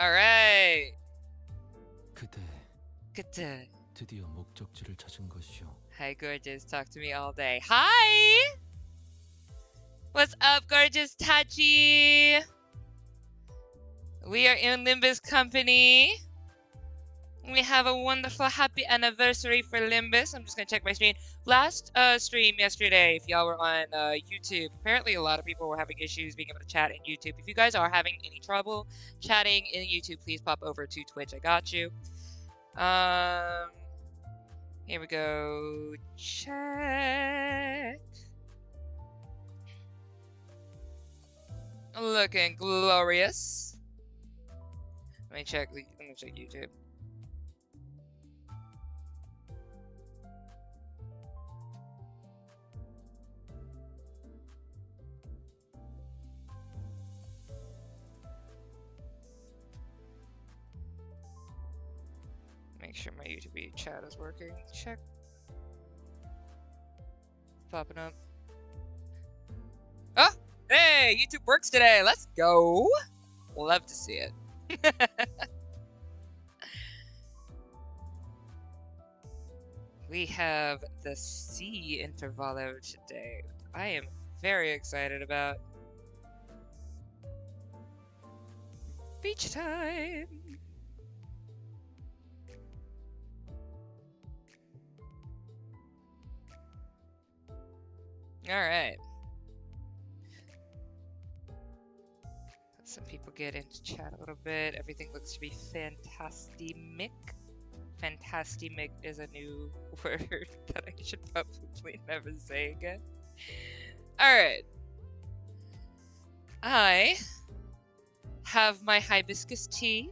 Alright. 그때 드디어 목적지를 찾은 것이오. Hi, gorgeous. Talk to me all day. Hi! What's up, gorgeous Tachi? We are in Limbus company. We have a wonderful happy anniversary for Limbus. I'm just gonna check my screen. Last stream yesterday, if y'all were on YouTube, apparently a lot of people were having issues being able to chat in YouTube. If you guys are having any trouble chatting in YouTube, please pop over to Twitch. I got you. Here we go. Check. Looking glorious. Let me check YouTube. Make sure my YouTube chat is working. Check. Popping up. Oh! Hey! YouTube works today! Let's go! Love to see it. We have the S.E.A Intervallo today. I am very excited about. Beach time! Alright. Let some people get into chat a little bit. Everything looks to be fantastic. Fantastic is a new word that I should probably never say again. Alright. I have my hibiscus tea,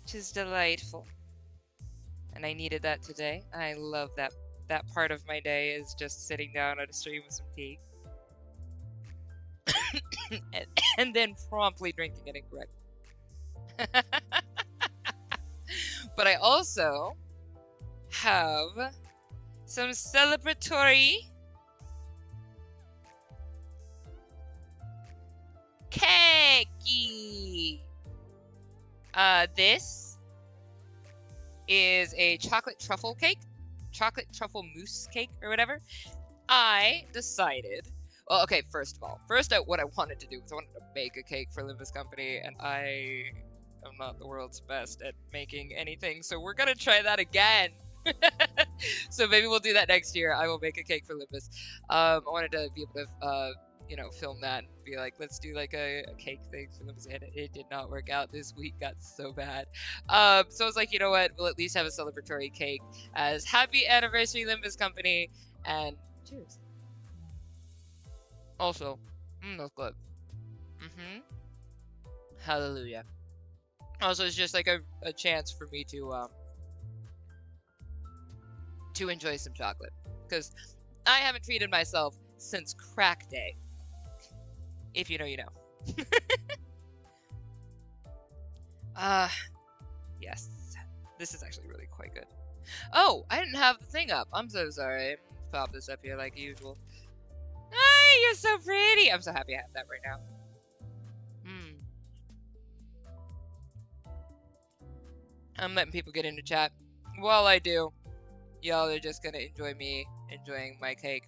which is delightful. And I needed that today. I love that. That part of my day is just sitting down at a stream with some tea. and then promptly drinking it incorrect. But I also have some celebratory cakey. This is a chocolate truffle cake. Chocolate truffle mousse cake or whatever. I decided, well, okay, first of all, what I wanted to do was I wanted to make a cake for Limbus Company, and I am not the world's best at making anything, so we're gonna try that again. So maybe we'll do that next year. I will make a cake for Limbus. I wanted to be able to, film that and be like, let's do like a cake thing for Limbus, and it did not work out. This week got so bad. So I was like, you know what? We'll at least have a celebratory cake as happy anniversary Limbus Company, and cheers. Also, that's good. Hallelujah. Also, it's just like a chance for me to enjoy some chocolate, because I haven't treated myself since crack day. If you know, you know. Yes. This is actually really quite good. Oh, I didn't have the thing up. I'm so sorry. Let's pop this up here like usual. Hi, you're so pretty. I'm so happy I have that right now. I'm letting people get into chat. While I do, y'all are just gonna enjoy me enjoying my cake.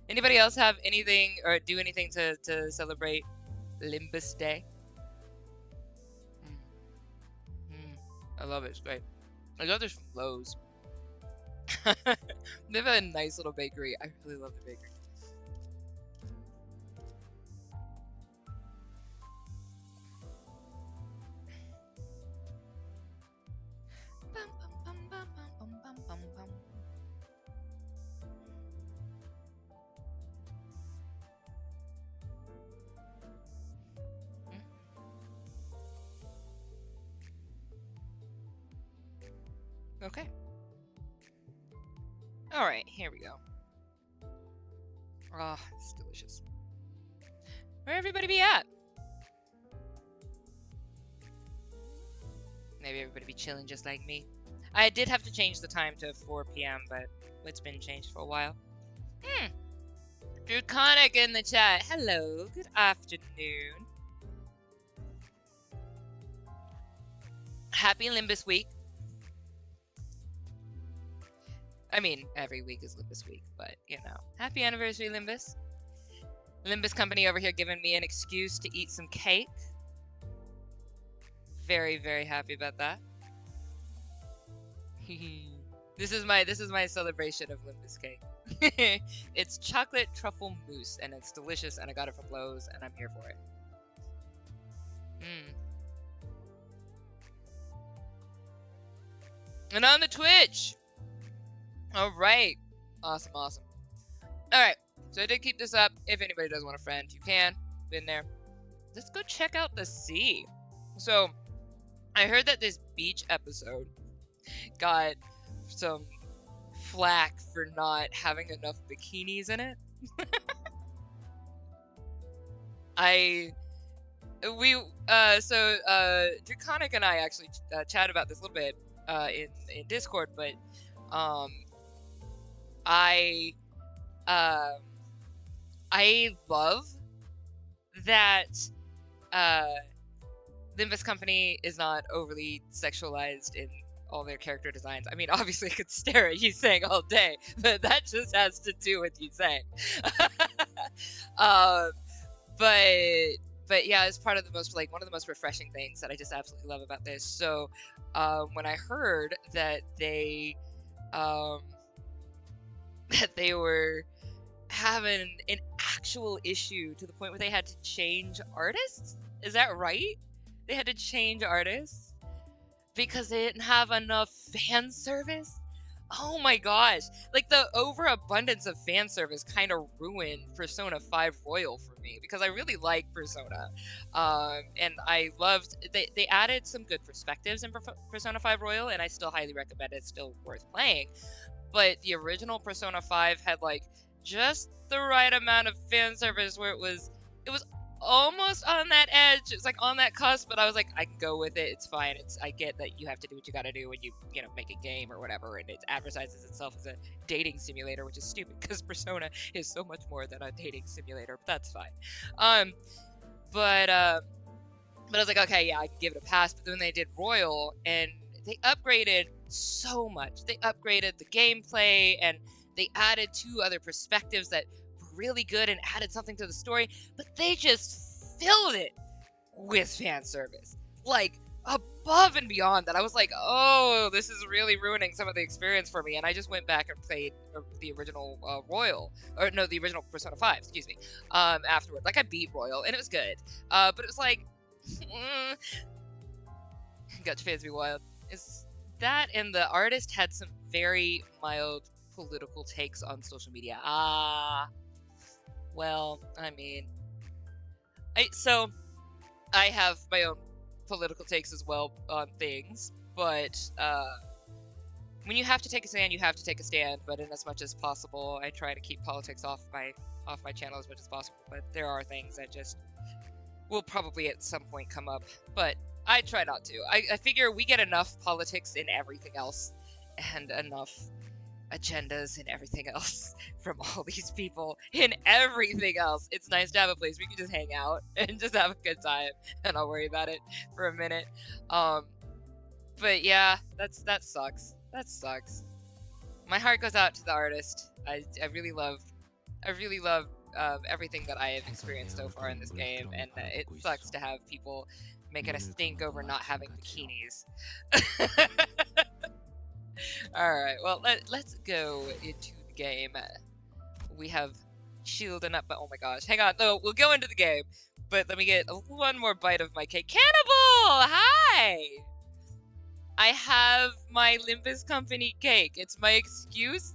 Anybody else have anything or do anything to celebrate Limbus Day? I love it. It's great. I got this from Lowe's. They have a nice little bakery. I really love the bakery. Okay. Alright, here we go. Ah, oh, it's delicious. Where everybody be at? Maybe everybody be chilling just like me. I did have to change the time to 4 p.m., but it's been changed for a while. Draconic in the chat. Hello, good afternoon. Happy Limbus Week. I mean, every week is Limbus Week, but, you know. Happy anniversary, Limbus. Limbus Company over here giving me an excuse to eat some cake. Very, very happy about that. This is my celebration of Limbus cake. It's chocolate truffle mousse, and it's delicious, and I got it from Lowe's, and I'm here for it. And on the Twitch! Alright. Awesome, awesome. Alright, so I did keep this up. If anybody does want a friend, you can. Been there. Let's go check out the sea. So, I heard that this beach episode got some flack for not having enough bikinis in it. Draconic and I actually chatted about this a little bit in Discord, but I love that Limbus Company is not overly sexualized in all their character designs. I mean, obviously I could stare at Yusang all day, but that just has to do with Yusang. But yeah, it's part of the most, like, one of the most refreshing things that I just absolutely love about this. So when I heard that they were having an actual issue to the point where they had to change artists, is that right? They had to change artists because they didn't have enough fan service. Oh my gosh. Like, the overabundance of fan service kind of ruined Persona 5 Royal for me, because I really like Persona. And I loved, they added some good perspectives in Persona 5 Royal, and I still highly recommend it. It's still worth playing. But the original Persona 5 had, like, just the right amount of fan service where it was almost on that edge. It's like on that cusp, but I was like, I can go with it. It's fine. I get that you have to do what you gotta do when you make a game or whatever, and it advertises itself as a dating simulator, which is stupid because Persona is so much more than a dating simulator, but that's fine. But I was like, okay, yeah, I can give it a pass. But then they did Royal, and they upgraded so much. They upgraded the gameplay, and they added 2 other perspectives that really good and added something to the story, but they just filled it with fan service, like above and beyond that. I was like, oh, this is really ruining some of the experience for me, and I just went back and played the original the original Persona 5, excuse me, afterward. Like, I beat Royal, and it was good, but it was like, got fans be wild. Is that, and the artist had some very mild political takes on social media. Well, I mean, I have my own political takes as well on things, but when you have to take a stand, you have to take a stand. But in as much as possible, I try to keep politics off my channel as much as possible. But there are things that just will probably at some point come up, but I try not to. I figure we get enough politics in everything else, and enough agendas and everything else from all these people in everything else. It's nice to have a place where you can just hang out and just have a good time and not worry about it for a minute. But yeah, that sucks. That sucks. My heart goes out to the artist. I really love everything that I have experienced so far in this game, and it sucks to have people making a stink over not having bikinis. Alright, well, let's go into the game. We have shielding up, but oh my gosh. Hang on, though, we'll go into the game. But let me get one more bite of my cake. Cannibal! Hi! I have my Limbus Company cake. It's my excuse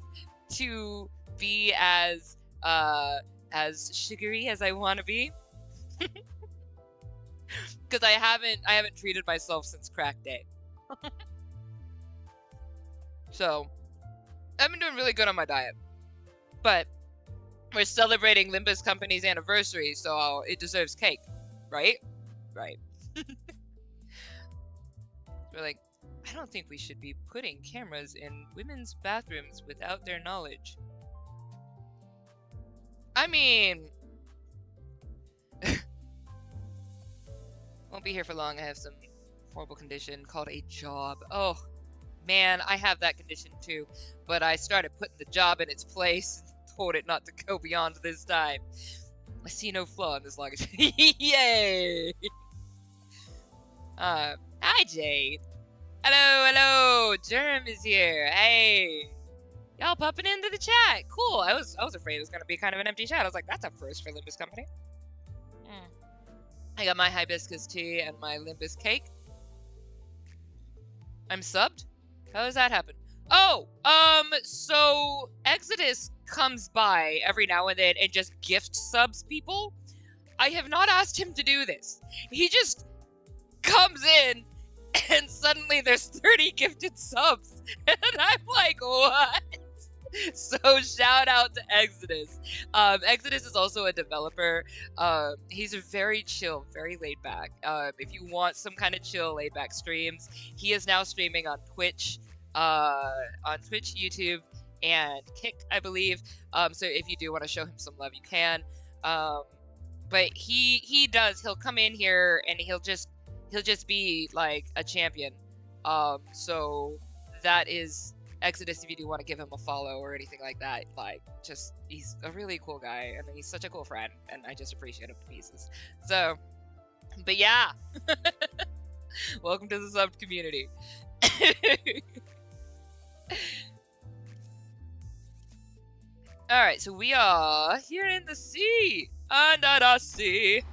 to be as sugary as I want to be. Because I haven't treated myself since crack day. So, I've been doing really good on my diet. But we're celebrating Limbus Company's anniversary, so it deserves cake. Right? Right. We're like, I don't think we should be putting cameras in women's bathrooms without their knowledge. I mean... won't be here for long. I have some horrible condition called a job. Oh, man, I have that condition too. But I started putting the job in its place and told it not to go beyond this time. I see no flaw in this luggage. Yay! Hi, Jade. Hello. Germ is here. Hey. Y'all popping into the chat. Cool. I was afraid it was gonna be kind of an empty chat. I was like, that's a first for Limbus Company. I got my hibiscus tea and my Limbus cake. I'm subbed? How does that happen? Oh, so Exodus comes by every now and then and just gift subs people. I have not asked him to do this. He just comes in and suddenly there's 30 gifted subs. And I'm like, what? So shout out to Exodus. Exodus is also a developer. He's very chill, very laid back. If you want some kind of chill, laid back streams, he is now streaming on Twitch, YouTube, and Kick, I believe. So if you do want to show him some love, you can. But he'll come in here and he'll just be like a champion. So that is Exodus, if you do want to give him a follow or anything like that. Like, just, he's a really cool guy, and he's such a cool friend, and I just appreciate him to pieces. So, but yeah. Welcome to the sub community. Alright, so we are here in the sea. Under the sea.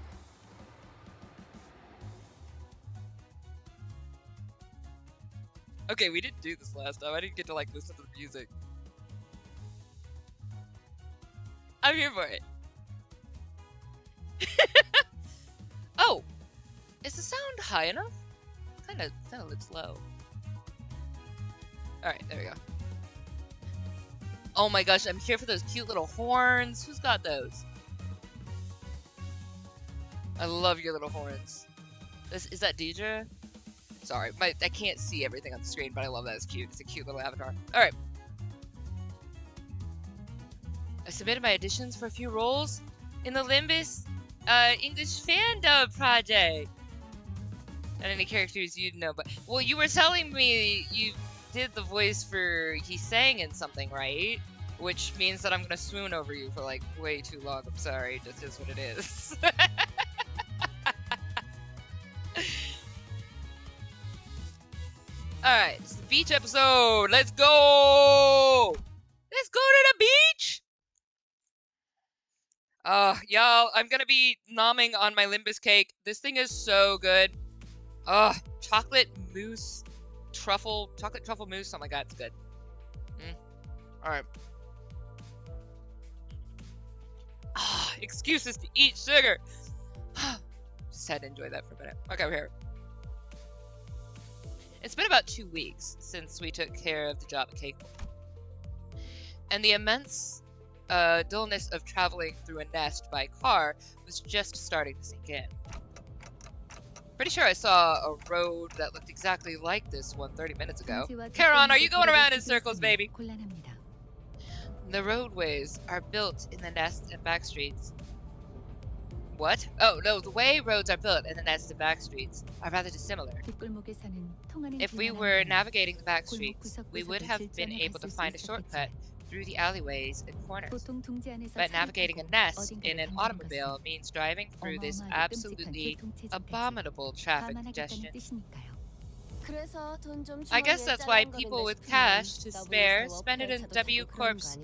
Okay, we didn't do this last time. I didn't get to, like, listen to the music. I'm here for it. Oh! Is the sound high enough? Kinda sound a little slow. Alright, there we go. Oh my gosh, I'm here for those cute little horns. Who's got those? I love your little horns. Is that Deidre? Sorry, I can't see everything on the screen, but I love that. It's cute. It's a cute little avatar. Alright. I submitted my auditions for a few roles in the Limbus English fan dub project. Not any characters you'd know, but... Well, you were telling me you did the voice for... He sang in something, right? Which means that I'm gonna swoon over you for, like, way too long. I'm sorry. This is what it is. Alright, it's the beach episode. Let's go! Let's go to the beach! Y'all, I'm gonna be nomming on my Limbus cake. This thing is so good. Chocolate mousse, chocolate truffle mousse, something like that. It's good. Alright. Excuses to eat sugar. Just had to enjoy that for a minute. Okay, we're here. It's been about 2 weeks since we took care of the job at Cake, and the immense dullness of traveling through a nest by car was just starting to sink in. Pretty sure I saw a road that looked exactly like this one 30 minutes ago. Chron, are you going around in circles, baby? The roadways are built in the nest and back streets. What? Oh, no, the way roads are built in the nest and back streets are rather dissimilar. If we were navigating the back streets, we would have been able to find a shortcut through the alleyways and corners. But navigating a nest in an automobile means driving through this absolutely abominable traffic congestion. I guess that's why people with cash to spare spend it in W Corp's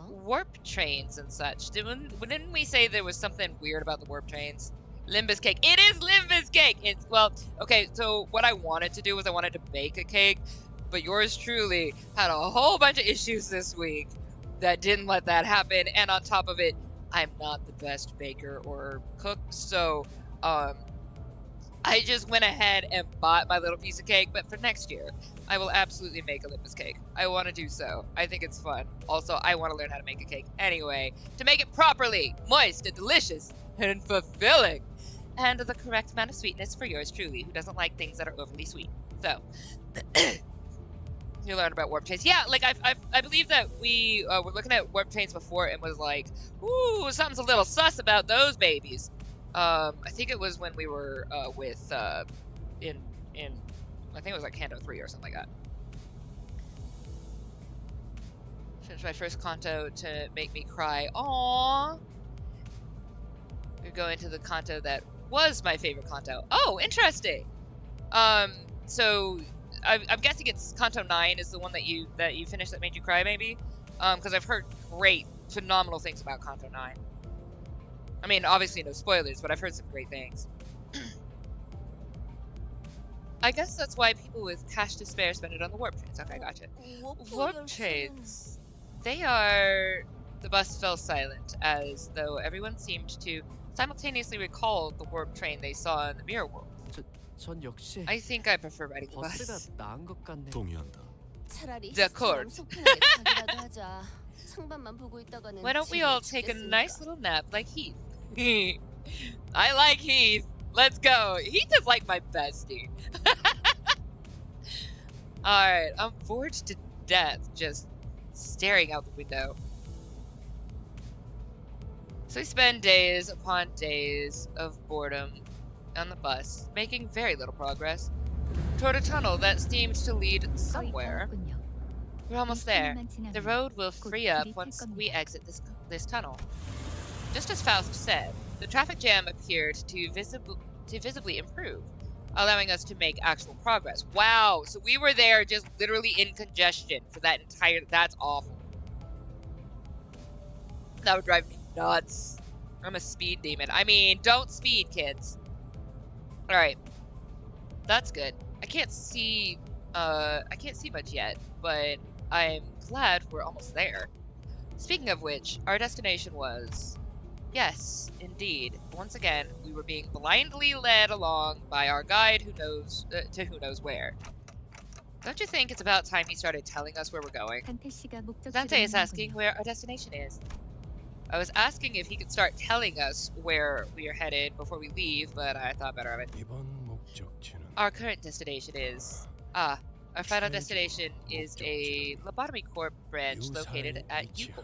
warp trains and such. Didn't we say there was something weird about the warp trains? Limbus cake. It is Limbus cake! It's, well, okay, so what I wanted to do was I wanted to bake a cake, but yours truly had a whole bunch of issues this week that didn't let that happen, and on top of it, I'm not the best baker or cook, so, I just went ahead and bought my little piece of cake, but for next year, I will absolutely make a Limbus cake. I want to do so. I think it's fun. Also, I want to learn how to make a cake anyway, to make it properly, moist and delicious and fulfilling, and the correct amount of sweetness for yours truly, who doesn't like things that are overly sweet. So, you learn about warp chains. Yeah, like I believe that we were looking at warp chains before and was like, ooh, something's a little sus about those babies. I think it was when we were in in, I think it was like Canto 3 or something like that. Finished my first canto to make me cry. Aww. We're going to the canto that was my favorite canto. Oh, interesting. So I'm guessing it's Canto 9 is the one that you finished that made you cry, maybe? Because I've heard great, phenomenal things about Canto 9. I mean, obviously no spoilers, but I've heard some great things. I guess that's why people with cash to spare spend it on the warp trains. Okay, gotcha. Warp trains. They are... The bus fell silent, as though everyone seemed to simultaneously recall the warp train they saw in the mirror world. 전 역시 I think I prefer riding the bus. 버스가 나은 것 같네. 동의한다. Why don't we all take a nice little nap like Heath? I like Heath. Let's go. Heath is like my bestie. Alright, I'm bored to death just staring out the window. So we spend days upon days of boredom on the bus, making very little progress toward a tunnel that seemed to lead somewhere. We're almost there. The road will free up once we exit this tunnel. Just as Faust said, the traffic jam appeared to visibly improve, allowing us to make actual progress. Wow, so we were there just literally in congestion for that entire... That's awful. That would drive me nuts. I'm a speed demon. I mean, don't speed, kids. Alright. That's good. I can't see much yet, but I'm glad we're almost there. Speaking of which, our destination was... Yes, indeed. Once again, we were being blindly led along by our guide who knows who knows where. Don't you think it's about time he started telling us where we're going? Dante is asking where our destination is. I was asking if he could start telling us where we are headed before we leave, but I thought better of it. Our current destination is... our final destination is a lobotomy corp branch located at Yukon.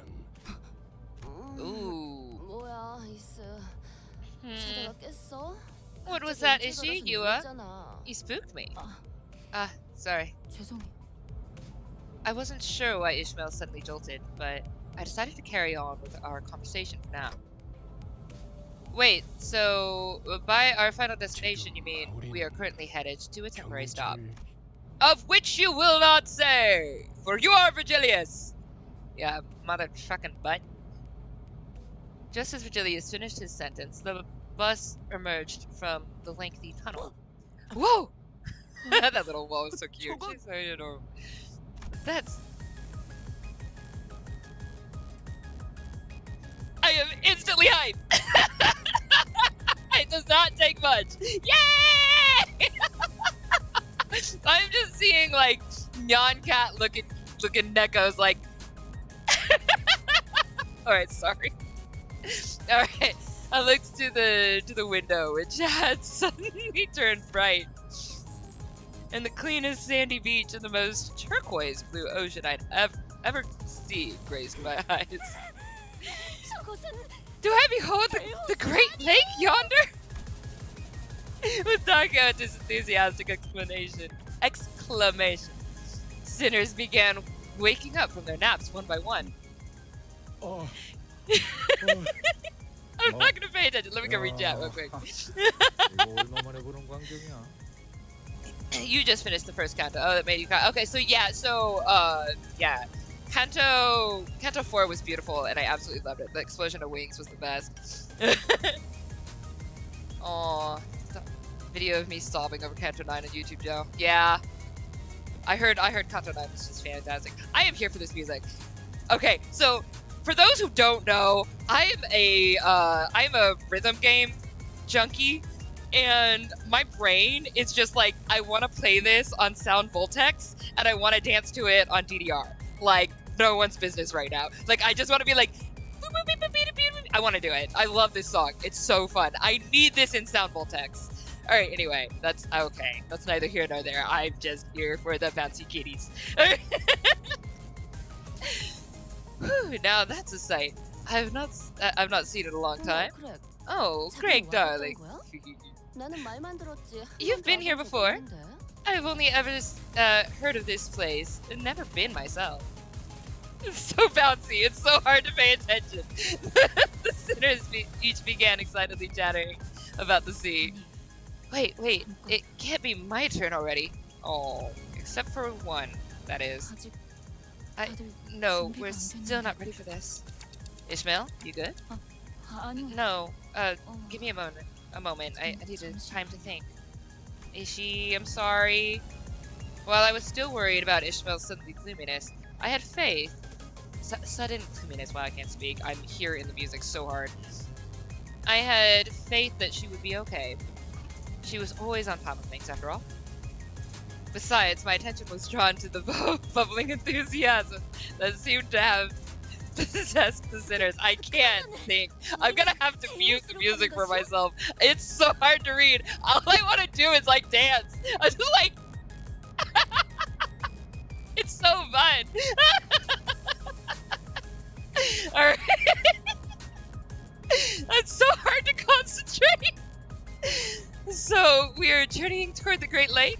Ooh. What was that, Ishi? You spooked me. Sorry. I wasn't sure why Ishmael suddenly jolted, but I decided to carry on with our conversation for now. Wait, so by our final destination you mean we are currently headed to a temporary stop. Of which you will not say! For you are Virgilius! Yeah, motherfucking butt. Just as Virgilius finished his sentence, the bus emerged from the lengthy tunnel. Whoa! That little wall was so cute. She's so adorable. That's... I am instantly hyped! It does not take much. Yay! I'm just seeing like Nyan Cat looking Neko's like... Alright, sorry. Alright, I looked to the window, which had suddenly turned bright. And the cleanest sandy beach and the most turquoise blue ocean I'd ever seen graced my eyes. Do I behold the great lake yonder? With Takeo's enthusiastic exclamation, sinners began waking up from their naps one by one. I'm not gonna pay attention. Let me go read chat real quick. You just finished the first canto. Oh, that made you cry. Okay, so yeah, yeah. Canto 4 was beautiful, and I absolutely loved it. The explosion of wings was the best. Aww. Video of me sobbing over Canto 9 on YouTube, Joe. Yeah. I heard Canto 9 was just fantastic. I am here for this music. Okay, so for those who don't know, I'm a rhythm game junkie, and my brain is just like, I want to play this on Sound Voltex, and I want to dance to it on DDR. Like, no one's business right now. Like, I just want to be like, I want to do it. I love this song. It's so fun. I need this in Sound Voltex. Alright, anyway, that's okay. That's neither here nor there. I'm just here for the bouncy kitties. Whew, now that's a sight. I've not seen it in a long time. Oh, Craig, darling. You've been here before. I've only ever heard of this place and never been myself. It's so bouncy, it's so hard to pay attention. The sinners each began excitedly chattering about the sea. Wait, it can't be my turn already. Oh, except for one, that is. No, we're still not ready for this. Ishmael, you good? No, give me a moment. I need time to think. Ishi, I'm sorry. While I was still worried about Ishmael's sudden gloominess, I had faith. Sudden gloominess, wow, I can't speak. I'm here in the music so hard. I had faith that she would be okay. She was always on top of things, after all. Besides, my attention was drawn to the bubbling enthusiasm that seemed to have possessed the sinners. I can't think. I'm gonna have to mute the music for myself. It's so hard to read. All I want to do is like dance. I'm just like, it's so fun. All right. That's so hard to concentrate. So we're journeying toward the Great Lake.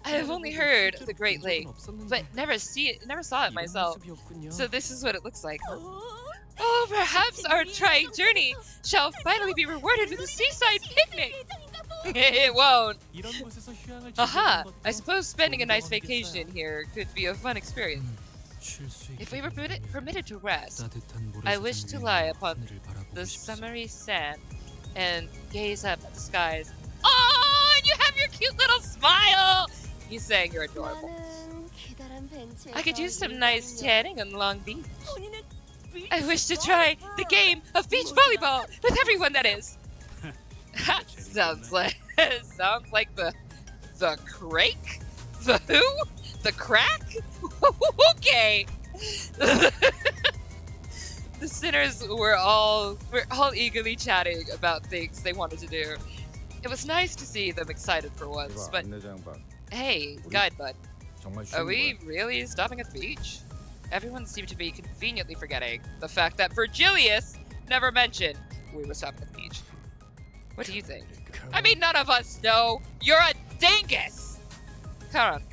I have only heard of the Great Lake, but never saw it myself. So this is what it looks like. Oh, perhaps our trying journey shall finally be rewarded with a seaside picnic. It won't. Aha! I suppose spending a nice vacation here could be a fun experience. If we were permitted to rest, I wish to lie upon the summery sand and gaze up at the skies. Oh, and you have your cute little smile! He's saying you're adorable. I could use some nice tanning on Long Beach. I wish to try the game of beach volleyball with everyone, that is. sounds like the crake? The who? The crack? Okay. The sinners were all eagerly chatting about things they wanted to do. It was nice to see them excited for once, but hey, guide bud, are we really stopping at the beach? Everyone seemed to be conveniently forgetting the fact that Virgilius never mentioned we were stopping at the beach. What do you think? I mean, none of us know. You're a dingus! Chron.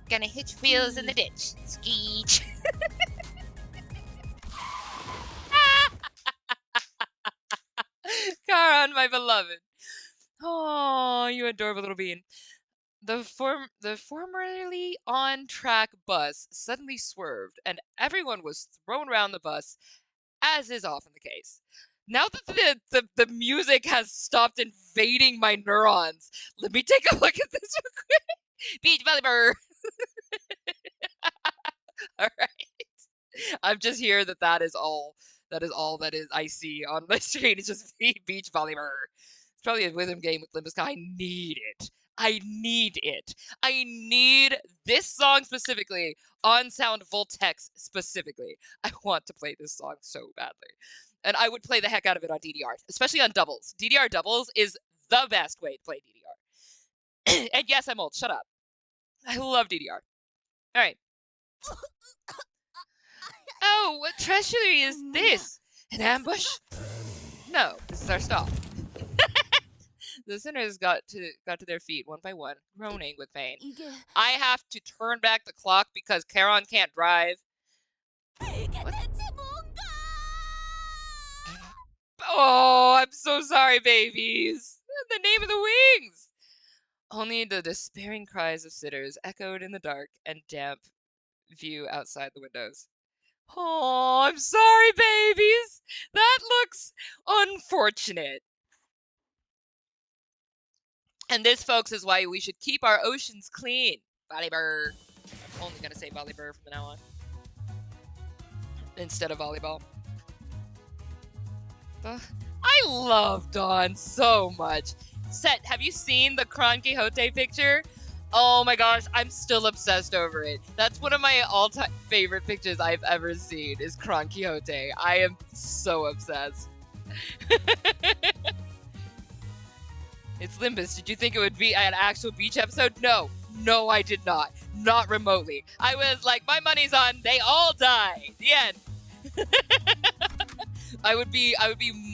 Gonna hitch wheels in the ditch. Skeech. Chron, my beloved. Oh, you adorable little bean. The formerly on-track bus suddenly swerved, and everyone was thrown around the bus, as is often the case. Now that the music has stopped invading my neurons, let me take a look at this real quick. Beach volleyball. All right. I'm just here that is all that is I see on my screen. It's just beach volleyball. It's probably a rhythm game with Limbus. I need it. I need this song specifically on Sound Voltex specifically. I want to play this song so badly. And I would play the heck out of it on DDR, especially on doubles. DDR doubles is the best way to play DDR. And yes, I'm old. Shut up. I love DDR. All right. Oh, what treachery is this? An ambush? No, this is our stop. The sinners got to their feet one by one, groaning with pain. I have to turn back the clock because Chron can't drive. What? Oh, I'm so sorry, babies. The name of the wings. Only the despairing cries of sitters echoed in the dark and damp view outside the windows. Oh, I'm sorry, babies. That looks unfortunate. And this, folks, is why we should keep our oceans clean. Volleyball. I'm only going to say volleyball from now on. Instead of volleyball. I love Dawn so much. Set, have you seen the Chron Quixote picture? Oh my gosh, I'm still obsessed over it. That's one of my all-time favorite pictures I've ever seen is Chron Quixote. I am so obsessed. It's Limbus. Did you think it would be an actual beach episode? No. No, I did not. Not remotely. I was like, my money's on they all die. The end. I would be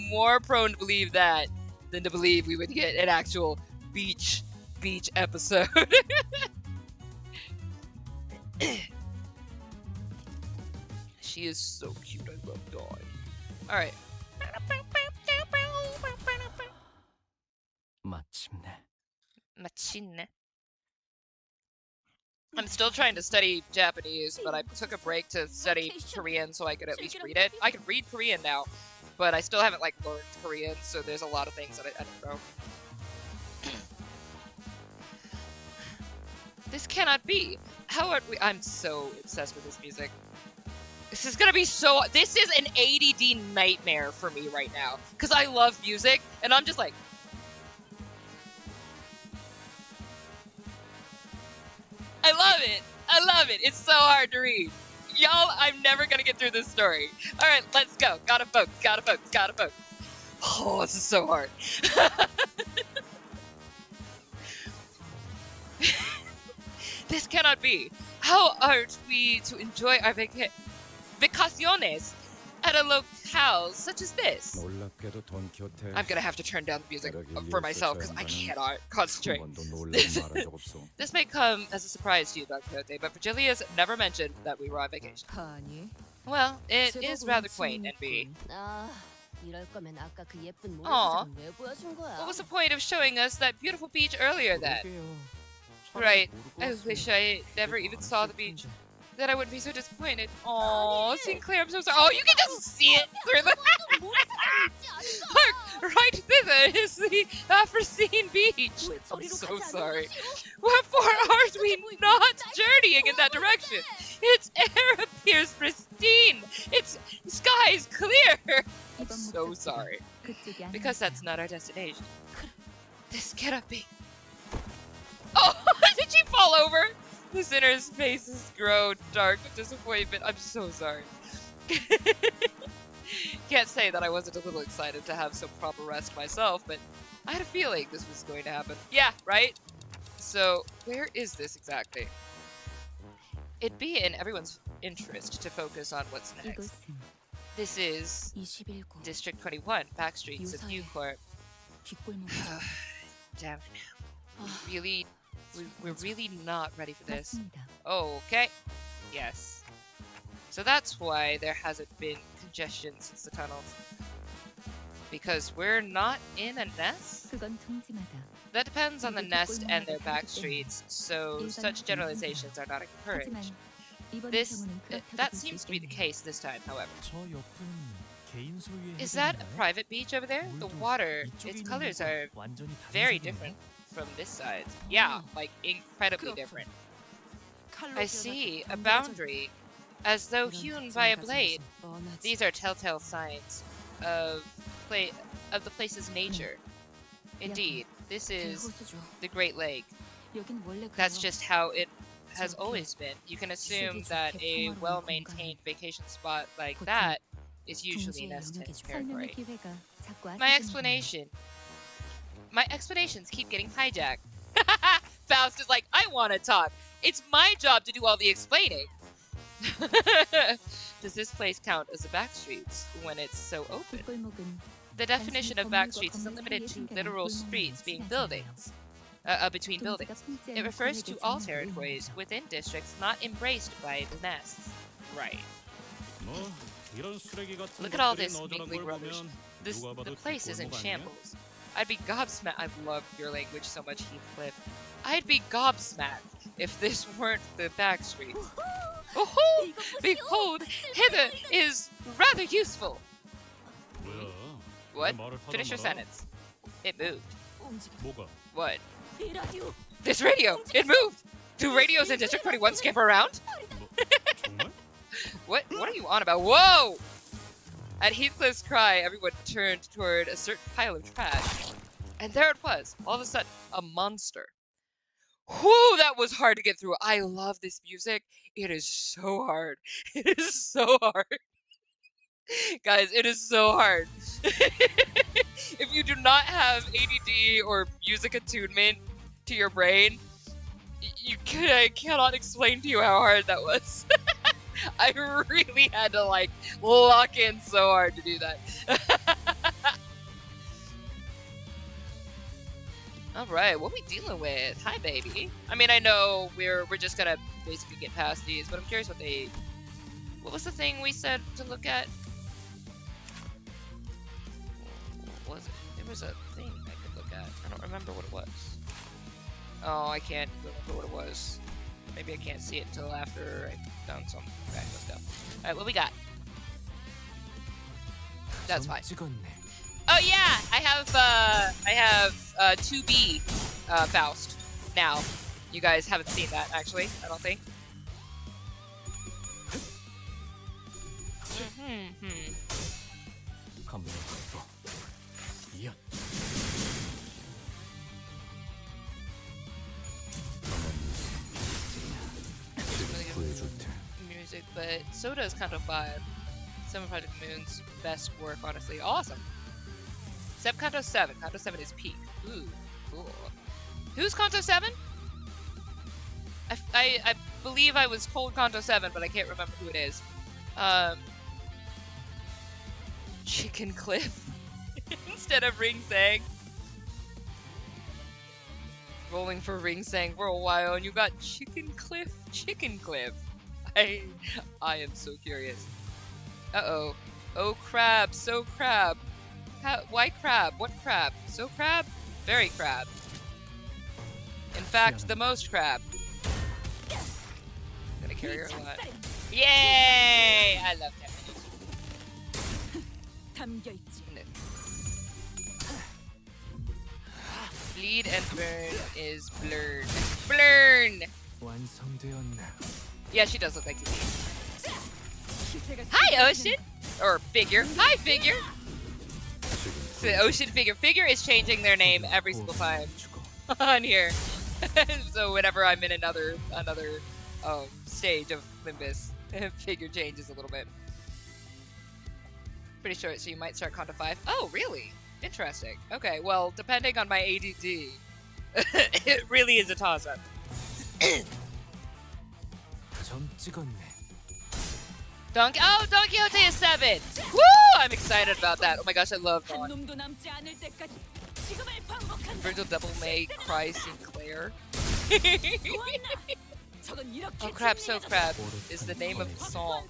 more prone to believe that than to believe we would get an actual beach episode. She is so cute. I love Dawn. All right. 마침내. I'm still trying to study Japanese, but I took a break to study Korean so I could at least read it. I can read Korean now, but I still haven't like learned Korean, so there's a lot of things that I don't know. This cannot be. How are we? I'm so obsessed with this music. This is gonna be so. This is an ADD nightmare for me right now because I love music and I'm just like. I love it. I love it. It's so hard to read. Y'all, I'm never gonna get through this story. All right, let's go. Gotta focus. Gotta focus. Gotta focus. Oh, this is so hard. This cannot be. How are we to enjoy our vacaciones at a locale such as this? I'm gonna have to turn down the music for myself because I cannot concentrate. This may come as a surprise to you, Don Quixote, but Virgilius never mentioned that we were on vacation. Well, it is rather quaint, NB. Aw, what was the point of showing us that beautiful beach earlier then? Right, I wish I never even saw the beach. Then I wouldn't be so disappointed. Aww, Sinclair, I'm so sorry. Oh, you can just see it through the... Hark, right thither is the foreseen beach. I'm so sorry. Wherefore are we not journeying in that direction? Its air appears pristine. Its sky is clear. I'm so sorry. Because that's not our destination. This cannot be. Oh, did she fall over? The sinner's faces grow dark with disappointment. I'm so sorry. Can't say that I wasn't a little excited to have some proper rest myself, but I had a feeling this was going to happen. Yeah, right? So, where is this exactly? It'd be in everyone's interest to focus on what's next. This is District 21, backstreets of Ucorp. Damn it. We're really not ready for this. Oh, okay. Yes. So that's why there hasn't been congestion since the tunnels. Because we're not in a nest? That depends on the nest and their back streets, so such generalizations are not encouraged. That seems to be the case this time, however. Is that a private beach over there? The water, its colors are very different from this side. Yeah, like incredibly different. I see, a boundary, as though hewn by a blade. These are telltale signs of the place's nature. Indeed, this is the Great Lake. That's just how it has always been. You can assume that a well-maintained vacation spot like that is usually nested territory. My explanations keep getting hijacked. Faust is like, I want to talk. It's my job to do all the explaining. Does this place count as a backstreets when it's so open? The definition of backstreets isn't limited to literal streets being buildings, between buildings. It refers to all territories within districts not embraced by the nests. Right. Look at all this mingling rubbish. The place is in shambles. I'd be gobsmacked. I love your language so much, Heathcliff. I'd be gobsmacked if this weren't the back streets. Oh, behold, hither is rather useful. What? Finish your sentence. It moved. What? This radio! It moved! Do radios in District 21 skip around? What are you on about? Whoa! At Heathcliff's cry, everyone turned toward a certain pile of trash. And there it was, all of a sudden, a monster. Whew, that was hard to get through. I love this music. It is so hard. It is so hard. Guys, it is so hard. If you do not have ADD or music attunement to your brain, I cannot explain to you how hard that was. I really had to like lock in so hard to do that. All right, what we dealing with? Hi, baby. I mean, I know we're just gonna basically get past these, but I'm curious what they. What was the thing we said to look at? What was it? There was a thing I could look at. I don't remember what it was. Oh, I can't remember what it was. Maybe I can't see it until after I've done some. Okay, let's go. All right, what we got? That's fine. Oh yeah, I have 2B Faust now. You guys haven't seen that actually, I don't think. Music, but so does Kanto 5. Some of Project Moon's best work, honestly. Awesome. Except Kanto 7. Kanto 7 is peak. Ooh, cool. Who's Kanto 7? I believe I was told Kanto 7, but I can't remember who it is. Chicken Cliff instead of Ring Sang. Rolling for Ring Sang for a while, and you got Chicken Cliff? Chicken Cliff. I am so curious. Uh-oh. Oh, crab. So crab. Why crab? What crab? So crab? Very crab. In fact, the most crab. I'm gonna carry her a lot. Yay! I love that. Bleed and burn is blurred. Blurn! Yeah, she does look like Yuki. Hi, Ocean! Or Figure. Hi, Figure! The Ocean Figure. Figure is changing their name every single time on here. So whenever I'm in another stage of Limbus, Figure changes a little bit. Pretty sure, so you might start Kanto 5. Oh, really? Interesting. Okay, well, depending on my ADD, it really is a toss-up. Don Quixote is 7! Woo! I'm excited about that. Oh my gosh, I love Dawn. Virgil Devil May Cry Sinclair. Oh crap, so crap is the name of the song.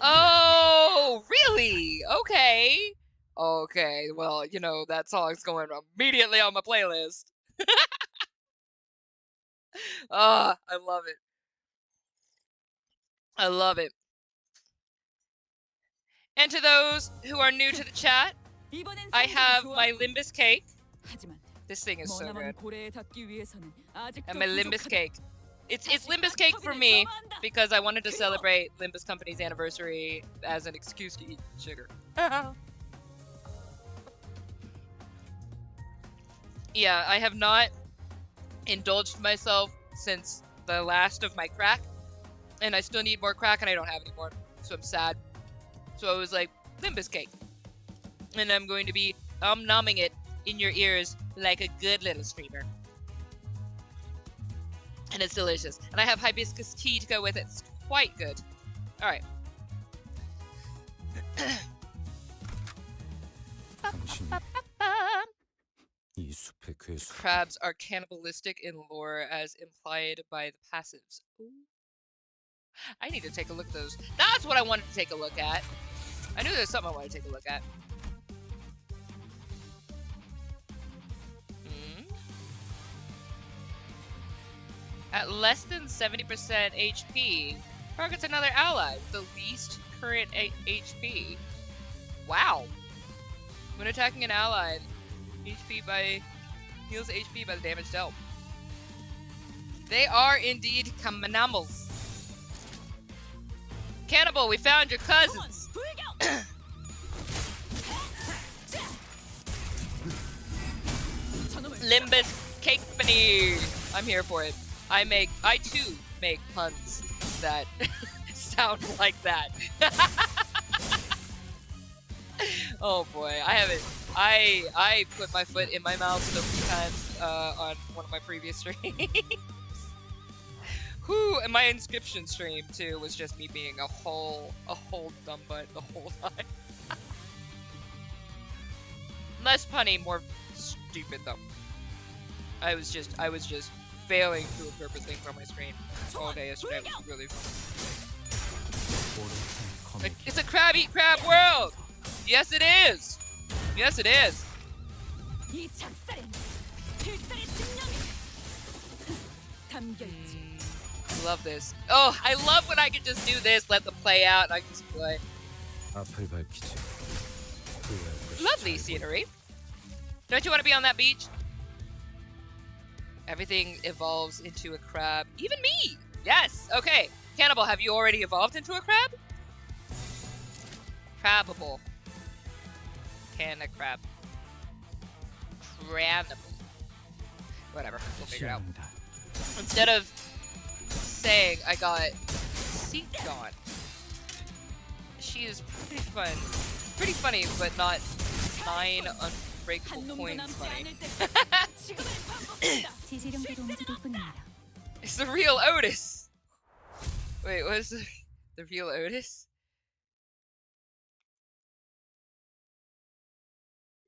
Oh, really? Okay. Okay, well, you know, that song's going immediately on my playlist. Ah, I love it. I love it. And to those who are new to the chat, I have my Limbus cake. This thing is so good. And my Limbus cake. It's Limbus cake for me because I wanted to celebrate Limbus Company's anniversary as an excuse to eat sugar. Yeah, I have not indulged myself since the last of my crack, and I still need more crack and I don't have any more, so I'm sad. So I was like, Limbus cake. And I'm going to be numbing it in your ears like a good little streamer. And it's delicious. And I have hibiscus tea to go with it. It's quite good. Alright. Crabs are cannibalistic in lore as implied by the passives. Ooh. I need to take a look at those. That's what I wanted to take a look at. I knew there was something I wanted to take a look at. At less than 70% HP, targets another ally with the least current HP. Wow. When attacking an ally, heals HP by the damage dealt. They are indeed cannibals. Cannibal, we found your cousins. Limbus Cake Company. I'm here for it. I too make puns that sound like that. Oh boy, I put my foot in my mouth so many times on one of my previous streams. Whew, and my inscription stream too was just me being a whole dumb butt the whole time. Less punny, more stupid though. I was just failing to interpret things on my screen all day yesterday. It was really fun. It's a crab eat crab world! Yes it is! Yes it is! Love this. Oh, I love when I can just do this, let them play out, and I can just play. Lovely scenery. Don't you want to be on that beach? Everything evolves into a crab. Even me! Yes! Okay. Cannibal, have you already evolved into a crab? Crabable. Can a crab. Crabable. Whatever. We'll figure it out. Instead of saying I got seat gone, she is pretty fun. Pretty funny, but not 9 unbreakable coins funny. It's the real Otis! Wait, what is the real Otis?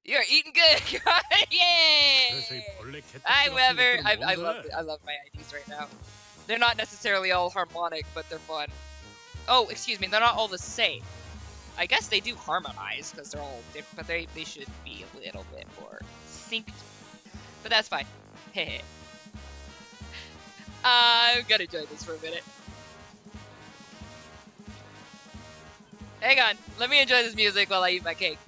You're eating good! Yay! I love my IDs right now. They're not necessarily all harmonic, but they're fun. Oh, excuse me, they're not all the same. I guess they do harmonize, because they're all different, but they should be a little bit more synced. But that's fine. Hehe. I'm gonna enjoy this for a minute. Hang on, let me enjoy this music while I eat my cake.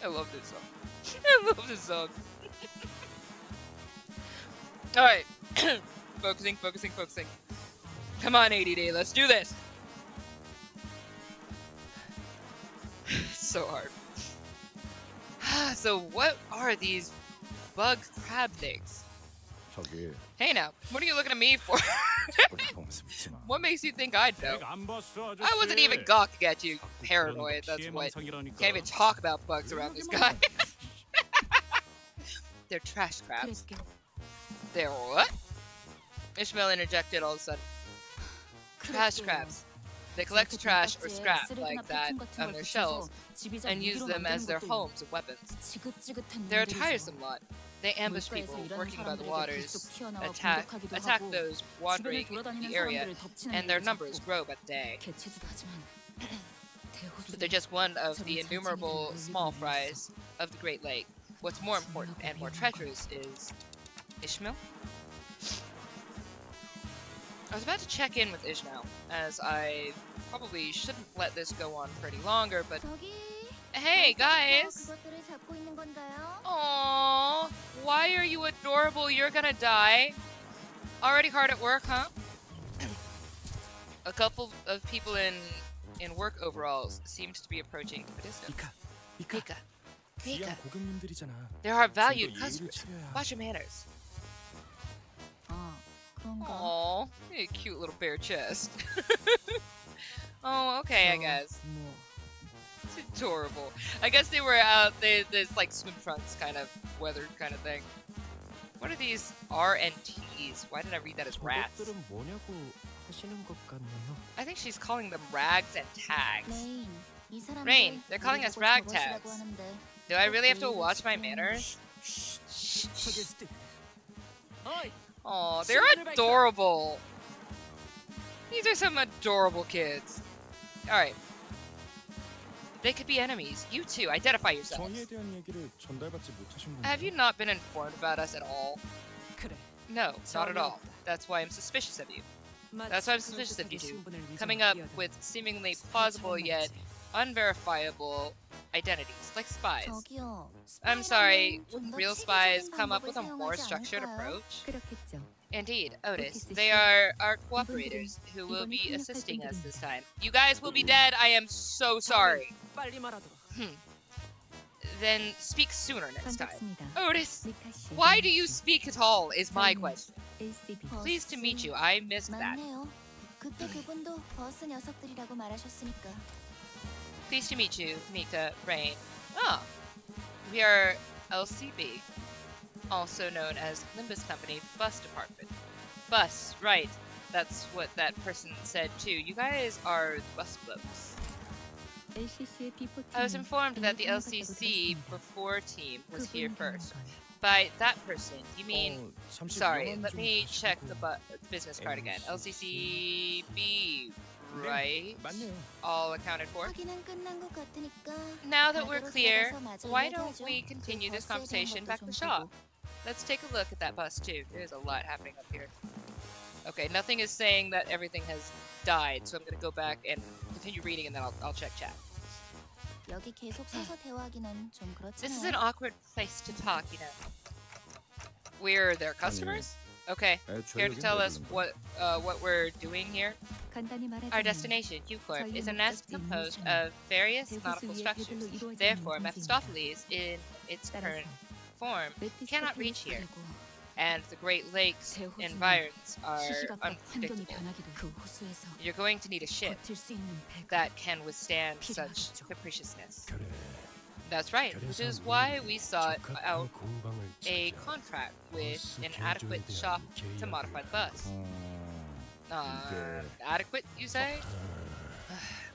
I love this song. I love this song. Alright. Focusing. Come on, ADD, let's do this! It's so hard. So what are these bug crab things? Hey now, what are you looking at me for? What makes you think I'd know? I wasn't even gawking at you, paranoid, that's what. Can't even talk about bugs around this guy. They're trash crabs. They're what? Ishmael interjected all of a sudden. Trash crabs. They collect trash or scrap like that on their shells and use them as their homes and weapons. They're a tiresome lot. They ambush people working by the waters, attack those wandering in the area, and their numbers grow by the day. But they're just one of the innumerable small fries of the Great Lake. What's more important and more treacherous is Ishmael? I was about to check in with Ishmael, as I probably shouldn't let this go on for any longer, but... Hey, guys! Aww, why are you adorable? You're gonna die. Already hard at work, huh? A couple of people in work overalls seemed to be approaching the distance. Mika. There are valued customers. Watch your manners. Aww, a cute little bare chest. Oh, okay, I guess. It's adorable. I guess they were out, there's like swim trunks kind of weather kind of thing. What are these R&Ts? Why did I read that as rats? I think she's calling them rags and tags. Rain, they're calling us rag tags. Do I really have to watch my manners? Aw, they're adorable. These are some adorable kids. Alright. They could be enemies. You two, identify yourselves. Have you not been informed about us at all? No, not at all. That's why I'm suspicious of you. That's why I'm suspicious of you two. Coming up with seemingly plausible yet unverifiable identities, like spies. I'm sorry, wouldn't real spies come up with a more structured approach? Indeed, Otis. They are our cooperators who will be assisting us this time. You guys will be dead, I am so sorry. Then speak sooner next time. Otis, why do you speak at all is my question. Pleased to meet you, I missed that. Pleased to meet you, Mika, Rain. Ah, we are LCB, also known as Limbus Company Bus Department. Bus, right. That's what that person said too. You guys are bus folks. I was informed that the LCC before team was here first. By that person, you mean... Sorry, let me check the business card again. LCCB, right? All accounted for. Now that we're clear, why don't we continue this conversation back to the shop? Let's take a look at that bus too. There's a lot happening up here. Okay, nothing is saying that everything has died, so I'm gonna go back and continue reading and then I'll check chat. This is an awkward place to talk, you know. We're their customers? Okay, care to tell us what we're doing here? Our destination, U-Corp, is a nest composed of various nautical structures. Therefore, Mephistopheles, in its current form, cannot reach here. And the Great Lakes environs are unpredictable. You're going to need a ship that can withstand such capriciousness. That's right, which is why we sought out a contract with an adequate shop to modify the bus. Adequate, you say?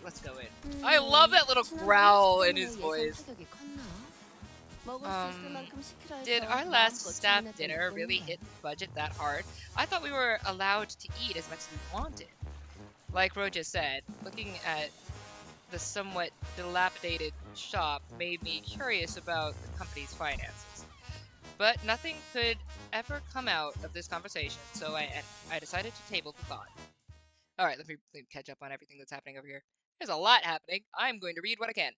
Let's go in. I love that little growl in his voice. Did our last staff dinner really hit the budget that hard? I thought we were allowed to eat as much as we wanted. Like Roja said, looking at the somewhat dilapidated shop made me curious about the company's finances. But nothing could ever come out of this conversation, so I decided to table the thought. Alright, let me catch up on everything that's happening over here. There's a lot happening. I'm going to read what I can.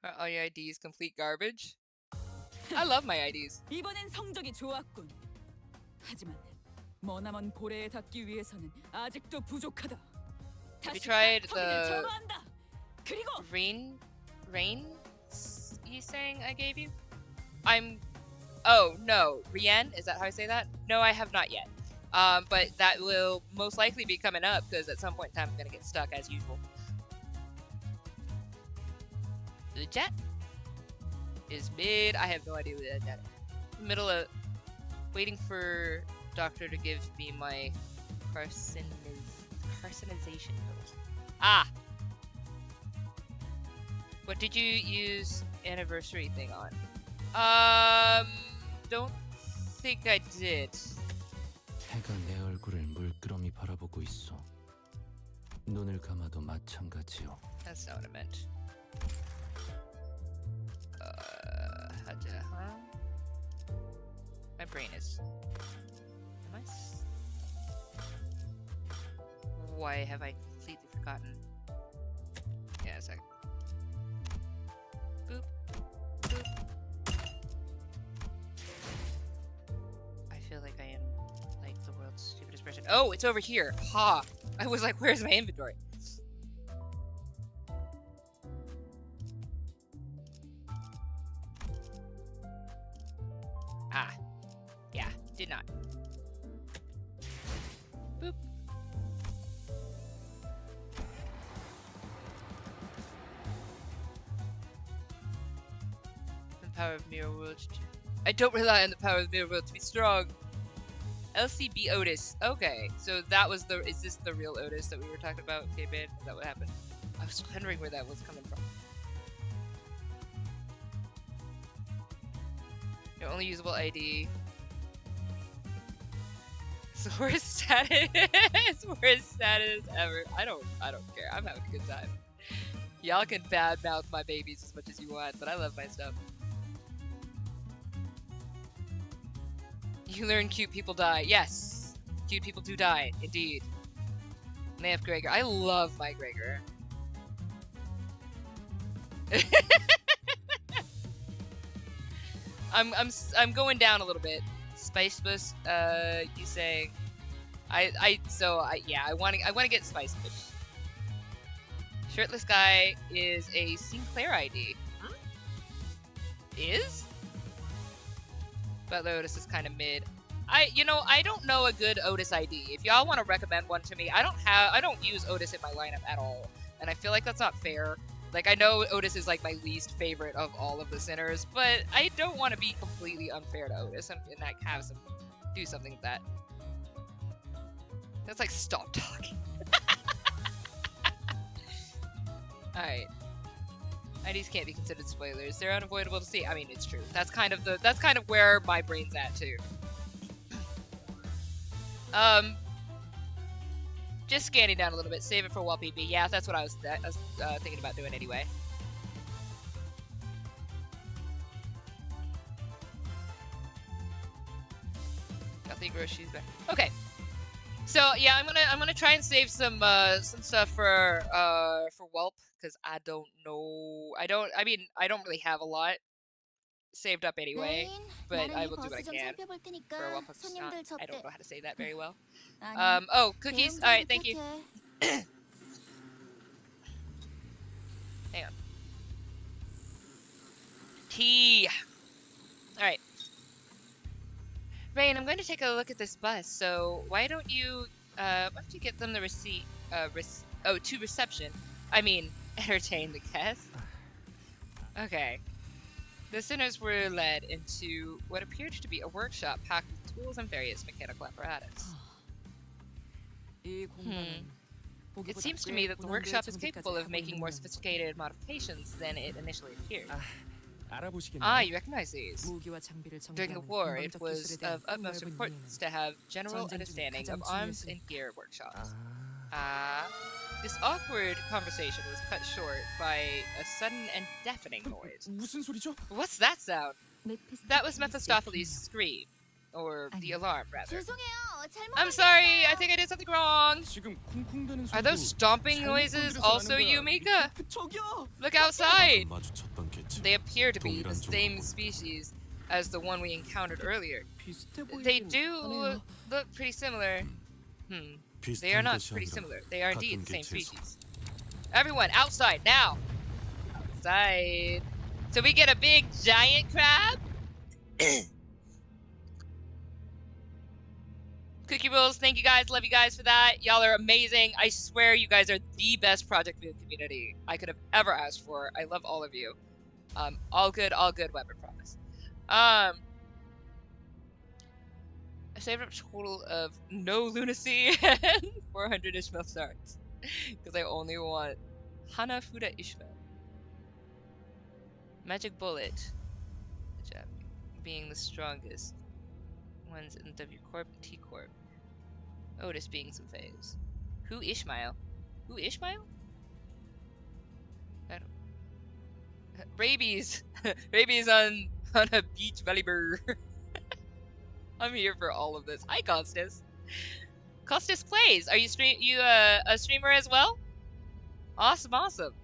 Are all your IDs complete garbage? I love my IDs. 이번엔 성적이 좋았군. 하지만 머나먼 고래에 닿기 위해서는 아직도 부족하다. Have you tried the rain saying I gave you? Oh no, Rien? Is that how I say that? No, I have not yet. But that will most likely be coming up because at some point in time I'm gonna get stuck as usual. The jet is mid. I have no idea what that is. Middle of waiting for doctor to give me my carcinization pills. Ah! What did you use anniversary thing on? Don't think I did. 해가 내 얼굴을 물끄러미 바라보고 있어. 눈을 감아도 마찬가지요. That's not what I meant. My brain is... Why have I completely forgotten? Yeah, a second. Boop. Boop. I feel like I am like the world's stupidest person. Oh, it's over here. Ha! I was like, where's my inventory? Ah. Yeah, did not. Boop. The power of Mirror World. I don't rely on the power of Mirror World to be strong. LCB Otis. Okay, so that was the... Is this the real Otis that we were talking about? Okay, man, is that what happened? I was wondering where that was coming from. Your only usable ID. It's the worst status. It's the worst status ever. I don't care. I'm having a good time. Y'all can badmouth my babies as much as you want, but I love my stuff. You learn cute people die. Yes, cute people do die, indeed. And they have Gregor. I love my Gregor. I'm going down a little bit. Spice Bush, you saying? Yeah, I want to get Spice Bush. Shirtless guy is a Sinclair ID. Huh? Is? Butler Otis is kind of mid. I don't know a good Otis ID. If y'all want to recommend one to me, I don't use Otis in my lineup at all, and I feel like that's not fair. Like, I know Otis is like my least favorite of all of the sinners, but I don't want to be completely unfair to Otis and do something with that. That's like stop talking. Alright. IDs can't be considered spoilers. They're unavoidable to see. I mean, it's true. That's kind of where my brain's at too. Just scanning down a little bit. Save it for wall PP. Yeah, that's what I was thinking about doing anyway. Nothing groceries back. Okay. So yeah, I'm gonna try and save some stuff for Whelp, because I don't know. I don't really have a lot saved up anyway, but I will do what I can for Whelp. I don't know how to say that very well. Oh, cookies. All right, thank you. Hang on. Tea. All right. Rain, I'm going to take a look at this bus. So why don't you get them the receipt? To reception. I mean, entertain the guests. Okay. The sinners were led into what appeared to be a workshop packed with tools and various mechanical apparatus. It seems to me that the workshop is capable of making more sophisticated modifications than it initially appeared. Ah, you recognize these. During the war, it was of utmost importance to have general understanding of arms and gear workshops. This awkward conversation was cut short by a sudden and deafening noise. What's that sound? That was Mephistopheles' scream. Or the alarm, rather. I'm sorry, I think I did something wrong. Are those stomping noises also you, Mika? Look outside. They appear to be the same species as the one we encountered earlier. They do look pretty similar. They are not pretty similar. They are indeed the same species. Everyone, outside, now! Outside. So we get a big giant crab? Cookie Rolls, thank you guys. Love you guys for that. Y'all are amazing. I swear you guys are the best Project Moon community I could have ever asked for. I love all of you. All good, weapon promise. I saved up a total of no lunacy and 400 Ishmael stars. Because I only want Hanafuda Ishmael. Magic Bullet. Good job. Being the strongest ones in W Corp and T Corp. Otis being some phase. Who Ishmael? Who Ishmael? I don't. Rabies. Rabies on a beach volleyball. I'm here for all of this. Hi, Costas. Costas plays. Are you a streamer as well? Awesome, awesome.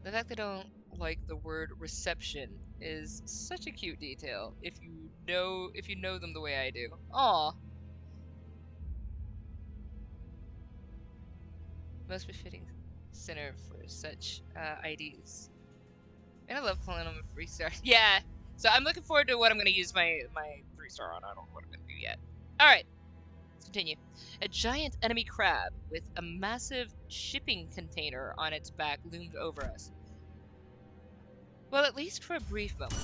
The fact they don't like the word reception is such a cute detail. If you know them the way I do. Aw. Most befitting sinner for such IDs. And I love calling them a 3-star. Yeah. So I'm looking forward to what I'm going to use my 3-star on. I don't know what I'm going to do yet. All right. Let's continue. A giant enemy crab with a massive shipping container on its back loomed over us. Well, at least for a brief moment.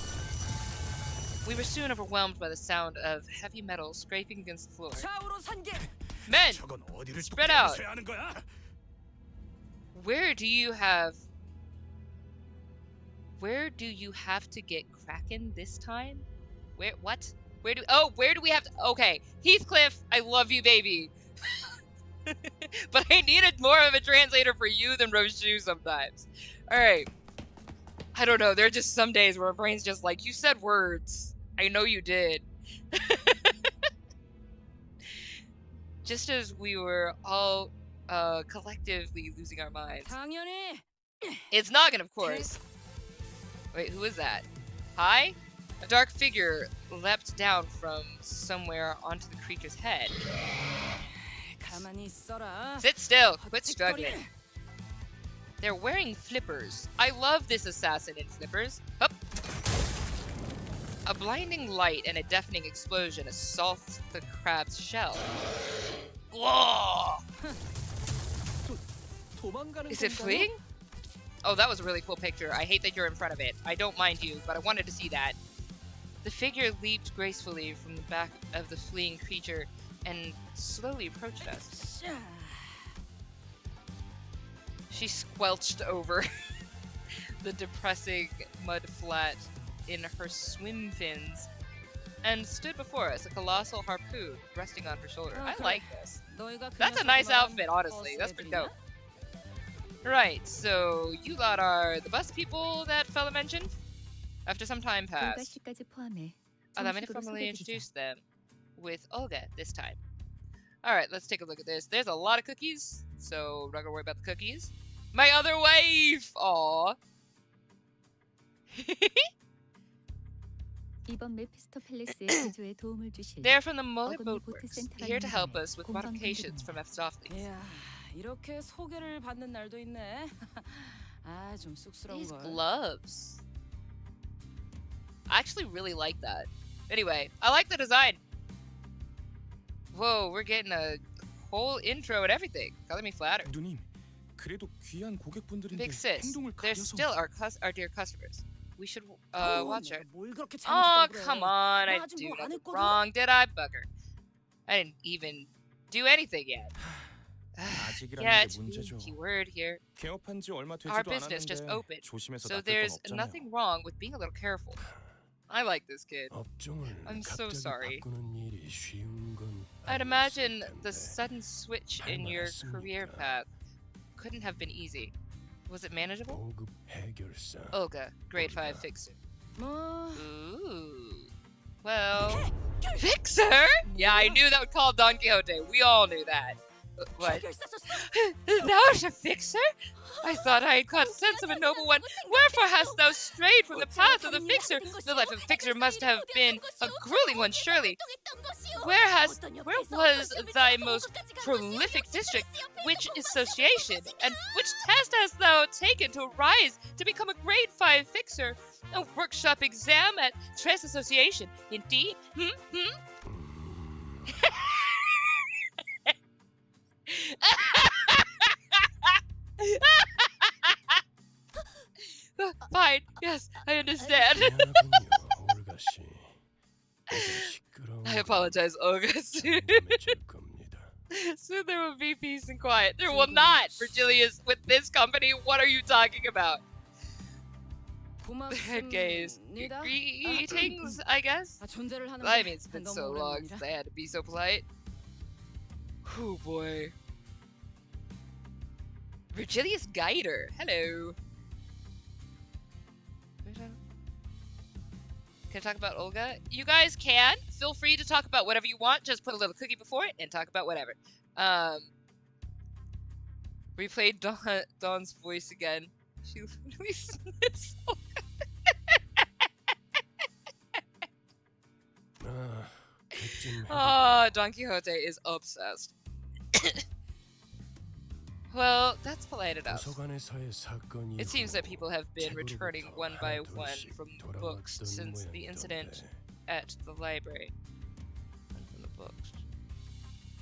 We were soon overwhelmed by the sound of heavy metal scraping against the floor. Men! Spread out! Where do you have to get Kraken this time? What? Where do we have to? Okay, Heathcliff, I love you, baby. But I needed more of a translator for you than Roshu sometimes. Alright. I don't know, there are just some days where my brain's just like, you said words. I know you did. Just as we were all collectively losing our minds. It's Noggin, of course. Wait, who is that? Hi? A dark figure leapt down from somewhere onto the creature's head. Sit still. Quit struggling. They're wearing flippers. I love this assassin in flippers. Hup. A blinding light and a deafening explosion assaults the crab's shell. Whoa! Is it fleeing? Oh, that was a really cool picture. I hate that you're in front of it. I don't mind you, but I wanted to see that. The figure leaped gracefully from the back of the fleeing creature and slowly approached us. She squelched over the depressing mud flat in her swim fins and stood before us, a colossal harpoon resting on her shoulder. I like this. That's a nice outfit, honestly. That's pretty dope. Right, so you lot are the bus people that fella mentioned? After some time passed, allow me to formally introduce them with Olga this time. Alright, let's take a look at this. There's a lot of cookies, so we're not gonna worry about the cookies. My other wife! Aww. They're from the Mole Boatworks, here to help us with modifications from Mephistopheles. 이렇게 소개를 받는 날도 있네. 아, 좀 쑥스러운 These 걸. gloves. I actually really like that. Anyway, I like the design. Whoa, we're getting a whole intro and everything. Calling me flattered. 누님, 그래도 귀한 고객분들인데 Big sis, 행동을 they're 가려서 still our dear customers. We should watch her. 뭘 그렇게 Oh, 잘못했다고 그래. come on. I 나 아직 do 뭐안 nothing 했거든? wrong. Did I, bugger? I didn't even do anything yet. 아직이라는 Yeah, 게 it's being 문제죠. keyword here. 개업한 지 얼마 Our 되지도 business just 않았는데 opened, 조심해서 so 낚을 건 there's 없잖아요. nothing wrong with being a little careful. I like this kid. 업종을 I'm so 갑자기 sorry. 바꾸는 일이 쉬운 건 I'd 아니었을 imagine 텐데. the sudden switch in your career path couldn't have been easy. Was it manageable? 고급 해결사. Olga, grade 5 fixer. 뭐 Ooh. Well, fixer? Yeah, I knew that would call Don Quixote. We all knew that. What? 해결사 썼어? Thou art a fixer? I thought I had caught sense of a noble one. Wherefore hast thou strayed from the path of the fixer? The life of a fixer must have been a grueling one, surely. Where was thy most prolific district? Which association? And which test hast thou taken to rise to become a grade 5 fixer? A workshop exam at Tres Association. Indeed? Fine. Yes, I understand. 미안하군요, 올가 씨. 이제 시끄러운 I apologize, Olga. 궁금해질 겁니다. Soon there will be peace and quiet. There will not, Virgilius. With this company, what are you talking about? Head gaze. 고맙습니다. Greetings, I guess. 아, 존재를 하는 I 게 mean, it's been 너무 so long 오랜만이라. since I had to be so polite. Oh boy. Virgilius Guider. Hello. Can I talk about Olga? You guys can. Feel free to talk about whatever you want. Just put a little cookie before it and talk about whatever. Replay Dawn's voice again. She literally sniffs. 아, 그쯤 Oh, Don Quixote is obsessed. Well, that's polite enough. 도서관에서의 사건 It seems that 이후 people have been 책으로부터 returning one by one 하나둘씩 from the books 돌아왔던 since the incident 모양이던데. at the library. And from the books.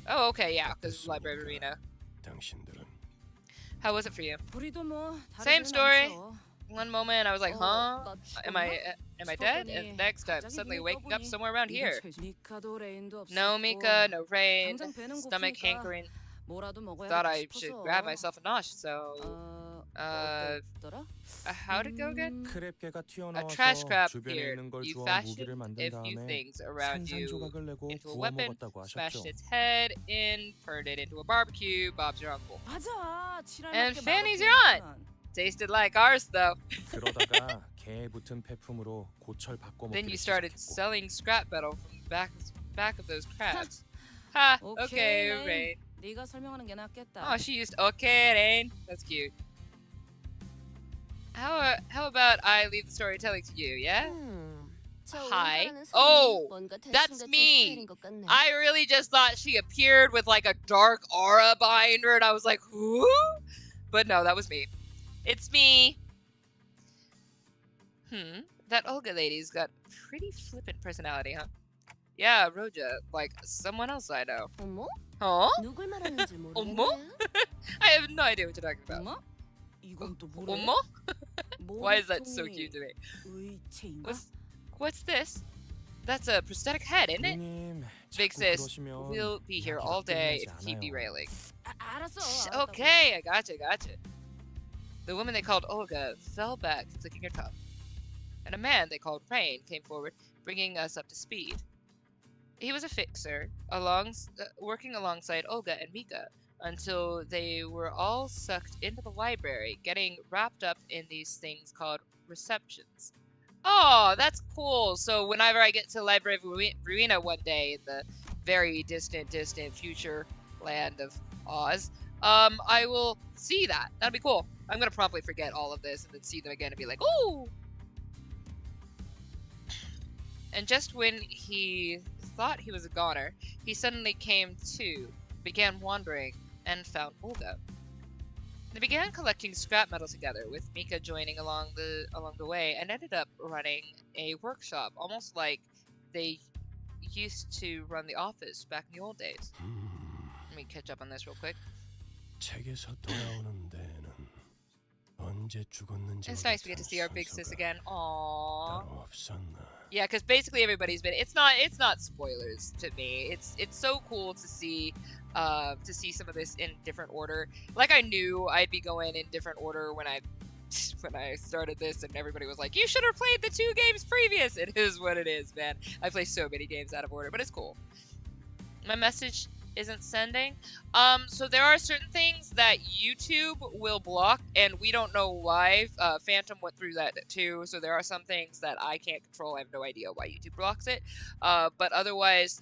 Oh, okay, yeah, because library arena. 당신들은 How was it for you? 우리도 뭐 Same 다르지는 story. 않죠. One moment I was like, huh? Am I dead? 싶었더니 And next I'm 갑자기 suddenly 눈을 waking up 떠보니 somewhere around here. 이게 미카도 레인도 없었고 No Mika, no rain, 당장 배는 stomach 고프니까 hankering. 뭐라도 Thought 먹어야겠다 I should grab 싶어서. myself a nosh, so 어땠더라? how'd it go again? 크랩개가 A 튀어나와서 trash crab 주변에 appeared. 있는 걸 You 주워 fashioned 무기를 만든 a few 다음에 things around you 산산조각을 내고 into a 구워 weapon, 먹었다고 smashed 하셨죠. its head in, turned it into a barbecue. Bob's your uncle. 맞아. 칠할 And 맞게 Fanny's 맛없게 your aunt. 했구만. Tasted like ours, though. 그러다가 개에 붙은 폐품으로 고철 바꿔 Then 먹기를 you started 시작했고. selling scrap metal from the back of those crabs. Ha! Okay, Rain. Rain. 네가 설명하는 게 낫겠다. Oh, she used okay, Rain. That's cute. How about I leave the storytelling to you? Yeah. Hi. Oh, that's me. I really just thought she appeared with like a dark aura behind her, and I was like, who? But no, that was me. It's me. That Olga lady's got pretty flippant personality, huh? Yeah, Roja, like someone else I know. 어머? Huh? 누굴 말하는지 어머? 모르겠네. I have no idea what you're talking about. 어머? 이건 또 뭐래? Omo? Why is that so cute to me? 의체인가? What's this? That's a prosthetic head, isn't it? 누님, Big 자꾸 sis, 그러시면 we'll be here 이야기가 all day 끝나지 if you keep 않아요. derailing. 알았어. Okay, I gotcha. The woman they called Olga fell back, clicking her tongue. And a man they called Rain came forward, bringing us up to speed. He was a fixer, working alongside Olga and Mika, until they were all sucked into the library, getting wrapped up in these things called receptions. Oh, that's cool. So whenever I get to Library of Ruina one day in the very distant future land of Oz, I will see that. That'd be cool. I'm gonna promptly forget all of this and then see them again and be like, ooh! And just when he thought he was a goner, he suddenly came to, began wandering, and found Olga. They began collecting scrap metal together, with Mika joining along the way, and ended up running a workshop, almost like they used to run the office back in the old days. Let me catch up on this real quick. 책에서 돌아오는 데는 언제 죽었는지 It's nice we get to see our big sis again. Aww. 따로 없었나? Yeah, because basically everybody's been. It's not spoilers to me. It's so cool to see some of this in different order. Like I knew I'd be going in different order when I started this, and everybody was like, "You should have played the 2 games previous." It is what it is, man. I play so many games out of order, but it's cool. My message isn't sending. So there are certain things that YouTube will block, and we don't know why. Phantom went through that too, so there are some things that I can't control. I have no idea why YouTube blocks it. But otherwise,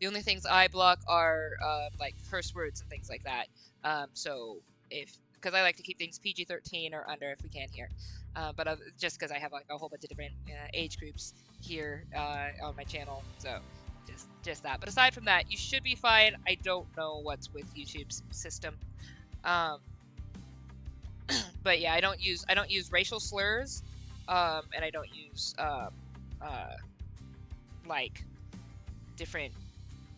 the only things I block are like curse words and things like that. So because I like to keep things PG-13 or under if we can here. But just because I have like a whole bunch of different age groups here on my channel, so. Just that. But aside from that, you should be fine. I don't know what's with YouTube's system. But yeah, I don't use racial slurs, and I don't use like different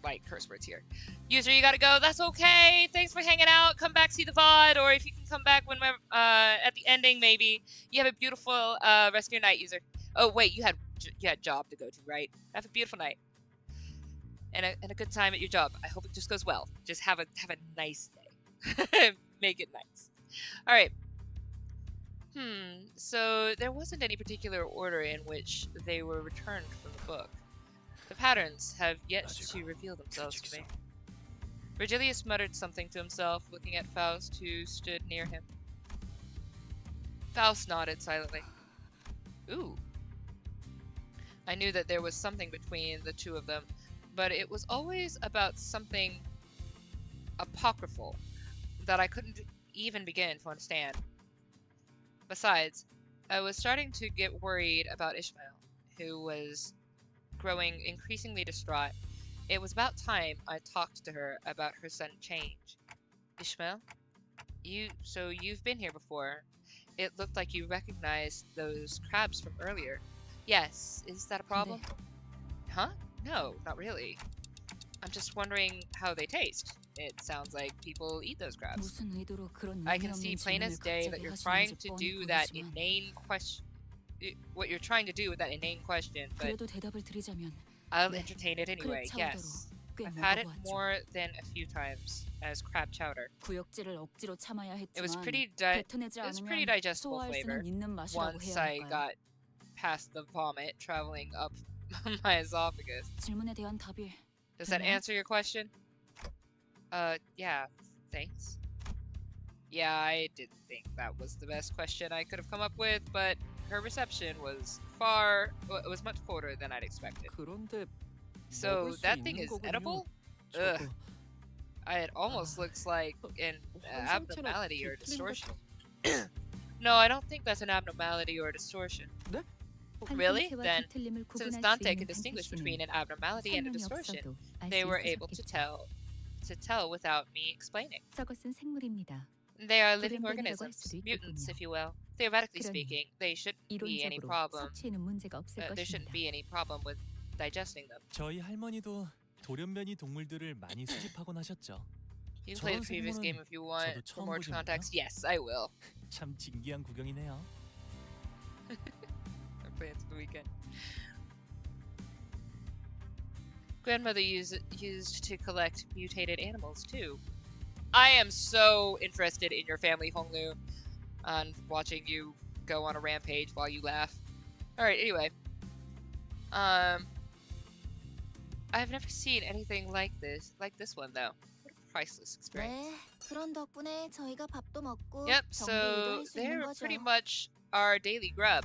like curse words here. User, you gotta go. That's okay. Thanks for hanging out. Come back, see the VOD, or if you can come back when at the ending, maybe. You have a beautiful rest of your night, user. Oh wait, you had job to go to, right? Have a beautiful night. And a good time at your job. I hope it just goes well. Just have a nice day. Make it nice. All right. So there wasn't any particular order in which they were returned from the book. The patterns have yet to reveal themselves to me. Virgilius muttered something to himself, looking at Faust, who stood near him. Faust nodded silently. Ooh. I knew that there was something between the two of them, but it was always about something apocryphal that I couldn't even begin to understand. Besides, I was starting to get worried about Ishmael, who was growing increasingly distraught. It was about time I talked to her about her sudden change. Ishmael? You've been here before. It looked like you recognized those crabs from earlier. Yes, is that a problem? Huh? No, not really. I'm just wondering how they taste. It sounds like people eat those crabs. I can see plain as day that you're trying to do that inane question. What you're trying to do with that inane question, but I'll entertain it anyway. Yes, I've had it more than a few times as crab chowder. It was pretty digestible flavor. Once I got past the vomit traveling up my esophagus. Does that answer your question? Yeah, thanks. Yeah, I didn't think that was the best question I could have come up with, but her reception was much colder than I'd expected. So that thing is edible? Ugh. It almost looks like an abnormality or distortion. No, I don't think that's an abnormality or distortion. Really? Then, since Dante can distinguish between an abnormality and a distortion, they were able to tell without me explaining. They are living organisms, mutants, if you will. Theoretically speaking, they shouldn't be any problem. There shouldn't be any problem with digesting them. 저희 할머니도 돌연변이 동물들을 많이 수집하곤 하셨죠. You can play the previous game if you want for more context. Yes, I will. 참 진기한 구경이네요. Our plans for the weekend. Grandmother used to collect mutated animals too. I am so interested in your family, Honglu, and watching you go on a rampage while you laugh. All right. Anyway, I've never seen anything like this one though. What a priceless experience. 네, 그런 덕분에 저희가 밥도 먹고 Yep. 정리도 So 할 수 있는 they're 거죠. pretty much our daily grub.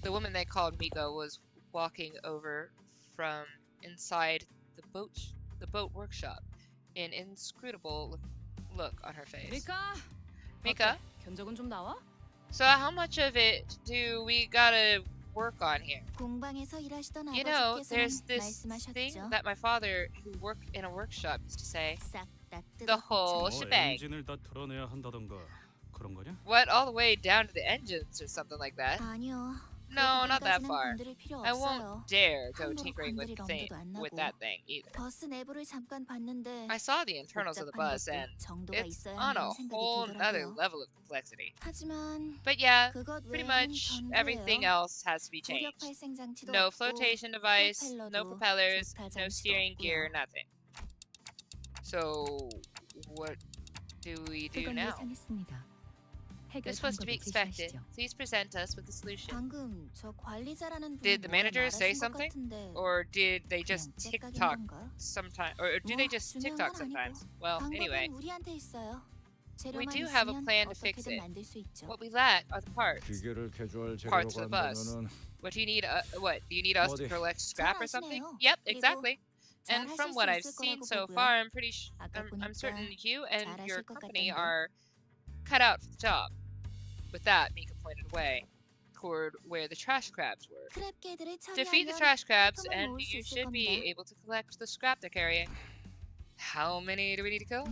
The woman they called Miko was walking over from inside the boat workshop, an inscrutable look on her face. Mika? 견적은 좀 나와? So how much of it do we gotta work on here? 공방에서 일하시던 You know, 아버지께서는 there's this thing 말씀하셨죠. that my father, who worked in a workshop, used to say. 싹 다 The whole 뜯어고쳐. shebang. 엔진을 다 털어내야 한다던가 그런 거냐? What, all the way down to the engines or something like that? 아니요. No, not that 부분까지는 far. 건드릴 필요 I 없어요. won't dare go 함부로 tinkering with 건드릴 엄두도 안 with 나고. that thing either. 버스 내부를 잠깐 봤는데 I saw the internals of the 복잡한 bus 것도 and 정도가 it's 있어야 on a 한다는 생각이 whole nother 들더라고요. level of complexity. 하지만 But yeah, 그것 pretty 외에는 much everything 전부예요. else has to be 고력 changed. 발생 장치도 No 없고 flotation device, no 프로펠러도 propellers, 조타 no 장치도 steering gear, 없고요. nothing. So, what do we do 그걸 now? 예상했습니다. 해결 This was to be 방법을 expected. 제시하시죠. Please present us with a solution. 방금 저 관리자라는 분이 Did the 뭐라 manager say 말하신 것 something? 같은데 Or did they just 그냥 TikTok 째까긴 건가? sometimes? Or do they just 중요한 TikTok 건 sometimes? 아니고 Well, anyway, 방법은 우리한테 있어요. we 재료만 do have a 있으면 plan to fix 어떻게든 it. 만들 수 있죠. What we lack are the parts. 기계를 개조할 Parts 재료가 of the bus. 안 되면은 What do you need? What do you need us to 어디? collect scrap or something? 아시네요. Yep, 그리고 exactly. And 잘 from 하실 what 수 I've 있을 seen 거라고 so 보고요. far, I'm 보니까 certain you and 잘 your 하실 것 company 같던데. are cut out for the job. With that, Mika pointed away toward where the trash crabs were. 크랩게들을 Defeat the 처리하면 trash crabs, 상품을 and 모을 수 you 있을 should be 겁니다. able to collect the scrap they're carrying. How many do we need to kill?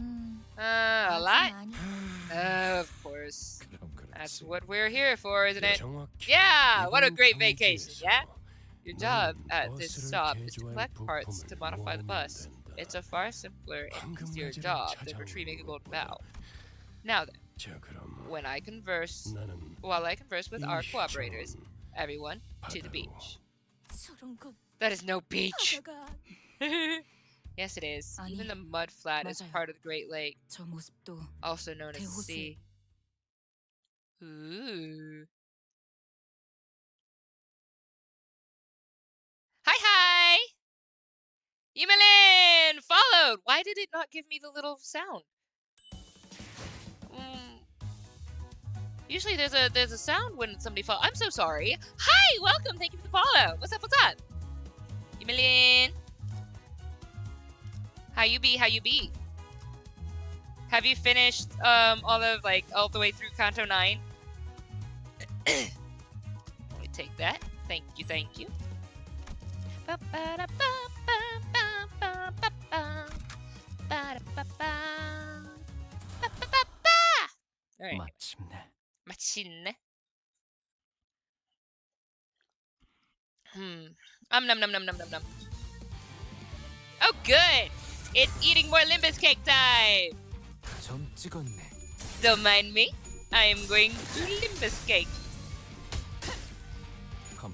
A 아주 lot. 많이. Of course. 그럼 That's 그렇지. what we're here for, isn't it? 정확히 Yeah. What a 이번 great vacation. 경기에서 Yeah. Your job 너는 at this 버스를 stop is to 개조할 collect parts to 부품을 modify the 모으면 bus. 된다. It's a far simpler and easier 황금가지를 job than 찾아오는 retrieving a golden 것보다. bow. Now then, 자, 그럼 when I converse, 나는 while I converse with our 이 cooperators, 시청은 everyone to the 바다로 beach. 저런 건 That is no beach. 바다가 Yes, it is. 아니, Even the mud flat is 맞아요. part of the Great Lake, 저 모습도 also known as the 대호수. sea. Ooh. Hi, hi! Emelin! Followed! Why did it not give me the little sound? Usually there's a sound when somebody follows. I'm so sorry. Hi! Welcome! Thank you for the follow. What's up? What's up? Emelin! How you be? How you be? Have you finished all the way through Kanto 9? Let me take that. Thank you, thank you. Alright, 마침내 맛있네. Nom nom nom nom nom nom nom. Oh, good! It's eating more Limbus cake time! 점 찍었네. Don't mind me. I am going to Limbus cake.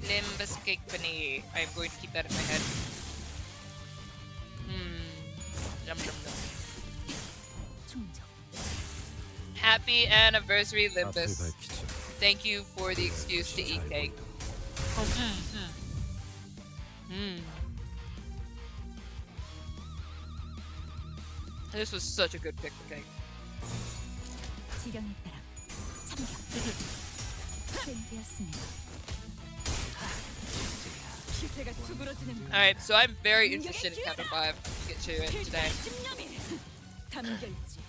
Limbus cake paneer. I am going to keep that in my head. Nom nom nom. 충정. Happy anniversary, 앞을 Limbus. 밝히자. Thank you for the excuse to eat cake. This was such a good pick for cake. 지령에 따라 참격. 수행되었습니다. 기세가 수그러지는 Alright, so I'm very interested in Chapter 5. Let's get to it today. 집념이 담겨있지.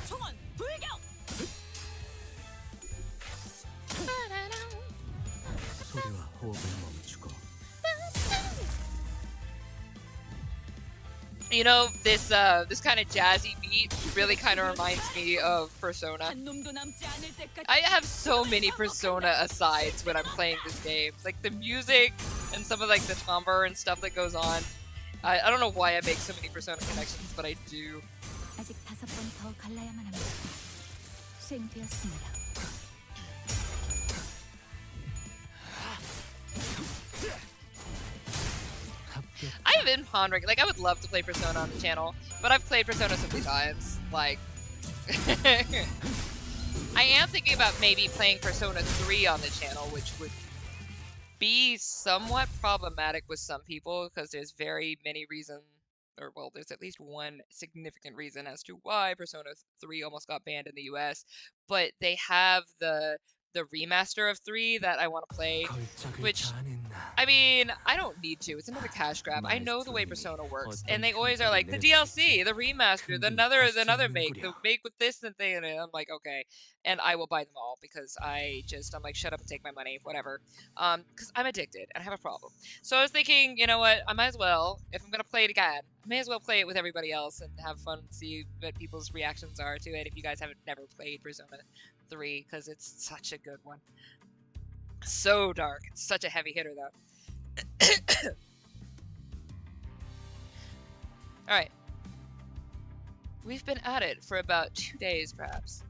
총원 불격! 소리와 호흡을 멈추고 You know, this kind of jazzy beat really kind of reminds me of Persona. 한 놈도 남지 않을 때까지 I have so many Persona asides when I'm playing this game. Like the music and some of like the timbre and stuff that goes on. I don't know why I make so many Persona connections, but I do. 아직 5번 더 갈라야만 합니다. 수행되었습니다. I've been pondering, like, I would love to play Persona on the channel, but I've played Persona so many times. Like, I am thinking about maybe playing Persona 3 on the channel, which would be somewhat problematic with some people because there's very many reasons, or well, there's at least one significant reason as to why Persona 3 almost got banned in the US. But they have the remaster of 3 that I want to play, which, I mean, I don't need to. It's another cash grab. I know the way Persona works, and they always are like, the DLC, the remaster, another make, the make with this and thing, and I'm like, okay, and I will buy them all because I'm like, shut up and take my money, whatever, because I'm addicted and I have a problem. So I was thinking, you know what, I might as well, if I'm gonna play it again, I may as well play it with everybody else and have fun and see what people's reactions are to it if you guys haven't never played Persona 3, because it's such a good one. So dark. It's such a heavy hitter, though. Alright. We've been at it for about 2 days, perhaps.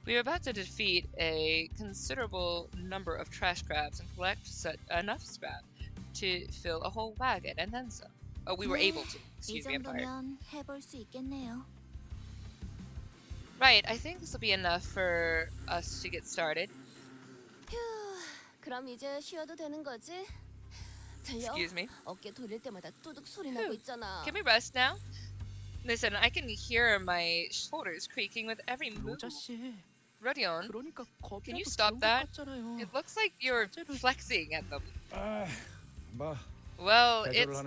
We are about to defeat a considerable number of trash crabs and collect enough scrap to fill a whole wagon and then some. Oh, we were able to. Excuse me, I'm tired. 해볼 수 있겠네요. Right, I think this will be enough for us to get started. 휴, 그럼 이제 쉬어도 되는 거지? 들려? Excuse me. 어깨 돌릴 때마다 뚜둑 소리 나고 있잖아. Can we rest now? Listen, I can hear my shoulders creaking with every move. Rodion, can you stop that? It looks like you're flexing at them. Well, it's...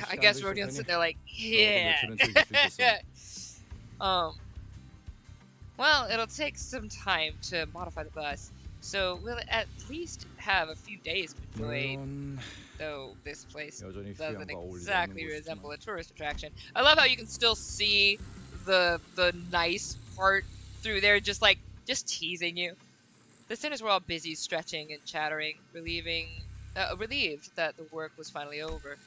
I guess Rodion's sitting there like, yeah. Well, it'll take some time to modify the bus, so we'll at least have a few days to enjoy, though this place doesn't exactly resemble a tourist attraction. I love how you can still see the nice part through there, just teasing you. The sinners were all busy stretching and chattering, relieved that the work was finally over.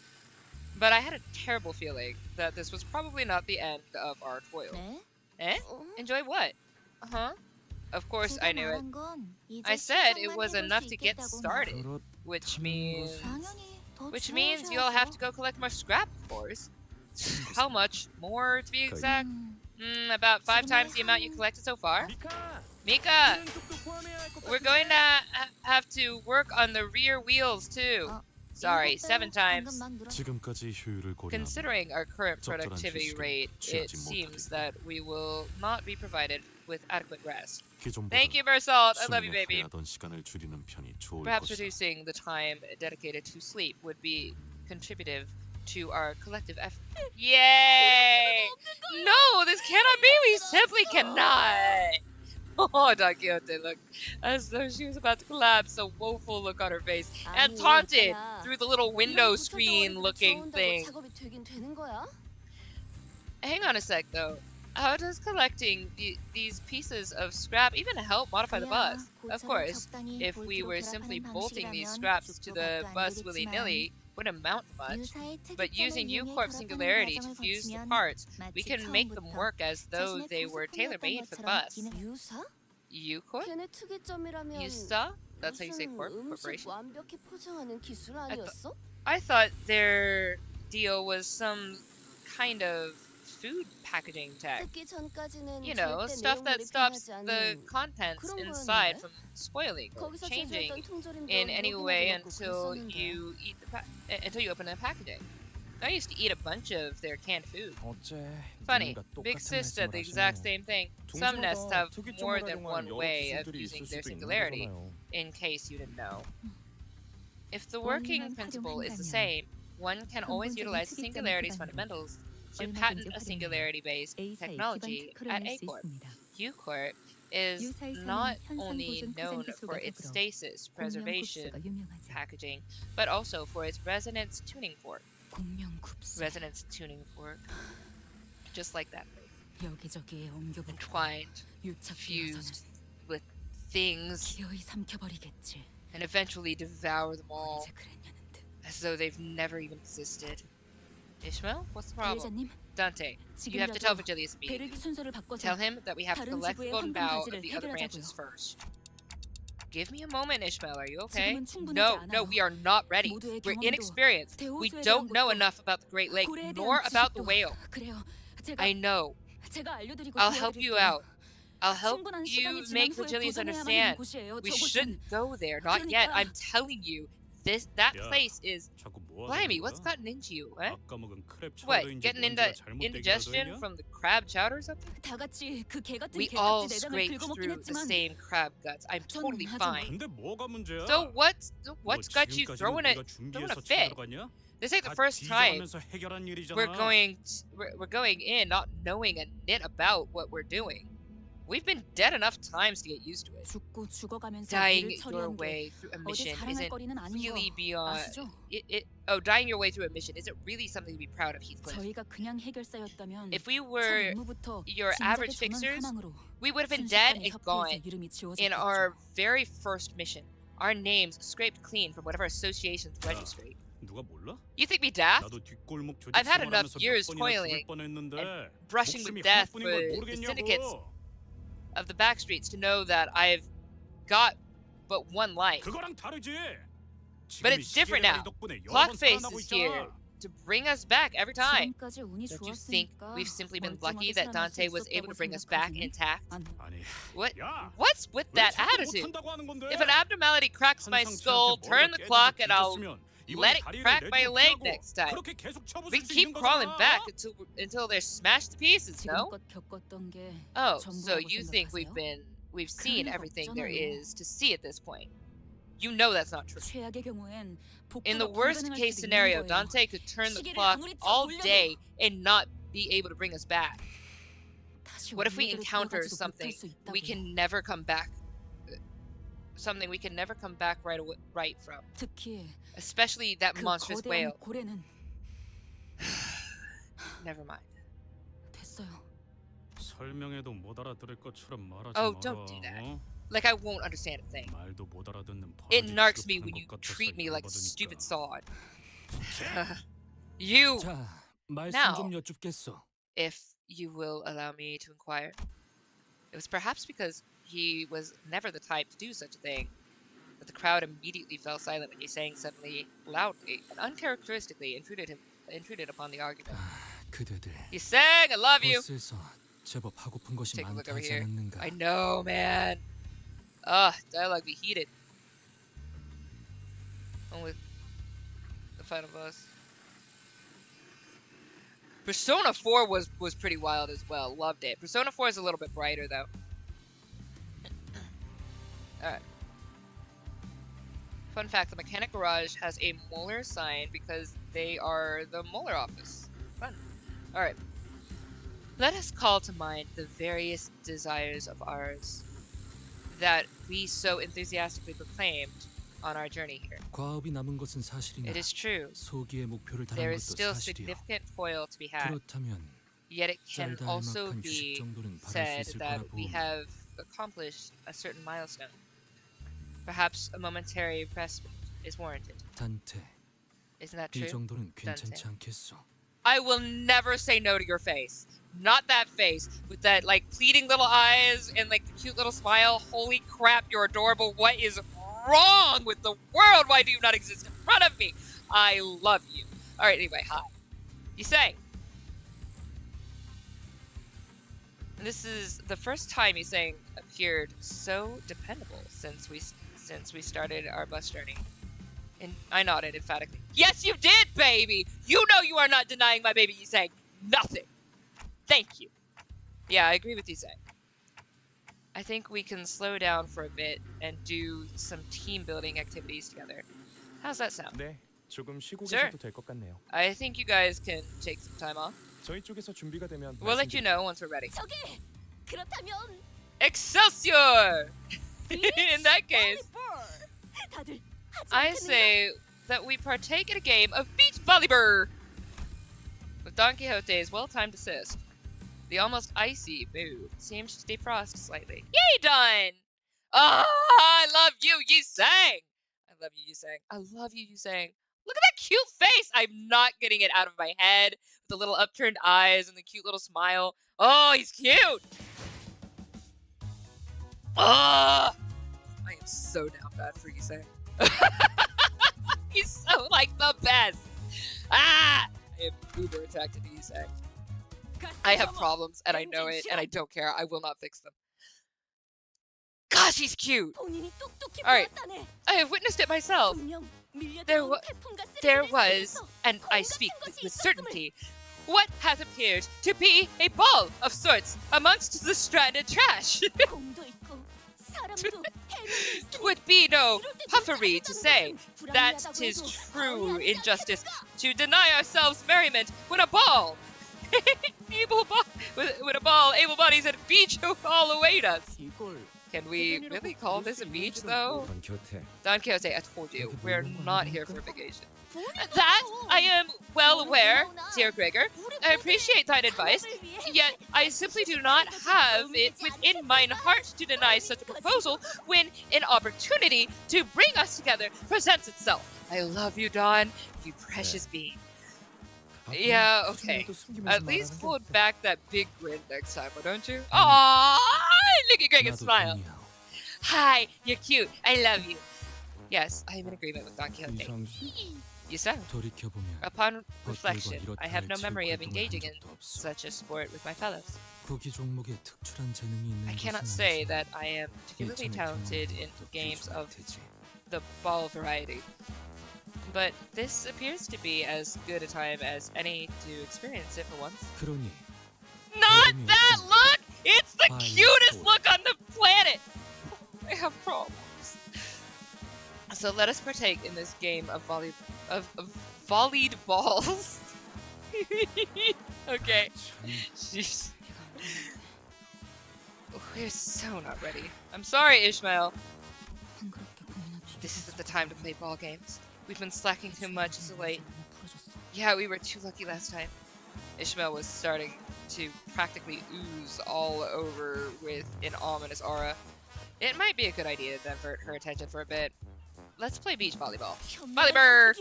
But I had a terrible feeling that this was probably not the end of our toil. Eh? Enjoy what? Uh-huh. Of course I knew it. I said it was enough to get started, which means you'll have to go collect more scrap, of course. How much more, to be exact? About 5 times the amount you collected so far. Mika! We're going to have to work on the rear wheels, too. Sorry, 7 times. Considering our current productivity rate, it seems that we will not be provided with adequate rest. Thank you, Mersalt. I love you, baby. Perhaps reducing the time dedicated to sleep would be contributive to our collective effort. Yay! No, this cannot be. We simply cannot. Oh, Don Quixote looked as though she was about to collapse, a woeful look on her face, and taunted through the little window screen looking thing. Hang on a sec, though. How does collecting these pieces of scrap even help modify the bus? Of course, if we were simply bolting these scraps to the bus willy-nilly, wouldn't amount to much. But using U-Corp Singularity to fuse the parts, we can make them work as though they were tailor-made for the bus. U-Corp? Yusa? That's how you say corporation? I thought their deal was some kind of food packaging tech. You know, stuff that stops the contents inside from spoiling or changing in any way until you open the packaging. I used to eat a bunch of their canned food. Funny, Big Sis said the exact same thing. Some nests have more than one way of using their singularity, in case you didn't know. If the working principle is the same, one can always utilize the singularity's fundamentals to patent a singularity-based technology at A-Corp. U-Corp is not only known for its stasis preservation packaging, but also for its resonance tuning fork. Resonance tuning fork. Just like that thing. Entwined, fused with things, and eventually devour them all, as though they've never even existed. Ishmael, what's the problem? Dante, you have to tell Virgilius immediately. Tell him that we have to collect the golden bough of the other branches first. Give me a moment, Ishmael. Are you okay? 지금은 충분하지 No, 않아요. we are not ready. 모두의 We're 경험도 inexperienced. We 대호수에 don't 대한 know 것도 enough about the Great Lake, 고래에 nor 대한 about the 지식도 whale. 그래요. I know. 제가 알려드리고 I'll help you 도와드릴게요. out. I'll help 충분한 you 시간이 지난 make 후에 Virgilians 도전해야만 하는 understand. 곳이에요. We 저곳은. shouldn't go there. Not yet. I'm telling you. That 야, place is... 자꾸 뭐 Blimey, 하자는 what's 거야? gotten into you? Eh? 아까 먹은 크랩 What, 차우더인지 getting 뭔지가 into 잘못되기라도 indigestion 했냐? from the crab chowder or something? 다 같이 그 개 같은 We 개딱지 all 내장을 scraped 긁어먹긴 through the 했지만 same crab guts. I'm totally 하지만- fine. 근데 뭐가 문제야? So what's got you 지금까지는 throwing 우리가 a 준비해서 fit? 쳐들어갔냐? This ain't the 다 first time 뒤져가면서 해결한 일이잖아. we're going in not knowing a nit about what we're doing. We've been dead enough times to get used to it. 죽고 죽어가면서 Dying 일을 your 처리한 게 way through a 어디 mission 자랑할 isn't 거리는 아닌 거 really beyond 아시죠? dying your way through a mission isn't really something to be proud of, Heathcliff. 저희가 그냥 해결사였다면 If we 첫 were 임무부터 your 진작에 average 전원 fixers, 사망으로 we would have been dead 순식간에 and 협회에서 gone 이름이 in 지워졌겠죠. our very first mission. Our names scraped clean from whatever association's registry. 누가 몰라? You think me daft? 나도 뒷골목 조직 I've had enough 생활하면서 몇 years 번이나 toiling 죽을 뻔했는데 brushing 목숨이 with death 하나뿐인 for 걸 the 모르겠냐고. syndicates of the back streets to know that I've got but one life. 그거랑 다르지. But 지금이 it's different 시계대가리 now. 덕분에 여러 번 Clockface 살아나고 is here 있잖아. to bring us back every time. 지금까지 운이 Don't you think 좋았으니까 we've simply been 멀쩡하게 lucky that 살아날 수 Dante was able to 있었다고 bring us back 생각하시니? intact? 아니, What? 야, What's with 왜 that 자꾸 attitude? 못한다고 하는 건데? If an abnormality cracks my 한 skull, 상체한테 turn 머리가 the 깨져서 clock and I'll 뒤졌으면 이번에 let it 다리를 crack my 내리고 leg 피하고 next time. 그렇게 계속 쳐부술 We 수 can keep 있는 crawling 거잖아. back until they're smashed to pieces, no? 지금껏 겪었던 게 Oh, so 전부라고 you think 생각하세요? we've seen 그럴 리가 everything there 없잖아요. is to see at this point. You know that's not true. 최악의 경우엔 In the 복구가 worst 불가능할 case 수도 scenario, 있는 거예요. Dante could turn the 시계를 clock 아무리 쳐 all 돌려도 day and not be able to bring us back. 다시 What if we 원래대로 encounter 돌아가지도 something 못할 수 we 있다고요. can never come back? Something we can never come back right from. 특히 Especially that 그 monstrous 거대한 whale. 고래는 Never mind. 됐어요. 설명해도 못 알아들을 것처럼 말하지 Oh, 마라. don't do that. 어? Like I won't understand a thing. 말도 못 알아듣는 It 버러지 narcs me 취급하는 when you 것 같아서 treat me like a 열받으니까. stupid sod. You, 자, 말씀 Now. 좀 여쭙겠소. if you will allow me to inquire. It was perhaps because he was never the type to do such a thing that the crowd immediately fell silent when he sang suddenly, loudly, and uncharacteristically intruded upon the argument. 그대들 He sang, I love you! 버스에서 제법 하고픈 것이 Take a look 많다 over 하지 here. 않았는가? I know, man. Dialogue be heated. Only the final boss. Persona 4 was pretty wild as well. Loved it. Persona 4 is a little bit brighter though. Alright. Fun fact, the mechanic garage has a molar sign because they are the molar office. Fun. Alright. Let us call to mind the various desires of ours that we so enthusiastically proclaimed on our journey here. 과업이 남은 것은 사실이나 It is true. 소기의 목표를 There 달한 is 것도 still 사실이요. significant toil to be had. 그렇다면 Yet it can 짤다 also 알막한 휴식 be 정도는 바랄 수 said 있을 that 거라 we 보오니 have accomplished a certain milestone. Perhaps a momentary respite is warranted. 단테, Isn't that 이 true? 정도는 괜찮지 단테. 않겠소? I will never say no to your face. Not that face with that like pleading little eyes and like the cute little smile. Holy crap, you're adorable. What is wrong with the world? Why do you not exist in front of me? I love you. All right, anyway, hi. You sang. This is the first time Yusang appeared so dependable since we started our bus journey. And I nodded emphatically. Yes, you did, baby! You know you are not denying my baby Yusang. Nothing. Thank you. Yeah, I agree with Yusang. I think we can slow down for a bit and do some team building activities together. How's that sound? 네, 조금 쉬고 Sure. 계셔도 될 것 같네요. I think you guys can take some time off. 저희 쪽에서 준비가 되면 We'll let you know once we're ready. 저기 그렇다면 Excelsior! In that case, 다들 하지 I 않겠는가? say that we partake in a game of beach volleyball with Don Quixote's well-timed assist. The almost icy move seems to defrost slightly. Yay, done! Ah, I love you, you sang! I love you, you sang. I love you, you sang. Look at that cute face! I'm not getting it out of my head. With the little upturned eyes and the cute little smile. Oh, he's cute! Ah! I am so down bad for Issei. He's so like the best. Ah! I am uber attracted to Issei. I have problems and I know it and I don't care. I will not fix them. Gosh, he's cute. Alright, I have witnessed it myself. There was, and I speak with certainty, what has appeared to be a ball of sorts amongst the stranded trash. Twould be no puffery to say that 'tis true injustice to deny ourselves merriment when a ball, able bodies at a beach all await us. Can we really call this a beach, though? Don Quixote, I told you, we're not here for a vacation. That I am well aware, dear Gregor. I appreciate thine advice, yet I simply do not have it within mine heart to deny such a proposal when an opportunity to bring us together presents itself. I love you, Don, you precious being. Yeah, okay. At least hold back that big grin next time, don't you? Aww! Look at Gregor's smile. Hi, you're cute. I love you. Yes, I am in agreement with Don Quixote. You sound. Upon reflection, I have no memory of engaging in such a sport with my fellows. I cannot say that I am particularly talented in games of the ball variety, but this appears to be as good a time as any to experience it for once. Not that look! It's the cutest look on the planet! I have problems. So let us partake in this game of volleyed balls. Okay. Jeez. We're so not ready. I'm sorry, Ishmael. This isn't the time to play ball games. We've been slacking too much as of late. Yeah, we were too lucky last time. Ishmael was starting to practically ooze all over with an ominous aura. It might be a good idea to divert her attention for a bit. Let's play beach volleyball. Volleyball!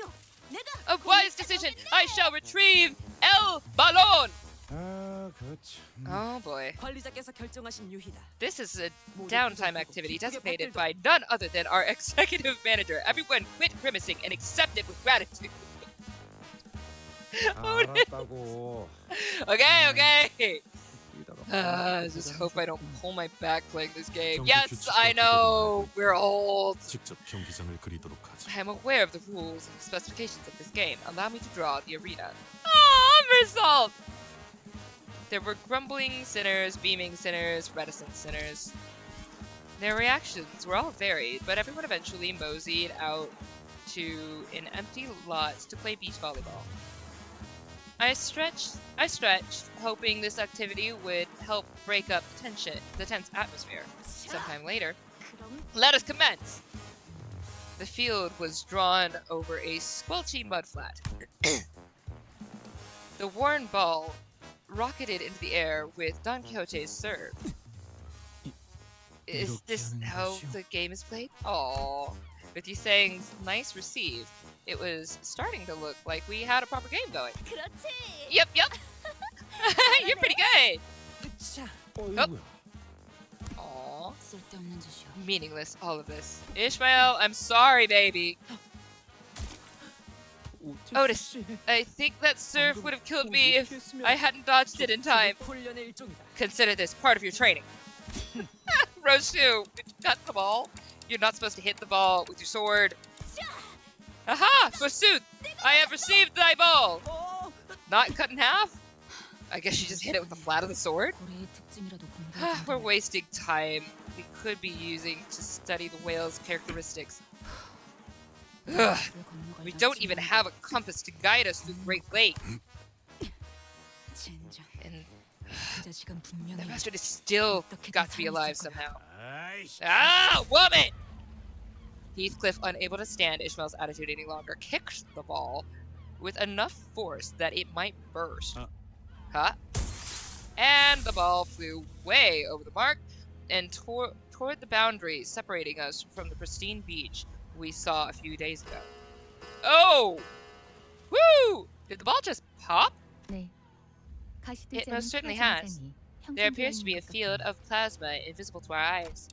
A wise decision! I shall retrieve El Balón! Oh boy. This is a downtime activity designated by none other than our executive manager. Everyone quit grimacing and accept it with gratitude. Okay. I just hope I don't pull my back playing this game. Yes, I know, we're old. I am aware of the rules and specifications of this game. Allow me to draw the arena. Oh, result! There were grumbling sinners, beaming sinners, reticent sinners. Their reactions were all varied, but everyone eventually moseyed out to an empty lot to play beach volleyball. I stretched, hoping this activity would help break up the tense atmosphere. Sometime later, let us commence! The field was drawn over a squelchy mudflat. The worn ball rocketed into the air with Don Quixote's serve. Is this how the game is played? Aww. With you saying nice receive, it was starting to look like we had a proper game going. Yep. You're pretty good. Oh. Aww. Meaningless, all of this. Ishmael, I'm sorry, baby. Otis, I think that serve would have killed me if I hadn't dodged it in time. Consider this part of your training. Roshu, did you cut the ball? You're not supposed to hit the ball with your sword. Aha! Forsooth! I have received thy ball! Not cut in half? I guess you just hit it with the flat of the sword? We're wasting time we could be using to study the whale's characteristics. Ugh. We don't even have a compass to guide us through the Great Lake. And the bastard is still got to be alive somehow. Ah, woman! Heathcliff, unable to stand Ishmael's attitude any longer, kicked the ball with enough force that it might burst. And the ball flew way over the mark and toward the boundary separating us from the pristine beach we saw a few days ago. Oh! Woo! Did the ball just pop? It most certainly has. There appears to be a field of plasma invisible to our eyes.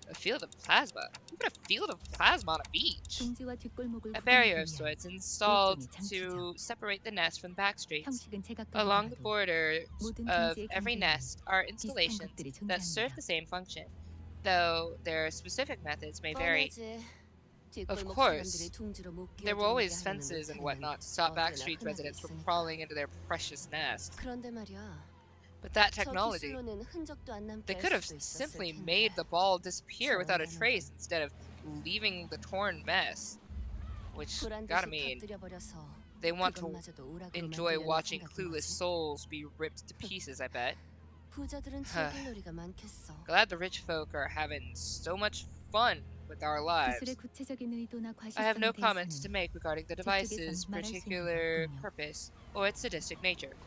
A field of plasma? Who put a field of plasma on a beach? 둥지와 뒷골목을 A barrier of 구분하기 위한 sorts installed 일종의 to separate the nest from the back streets. 형식은 제각각이더라도 Along the borders 모든 of 둥지의 every 경계에는 nest are 비슷한 installations 것들이 that serve 존재합니다. the same function, though their specific methods may vary. 뻔하지. Of 뒷골목 course, 사람들이 둥지로 못 there were 끼어들게 always 하려는 fences and 루트는 whatnot to stop 어디나 backstreet 흔하게 residents from 있으니까. crawling into their precious nest. 그런데 말이야. But that 저 technology, 기술로는 흔적도 안 남게 they 할 could have 수도 있었을 simply 텐데. made the ball disappear without a 저런다는 trace 건 instead of leaving the torn mess. Which 불안 gotta 듯이 mean 터뜨려버려서 they want to 그것마저도 오락으로 enjoy 만들려는 watching 생각인 clueless 거지. souls be ripped to pieces, I bet. 부자들은 즐길 놀이가 많겠어. Glad the rich folk are having so much fun with our lives. 기술의 구체적인 의도나 I have no 과실성에 comments to 대해서는 make regarding the 저쪽에선 device's 말할 수 있는 게 particular 없군요. purpose or its sadistic nature.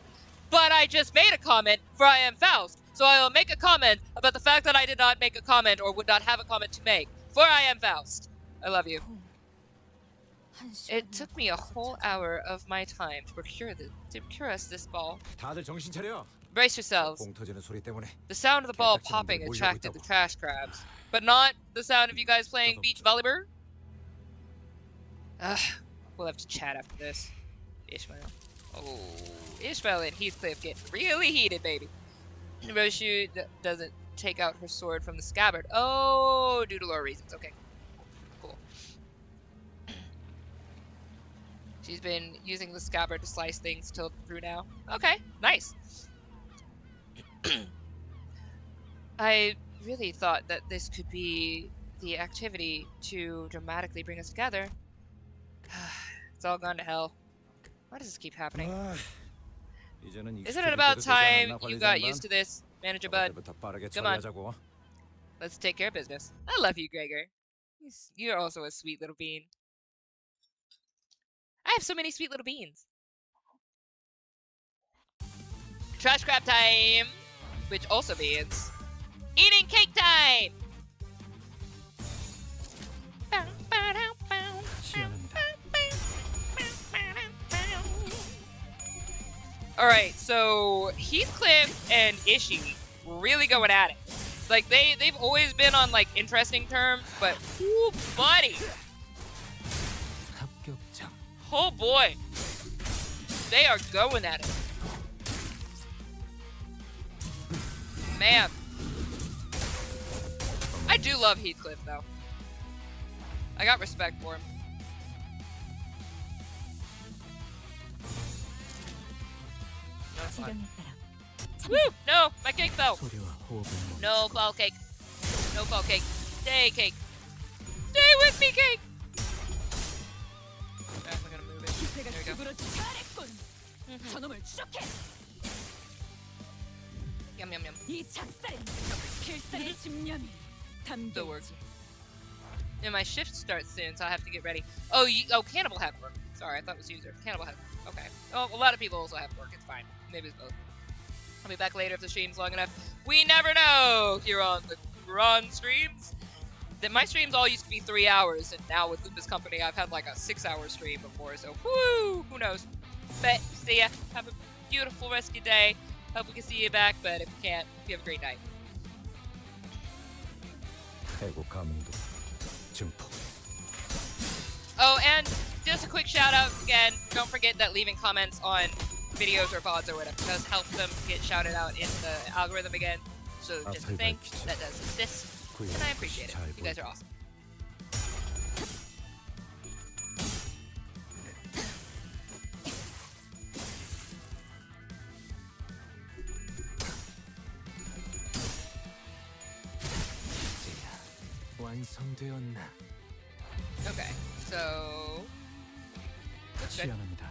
But I just made a comment for I am Faust, so I will make a comment about the fact that I did not make a comment or would not have a comment to make. For I am Faust. I love you. 한 It 시간이나 took me a 걸려서 whole 찾아. hour of my time to procure us this ball. 다들 정신 차려. Brace yourselves. 봉 터지는 소리 때문에 The sound of the ball 개딱지놈들이 popping 몰려오고 attracted the 있다고. trash crabs, but not the sound of you guys playing beach volleyball. We'll have to chat after this. Ishmael. Oh, Ishmael and Heathcliff get really heated, baby. Roshu doesn't take out her sword from the scabbard. Oh, due to lore reasons. Okay, cool. She's been using the scabbard to slice things till through now. Okay, nice. I really thought that this could be the activity to dramatically bring us together. It's all gone to hell. Why does this keep happening? 이제는 Isn't it about time you got used to this, Manager Bud? 때부터 빠르게 Come on. 처리하자고. Let's take care of business. I love you, Gregor. You're also a sweet little bean. I have so many sweet little beans. Trash crab time! Which also means eating cake time! 시연합니다. Alright, so Heathcliff and Ishii really going at it. Like they've always been on like interesting terms, but ooh, buddy. 합격점. Oh boy. They are going at it. Man. I do love Heathcliff though. I got respect for him. No, it's fine. 지령에 따라 Woo! No, my cake fell. 소리와 호흡을 멈추고 No fall cake. No fall cake. Stay cake. Stay with me, cake. Okay, we're gonna move it. 기세가 There we go. 죽으러 잘했군. 저놈을 추적해. Yum yum yum. 이 작살엔 필살의 집념이 담겨 Still works. And my shift starts soon, so I have to get ready. Oh, Cannibal had work. Sorry, I thought it was user. Cannibal had work. Okay. Oh, a lot of people also have work. It's fine. Maybe it's both. I'll be back later if the stream's long enough. We never know here on the Chron streams. That my streams all used to be 3 hours, and now with Limbus Company, I've had like a 6-hour stream before. So, whoo, who knows? But see ya. Have a beautiful rest of your day. Hope we can see you back. But if you can't, you have a great night. 해고 감도 증폭. Oh, and just a quick shout out again. Don't forget that leaving comments on videos or VODs or whatever does help them get shouted out in the algorithm again. So just a thing that does assist, and I appreciate it. You guys are awesome. 완성되었나? Okay, so that's good. 시연합니다.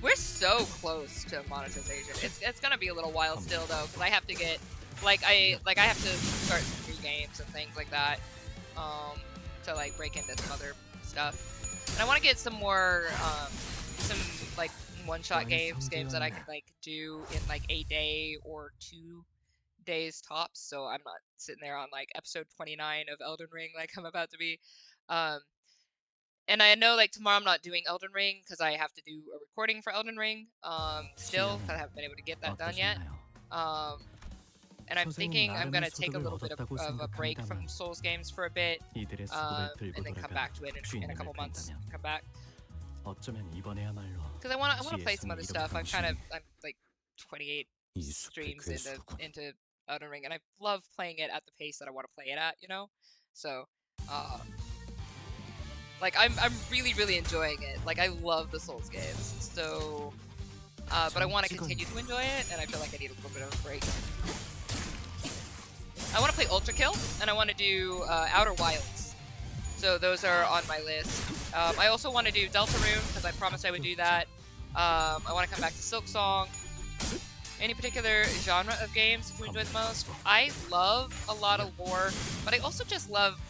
We're so close to monetization. It's gonna be a little while still though, because I have to get I have to start some new games and things like that, to like break into some other stuff. And I want to get some more some like one-shot games that I can like do in like a day or 2 days tops. So I'm not sitting there on like episode 29 of Elden Ring like I'm about to be. And I know like tomorrow I'm not doing Elden Ring because I have to do a recording for Elden Ring. Still, 'cause I haven't been able to get that done yet. 어떠셨나요? and I'm 선생은 thinking I'm gonna 나름의 take a 소득을 little bit 얻었다고 of a break from 생각한다면 Souls games for a bit, 이들의 수고를 들고 and then come 돌아가 back to it in a 주인님을 couple months. 뵌다면 Come back 어쩌면 이번에야말로 because I want to play some 지혜성의 other stuff. 이름을 I'm like 28 이 숲의 streams into Elden Ring, and I love playing it at the pace that I want to play it at, you know. So, like I'm really enjoying it. Like I love the Souls games. So, but I want to continue to enjoy it, and I feel like I need a little bit of a break. I want to play Ultra Kill, and I want to do Outer Wilds. So those are on my list. I also want to do Deltarune because I promised I would do that. I want to come back to Silksong. Any particular genre of games you enjoy the most? I love a lot of lore, but I also just love,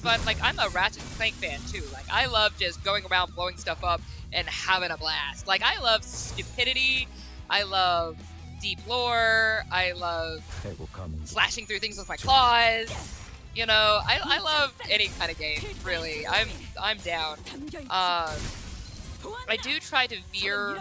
but like I'm a Ratchet and Clank fan too. Like I love just going around blowing stuff up and having a blast. Like I love stupidity. I love deep lore. I love slashing through things with my claws. You know, I love any kind of game. Really, I'm down. I do try to veer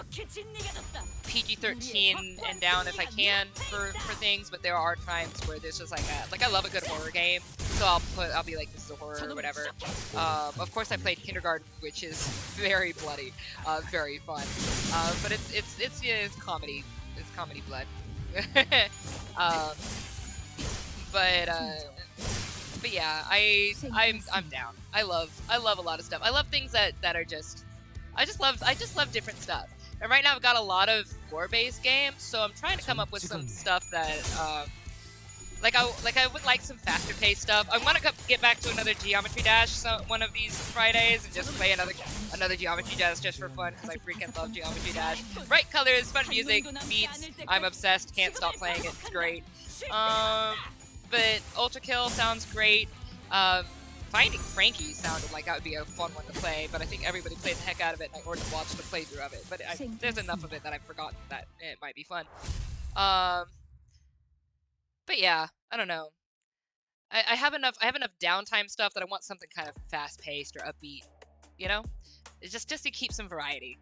PG-13 and down if I can for things, but there are times where there's just like I love a good horror game, so I'll be like, this is a horror or whatever. Of course I played Kindergarten, which is very bloody, very fun, but it's comedy. It's comedy blood. But yeah, I'm down. I love a lot of stuff. I love things that are just I just love different stuff. And right now I've got a lot of lore-based games, so I'm trying to come up with some stuff that like I would like some faster-paced stuff. I want to get back to another Geometry Dash one of these Fridays and just play another Geometry Dash just for fun because I freaking love Geometry Dash. Bright colors, fun music, beats. I'm obsessed. Can't stop playing it. It's great. But Ultra Kill sounds great. Finding Frankie sounded like that would be a fun one to play, but I think everybody played the heck out of it, and I already watched a playthrough of it. But there's enough of it that I've forgotten that it might be fun. But yeah, I don't know. I have enough downtime stuff that I want something kind of fast-paced or upbeat. You know, it's just to keep some variety.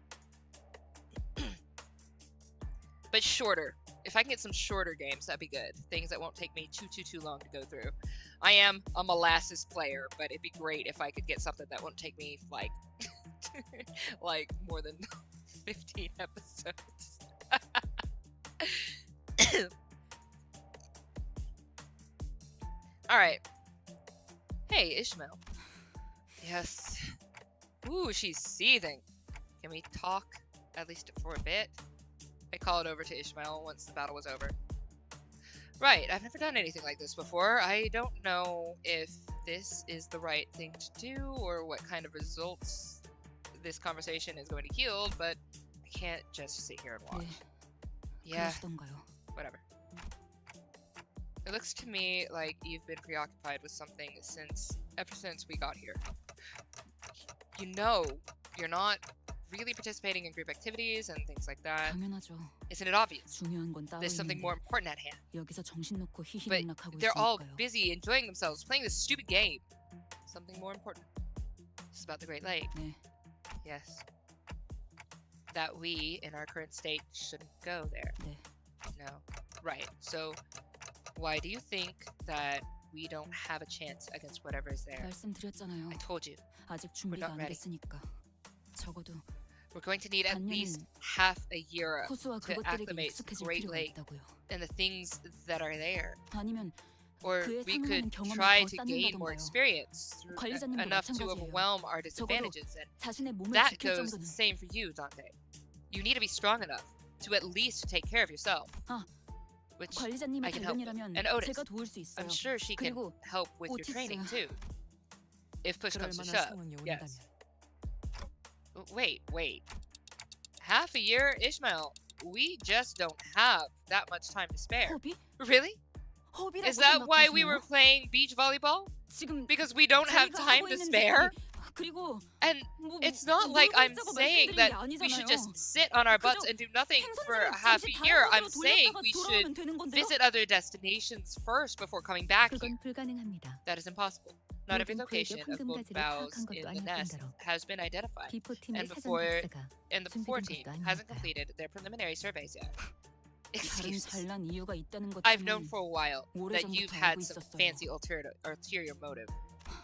But shorter. If I can get some shorter games, that'd be good. Things that won't take me too long to go through. I am a molasses player, but it'd be great if I could get something that won't take me like like more than 15 episodes. All right. Hey, Ishmael. Yes. Ooh, she's seething. Can we talk at least for a bit? I call it over to Ishmael once the battle was over. Right, I've never done anything like this before. I don't know if this is the right thing to do or what kind of results this conversation is going to yield, but I can't just sit here and watch. Yeah, whatever. It looks to me like you've been preoccupied with something ever since we got here. You know, you're not really participating in group activities and things like that. Isn't it obvious? There's something more important at hand. But they're all busy enjoying themselves, playing this stupid game. Something more important. This is about the Great Lake. Yes. That we, in our current state, shouldn't go there. No. Right. So, why do you think that we don't have a chance against whatever is there? I told you. We're not ready. We're going to need at least half a year to acclimate to the Great Lake and the things that are there. Or we could try to gain more experience, enough to overwhelm our disadvantages, and that goes the same for you, Dante. You need to be strong enough to at least take care of yourself, which I can help with. And Otis, I'm sure she can help with your training too, if push comes to shove. Yes. Wait. Half a year, Ishmael? We just don't have that much time to spare. Really? Is that why we were playing beach volleyball? Because we don't have time to spare? And it's not like I'm saying that we should just sit on our butts and do nothing for half a year. I'm saying we should visit other destinations first before coming back here. That is impossible. Not every location of gold boughs in the nest has been identified, and the 4 team hasn't completed their preliminary surveys yet. 다른 Excuses. 잘난 이유가 있다는 I've known 것쯤은 for a while that you've 오래전부터 had 알고 some 있었어요. fancy ulterior motive.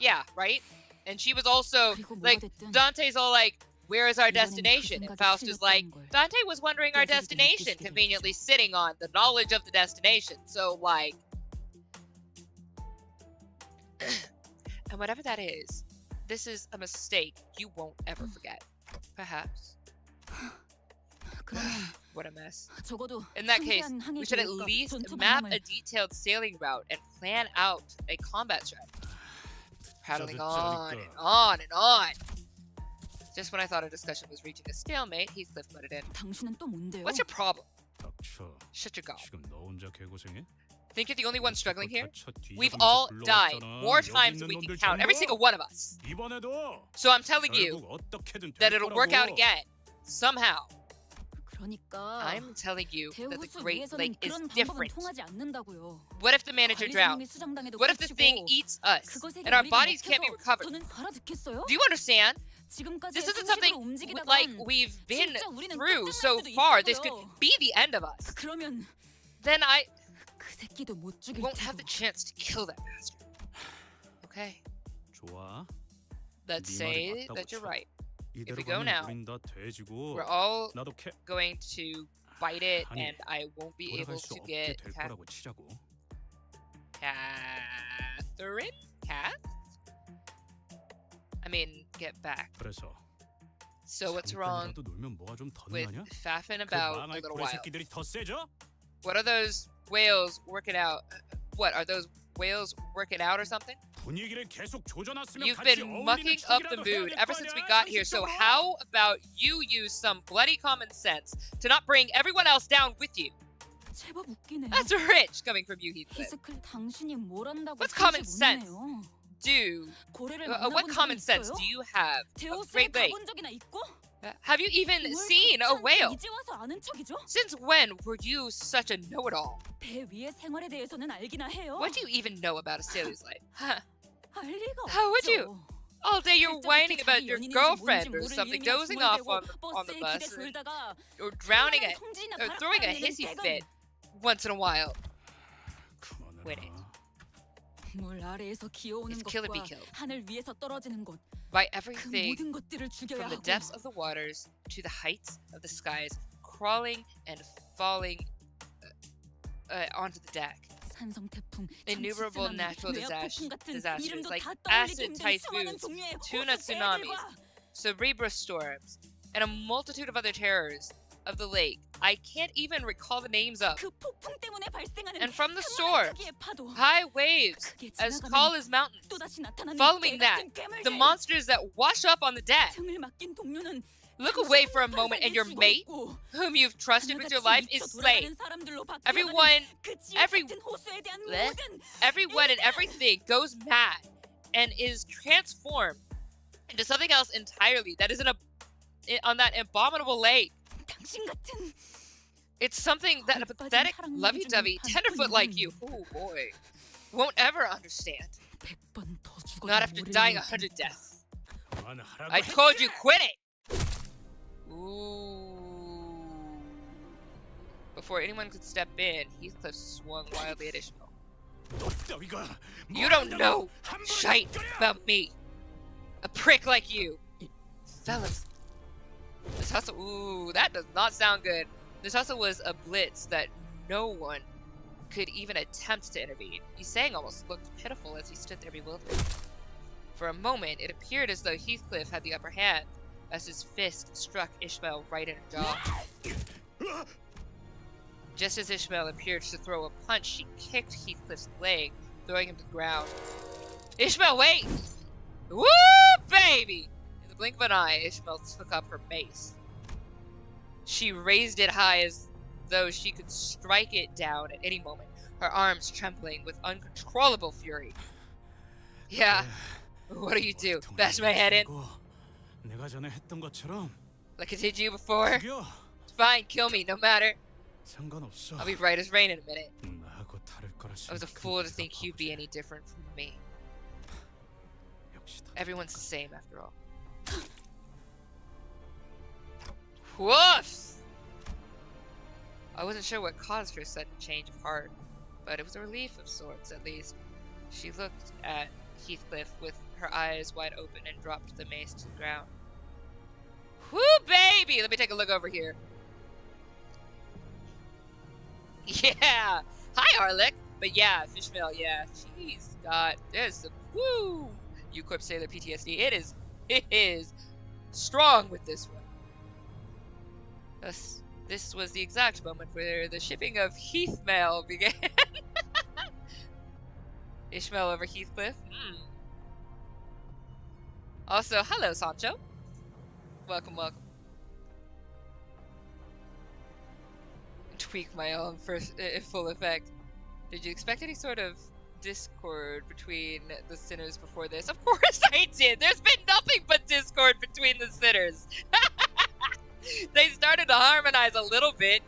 Yeah, right? And she was also 그리고 뭐가 like, 됐든 Dante's all like, where is our 이번엔 그 destination? And 생각이 Faust is like, 틀렸다는 걸 Dante was wondering our 뼈저리게 destination, 느끼시게 된 conveniently 거죠. sitting on the knowledge of the destination. So like, and whatever that is, this is a mistake you won't ever forget. Perhaps. 그러면 What a mess. 적어도 In that case, 상세한 항해 we should at 계획과 least 전투 map 방향을 a detailed sailing route and plan out a combat strategy. Prattling on and on and on. Just when I thought our discussion was reaching a stalemate, Heathcliff butted in. 당신은 또 뭔데요? What's your problem? 닥쳐. Shut your gob. 지금 너 혼자 개고생해? Think you're the only one struggling here? 다쳐 We've 뒤져가면서 all 불러왔잖아. died more 여기 times 있는 than we can 놈들 count. Every 전부. single one of us. 이번에도 So I'm telling you 결국 어떻게든 that 될 it'll work out 거라고. again. Somehow. 그러니까 I'm telling you that the 대우수 Great 위에서는 Lake is 그런 방법은 different. 통하지 않는다고요. What if the manager 관리자님이 drowns? 수장당해도 What if the thing 끝이고 eats us 그것에게 and our 우리가 bodies can't be 먹혀서 recovered? 더는 알아듣겠어요? Do you understand? 지금까지 This isn't 상식으로 something 움직이다간 like we've been 진짜 우리는 through 끝장날 so 수도 far. This could 있다고요. be the end of us. 그러면 Then I 그 새끼도 못 죽일 won't have the 테고. chance to kill that bastard. Okay, 좋아. let's 네 say 말이 맞다고 that you're 쳐. right. 이대로 we go 가면 now, 우린 다 돼지고 We're all 나도 캐 going to fight it, 아니, and I won't be 돌아갈 able 수 to 없게 get 될 거라고 치자고. Catherine? Kath? I mean, get back. 그래서 So what's wrong 잠깐이라도 놀면 뭐가 좀 더 with 나냐? faffing 그 about a 망할 little 고래 while? 새끼들이 더 세져? What are those whales working out? What are those whales working out or something? 분위기를 계속 조져놨으면 You've 같이 been 어울리는 mucking up the 척이라도 해야 mood 될 ever 거 since we 아니야, got here, so 상식적으로? how about you use some bloody common sense to not bring everyone else down with you? 제법 웃기네요. That's rich coming from you, Heathcliff. 히스클 당신이 뭘 안다고 What's common 사실 sense? 묻네요. Do 고래를 what 만나본 common 적이 sense 있어요? do you have? 대우스에 Great Lake. 가본 적이나 있고? Have you even 뭘 seen a 그렇게 whale? 이제 와서 아는 척이죠? Since when were you such a know-it-all? 배 위의 생활에 대해서는 알기나 해요. What do you even know about a sailor's life? Huh. 알 리가 How would 없죠. you? All day you're whining about your girlfriend or something, dozing off on the bus, or drowning it, or throwing a hissy fit once in a while. Wait it. 물 아래에서 기어오는 It's kill or be 것과 killed. 하늘 위에서 떨어지는 것, By 그 everything 모든 것들을 죽여야 from the 하고 depths of the waters to the heights of the skies, crawling and falling onto the deck. 산성 태풍, Innumerable 참치 natural 쓰나미, 뇌압 폭풍 같은 disasters 이름도 like 다 떠올리기 acid 힘든 수많은 typhoons, 종류의 tuna 호수 tsunamis, 개들과 Cerebra storms, and a multitude of other terrors of the lake I can't even recall the names of. 그 폭풍 때문에 발생하는 And from the 탐나는 storm, 크기의 파도, high waves 그게 as 지나가면 tall as mountains. 또다시 나타나는 Following 개 that, 같은 괴물들. The monsters that wash up on the deck. 등을 맡긴 동료는 Look away for a moment and your 죽어 mate, 있고, whom you've trusted with your life, is 하늘같이 slain. 미쳐 돌아가는 사람들로 바뀌어가는 Everyone, 그 지옥 every- 같은 호수에 대한 bleh. 모든 everyone and everything goes mad and is transformed into something else entirely that isn't on that abominable lake. 당신 같은 It's something that a pathetic, lovey-dovey tenderfoot like you, oh boy, won't ever understand. 100번 더 죽어도 Not after 모를 dying 일이니까. 100 deaths. 그만하라고 I 했지! told you, quit it! Ooh. Before anyone could step in, Heathcliff swung wildly at Ishmael. 너 따위가 You 뭐 don't 한다고 know 함부로 shite 짓거려! about me. A prick like you. Fellas. This hustle, ooh, that does not sound good. This hustle was a blitz that no one could even attempt to intervene. Yisang almost looked pitiful as he stood there bewildered. For a moment, it appeared as though Heathcliff had the upper hand, as his fist struck Ishmael right in her jaw. Just as Ishmael appeared to throw a punch, she kicked Heathcliff's leg, throwing him to the ground. Ishmael, wait! Woo, baby! In the blink of an eye, Ishmael took up her mace. She raised it high as though she could strike it down at any moment, her arms trembling with uncontrollable fury. Yeah, what do you do? Bash my head in? 내가 전에 했던 것처럼 Like I did you before? 죽여. Fine, kill me, no matter. 상관없어. I'll be right as rain in a minute. 나하고 다를 거라 I was a fool to think you'd be any different from me. 역시 다 Everyone's the same after all. Woof! I wasn't sure what caused her sudden change of heart, but it was a relief of sorts, at least. She looked at Heathcliff with her eyes wide open and dropped the mace to the ground. Whoo, baby! Let me take a look over here. Yeah! Hi, Arlick! But yeah, Fishmail, yeah. Jeez, God, there's some woo! Ucorp Sailor PTSD. It is strong with this one. Thus, this was the exact moment where the shipping of Heathmail began. Ishmael over Heathcliff. Also, hello, Sancho. Welcome, welcome. Tweak my own first in full effect. Did you expect any sort of discord between the sinners before this? Of course I did! There's been nothing but discord between the sinners! They started to harmonize a little bit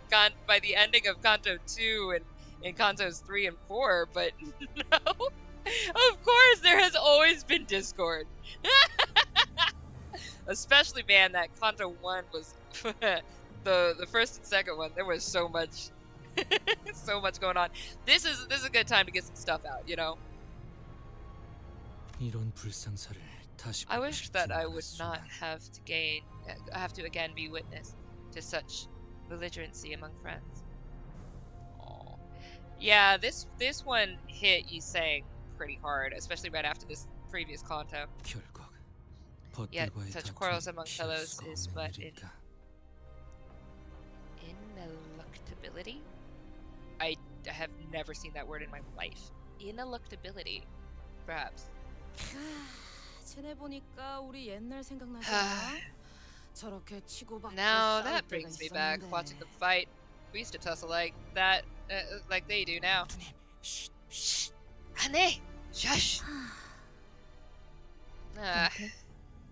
by the ending of Kanto 2 and in Kantos 3 and 4, but no. Of course there has always been discord. Especially, man, that Kanto 1 was the first and second one. There was so much so much going on. This is a good time to get some stuff out, you know. I wish that I would not have to again be witness to such belligerency among friends. Aww. Yeah, this one hit Yisang pretty hard, especially right after this previous Kanto. Yet such quarrels among fellows is but ineluctability? I have never seen that word in my life. Ineluctability, perhaps. Now that brings me back, watching them fight. We used to tussle like that, like they do now. Shh! Hane! Shush!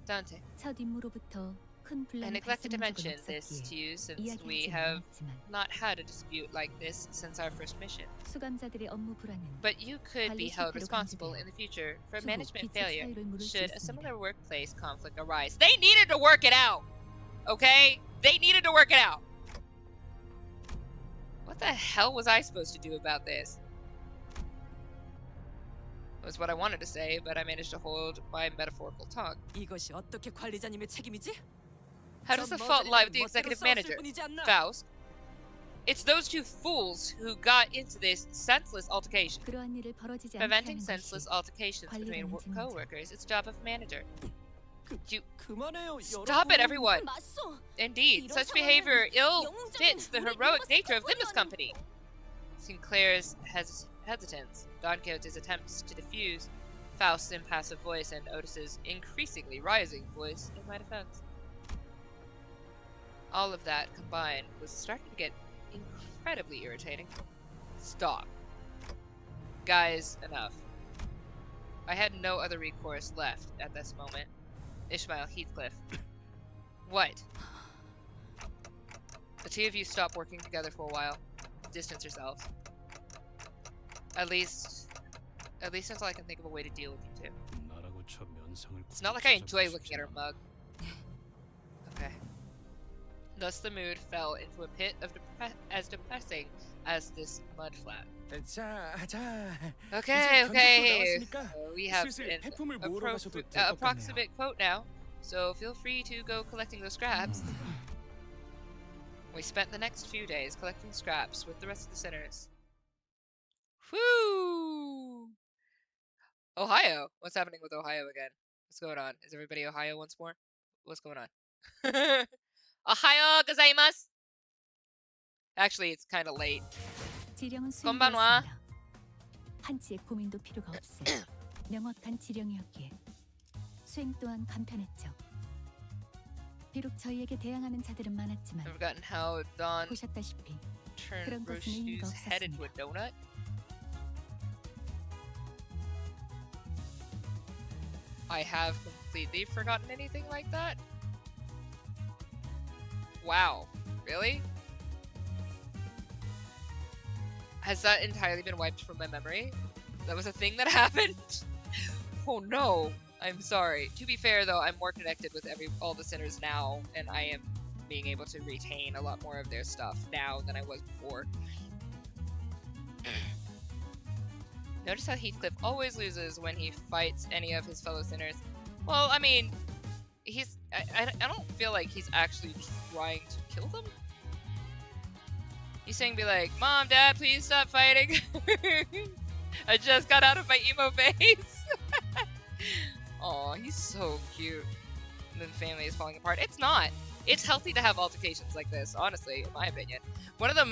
Dante. I neglected to mention this to you since we have not had a dispute like this since our first mission. But you could be held responsible in the future for management failure should a similar workplace conflict arise. They needed to work it out! Okay? They needed to work it out! What the hell was I supposed to do about this? Was what I wanted to say, but I managed to hold my metaphorical tongue. How does the fault lie with the executive manager? Faust? It's those two fools who got into this senseless altercation. Preventing senseless altercations between co-workers is the job of manager. Stop it, everyone! Indeed, such behavior ill fits the heroic nature of Limbus Company. Sinclair's hesitance, Don Quixote's attempts to diffuse, Faust's impassive voice, and Otis's increasingly rising voice in my defense. All of that combined was starting to get incredibly irritating. Stop. Guys, enough. I had no other recourse left at this moment. Ishmael, Heathcliff. What? The two of you stop working together for a while. Distance yourselves. At least until I can think of a way to deal with you two. It's not like I enjoy looking at her mug. Okay. Thus the mood fell into a pit of as depressing as this mud flat. Okay. We have an approximate quote now, so feel free to go collecting those scraps. We spent the next few days collecting scraps with the rest of the sinners. Whoo! Ohio. What's happening with Ohio again? What's going on? Is everybody Ohio once more? What's going on? Ohio gozaimasu! Actually, it's kind of late. 건반와. 한치의 고민도 필요가 없음. 명확한 지령이었기에 수행 또한 간편했죠. 비록 저희에게 대항하는 자들은 많았지만 I've forgotten how Don 보셨다시피 turned 그런 것은 의미가 Bruce's head into a 없었습니다. donut. I have completely forgotten anything like that. Wow, really? Has that entirely been wiped from my memory? That was a thing that happened? Oh no, I'm sorry. To be fair though, I'm more connected with all the sinners now, and I am being able to retain a lot more of their stuff now than I was before. Notice how Heathcliff always loses when he fights any of his fellow sinners. Well, I mean, I don't feel like he's actually trying to kill them. He's saying, be like, Mom, Dad, please stop fighting. I just got out of my emo phase. Aw, he's so cute. And then the family is falling apart. It's not. It's healthy to have altercations like this, honestly, in my opinion. One of the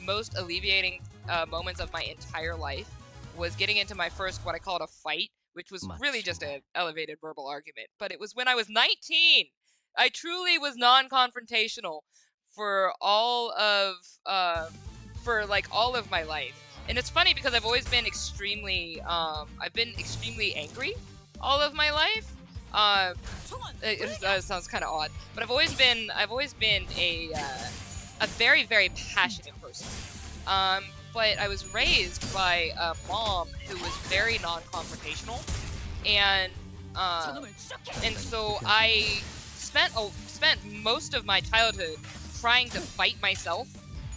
most alleviating moments of my entire life was getting into my first, what I called a fight, which was really just an elevated verbal argument. But it was when I was 19. I truly was non-confrontational for all of my life. And it's funny because I've always been extremely angry all of my life. It sounds kind of odd, but I've always been a very, very passionate person. But I was raised by a mom who was very non-confrontational, and so I spent most of my childhood trying to fight myself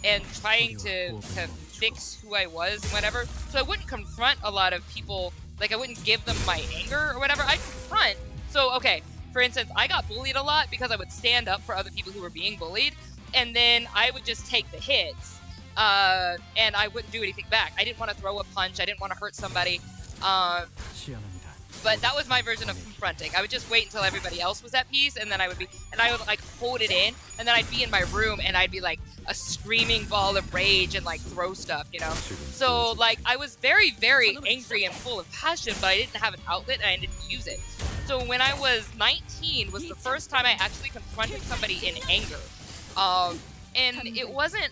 and trying to fix who I was and whatever. So I wouldn't confront a lot of people. Like, I wouldn't give them my anger or whatever. I'd confront. So, okay, for instance, I got bullied a lot because I would stand up for other people who were being bullied, and then I would just take the hits, and I wouldn't do anything back. I didn't want to throw a punch. I didn't want to hurt somebody. But that was my version of confronting. I would just wait until everybody else was at peace, and then I would like hold it in, and then I'd be in my room, and I'd be like a screaming ball of rage and like throw stuff, you know? So like I was very, very angry and full of passion, but I didn't have an outlet and I didn't use it. So when I was 19 was the first time I actually confronted somebody in anger. And it wasn't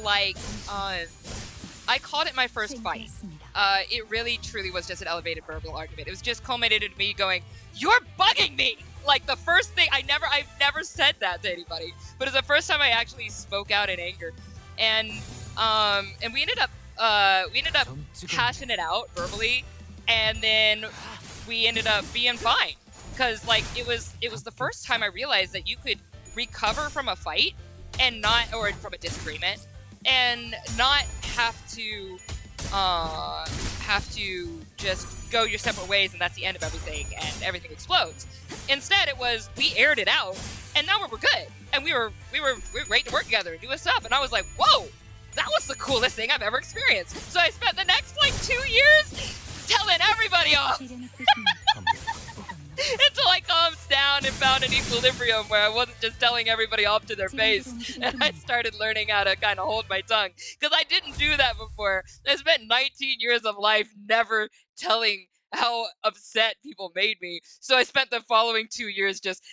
like, I called it my first fight. It really, truly was just an elevated verbal argument. It was just culminated in me going, "You're bugging me!" Like the first thing, I've never said that to anybody, but it's the first time I actually spoke out in anger, and we ended up hashing it out verbally, and then we ended up being fine, because like it was the first time I realized that you could recover from a fight and or from a disagreement and not have to just go your separate ways and that's the end of everything and everything explodes. Instead, it was we aired it out and now we're good and we were great to work together and do stuff. And I was like, whoa, that was the coolest thing I've ever experienced. So I spent the next like 2 years telling everybody off until I calmed down and found an equilibrium where I wasn't just telling everybody off to their face, and I started learning how to kind of hold my tongue, because I didn't do that before. I spent 19 years of life never telling how upset people made me, so I spent the following 2 years just,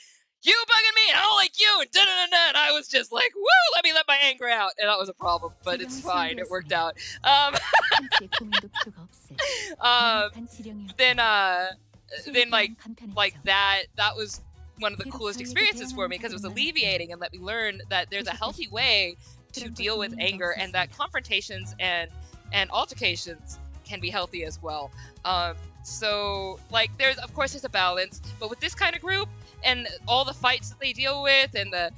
you bugging me, I don't like you, and da-da-da-da, and I was just like, woo, let me let my anger out, and that was a problem, but it's fine, it worked out. Then like that was one of the coolest experiences for me, because it was alleviating and let me learn that there's a healthy way to deal with anger, and that confrontations and altercations can be healthy as well. So like there's a balance, but with this kind of group and all the fights that they deal with and the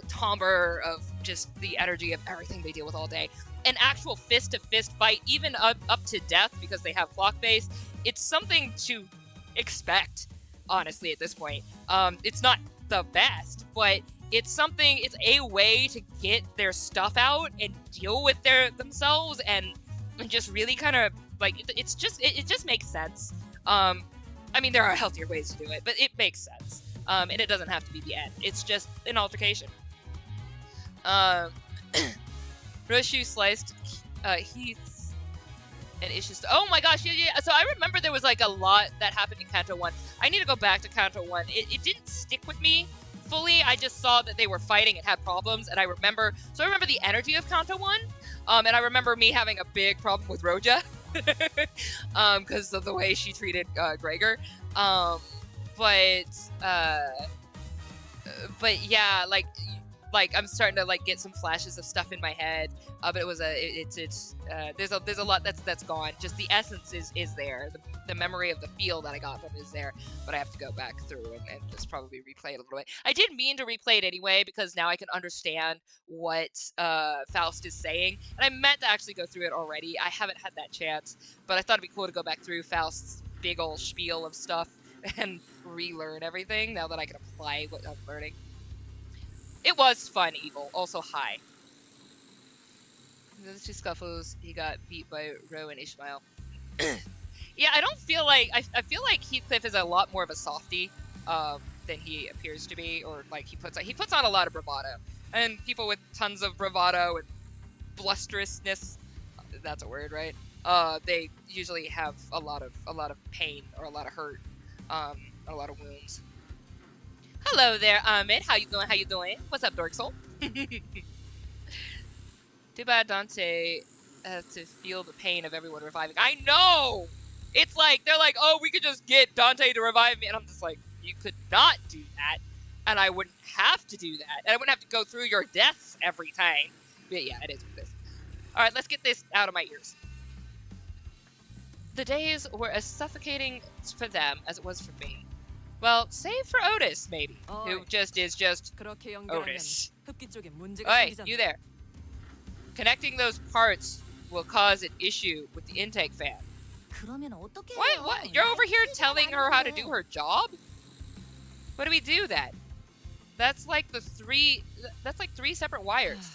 timbre of just the energy of everything they deal with all day, an actual fist-to-fist fight, even up to death, because they have flock base, it's something to expect, honestly, at this point. It's not the best, but it's a way to get their stuff out and deal with themselves and just really kind of, like, it just makes sense. I mean, there are healthier ways to do it, but it makes sense. And it doesn't have to be the end. It's just an altercation. Roshu sliced Heath's and issues. Oh my gosh, yeah. So I remember there was like a lot that happened in Kanto 1. I need to go back to Kanto 1. It didn't stick with me fully. I just saw that they were fighting and had problems, and I remember the energy of Kanto 1. And I remember me having a big problem with Roja because of the way she treated Gregor. But yeah, like like I'm starting to like get some flashes of stuff in my head. But it was there's a lot that's gone. Just the essence is there. The memory of the feel that I got from it is there. But I have to go back through and just probably replay it a little bit. I did mean to replay it anyway because now I can understand what Faust is saying. And I meant to actually go through it already. I haven't had that chance, but I thought it'd be cool to go back through Faust's big old spiel of stuff and relearn everything now that I can apply what I'm learning. It was fun, Eagle. Also, hi. Those two scuffles, he got beat by Ro and Ishmael. Yeah, I don't feel like... I feel like Heathcliff is a lot more of a softie than he appears to be, or like he puts on a lot of bravado. And people with tons of bravado and blusterousness, that's a word, right? They usually have a lot of pain or a lot of hurt, a lot of wounds. Hello there, Ahmed. How you doing? How you doing? What's up, Dork Soul? Too bad Dante has to feel the pain of everyone reviving. I know! It's like, they're like, oh, we could just get Dante to revive me. And I'm just like, you could not do that. And I wouldn't have to do that. And I wouldn't have to go through your deaths every time. But yeah, it is what it is. Alright, let's get this out of my ears. The days were as suffocating for them as it was for me. Well, save for Otis, maybe. Who just is just Otis. Hey, you there. Connecting those parts will cause an issue with the intake fan. What? You're over here telling her how to do her job? What do we do that? That's like three separate wires.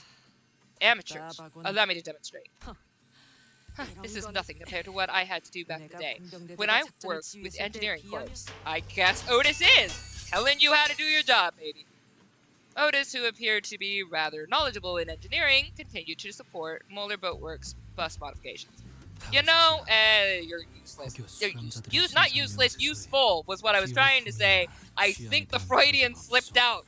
Amateurs. Allow me to demonstrate. This is nothing compared to what I had to do back in the day. When I worked with Engineering Corps, I guess Otis is telling you how to do your job, baby. Otis, who appeared to be rather knowledgeable in engineering, continued to support Moeller Boatworks bus modifications. You know, you're useless. Not useless, useful was what I was trying to say. I think the Freudian slipped out.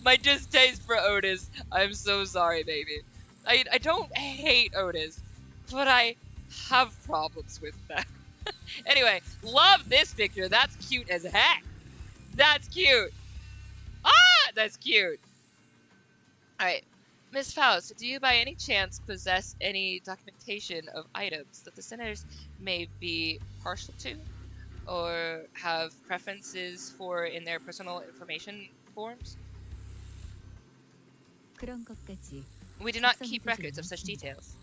My distaste for Otis. I'm so sorry, baby. I don't hate Otis, but I have problems with that. Anyway, love this picture. That's cute as heck. That's cute. Ah, that's cute. Alright. Miss Faust, do you by any chance possess any documentation of items that the senators may be partial to or have preferences for in their personal information forms? We do not keep records of such details.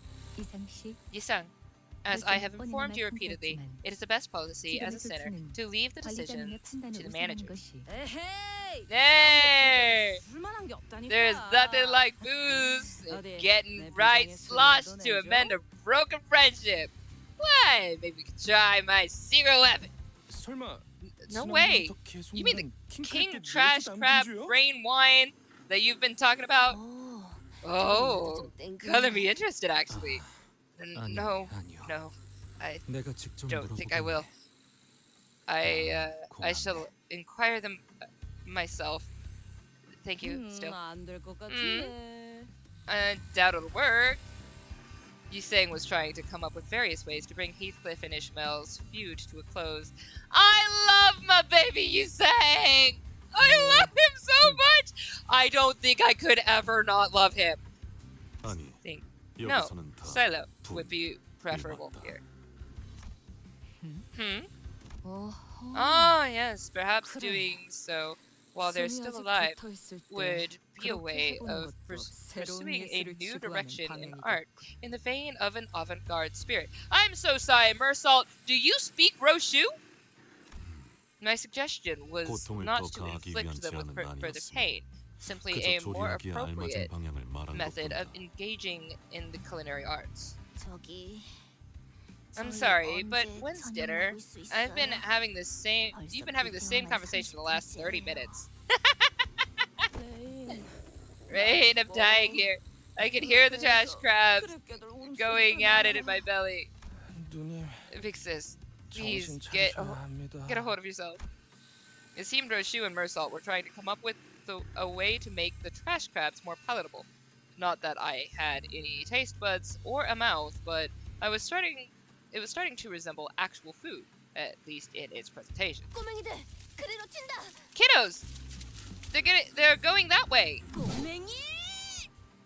Yisang, as I have informed you repeatedly, it is the best policy as a senator to leave the decisions to the managers. Hey! There's nothing like booze and getting right sloshed to amend a broken friendship. What? Maybe we could try my secret weapon. No way. You mean the King Trash Crab Brain Wine that you've been talking about? Oh, gonna be interested actually. No, I don't think I will. I shall inquire them myself. Thank you, still. I doubt it'll work. Yusang was trying to come up with various ways to bring Heathcliff and Ishmael's feud to a close. I love my baby Yusang! I love him so much! I don't think I could ever not love him. No, Silo would be preferable here. Oh, yes, perhaps doing so while they're still alive would be a way of pursuing a new direction in art in the vein of an avant-garde spirit. I'm so sorry, Mersault, do you speak Roshu? My suggestion was not to inflict them with further pain, simply a more appropriate method of engaging in the culinary arts. I'm sorry, but when's dinner? You've been having the same conversation for the last 30 minutes. Rain, I'm dying here. I can hear the trash crabs going at it in my belly. Vixis, please get a hold of yourself. It seemed Roshu and Mersault were trying to come up with a way to make the trash crabs more palatable. Not that I had any taste buds or a mouth, but it was starting to resemble actual food, at least in its presentation. Kiddos! They're going that way. 꼬맹이!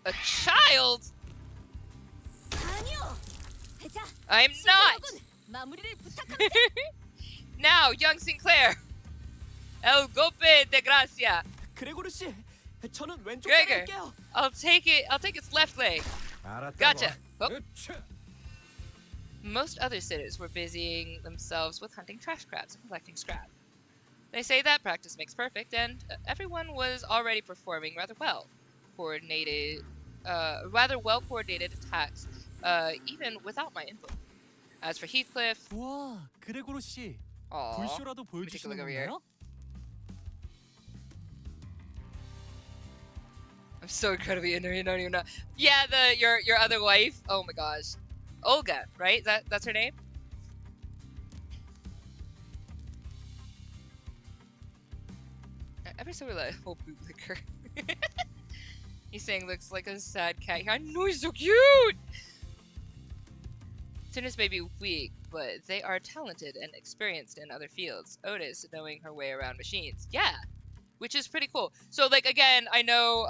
A child? 아니요. 자, I'm not. 시끄러군. 마무리를 부탁합니다. Now, young Sinclair. El golpe de gracia. 그레고르 씨, 저는 왼쪽 Gregor. 따라갈게요. I'll take its left leg. 알았다고. Gotcha. Oh. 으쌰. Most other sitters were busying themselves with hunting trash crabs and collecting scrap. They say that practice makes perfect, and everyone was already performing rather well coordinated attacks, even without my input. As for Heathcliff, 와, 그레고르 씨. aw, 불쇼라도 take a 보여주시는 look over here. 건가요? I'm so incredibly ignorant. You don't even know. Yeah, your other wife. Oh my gosh, Olga, right? That's her name. Ever so reliable bootlicker. He's saying looks like a sad cat. I know he's so cute. Sinners may be weak, but they are talented and experienced in other fields. Otis knowing her way around machines. Yeah, which is pretty cool. So like again, I know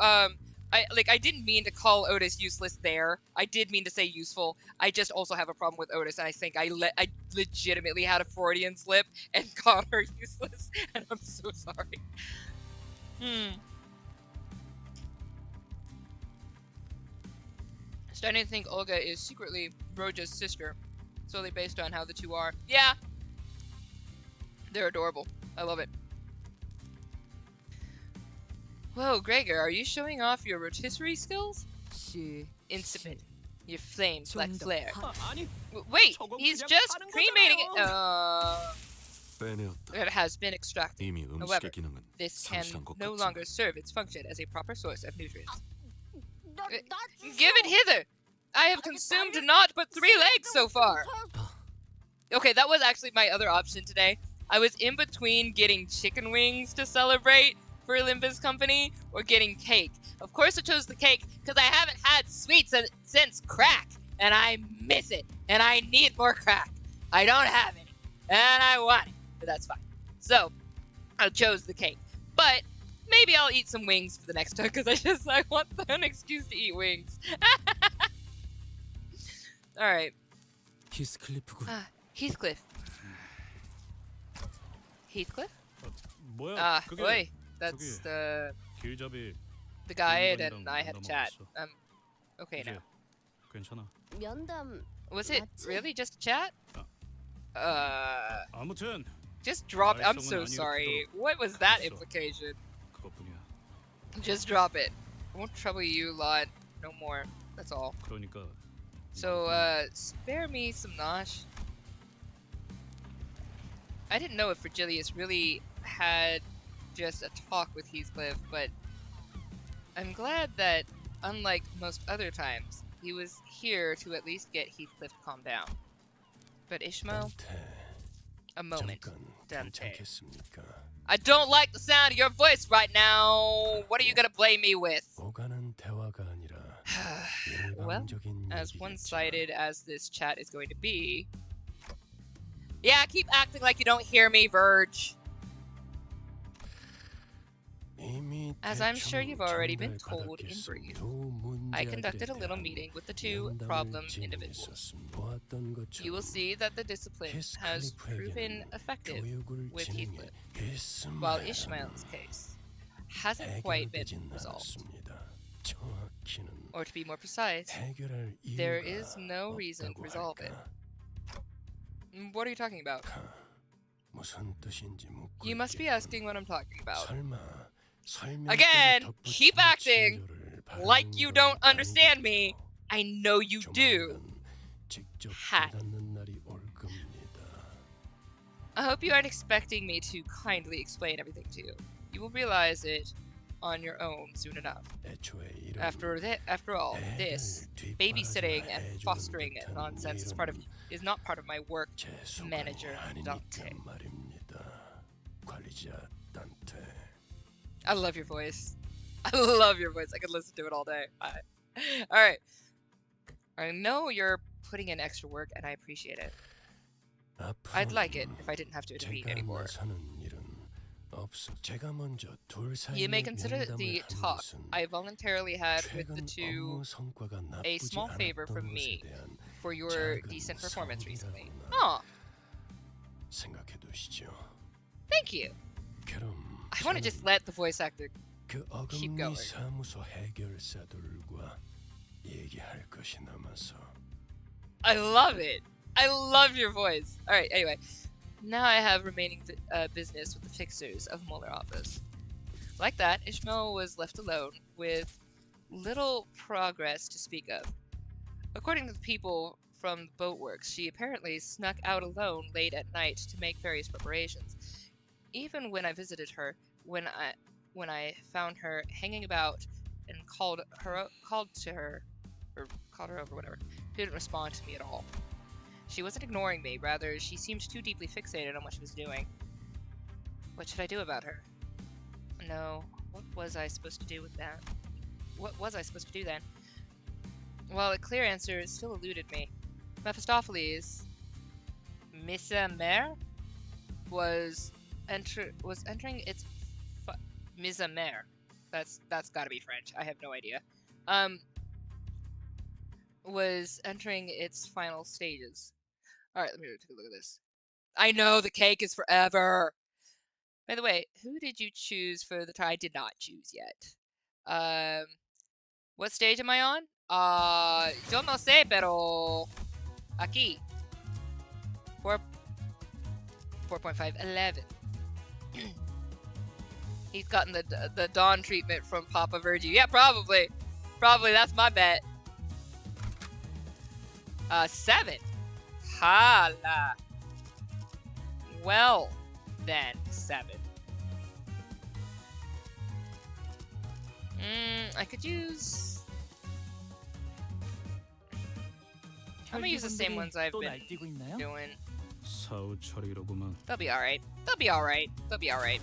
I didn't mean to call Otis useless there. I did mean to say useful. I just also have a problem with Otis, and I think I legitimately had a Freudian slip and called her useless, and I'm so sorry. Starting to think Olga is secretly Roja's sister, solely based on how the two are. Yeah, they're adorable. I love it. Whoa, Gregor, are you showing off your rotisserie skills? 씨, Insipid. Your flames like 좀더 flare. 아니, Wait, 저건 he's 그냥 just 파는 cremating it. 빼내었다. It has been extracted. 이미 However, 음식의 기능은 this can 상실한 것 no 같지만 longer serve its function as a proper source of nutrients. 나 Give it hither! I have consumed naught but 3 legs so far! Okay, that was actually my other option today. I was in between getting chicken wings to celebrate for Limbus Company or getting cake. Of course I chose the cake because I haven't had sweets since crack, and I miss it, and I need more crack. I don't have any, and I want it, but that's fine. So, I chose the cake. But maybe I'll eat some wings for the next time because I want an excuse to eat wings. Alright. 히스클리프군. Heathcliff. Heathcliff? 뭐야? 그게 Oi. That's the 길잡이 guy 인간이랑 and I had a chat. 넘어갔어. Okay now. 이제 괜찮아. 면담 Was it 맞지? really just a chat? 아무튼 Just drop. I'm 말썽은 so 아니고 sorry. What was that 됐어. implication? 그것뿐이야. Just drop it. I won't trouble you lot no more. That's all. 그러니까 So, spare me some nosh. I didn't know if Virgilius really had just a talk with Heathcliff, but I'm glad that, unlike most other times, he was here to at least get Heathcliff to calm down. But Ishmael, a moment, Dante. I don't like the sound of your voice right now. What are you gonna blame me with? Well, as one-sided as this chat is going to be... Yeah, keep acting like you don't hear me, Verge. As I'm sure you've already been told in brief, I conducted a little meeting with the two problem individuals. You will see that the discipline has proven effective with Heathcliff, while Ishmael's case hasn't quite been resolved. Or to be more precise, there is no reason to resolve it. What are you talking about? You must be asking what I'm talking about. Again, keep acting like you don't understand me. I know you do. Hat. I hope you aren't expecting me to kindly explain everything to you. You will realize it on your own soon enough. After all, this babysitting and fostering nonsense is not part of my work, Manager Dante. I love your voice. I love your voice. I could listen to it all day. Alright. I know you're putting in extra work, and I appreciate it. I'd like it if I didn't have to intervene anymore. 없어. 제가 먼저 둘 사이에 You may consider 면담을 the 한 talk 것은 I voluntarily had with the 최근 two 업무 성과가 a 나쁘지 small favor 않았던 from 것에 me 대한 for your 작은 decent performance recently. 사업이라고나 Oh, 생각해 두시죠. thank you. 그럼 I want to just 저는 let the voice actor. 그 keep 어금니 going. 사무소 해결사들과 얘기할 것이 남아서 I love it. I love your voice. All right. Anyway, now I have remaining business with the fixers of Molar office. Like that, Ishmael was left alone with little progress to speak of. According to the people from the boatworks, she apparently snuck out alone late at night to make various preparations. Even when I visited her, when I found her hanging about and called her over, whatever, she didn't respond to me at all. She wasn't ignoring me, rather she seemed too deeply fixated on what she was doing. What should I do about her? No, what was I supposed to do with that? What was I supposed to do then? Well, a clear answer still eluded me. Mephistopheles, Missa Mère, was entering its Mise en Mer. That's gotta be French. I have no idea. Was entering its final stages. Alright, let me take a look at this. I know the cake is forever! By the way, who did you choose for the I did not choose yet. What stage am I on? Yo no sé, pero... Aquí. 4.5, 11. He's gotten the Dawn treatment from Papa Virgie. Yeah, probably. Probably, that's my bet. 7. Hala. Well, then, 7. I could use... I'm gonna use the same ones I've 또 been 날뛰고 있나요? doing. 사후처리로구만. They'll be alright. They'll be alright. They'll be alright.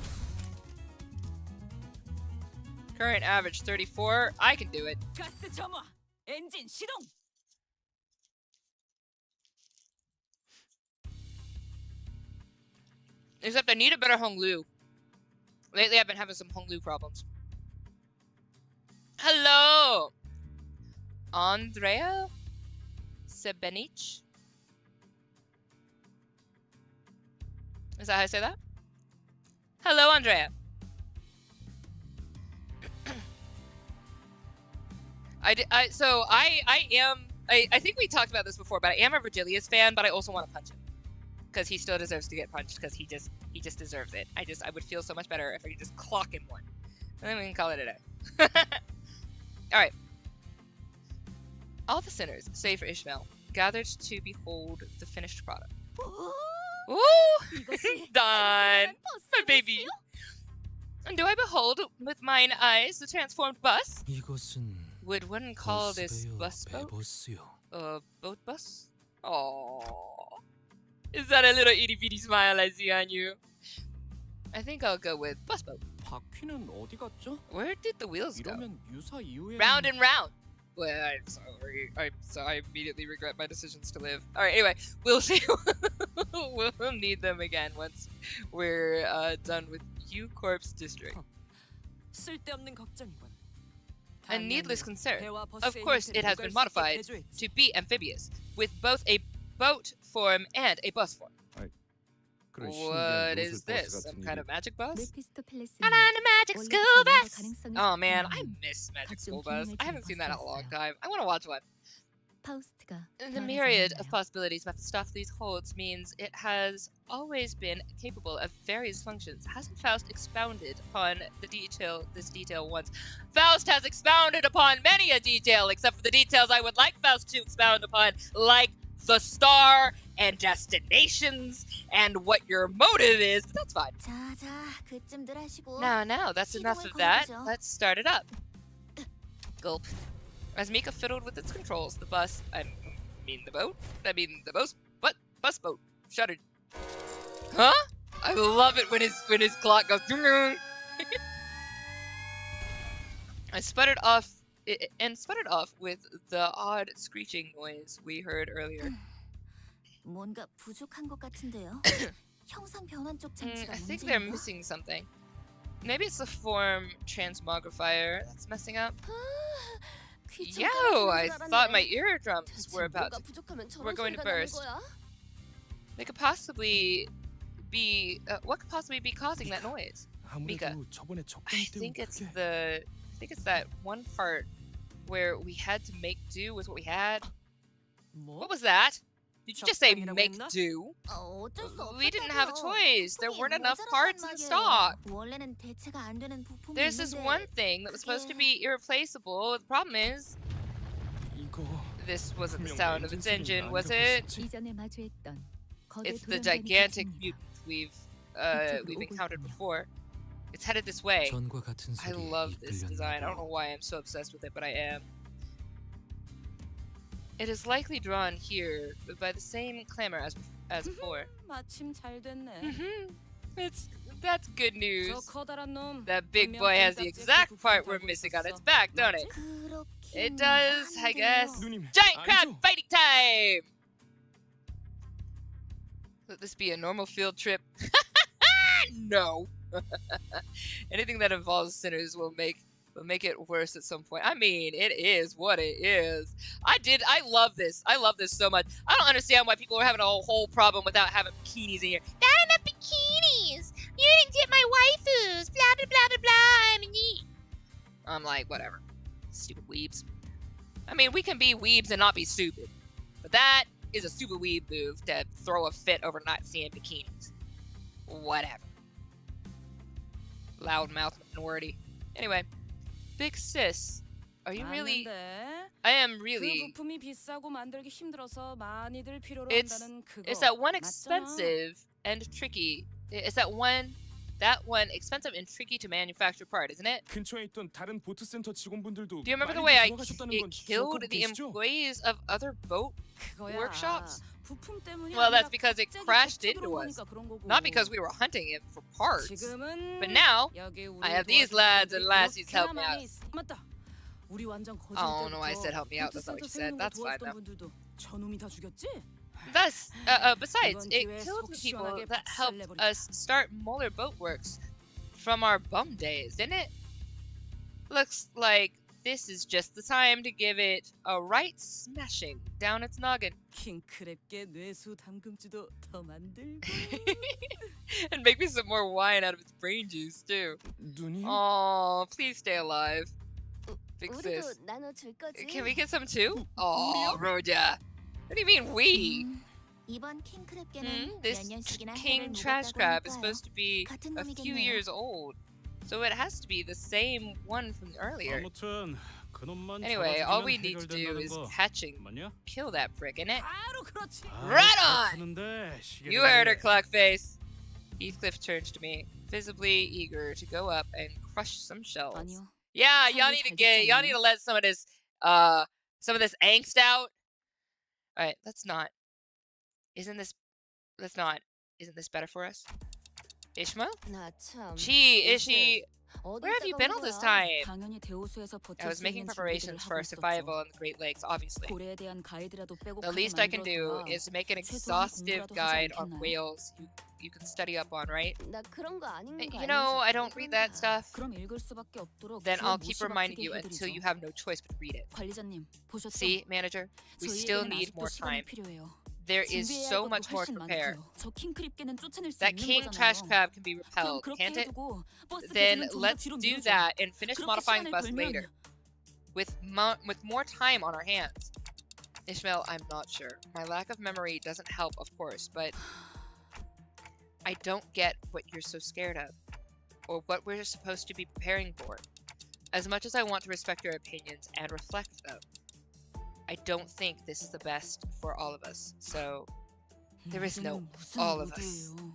Current average 34. I can do it. 가스 점화. 엔진 시동. Except I need a better Honglu. Lately I've been having some Honglu problems. Hello! Andrea Sebenich? Is that how I say that? Hello, Andrea. I think we talked about this before, but I am a Virgilius fan, but I also want to punch him. Because he still deserves to get punched, because he just deserves it. I would feel so much better if I could just clock him one. And then we can call it a day. Alright. All the sinners, save for Ishmael, gathered to behold the finished product. Ooh! Done! My baby! And do I behold with mine eyes the transformed bus? 이것은 Would one call this 버스요, bus boat? 배버스요. A boat bus? Aww. Is that a little itty bitty smile I see on you? I think I'll go with bus boat. 바퀴는 어디 갔죠? Where did the wheels go? 이러면 유사 이후에 Round and round. Well, I'm sorry. I immediately regret my decisions to live. All right. Anyway, we'll see. We'll need them again once we're done with U Corp's district. 쓸데없는 걱정이군. A needless concern. 배와 Of 버스의 course, 형태를 it has 녹을 been 수 있게 modified 개조했지. to be amphibious, with both a boat form and a bus form. What is this? Some kind of magic bus? 메피스토펠레스는 And on a magic 원래 school 여러 bus! 가능성이 Oh man, 있었던 I miss Magic 각종 School Bus. 기능을 I haven't seen that in a long 가졌어요. time. I want to watch one. 파우스트가 The 변하지 myriad 않았나요? of possibilities Mephistopheles holds means it has always been capable of various functions. Hasn't Faust expounded upon this detail once? Faust has expounded upon many a detail, except for the details I would like Faust to expound upon, like the star and destinations and what your motive is, but that's fine. 자자, 그쯤들 하시고. Now, that's enough 시동을 of that. 걸어보죠. Let's start it up. Gulp. As Mika fiddled with its controls, the bus, bus boat, shuddered. Huh? I love it when his clock goes. I sputtered off with the odd screeching noise we heard earlier. 뭔가 부족한 것 같은데요. 형상 변환 쪽 장치가 I think they're 문제인가? missing something. Maybe it's the form transmogrifier that's messing up. 귀청 Yo, 떨어지는 I 줄 thought my 알았네. eardrums 대체 were about 뭐가 to, 부족하면 were 저런 going to 소리가 나는 burst. 거야? They could possibly be, what could possibly be causing that noise? Mika, 아무래도 저번에 적당 I 때문에 think it's 그게 that one part where we had to make do with what we had. 뭐? What was that? Did you just say 적당이라고 make 했나? do? 어쩔 수 We didn't have a 없었다고요. choice. There 부품이 weren't enough 모자랐단 parts in 말이에요. stock. 원래는 대체가 안 되는 부품이 There's this 있는데 one thing that was supposed to be irreplaceable. The problem is, 이거 this wasn't the 분명 sound of its 엔진 engine, 소리가 was 아니라고 it? 했었지? 이전에 마주했던 거대 It's the 돌연변이 gigantic 기체입니다. mutant we've 이쪽으로 encountered 오고 있군요. before. It's headed this way. 전과 같은 I 소리 love this 이끌렸나 design. I don't 봐. know why I'm so obsessed with it, but I am. It is likely drawn here by the same clamor as before. 마침 잘 됐네. That's good 저 news. 커다란 놈. That big 분명 boy has the 끈딱지에 exact 그 part 부품을 we're 달고 missing on its 있었어. back, don't it? 그렇긴 It does, I 한데요. guess. 누님 Giant crab 아니죠? fighting time! Let this be a normal field trip. No. Anything that involves sinners will make it worse at some point. I mean, it is what it is. I love this. I love this so much. I don't understand why people are having a whole problem without having bikinis in here. Not enough bikinis! You didn't get my waifus! Blah blah blah blah blah. I'm like, whatever. Stupid weebs. I mean, we can be weebs and not be stupid. But that is a stupid weeb move to throw a fit over not seeing bikinis. Whatever. Loudmouth minority. Anyway, Big Sis, are you really? 맞는데 I am 그 really. 부품이 비싸고 만들기 힘들어서 많이들 필요로 It's 한다는 그거. it's that one 맞잖아. expensive and tricky. It's that one expensive and tricky to manufacture part, isn't it? 근처에 있던 다른 보트 센터 직원분들도 Do you remember the 많이들 way 돌아가셨다는 it 건 killed 기억하고 the 계시죠? employees of other boat 그거야. workshops? 부품 때문이 Well, that's 아니라 because it 갑자기 crashed 격차 into us. 들어오니까 그런 거고. Not because we were hunting it for parts. 지금은 But now, 여기 우리 I have these 도와주는 lads 분들이 and lassies 이렇게나 help me out. 많이 있- 맞다. 우리 완전 거짓 Oh no, I 때부터 said help me out. 보트 That's not what 센터 you said. 세우는 거 That's fine 도와줬던 though. 분들도 저놈이 다 죽였지? Thus, besides, 이번 it 기회에 killed 속 the people 시원하게 that helped 박살내버리자. us start Moeller Boatworks from our bum days, didn't it? Looks like this is just the time to give it a right smashing down its noggin. 킹크랩계 뇌수 담금주도 더 만들고. And make me some more wine out of its brain juice, too. 누님 Oh, please stay alive. Big 우리도 sis. 나눠줄 거지? Can we get some too? Oh, Roja. What do you mean we? 이번 킹크랩계는 This 몇 년씩이나 king 해를 trash 묵었다고 crab is 하니까요. supposed to be 같은 a few 놈이겠네요. years old. So it has to be the same one from earlier. 아무튼 그놈만 Anyway, all 잡아주면 we need to do 해결된다는 is 거 catch and 맞냐? kill that prick, innit? 바로 그렇지. Right on! 그렇다는데 시계를 You heard her, 보래. Cluckface. Heathcliff turns to me, visibly eager to go up and crush some shells. 아니요. Yeah, y'all Sounds need to y'all need to let some of this angst out. All right, isn't this better for us? Ishmael? 나 참. Gee, 글쎄, Ishi, 어디 where have you 있다가 been 온 all this 거야? time? 당연히 대호수에서 버틸 I was 수 making 있는 준비들을 preparations 하고 for survival 있었죠. on the Great Lakes, obviously. 고래에 대한 가이드라도 The 빼곡하게 least I can do 만들어둬야 is make an 최소한 exhaustive 공부라도 하지 guide on 않겠나요? whales you can study up on, right? 나 그런 거 안 읽는 거 You know, 알면서 I don't read that 그런다. stuff. 그럼 읽을 수밖에 없도록 Then 귀에 I'll keep 못이 reminding 박히게 you until 해드리죠. you have no choice but to read it. 관리자님 보셨죠? See, manager, we still 저희에게는 need 아직도 more 시간이 time. 필요해요. There is 준비해야 할 so 것도 much more to 훨씬 prepare. 많고요. 저 킹크립계는 쫓아낼 수 That 있는 king trash 거잖아요. crab can be 그럼 repelled, 그렇게 can't it? 해두고 버스 Then 기준은 좀더 let's 뒤로 do 미루죠. that and finish 그렇게 modifying the 시간을 bus 벌면 later. With more time on our hands. Ishmael, I'm not sure. My lack of memory doesn't help, of course, but I don't get what you're so scared of, or what we're supposed to be preparing for. As much as I want to respect your opinions and reflect them, I don't think this is the best for all of us. So, there is no 모두는 무슨 all of us. 모두예요.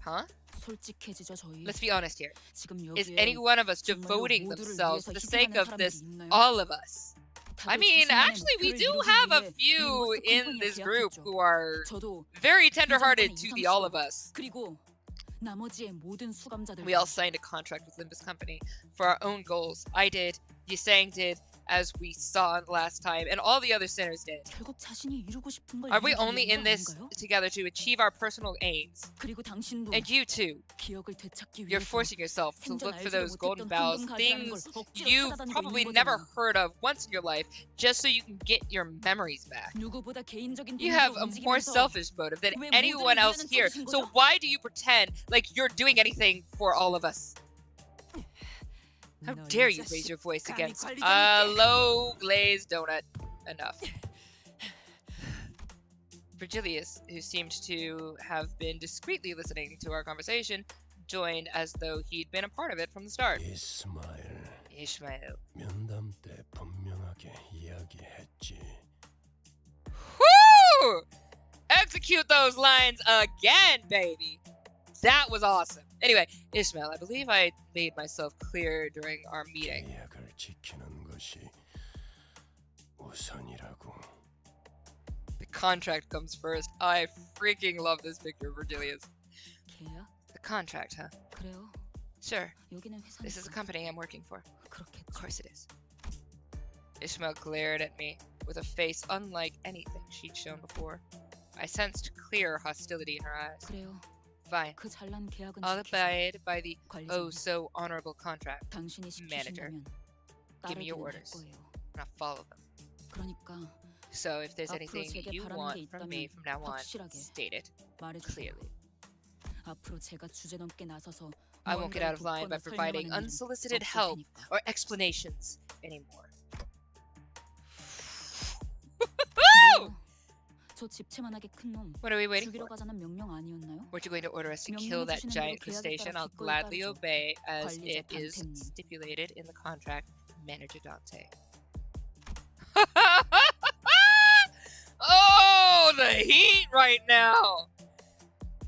huh? 솔직해지죠 저희. Let's be honest here. 지금 Is 여기에 any one of us 정말로 devoting 모두를 themselves 위해서 for the sake 희생하는 of this? 사람들이 있나요? All of us. I 다들 mean, 자신만의 actually, we 목표를 do 이루기 have a 위해 few 림버스 in 컴퍼니와 this group 계약했죠. who are 저도 very tender-hearted 이 to 정권의 the all 이상식으로 of us. 그리고 나머지의 모든 수감자들. We all signed a contract with Limbus Company for our own goals. I did, Yisang did, as we saw last time, and all the other sinners did. 결국 자신이 이루고 싶은 걸 Are we 이루기 only 위한 in 거 this 아닌가요? together to achieve our personal aims? 그리고 당신도 And you too. 기억을 되찾기 You're 위해서 forcing yourself to 생전 look for 알지도 those golden 못했던 bells, 황금 가지라는 걸 things 억지로 you've 찾아다니고 probably 있는 never 거잖아. heard of once in your life, just so you can get your memories back. 누구보다 개인적인 You 동기로 have a more 움직이면서 selfish motive than 왜 anyone 모두를 else 위하는 here. 척이신 So 거죠? why do you pretend like you're doing anything for all of us? How 너 dare 이 you 자식, raise your voice 감히 against 관리자님께. a low glazed donut? Enough. Virgilius, who seemed to have been discreetly listening to our conversation, joined as though he'd been a part of it from the start. Ishmael. 면담 때 분명하게 이야기했지. Woo! Execute those lines again, baby. That was awesome. Anyway, Ishmael, I believe I made myself clear during our meeting. 계약을 지키는 것이 우선이라고. The contract comes first. I freaking love this picture, Virgilius. 계약? The contract, huh? 그래요. Sure. 여기는 This is a 회사니까 company I'm working for. Of 그렇겠죠. course it is. Ishmael glared at me with a face unlike anything she'd shown before. I sensed clear hostility in her eyes. 그래요. Fine. 그 잘난 계약은 I'll 지키세요. abide by the oh 관리자님, so honorable contract. 당신이 manager. 시키신다면 Give me your 따르기는 할 orders. 거예요. And I'll follow them. 그러니까 So if there's 앞으로 anything 제게 you 바라는 want 게 from me 있다면 from now on, 확실하게 state it 말해주세요. clearly. 앞으로 제가 주제넘게 나서서 I won't get out of line by 무언가를 providing 돕거나 설명하는 일은 unsolicited 없을 help 테니까. or explanations anymore. 뭐요? 저 집채만하게 큰 놈 What are we waiting 죽이러 for? 가자는 명령 아니었나요? Weren't you going to order us to 명령해 kill that 주시는 giant 대로 계약에 crustacean? 따라 I'll 기꺼이 gladly 따르죠. obey as 관리자 it is 단테님. stipulated in the contract, Manager Dante. Oh, the heat right now!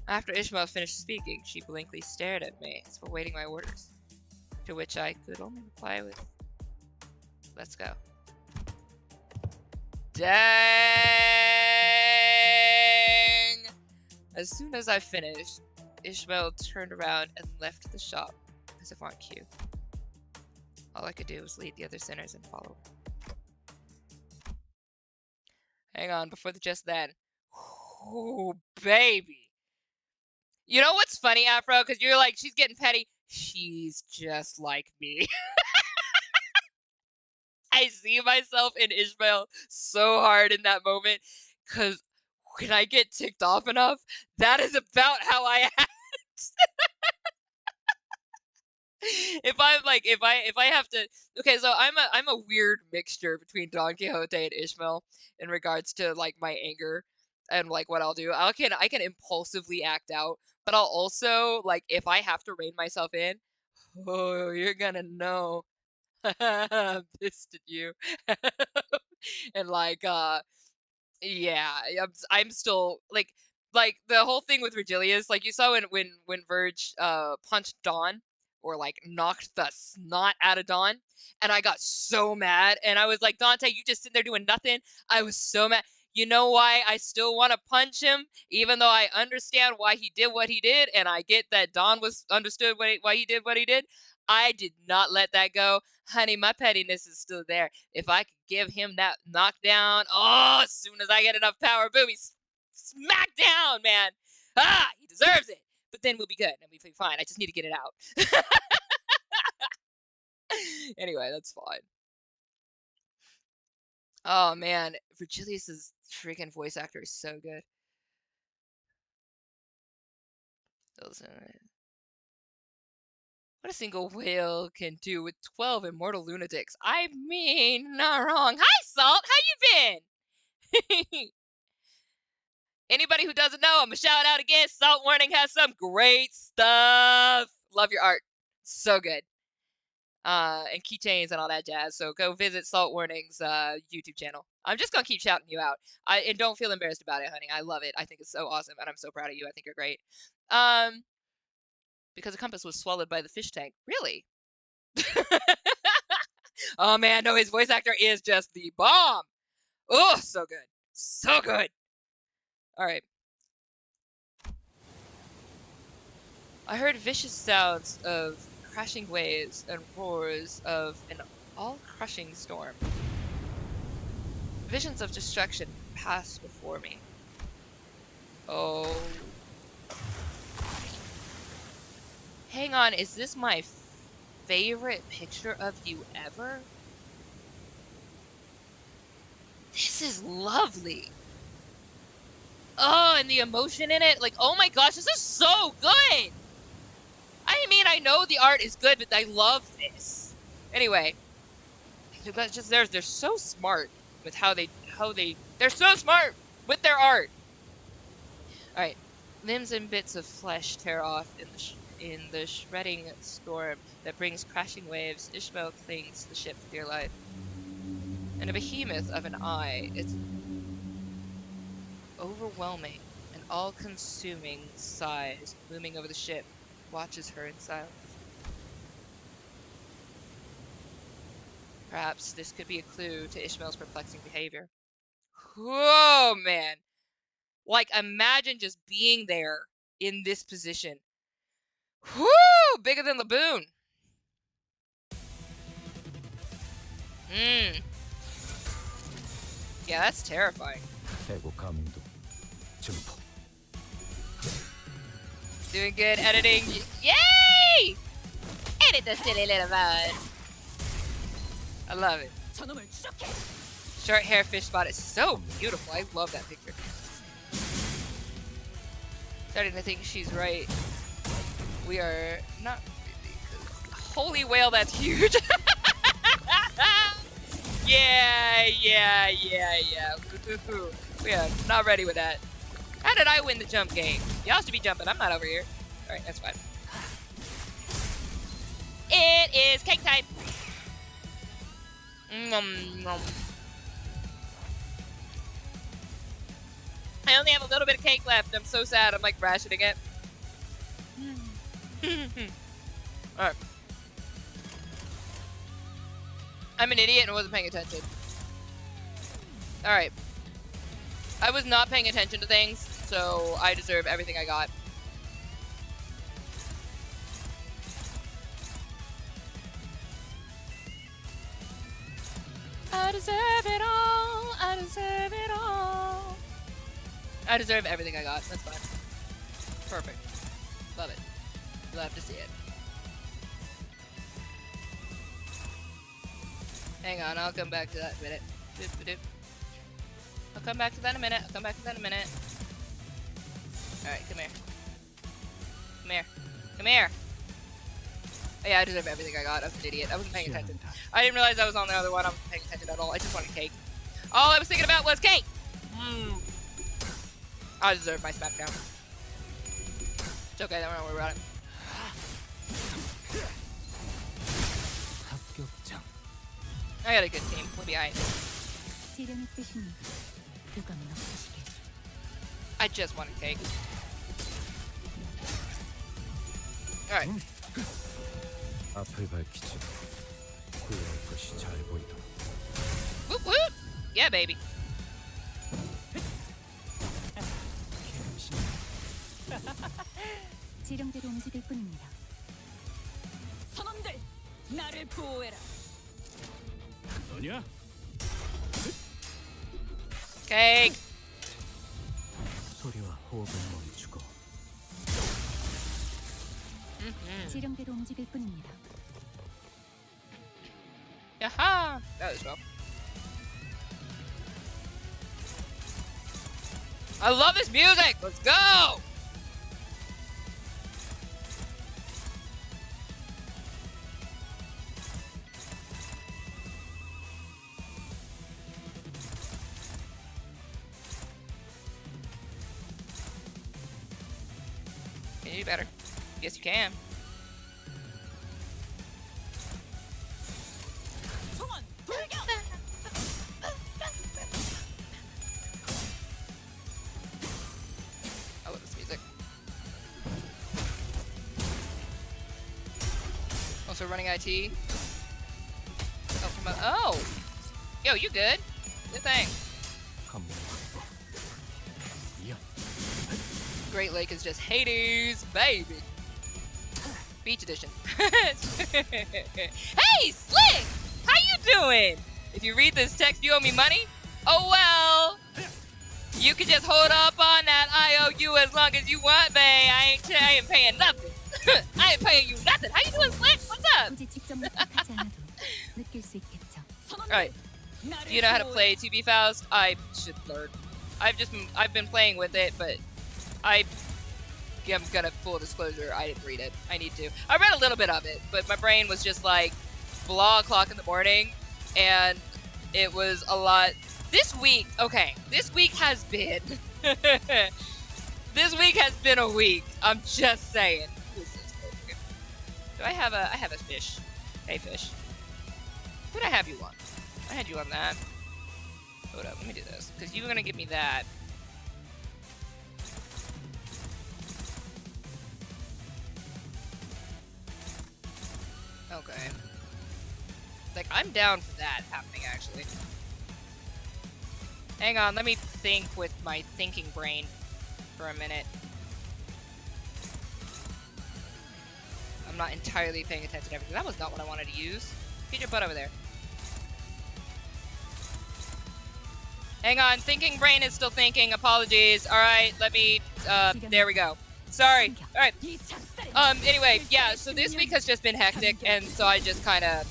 After Ishmael finished speaking, she blankly stared at me as if awaiting my orders, to which I could only reply with, "Let's go." Dang! As soon as I finished, Ishmael turned around and left the shop as if on cue. All I could do was lead the other sinners and follow. Hang on, before just then. Oh, baby. You know what's funny, Afro? Because you're like, she's getting petty. She's just like me. I see myself in Ishmael so hard in that moment. Because when I get ticked off enough, that is about how I act. If I have to, okay, so I'm a weird mixture between Don Quixote and Ishmael in regards to like my anger and like what I'll do. I can impulsively act out, but I'll also like if I have to rein myself in, oh, you're gonna know. I'm pissed at you. And like yeah, I'm still like the whole thing with Virgilius, like you saw when Verge punched Dawn or like knocked the snot out of Dawn, and I got so mad, and I was like, Dante, you just sitting there doing nothing. I was so mad. You know why I still want to punch him, even though I understand why he did what he did, and I get that Dawn was understood why he did what he did. I did not let that go. Honey, my pettiness is still there. If I could give him that knockdown, oh, as soon as I get enough power, boom, he's smack down, man. Ah, he deserves it. But then we'll be good and we'll be fine. I just need to get it out. Anyway, that's fine. Oh, man. Virgilius's freaking voice actor is so good. What a single whale can do with 12 immortal lunatics. I mean, not wrong. Hi, Salt. How you been? Anybody who doesn't know, I'm going to shout out again. Salt Warning has some great stuff. Love your art. So good. And keychains and all that jazz. So go visit Salt Warning's YouTube channel. I'm just going to keep shouting you out. And don't feel embarrassed about it, honey. I love it. I think it's so awesome. And I'm so proud of you. I think you're great. Because the compass was swallowed by the fish tank. Really? Oh, man. No, his voice actor is just the bomb. Oh, so good. So good. All right. I heard vicious sounds of crashing waves and roars of an all-crushing storm. Visions of destruction pass before me. Oh. Hang on, is this my favorite picture of you ever? This is lovely. Oh, and the emotion in it. Like, oh my gosh, this is so good. I mean, I know the art is good, but I love this. Anyway, that's just they're so smart with they're so smart with their art. All right, limbs and bits of flesh tear off in the shredding storm that brings crashing waves. Ishmael clings to the ship for dear life. And a behemoth of an eye, it's overwhelming and all-consuming size looming over the ship, watches her in silence. Perhaps this could be a clue to Ishmael's perplexing behavior. Whoa, man. Like, imagine just being there in this position. Whoo! Bigger than Laboon. Yeah, that's terrifying. Doing good editing. Yay! Edit the silly little bud. I love it. Short hair fish spot is so beautiful. I love that picture. Starting to think she's right. We are not really. Holy whale, that's huge. Yeah. We are not ready with that. How did I win the jump game? Y'all should be jumping. I'm not over here. Alright, that's fine. It is cake time. I only have a little bit of cake left. I'm so sad. I'm like rationing it. Alright. I'm an idiot and wasn't paying attention. Alright. I was not paying attention to things, so I deserve everything I got. I deserve it all. I deserve it all. I deserve everything I got. That's fine. Perfect. Love it. Love to see it. Hang on, I'll come back to that in a minute. I'll come back to that in a minute. Alright, come here. Come here. Oh, yeah, I deserve everything I got. I was an idiot. I wasn't paying attention. I didn't realize I was on the other one. I wasn't paying attention at all. I just wanted cake. All I was thinking about was cake! I deserve my smackdown. It's okay, don't worry about it. I got a good team. We'll be alright. I just wanted cake. Alright. Whoop whoop! Yeah, baby. 지령대로 움직일 뿐입니다. 선원들, 나를 보호해라. 너냐? Cake. 소리와 호흡을 멈추고 지령대로 움직일 뿐입니다. Yaha! That was well. I love this music! Let's go! Can you do better? Yes, you can. I love this music. Also running IT. Oh, come on. Oh! Yo, you good? Good thing. Great Lake is just Hades, baby. Beach edition. Hey, Slick! How you you doing? If you read this text, you owe me money? Oh well. You can just hold up on that IOU as long as you want, bae. I ain't paying nothing. I ain't paying you nothing. How you doing, Slick? What's up? 굳이 직접 목격하지 않아도 느낄 수 있겠죠. Alright. Do you know how to play 2B Faust? I should learn. I've been playing with it, but I'm gonna full disclosure, I didn't read it. I need to. I read a little bit of it, but my brain was just like blah o'clock in the morning, and it was a lot. This week has been this week has been a week. I'm just saying. Do I have a fish? Hey fish. Who did I have you on? I had you on that. Hold up, let me do this. Because you were gonna give me that. Okay. Like, I'm down for that happening, actually. Hang on, let me think with my thinking brain for a minute. I'm not entirely paying attention to everything. That was not what I wanted to use. Get your butt over there. Hang on, thinking brain is still thinking. Apologies. Alright, let me, there we go. Sorry. Alright. Anyway, yeah, so this week has just been hectic, and so I just I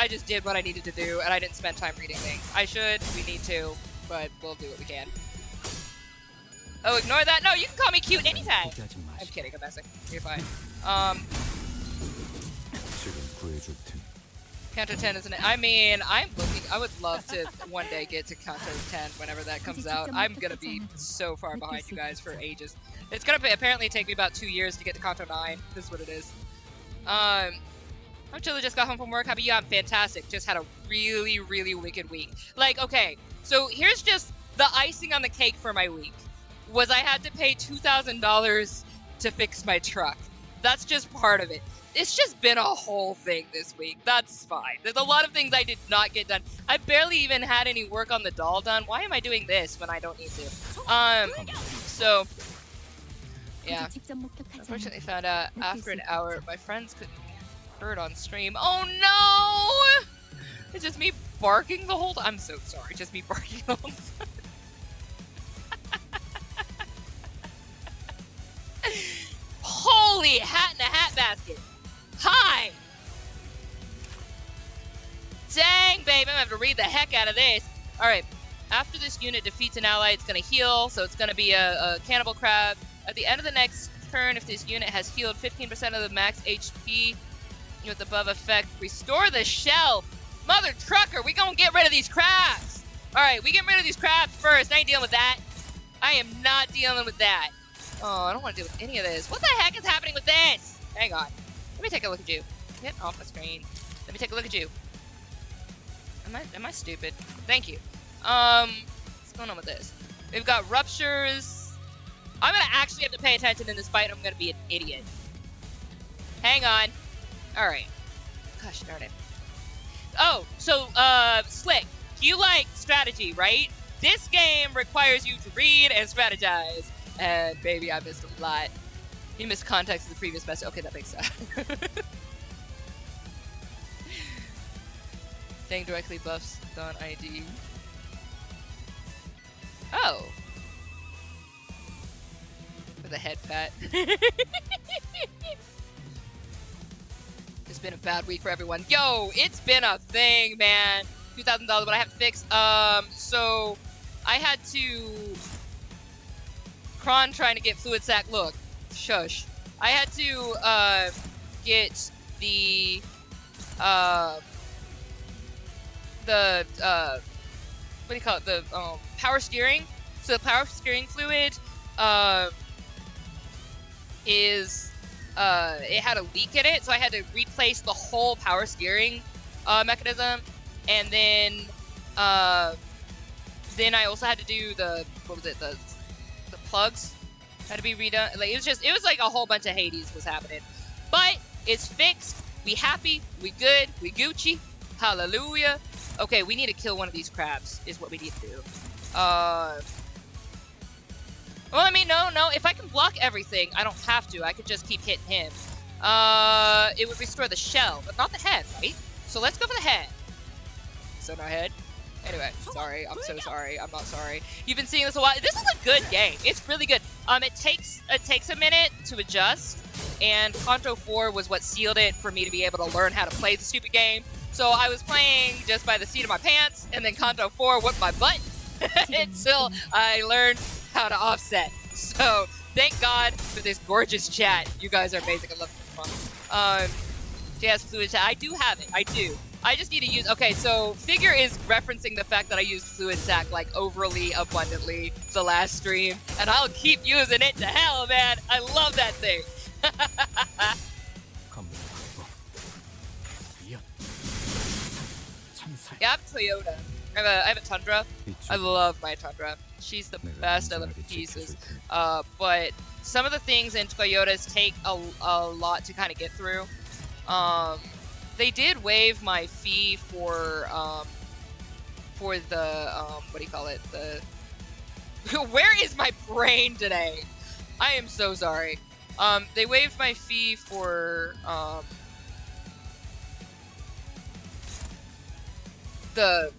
just did what I needed to do, and I didn't spend time reading things. I should, we need to, but we'll do what we can. Oh, ignore that? No, you can call me cute anytime! I'm kidding, I'm messing. You're fine. Counter 10 isn't it? I mean, I would love to one day get to Counter 10 whenever that comes out. I'm gonna be so far behind you guys for ages. It's gonna apparently take me about 2 years to get to Counter 9. This is what it is. I'm chilly, just got home from work. How about you? I'm fantastic. Just had a really, really wicked week. Like, okay, so here's just the icing on the cake for my week. Was I had to pay $2,000 to fix my truck. That's just part of it. It's just been a whole thing this week. That's fine. There's a lot of things I did not get done. I barely even had any work on the doll done. Why am I doing this when I don't need to? So, yeah. Unfortunately found out after an hour my friends couldn't be heard on stream. Oh no! It's just me barking the whole time. I'm so sorry. Just me barking the whole time. Holy hat in a hat basket. Hi! Dang, babe, I'm gonna have to read the heck out of this. Alright, after this unit defeats an ally, it's gonna heal, so it's gonna be a cannibal crab. At the end of the next turn, if this unit has healed 15% of the max HP with the above effect, restore the shell. Mother trucker, we gonna get rid of these crabs. Alright, we get rid of these crabs first. I ain't dealing with that. I am not dealing with that. Oh, I don't want to deal with any of this. What the heck is happening with this? Hang on. Let me take a look at you. Get off the screen. Let me take a look at you. Am I stupid? Thank you. What's going on with this? We've got ruptures. I'm gonna actually have to pay attention in this fight. I'm gonna be an idiot. Hang on. All right. Gosh darn it. Oh, so Slick, you like strategy, right? This game requires you to read and strategize. And baby, I missed a lot. You missed context of the previous message. Okay, that makes sense. Staying directly buffs on ID. Oh. With a head pat. It's been a bad week for everyone. Yo, it's been a thing, man. $2,000, but I have to fix. So I had to. Chron trying to get fluid sac. Look, shush. I had to get the what do you call it? The power steering. So the power steering fluid is it had a leak in it, so I had to replace the whole power steering mechanism, and then I also had to do the plugs had to be redone. Like it was like a whole bunch of Hades was happening, but it's fixed. We happy, we good, we Gucci, hallelujah. Okay, we need to kill one of these crabs is what we need to do. Well, I mean, no, if I can block everything, I don't have to. I could just keep hitting him. It would restore the shell, but not the head, right? So let's go for the head. so in our head. Anyway, sorry. I'm so sorry. I'm not sorry. You've been seeing this a while. This is a good game. It's really good. It takes a minute to adjust, and Kanto 4 was what sealed it for me to be able to learn how to play the stupid game. So I was playing just by the seat of my pants, and then Kanto 4 whooped my butt until I learned how to offset. So thank God for this gorgeous chat. You guys are amazing. I love this one. Yes, fluid chat. I do have it. I do. I just need to use... Okay, so Figure is referencing the fact that I used Fluid Sack, like, overly abundantly the last stream. And I'll keep using it to hell, man. I love that thing. Yeah, I have a Toyota. I have a Tundra. I love my Tundra. She's the best. I love the pieces. But some of the things in Toyotas take a lot to kind of get through. They did waive my fee for the what do you call it? The where is my brain today? I am so sorry. They waived my fee for the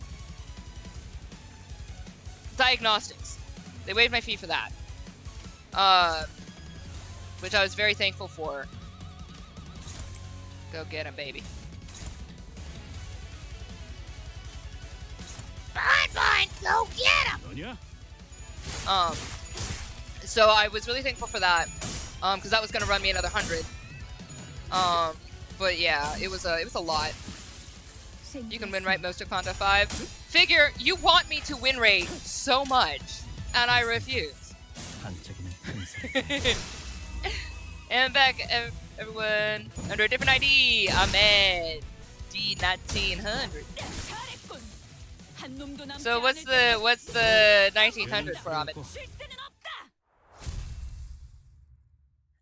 diagnostics. They waived my fee for that. Which I was very thankful for. Go get him, baby. Fine, go get him! So I was really thankful for that, because that was gonna run me another 100. But yeah, it was a lot. You can win rate most of Kanto 5. Figure, you want me to win rate so much, and I refuse. And back, everyone, under a different ID, Ahmed, D1900. So what's the 1900 for Ahmed?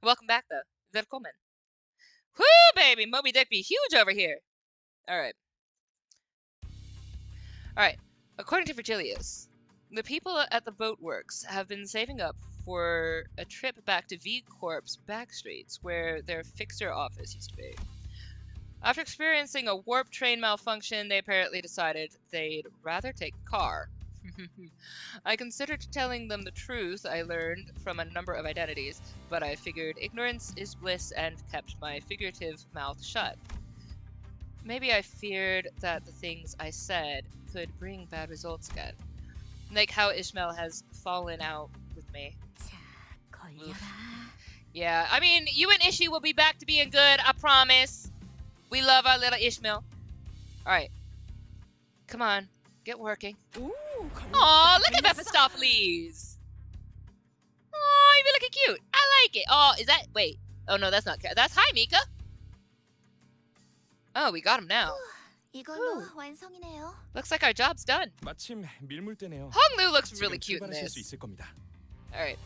Welcome back though. Willkommen. Whoo, baby, Moby Dick be huge over here. All right. According to Virgilius, the people at the boatworks have been saving up for a trip back to V Corp's backstreets, where their fixer office used to be. After experiencing a warp train malfunction, they apparently decided they'd rather take a car. I considered telling them the truth I learned from a number of identities, but I figured ignorance is bliss and kept my figurative mouth shut. Maybe I feared that the things I said could bring bad results again. Like how Ishmael has fallen out with me. Oof. Yeah, I mean, you and Ishi will be back to being good, I promise. We love our little Ishmael. Alright. Come on, get working. Aw, look at Mephistopheles! Aw, you're looking cute. I like it. Oh, is that... Wait. Oh, no, that's not... That's... Hi, Mika! Oh, we got him now. 이걸로 완성이네요. Looks like our job's done. 마침 밀물대네요. Honglu looks really cute in 출발하실 수 this. 있을 겁니다. Alright.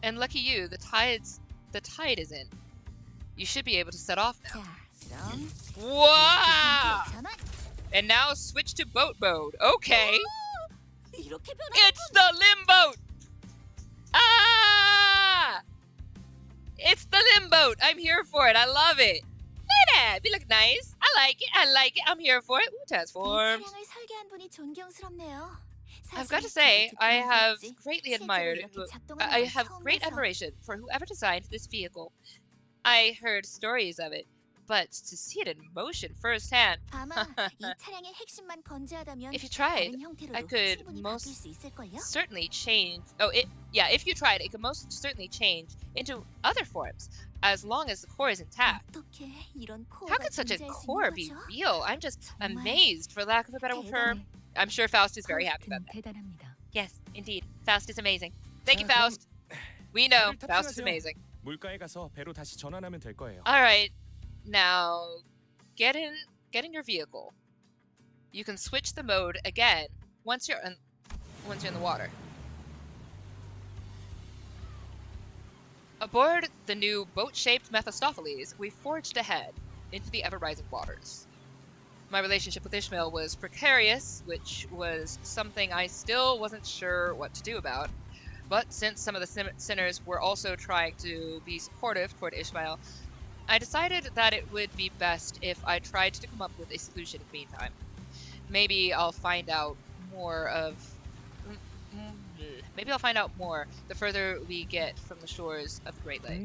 And lucky you, the tide is in. You should be able to set off now. 자, 그럼 Wow! 전환. And now switch to boat mode. Okay. 이렇게 변한 It's the Limboat! Ah! It's the Limboat. I'm here for it. I love it. Look at that. We look nice. I like it. I like it. I'm here for it. Ooh, 이 transformed. 차량을 설계한 분이 존경스럽네요. I've got to 사실 say, 저도 I have 기억나지? greatly 실제로 admired. 이렇게 작동하는 I 걸 have 처음 great 봐서. admiration for whoever designed this vehicle. I heard stories of it, but to see it in motion firsthand. 아마 이 차량의 핵심만 건재하다면 If you tried, 다른 형태로도 I could 충분히 most 바뀔 수 있을걸요? certainly change. If you tried, it could most certainly change into other forms, as long as the core is intact. 어떻게 이런 How 코어가 could such a 존재할 수 core 있는 be 거죠? real? I'm just 정말 amazed, for lack of a better term. I'm sure Faust is very happy about that. 대단합니다. Yes, indeed. Faust is amazing. Thank you, 자, 그럼 Faust. We know 배를 Faust is 탑승하세요. amazing. 물가에 가서 배로 다시 전환하면 될 거예요. All right, now get in your vehicle. You can switch the mode again once you're in the water. Aboard the new boat-shaped Mephistopheles, we forged ahead into the ever-rising waters. My relationship with Ishmael was precarious, which was something I still wasn't sure what to do about. But since some of the sinners were also trying to be supportive toward Ishmael, I decided that it would be best if I tried to come up with a solution in the meantime. Maybe I'll find out more of... Maybe I'll find out more the further we get from the shores of the Great Lake.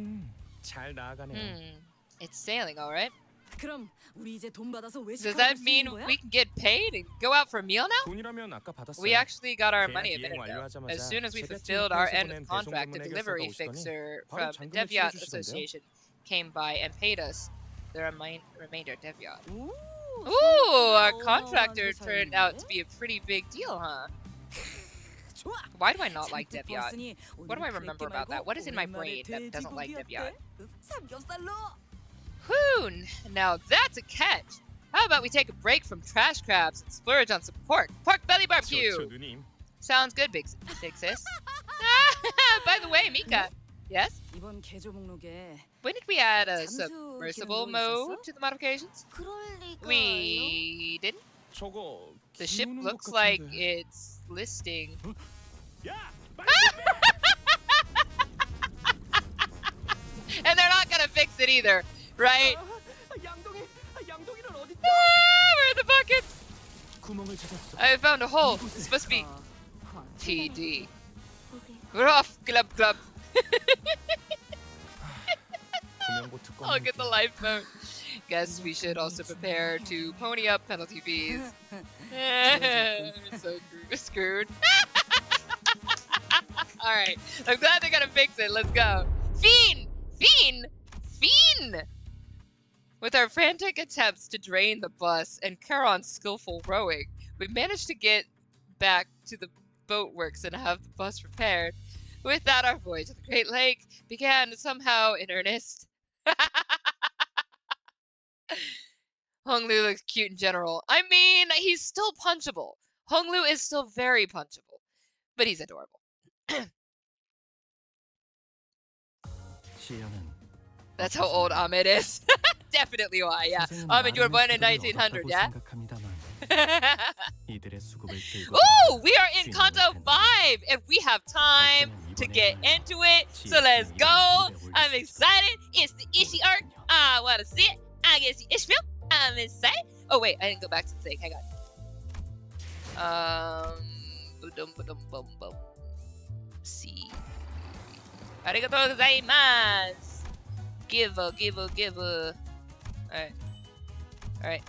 잘 나아가네요. It's sailing, alright. 그럼 우리 이제 돈 받아서 Does 외식하러 that 갈 수 mean 있는 거야? we can get paid and go out for a meal now? 돈이라면 아까 받았어요. We actually got our 계약 money a 이행 minute ago. 완료하자마자 As soon as we 세뱃 fulfilled our 팀에서 end of 보낸 contract, the 배송 delivery 전문 해결사가 fixer 바로 from 잔금을 Devyat 치러주시던데요. Association came by and paid us the remainder Devyat. 오, Ooh, our 어마어마한 contractor turned out 회사였는데? to be a pretty big deal, huh? 좋아. Why do I not like 잔뜩 Devyat? 벌었으니 What do I 오늘은 remember 그랬게 about that? 말고 What is in my 오랜만에 brain that doesn't like 돼지고기 Devyat? 어때? 삼겹살로. Whew, now that's a catch. How about we take a break from trash crabs and splurge on some pork? Pork belly barbecue! 좋죠, 누님. Sounds good, big sis. By the way, Mika. Yes? 이번 개조 목록에 When did we add a 잠수 submersible 기능도 mode 있었어? to the modifications? 그럴 리가요? We didn't. 저거 The ship 기우는 looks 것 like 같은데. it's listing. 야, And they're not gonna fix it either, right? 양동이는 어디? Where are the buckets? 구멍을 찾았어. I found a hole. It's supposed to be 아, TD. 보게. Gruff, glub, glub. 구명고 특권. I'll get the lifeboat. Guess we should also prepare to pony up penalty fees. So screwed. Alright, I'm glad they're gonna fix it. Let's go. Fiend! Fiend! Fiend! With our frantic attempts to drain the bus and Chron's skillful rowing, we managed to get back to the boatworks and have the bus repaired. With that, our voyage to the Great Lake began somehow in earnest. Honglu looks cute in general. I mean, he's still punchable. Honglu is still very punchable, but he's adorable. That's how old Ahmed is. Definitely why, yeah. Ahmed, you were born in 1900, yeah? Ooh, we are in Kanto 5, and we have time to get into it. So let's go. I'm excited. It's the Ishi arc. I want to see it. I get to see Ishmael. I'm excited. Oh, wait, I didn't go back to the thing. Hang on. See. Arigatou gozaimasu. Give. Alright.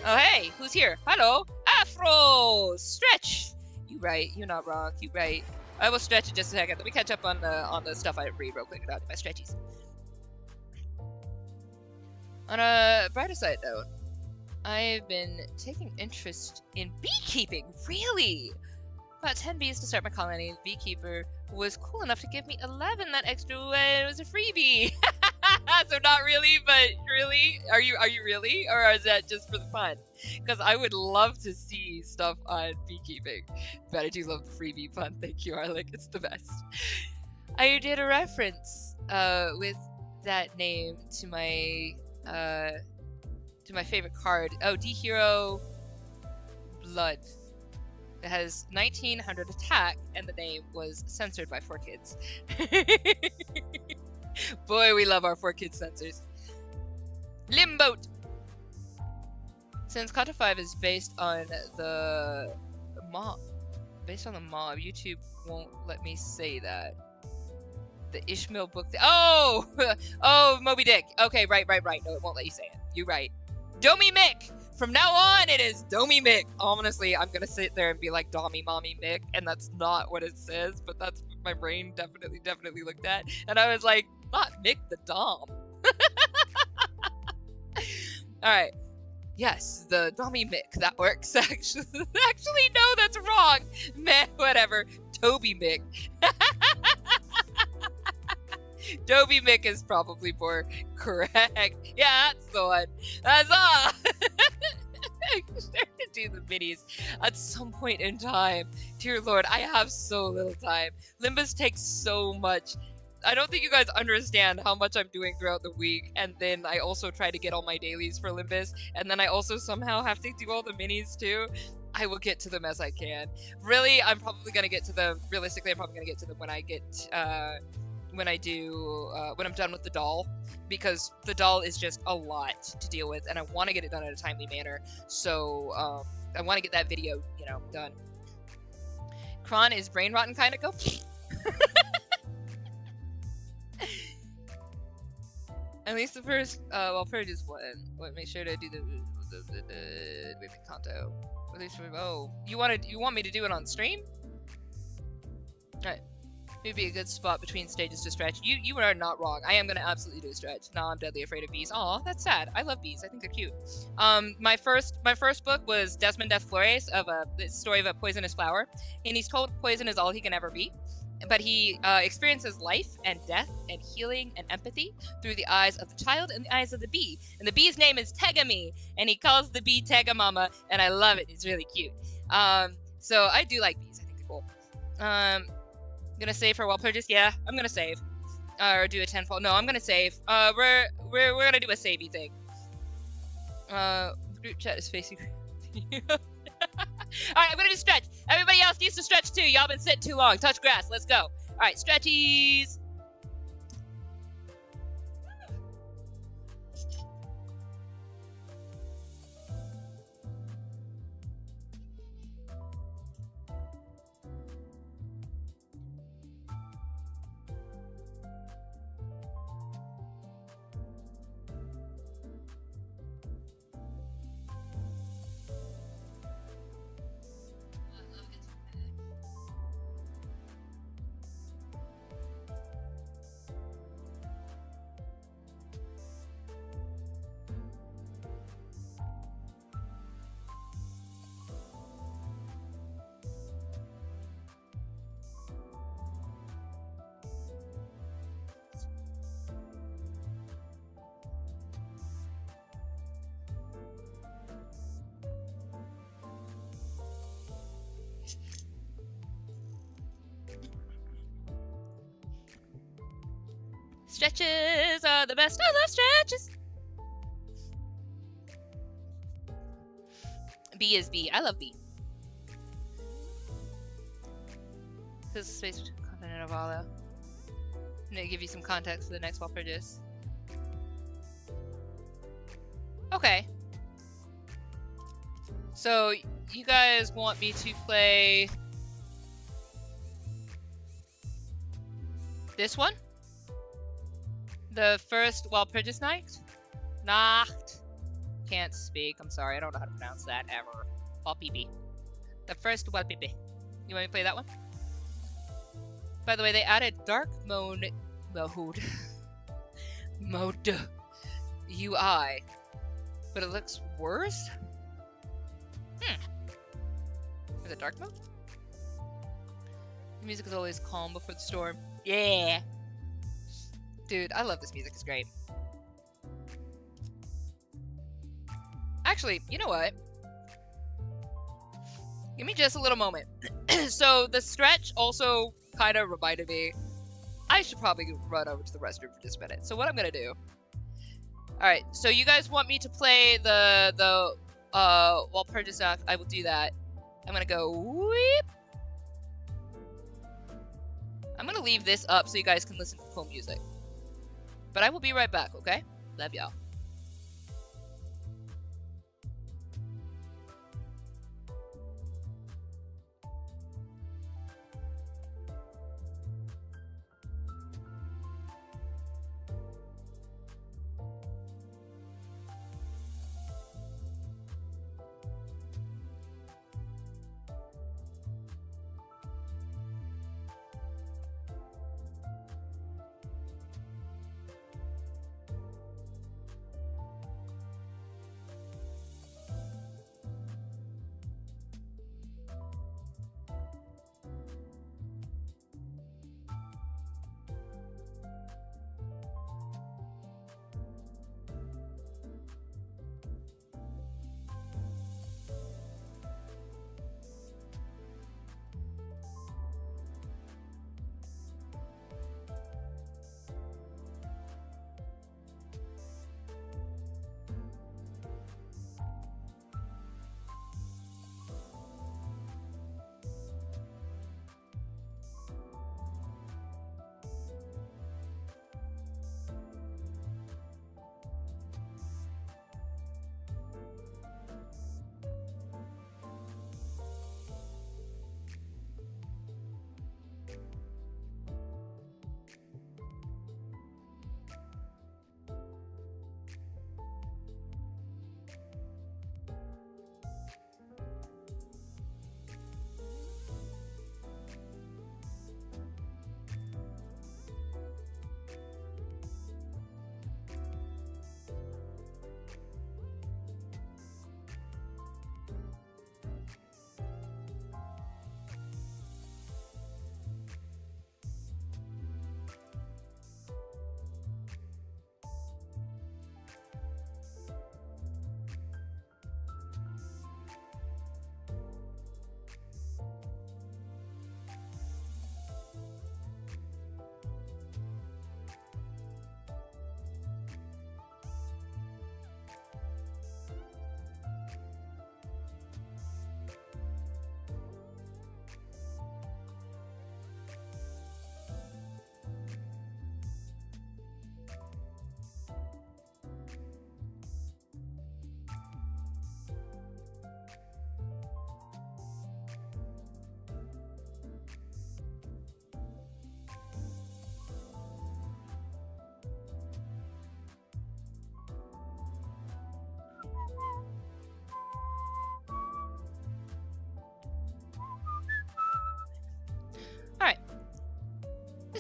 Oh, hey, who's here? Hello, Afro! Stretch! You right, you're not wrong, you right. I will stretch in just a second. Let me catch up on the stuff I read real quick about my stretchies. On a brighter side note, I've been taking interest in beekeeping, really! About 10 bees to start my colony. The beekeeper was cool enough to give me 11 that extra when it was a freebie. So not really, but really? Are you really? Or is that just for the fun? Because I would love to see stuff on beekeeping. But I do love the freebie fun. Thank you, Arlick. It's the best. I did a reference with that name to my favorite card. Oh, D-Hero Blood. It has 1900 attack, and the name was censored by 4Kids. Boy, we love our 4Kids censors. Limboat! Since Kanto 5 is based on the mob, YouTube won't let me say that. The Ishmael book. Oh! Oh, Moby Dick. Okay, right. No, it won't let you say it. You're right. Domi Mick! From now on, it is Domi Mick. Honestly, I'm gonna sit there and be like Dommy Mommy Mick, and that's not what it says, but that's what my brain definitely looked at. And I was like, not Mick the Dom. Alright. Yes, the Dommy Mick. That works, actually. Actually, no, that's wrong. Meh, whatever. Toby Mick. Doby Mick is probably more correct. Yeah, that's the one. That's all. I'm trying to do the minis at some point in time. Dear Lord, I have so little time. Limbus takes so much. I don't think you guys understand how much I'm doing throughout the week, and then I also try to get all my dailies for Limbus, and then I also somehow have to do all the minis too. I will get to them as I can. Really, I'm probably gonna get to them. Realistically, I'm probably gonna get to them when I get when I do when I'm done with the doll, because the doll is just a lot to deal with, and I want to get it done in a timely manner. So I want to get that video, you know, done. Chron is brain rotten kind of go. At least the first, well, probably just one. Make sure to do the Kanto. At least, oh, you want me to do it on stream? Alright. Maybe a good spot between stages to stretch. You are not wrong. I am gonna absolutely do a stretch. No, I'm deadly afraid of bees. Aw, that's sad. I love bees. I think they're cute. My first book was Desmond Des Flores, of the story of a poisonous flower, and he's told poison is all he can ever be. But he experiences life and death and healing and empathy through the eyes of the child and the eyes of the bee. And the bee's name is Tegami, and he calls the bee Tegamama, and I love it. It's really cute. So I do like bees. I think they're cool. I'm gonna save for while purchase. Yeah, I'm gonna save. Or do a tenfold. No, I'm gonna save. We're gonna do a savey thing. Group chat is facing. Alright, I'm gonna do stretch. Everybody else needs to stretch too. Y'all been sitting too long. Touch grass. Let's go. Alright, stretchies. Stretches are the best. I love stretches. B is B. I love B. This is space between content and Intervallo. I'm gonna give you some context for the next Walpurgis. Okay. So you guys want me to play this one? The first Walpurgis Night? Nacht. Can't speak. I'm sorry. I don't know how to pronounce that ever. Walpipi. The first Walpipi. You want me to play that one? By the way, they added dark mode UI, but it looks worse. Is it dark mode? The music is always calm before the storm. Yeah. Dude, I love this music. It's great. Actually, you know what? Give me just a little moment. So the stretch also kind of reminded me I should probably run over to the restroom for just a minute. So what I'm gonna do? All right. So you guys want me to play the Walpurgis Nacht? I will do that. I'm gonna go weep. I'm gonna leave this up so you guys can listen to full music. But I will be right back, okay? Love y'all.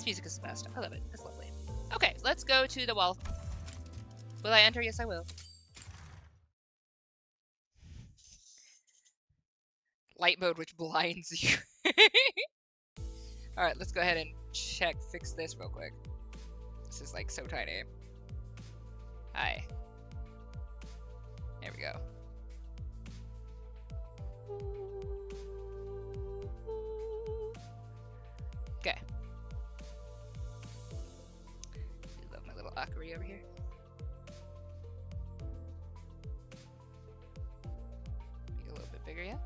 music is the best. I love it. It's lovely. Okay, let's go to the wall. Will I enter? Yes, I will. Light mode, which blinds you. Alright, let's go ahead and fix this real quick. This is like so tiny. Hi. There we go. Okay. I love my little Akari over here. Make it a little bit bigger, yeah?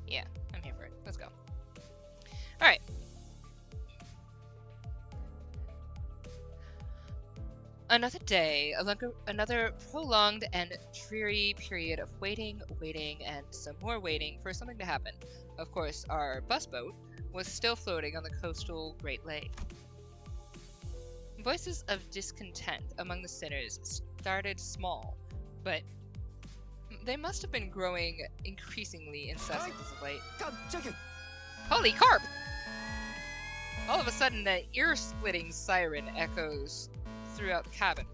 Yeah, I'm here for it. Let's go. Alright. Another day, another prolonged and dreary period of waiting, and some more waiting for something to happen. Of course, our bus boat was still floating on the coastal Great Lake. Voices of discontent among the sinners started small, but they must have been growing increasingly incessant as of late. 깜짝이야. Holy carp! All of a sudden, the ear-splitting siren echoes throughout the cabin.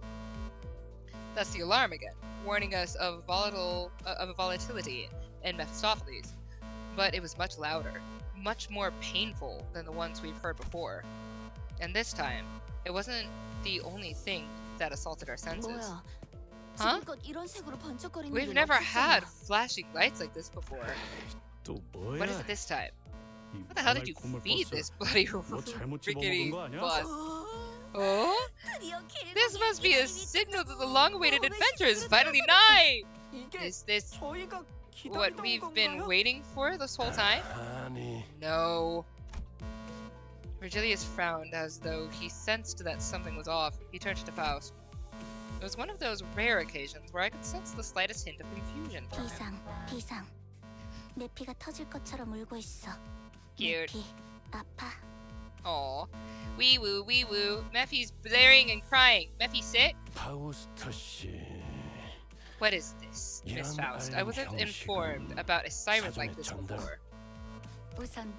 That's the alarm again, warning us of a volatility in Mephistopheles. But it was much louder, much more painful than the ones we've heard before. And this time, it wasn't the only thing that assaulted our senses. 뭐야? Huh? 지금껏 이런 색으로 번쩍거리는 We've 게 never 없었잖아. had flashing lights like this before. 또 뭐야? What is it this time? 이 How the hell did 모랄 you 고물 feed 버스. this bloody 뭐 잘못 rickety 집어먹은 거 아니야? bus? 어, Oh? 드디어 길고기 This must be a 이름이 signal that the 떴어. long-awaited 왜 adventure is 시끄러워? finally nigh! 이게 Is this 저희가 what 기다리던 we've been 건가요? waiting for this whole time? 아니, No. Virgilius frowned as though he sensed that something was off. He turned to Faust. It was one of those rare occasions where I could sense the slightest hint of confusion from him. 비상. 내 피가 터질 것처럼 울고 있어. 내 Cute. 피 아파. Aw. Wee woo, wee woo. Mephi's blaring and crying. Mephi sick? 파우스터 씨. What is this, Miss Faust? I wasn't informed about a siren like this before. 우선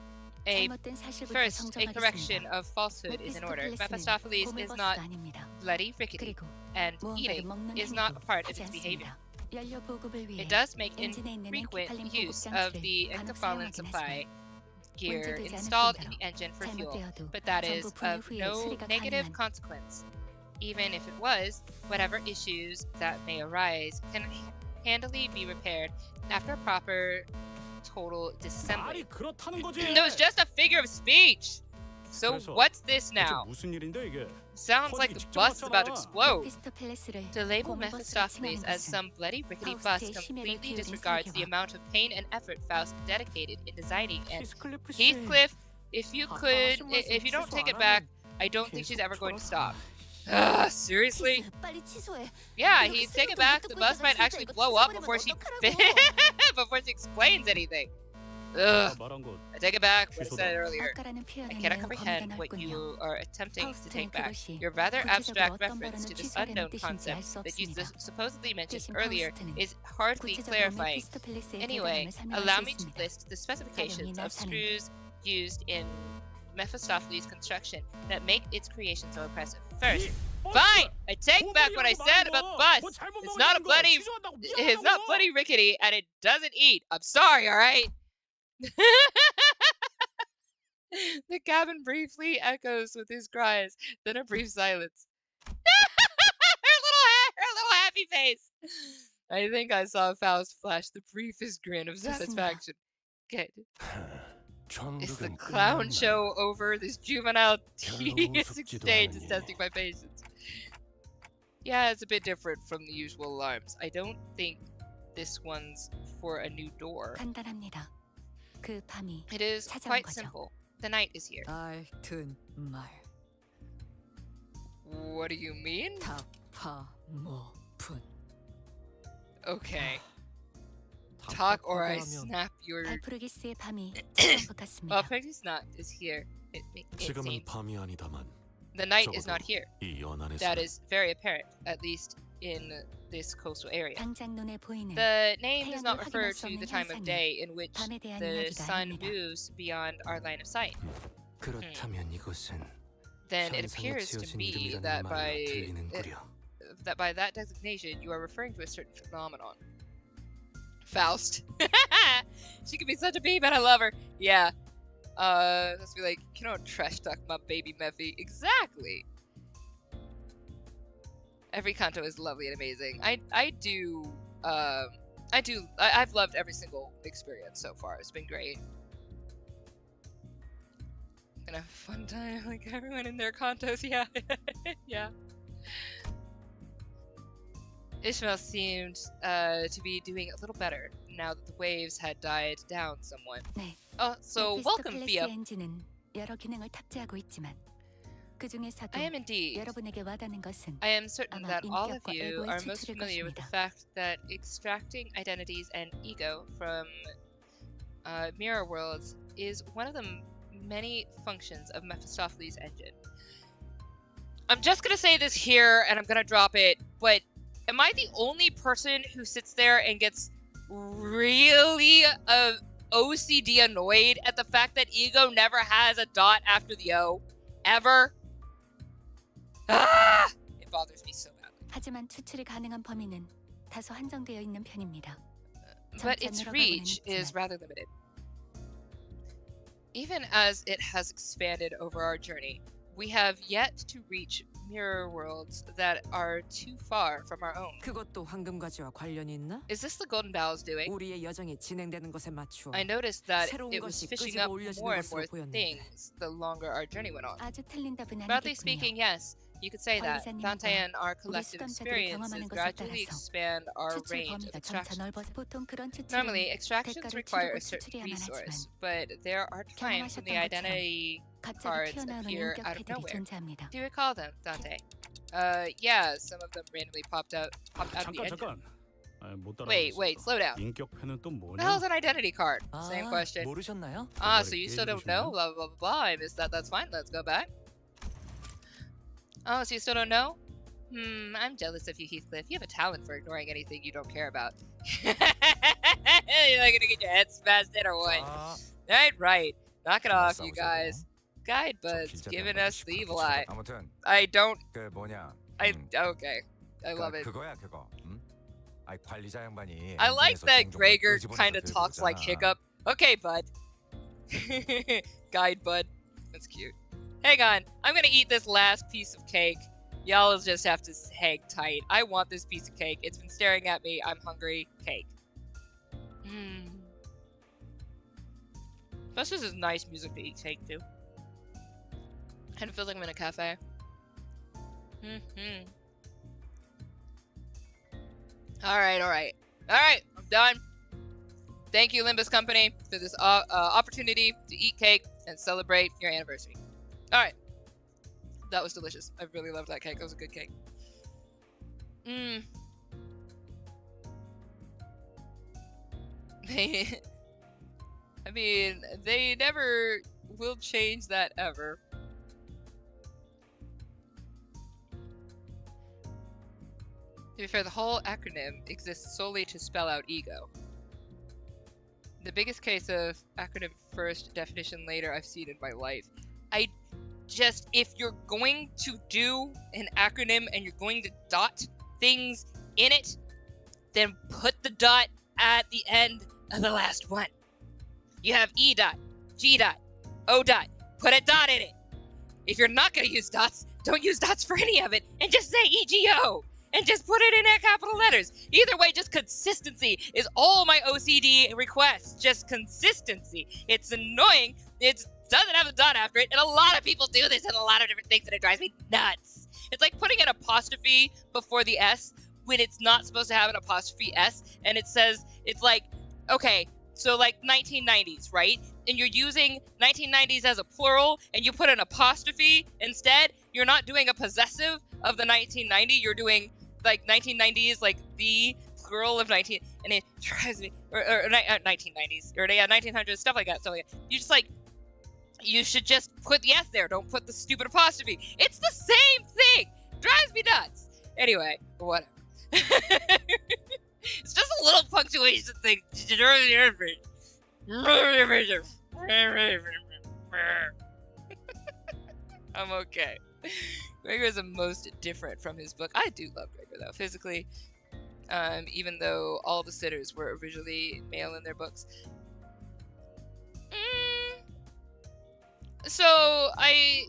A 잘못된 사실부터 First, a correction 정정하겠습니다. of falsehood is in order. Mephistopheles is 고물버스가 not 아닙니다. bloody rickety, 그리고 and 무언가를 eating 먹는 is not a 행위도 part of 하지 its behavior. 않습니다. 연료 보급을 위해 It does make 엔진에 있는 infrequent 엔티팔린 use 보급 of 장치를 the 간혹 enkephalon 사용하긴 supply gear 문제되지 않을 installed in 뿐더러 the engine for fuel, 잘못되어도 but that 전부 is 분해 of 후에 no 수리가 negative 가능한 consequence. Even if it was, whatever issues that may arise can handily be repaired after a proper total disassembly. 말이 그렇다는 거지. That was just a figure of speech! So 그래서 what's this 대체 now? 무슨 일인데 이게? Sounds like the bus is about to explode. 메피스토펠레스를 To label 고물버스로 Mephistopheles 칭하는 as 것은 some bloody rickety bus 파우스트의 심혈을 completely 기울인 disregards the 설계와 amount of pain and effort Faust dedicated in designing it. 히스클리프 씨. Heathcliff, if you could, 아까 하신 말씀 if you don't 취소 take 안 it back, 하면 I don't think she's 계속 ever going to 털어서. stop. Seriously? 키스, 빨리 취소해. Yeah, 이렇게 he'd take it 쓰레기도 back. 못 The 듣고 bus 있다가 might 진짜 actually 이거 blow up 뜯어버리면 before she 어떡하라고. before she explains anything. Ugh. 내가 말한 거 I take it back. What I 취소다. said earlier. 아까라는 I 표현은 cannot 매우 comprehend 범위가 what 넓군요. you are attempting to take 파우스트는 back. 그것이 Your rather 구체적으로 abstract 어떤 reference to 발언을 this 취소하려는 unknown 뜻인지 concept 알 수 that you 없습니다. supposedly mentioned 대신 earlier 파우스트는 is hardly 구체적으로 clarifying. 메피스토펠레스의 Anyway, 대단함을 설명할 allow 수 me to 있습니다. list the specifications 가령이 of 나사는 screws used in Mephistopheles' construction that make its creation so impressive. First, fine! I take back what I said about the bus! It's not a bloody... It's not bloody rickety, and it doesn't eat. I'm sorry, alright? The cabin briefly echoes with his cries, then a brief silence. her little happy face! I think I saw Faust flash the briefest grin of satisfaction. Good. Is the clown show over? This juvenile tedious exchange is testing my patience. Yeah, it's a bit different from the usual alarms. I don't think this one's for a new door. 간단합니다. 그 밤이 It is 찾아온 quite 거죠. simple. The night is here. 알튼 말 What do you mean? 타파모푼 Okay. Talk or I snap your... 발프르기스의 밤이 찾아온 것 같습니다. Practice not is here. It 지금은 seems. 밤이 아니다만 The night is not 적어도 here. 이 연안에서 That is very apparent, at least in this coastal area. 당장 눈에 보이는 The name does not 태양을 refer 확인할 수 to the 없는 time of 현상이 day in which 밤에 대한 the 이야기가 sun 아닙니다. moves beyond our line of sight. 그렇다면 이곳은 Then it 현상에 appears to 지어진 me 이름이라는 that 말로 들리는구려. by that designation you are referring to a certain phenomenon. Faust. She can be such a bee, but I love her. Yeah. Let's be like, you know, trash talk my baby Mephi. Exactly. Every canto is lovely and amazing. I've loved every single experience so far. It's been great. Gonna have a fun time like everyone in their cantos. Yeah. Yeah. Ishmael seemed to be doing a little better now that the waves had died down somewhat. 네. Oh, so welcome, Thea. 엔진은 여러 기능을 탑재하고 있지만 그 중에서도 I am indeed. 여러분에게 와닿는 것은 I am certain 아마 that all of 인격과 you 에고의 are most 추출일 familiar with the 것입니다. fact that extracting identities and ego from mirror worlds is one of the many functions of Mephistopheles' engine. I'm just gonna say this here, and I'm gonna drop it, but am I the only person who sits there and gets really OCD annoyed at the fact that ego never has a dot after the O? Ever? Ah! It bothers me so badly. 하지만 추출이 가능한 범위는 다소 한정되어 있는 편입니다. But its reach is rather limited. Even as it has expanded over our journey, we have yet to reach mirror worlds that are too far from our own. 그것도 황금가지와 관련이 있나? Is this the Golden Bow's doing? 우리의 여정이 진행되는 것에 맞추어 I noticed that 새로운 it was 것이 fishing 끄집어 up 올려지는 more and more 것으로 보였는데. things the longer our journey went on. 아주 틀린 답은 Broadly 아니겠군요. speaking, yes, you could say that. Dante and our collective experiences gradually expand our 추출 range of 범위가 점차 extraction. 넓어서 보통 그런 추출은 Normally, extractions 대가를 require a 치르고 certain 추출해야만 resource, 하지만 but there are times when the 경험하셨던 identity 갑자기 cards 튀어나오는 appear out of 인격체들이 nowhere. 존재합니다. Do you recall them, Dante? Yeah, some of them randomly popped out the engine. 잠깐. 못 따라가겠어. Wait, slow down. 인격패는 또 What the hell's 뭐냐? an identity card? Same question. 모르셨나요? So you still don't know? Blah, blah, blah, blah. I missed that. That's fine. Let's go back. Oh, so you still don't know? I'm jealous of you, Heathcliff. You have a talent for ignoring anything you don't care about. You're not gonna get your head smashed in or what? Right. Knock it off, you guys. Guide buds giving us the evil eye. 아무튼 I don't. 그 뭐냐? Okay. I love it. 그거야 그거. 아이 관리자 양반이. I like 엔진에서 that 종종을 Gregor 끄집어내서 kind of 들고 talks like 오잖아. Hiccup. Okay, bud. Guide bud. That's cute. Hang on. I'm gonna eat this last piece of cake. Y'all just have to hang tight. I want this piece of cake. It's been staring at me. I'm hungry. Cake. Plus, this is nice music to eat cake to. Kind of feels like I'm in a cafe. Alright. I'm done. Thank you, Limbus Company, for this opportunity to eat cake and celebrate your anniversary. Alright. That was delicious. I really loved that cake. It was a good cake. I mean, they never will change that ever. To be fair, the whole acronym exists solely to spell out ego. The biggest case of acronym first, definition later I've seen in my life. If you're going to do an acronym and you're going to dot things in it, then put the dot at the end of the last one. You have E dot, G dot, O dot. Put a dot in it. If you're not going to use dots, don't use dots for any of it and just say EGO. And just put it in capital letters. Either way, just consistency is all my OCD requests. Just consistency. It's annoying. It doesn't have a dot after it, and a lot of people do this in a lot of different things, and it drives me nuts. It's like putting an apostrophe before the S when it's not supposed to have an apostrophe S, and it says, it's like, okay, so like 1990s, right? And you're using 1990s as a plural, and you put an apostrophe instead. You're not doing a possessive of the 1990, you're doing like 1990s, like the plural of 19, and it drives me, or 1990s, or yeah, 1900s, stuff like that. So like, you just like, you should just put the S there. Don't put the stupid apostrophe. It's the same thing. Drives me nuts. Anyway, whatever. It's just a little punctuation thing. I'm okay. Gregor is the most different from his book. I do love Gregor though, physically. Even though all the sitters were originally male in their books. So I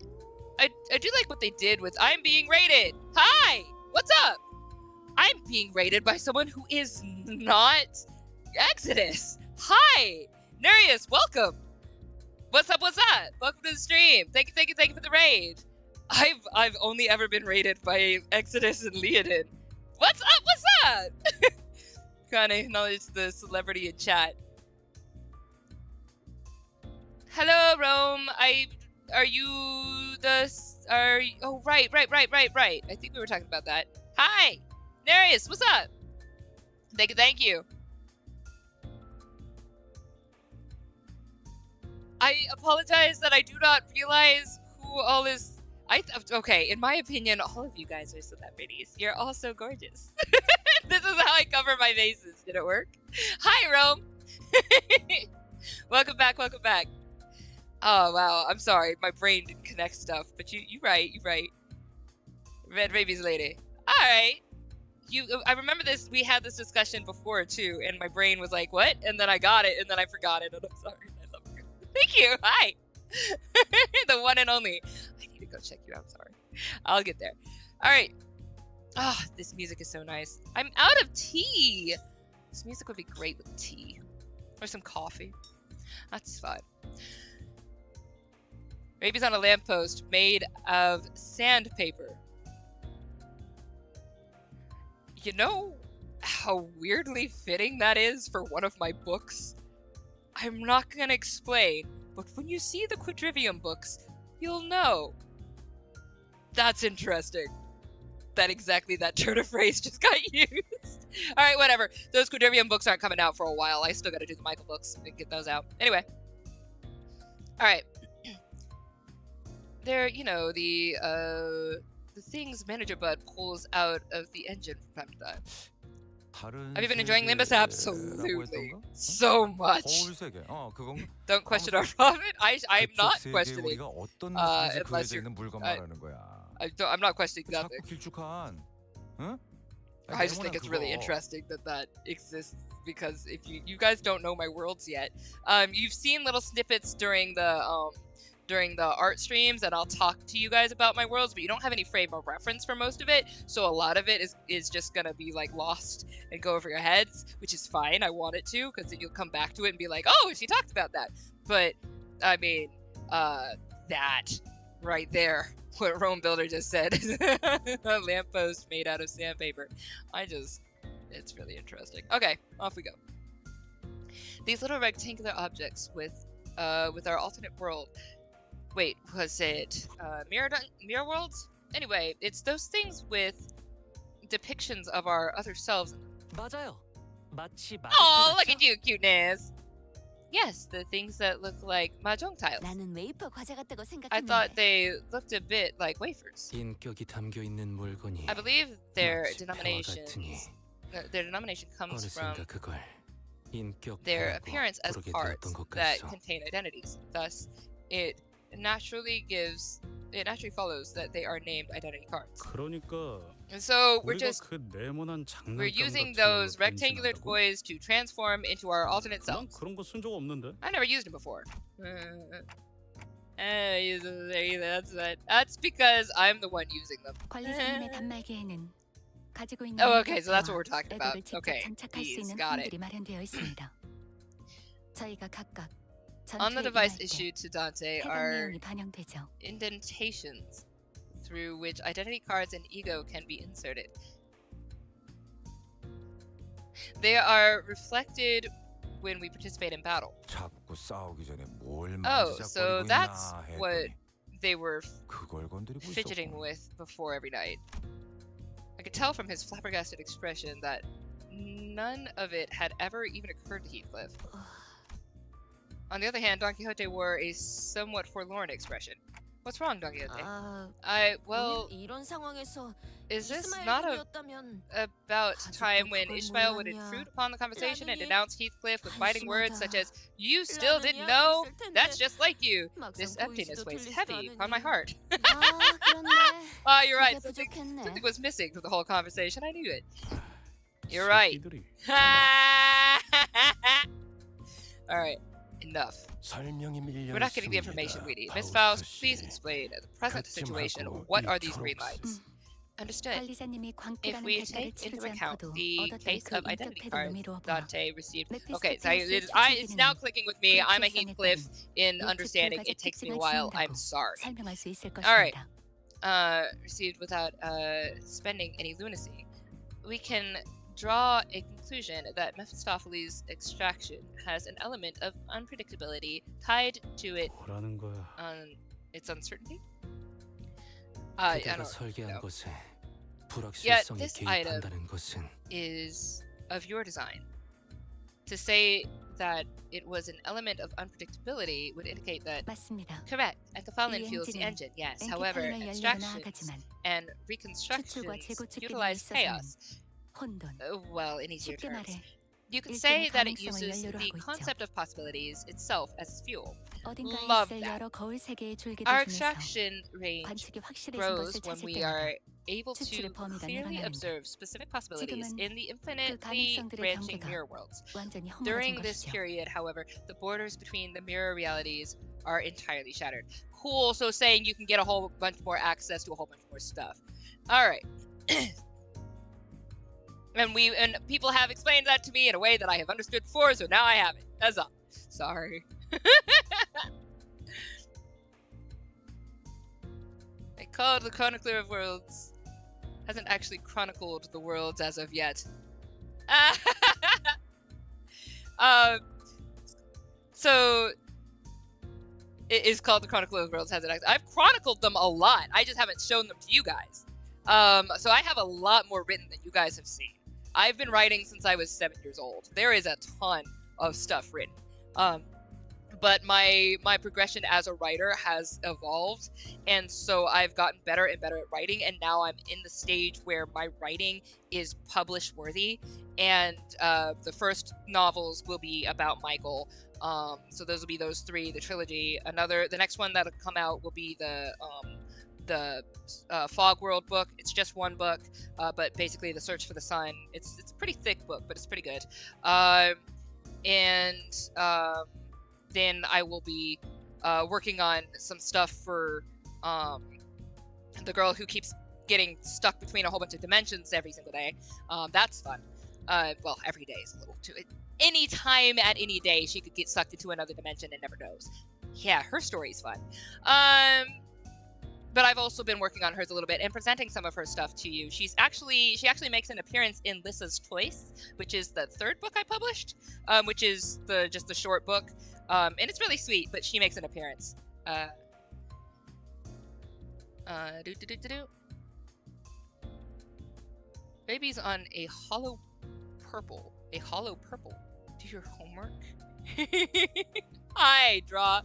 do like what they did with I'm being rated. Hi! What's up? I'm being rated by someone who is not Exodus. Hi! Nereus, welcome! What's up, what's that? Welcome to the stream. Thank you for the raid. I've only ever been rated by Exodus and Leodin. What's up, what's that? Trying to acknowledge the celebrity in chat. Hello, Rome. Oh, right. I think we were talking about that. Hi! Nereus, what's up? Thank you. I apologize that I do not realize who all is... Okay, in my opinion, all of you guys are celebrities. You're all so gorgeous. This is how I cover my bases. Did it work? Hi, Rome! Welcome back. Oh, wow. I'm sorry. My brain didn't connect stuff. But you right. Red Rabies lady. Alright. I remember this. We had this discussion before, too. And my brain was like, what? And then I got it. And then I forgot it. And I'm sorry. I love you. Thank you. Hi. The one and only. I need to go check you out. Sorry. I'll get there. Alright. Ah, oh, this music is so nice. I'm out of tea. This music would be great with tea. Or some coffee. That's fine. Rabies on a lamppost made of sandpaper. You know how weirdly fitting that is for one of my books? I'm not gonna explain, but when you see the Quadrivium books, you'll know. That's interesting. That turn of phrase just got used. Alright, whatever. Those Quadrivium books aren't coming out for a while. I still gotta do the Michael books and get those out. Anyway. Alright. They're, the things Manager Bud pulls out of the engine from time to time. Have you been enjoying Limbus? Absolutely. So much. Don't question our profit. I'm not questioning. Unless you're... I'm not questioning nothing. I just think it's really interesting that exists, because if you guys don't know my worlds yet, you've seen little snippets during the art streams, and I'll talk to you guys about my worlds, but you don't have any frame of reference for most of it, so a lot of it is just gonna be like lost and go over your heads, which is fine. I want it to, because then you'll come back to it and be like, oh, she talked about that. But I mean, that right there, what Rome Builder just said, a lamppost made out of sandpaper. It's really interesting. Okay, off we go. These little rectangular objects with our alternate world. Wait, was it mirror worlds? Anyway, it's those things with depictions of our other selves. Oh, look at you, cuteness. Yes, the things that look like mahjong tiles. I thought they looked a bit like wafers. I believe their denomination comes from their appearance as parts that contain identities. Thus, it naturally follows that they are named identity cards. And so we're using those rectangular toys to transform into our alternate selves. I never used them before. That's because I'm the one using them. Oh, okay, so that's what we're talking about. Okay, these, got it. On the device issued to Dante are indentations through which identity cards and ego can be inserted. They are reflected when we participate in battle. Oh, so that's what they were fidgeting with before every night. I could tell from his flabbergasted expression that none of it had ever even occurred to Heathcliff. On the other hand, Don Quixote wore a somewhat forlorn expression. What's wrong, Don Quixote? 아, Well, 오늘 이런 상황에서 is this 이스마엘 not 군이었다면 about time when 그걸 Ishmael would 몰랐냐. intrude upon the conversation and 라면이 denounce Heathcliff with biting words such as, 한심하다. "You still didn't know? 라면이 That's 아니었을 just like you. 막상 This emptiness 보이지도 weighs 들리지도 heavy upon my 않으니. heart." 아, 그렇네. Ah, you're right. 그게 부족했네. Something was missing from the whole conversation. I knew it. You're right. 새끼들이. All right, enough. 설명이 밀려 We're not getting the information we need. Miss Faust, please explain the present situation. What are these green lights? Understood. 관리자님이 If 광기라는 we 대가를 take into 치르지 account 않고도 the 얻었던 case 그 of identity 인격태도 cards 미루어 봐. Dante received. Mephisto Okay, so Philips의 it's now 추측에는 clicking with me. I'm a 그렇게 Heathcliff in 예측 understanding. 결과적 It takes me a 특징을 while. I'm 지닌다고 sorry. 설명할 수 있을 All right. 것입니다. Received without spending any lunacy. We can draw a conclusion that Mephistopheles' extraction has an element of unpredictability tied to it 뭐라는 거야? its uncertainty. I 그대가 don't 설계한 know. 것에 Yet 불확실성이 this item 개입한다는 것은 is of your design. To say that it was an element of unpredictability would indicate that 맞습니다. correct. Enkephalin 이 fuels the 엔진은 engine, yes. However, 엔케팔린을 연료로 extractions 나아가지만 and 추출과 reconstructions 재고축 기능에 utilize 있어서는 chaos. 혼돈, Well, in easier 쉽게 terms. 말해 You could 일종의 say that it 가능성을 uses 연료로 the 하고 있죠. concept of possibilities itself as fuel. 어딘가에 Love 있을 that. 여러 거울 세계의 줄기들 Our 중에서 extraction range 관측이 확실해진 grows 것을 when 찾을 we 때마다 are able to 추출의 범위가 clearly 늘어나는데 observe specific possibilities 지금은 in the 그 infinitely 가능성들의 branching 경계가 mirror worlds. 완전히 허물어진 During this 것이죠. period, however, the borders between the mirror realities are entirely shattered. Cool, so saying you can get a whole bunch more access to a whole bunch more stuff. All right. And people have explained that to me in a way that I have understood before, so now I have it. That's all. Sorry. I called the Chronicler of Worlds. Hasn't actually chronicled the worlds as of yet. So it is called the Chronicler of Worlds. Hasn't actually? I've chronicled them a lot. I just haven't shown them to you guys. So I have a lot more written than you guys have seen. I've been writing since I was 7 years old. There is a ton of stuff written. But my progression as a writer has evolved, and so I've gotten better and better at writing, and now I'm in the stage where my writing is publish worthy, and the first novels will be about Michael. So those will be those three, the trilogy. The next one that'll come out will be the Fog World book. It's just one book, but basically the Search for the Sun. It's a pretty thick book, but it's pretty good. Then I will be working on some stuff for the girl who keeps getting stuck between a whole bunch of dimensions every single day. That's fun. Well, every day is a little too... Any time at any day, she could get sucked into another dimension and never knows. Yeah, her story's fun. But I've also been working on hers a little bit and presenting some of her stuff to you. She actually makes an appearance in Lissa's Choice, which is the third book I published, which is just the short book. And it's really sweet, but she makes an appearance. Baby's on a hollow purple. A hollow purple. Do your homework. Hi, draw.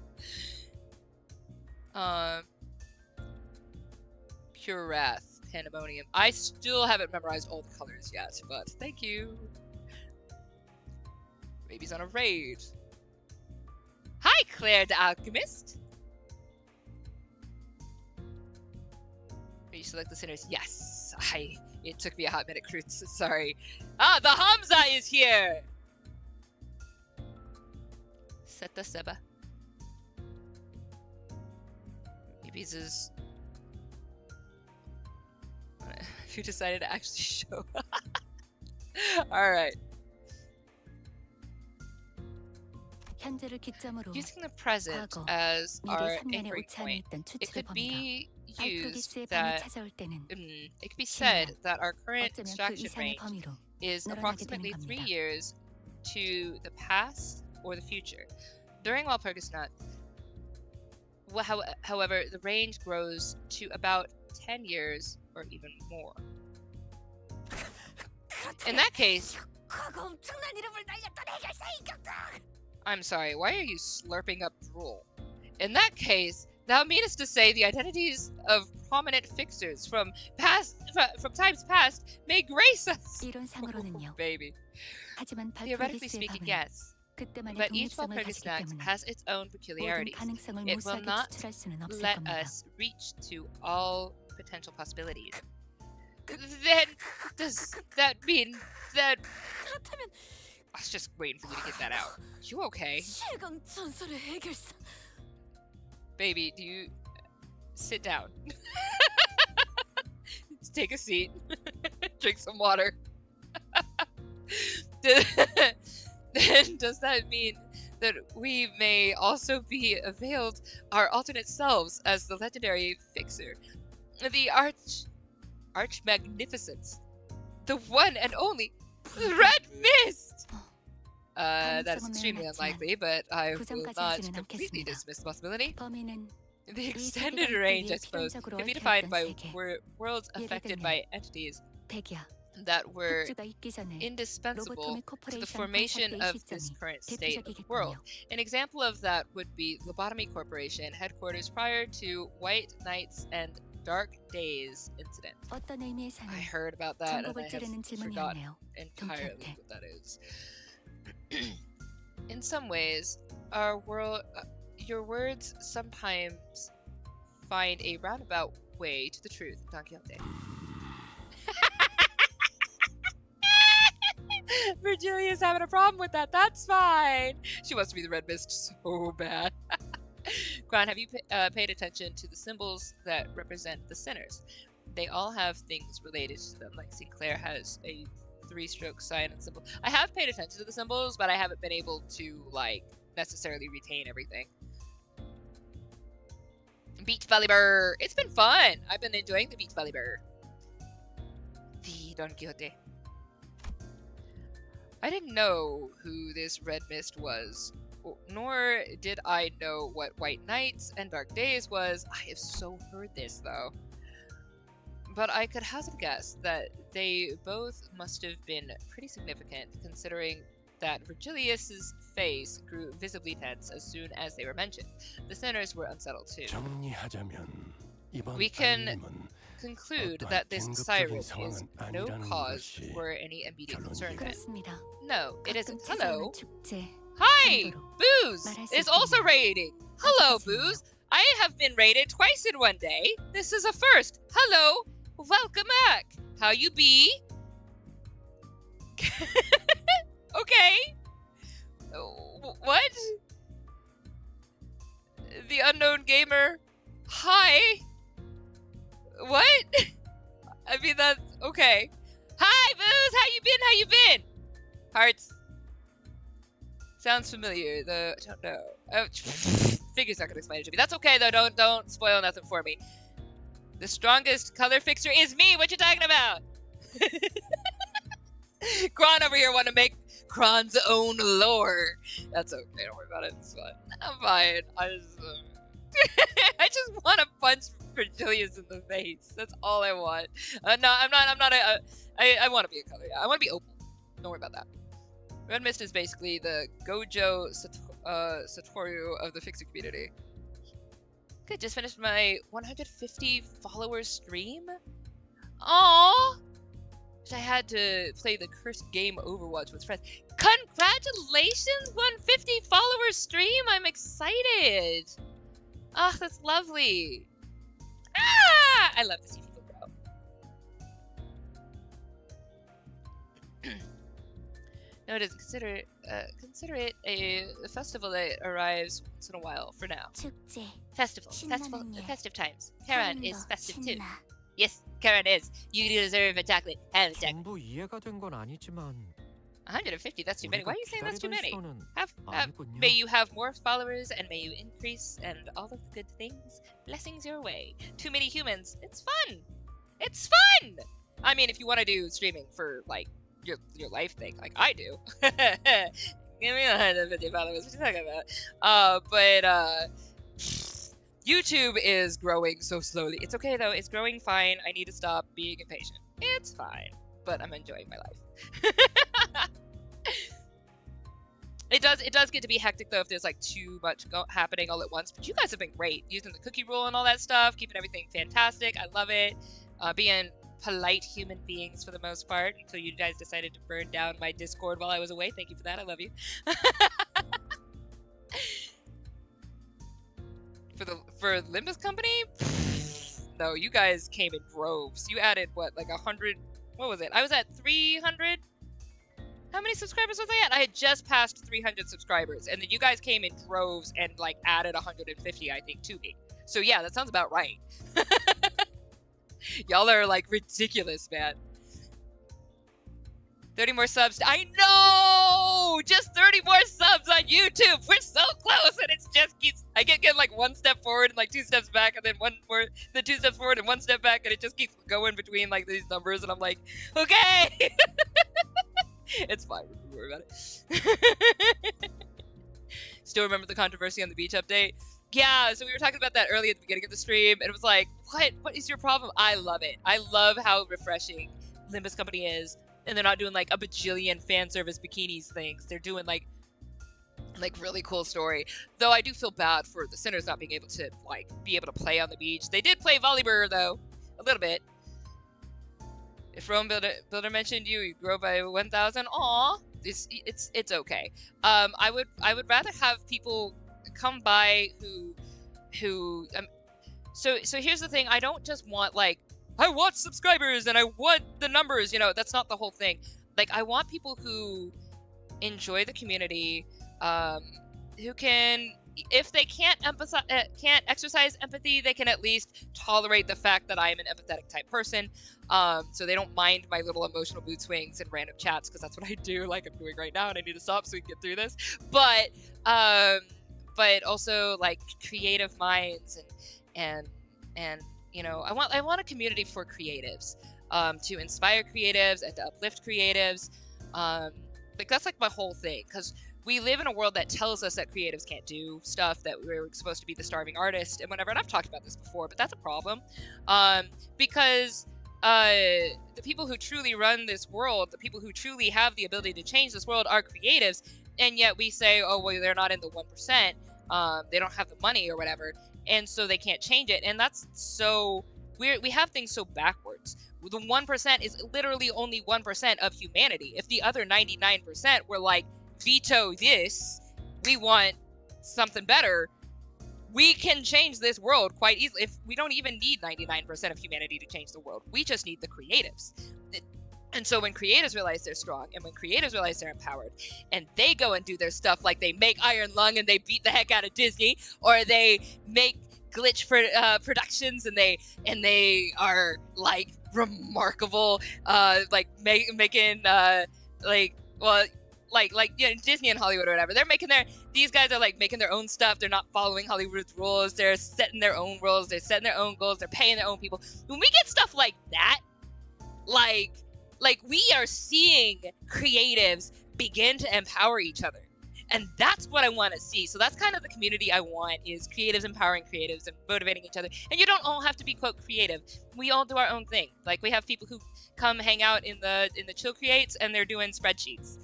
Pure Wrath, Pandemonium. I still haven't memorized all the colors yet, but thank you. Baby's on a raid. Hi, Claire the Alchemist. You select the sinners. Yes. It took me a hot minute, Krutz. Sorry. The Hamza is here! Seta Seba. Baby's is... Who decided to actually show? Alright. Using the present as our anchoring point, it could be used that it could be said that our current extraction range is approximately 3 years to the past or the future. During Walpurgis Night, however, the range grows to about 10 years or even more. In that case, I'm sorry, why are you slurping up drool? In that case, Thou meanest to say the identities of prominent fixers from times past may grace us. 이론상으로는요. Baby. 하지만 Theoretically 발프르기스의 speaking, 밤은 yes. 그때만의 But each 독립성을 Valpurgis 가지기 snack 때문에 has its own 모든 peculiarities. 가능성을 It will 무수하게 not 추출할 수는 없을 let 겁니다. us reach to all potential possibilities. Then, does that mean that... 그렇다면 I was just waiting for you to get that out. You okay? 최강 전설의 해결사. Baby, do you... Sit down. Take a seat. Drink some water. Then does that mean that we may also be availed our alternate selves as the legendary fixer, the arch magnificence, the one and only Red Mist? That is extremely unlikely, but I will not completely dismiss the possibility. 범인은 The extended range, I suppose, could be defined by worlds affected by entities 백이야. that were 흑주가 있기 전에 indispensable 로보토미 to the 코퍼레이션 formation 건설의 of this 시점이 current state of the world. 대표적이겠군요. An example of that would be Lobotomy Corporation, headquarters prior to White Nights and Dark Days incident. 어떤 의미에서는 I heard about that and I 전곡을 have 찌르는 forgotten 질문이었네요. entirely 동키호테. what that is. In some ways, our world, your words sometimes find a roundabout way to the truth, Don Quixote. Virgilia's having a problem with that. That's fine. She wants to be the Red Mist so bad. Chron, have you paid attention to the symbols that represent the sinners? They all have things related to them. Like Sinclair has a 3-stroke sign and symbol. I have paid attention to the symbols, but I haven't been able to like necessarily retain everything. Beach Volleyball. It's been fun. I've been enjoying the Beach Volleyball. The Don Quixote. I didn't know who this Red Mist was, nor did I know what White Nights and Dark Days was. I have so heard this, though. But I could hazard a guess that they both must have been pretty significant, considering that Virgilius's face grew visibly tense as soon as they were mentioned. The sinners were unsettled too. We can conclude that this siren is no cause for any immediate concern. 그렇습니다. No, it isn't. Hello. 축제 Hi, 정도로 Booze 말할 수 is also 있군요. raiding. Hello, Booze. I have been raided twice in one day. This is a first. Hello, welcome back. How you be? Okay. What? The unknown gamer. Hi. What? I mean, that's okay. Hi, Booze. How you been? How you been? Hearts. Sounds familiar, though. I don't know. Oh, Figure's not gonna explain it to me. That's okay, though. Don't spoil nothing for me. The strongest color fixer is me. What you talking about? Chron over here want to make Chron's own lore. That's okay. Don't worry about it. It's fine. I'm fine. I just want to punch Virgilius in the face. That's all I want. No, I'm not. I want to be a color. Yeah, I want to be opal. Don't worry about that. Red Mist is basically the Gojo Satoru of the fixer community. Okay, just finished my 150 followers stream. Aww. I had to play the cursed game Overwatch with friends. Congratulations, 150 followers stream. I'm excited. Ah, that's lovely. Ah, I love to see people grow. No, it isn't. Consider it a festival that arrives once in a while. For now. 축제. Festival, 신나는 일. festive times. Chron is 더 festive too. 신나. Yes, Chron is. You deserve a chocolate. Have a chocolate. 전부 이해가 된 건 아니지만 150. That's too many. Why are you saying that's too many? 기다리던 Have, 아니군요. may you have more followers and may you increase and all of the good things. Blessings your way. Too many humans. It's fun. It's fun. I mean, if you want to do streaming for like your life thing, like I do. Give me 150 followers. What you talking about? But YouTube is growing so slowly. It's okay though. It's growing fine. I need to stop being impatient. It's fine, but I'm enjoying my life. It does get to be hectic though if there's like too much happening all at once. But you guys have been great using the cookie rule and all that stuff, keeping everything fantastic. I love it. Being polite human beings for the most part until you guys decided to burn down my Discord while I was away. Thank you for that. I love you. For Limbus Company, no, you guys came in droves. You added what, like 100? What was it? I was at 300. How many subscribers was I at? I had just passed 300 subscribers, and then you guys came in droves and like added 150, I think, to me. So yeah, that sounds about right. Y'all are like ridiculous, man. 30 more subs. I know! Just 30 more subs on YouTube. We're so close, and it's just keeps. I get like one step forward and like 2 steps back, and then then 2 steps forward and 1 step back, and it just keeps going between like these numbers, and I'm like, okay. It's fine. Don't worry about it. Still remember the controversy on the beach update? Yeah, so we were talking about that early at the beginning of the stream, and it was like, what is your problem? I love it. I love how refreshing Limbus Company is, and they're not doing like a bajillion fan service bikinis things. They're doing like really cool story. Though I do feel bad for the Sinners not being able to like be able to play on the beach. They did play volleyball though, a little bit. If Rome Builder mentioned you grow by 1,000. Aw, it's okay. I would rather have people come by who so here's the thing. I don't just want like, I want subscribers and I want the numbers, you know. That's not the whole thing. Like, I want people who enjoy the community, who can, if they can't exercise empathy, they can at least tolerate the fact that I am an empathetic type person. So they don't mind my little emotional mood swings and random chats, because that's what I do, like I'm doing right now, and I need to stop so we can get through this. But also like creative minds and you know, I want a community for creatives, to inspire creatives and to uplift creatives. Like that's like my whole thing, because we live in a world that tells us that creatives can't do stuff, that we're supposed to be the starving artist and whatever. And I've talked about this before, but that's a problem, because the people who truly run this world, the people who truly have the ability to change this world, are creatives, and yet we say, oh well, they're not in the 1%. They don't have the money or whatever, and so they can't change it. And that's so weird. We have things so backwards. The 1% is literally only 1% of humanity. If the other 99% were like, veto this, we want something better, we can change this world quite easily. If we don't even need 99% of humanity to change the world, we just need the creatives. And so when creatives realize they're strong, and when creatives realize they're empowered, and they go and do their stuff, like they make Iron Lung and they beat the heck out of Disney, or they make glitch productions and they are like remarkable, like making like you know, Disney and Hollywood or whatever. They're making these guys are like making their own stuff. They're not following Hollywood's rules. They're setting their own rules. They're setting their own goals. They're paying their own people. When we get stuff like that, like we are seeing creatives begin to empower each other. And that's what I want to see. So that's kind of the community I want, is creatives empowering creatives and motivating each other. And you don't all have to be, quote, creative. We all do our own thing. Like, we have people who come hang out in the chill creates, and they're doing spreadsheets,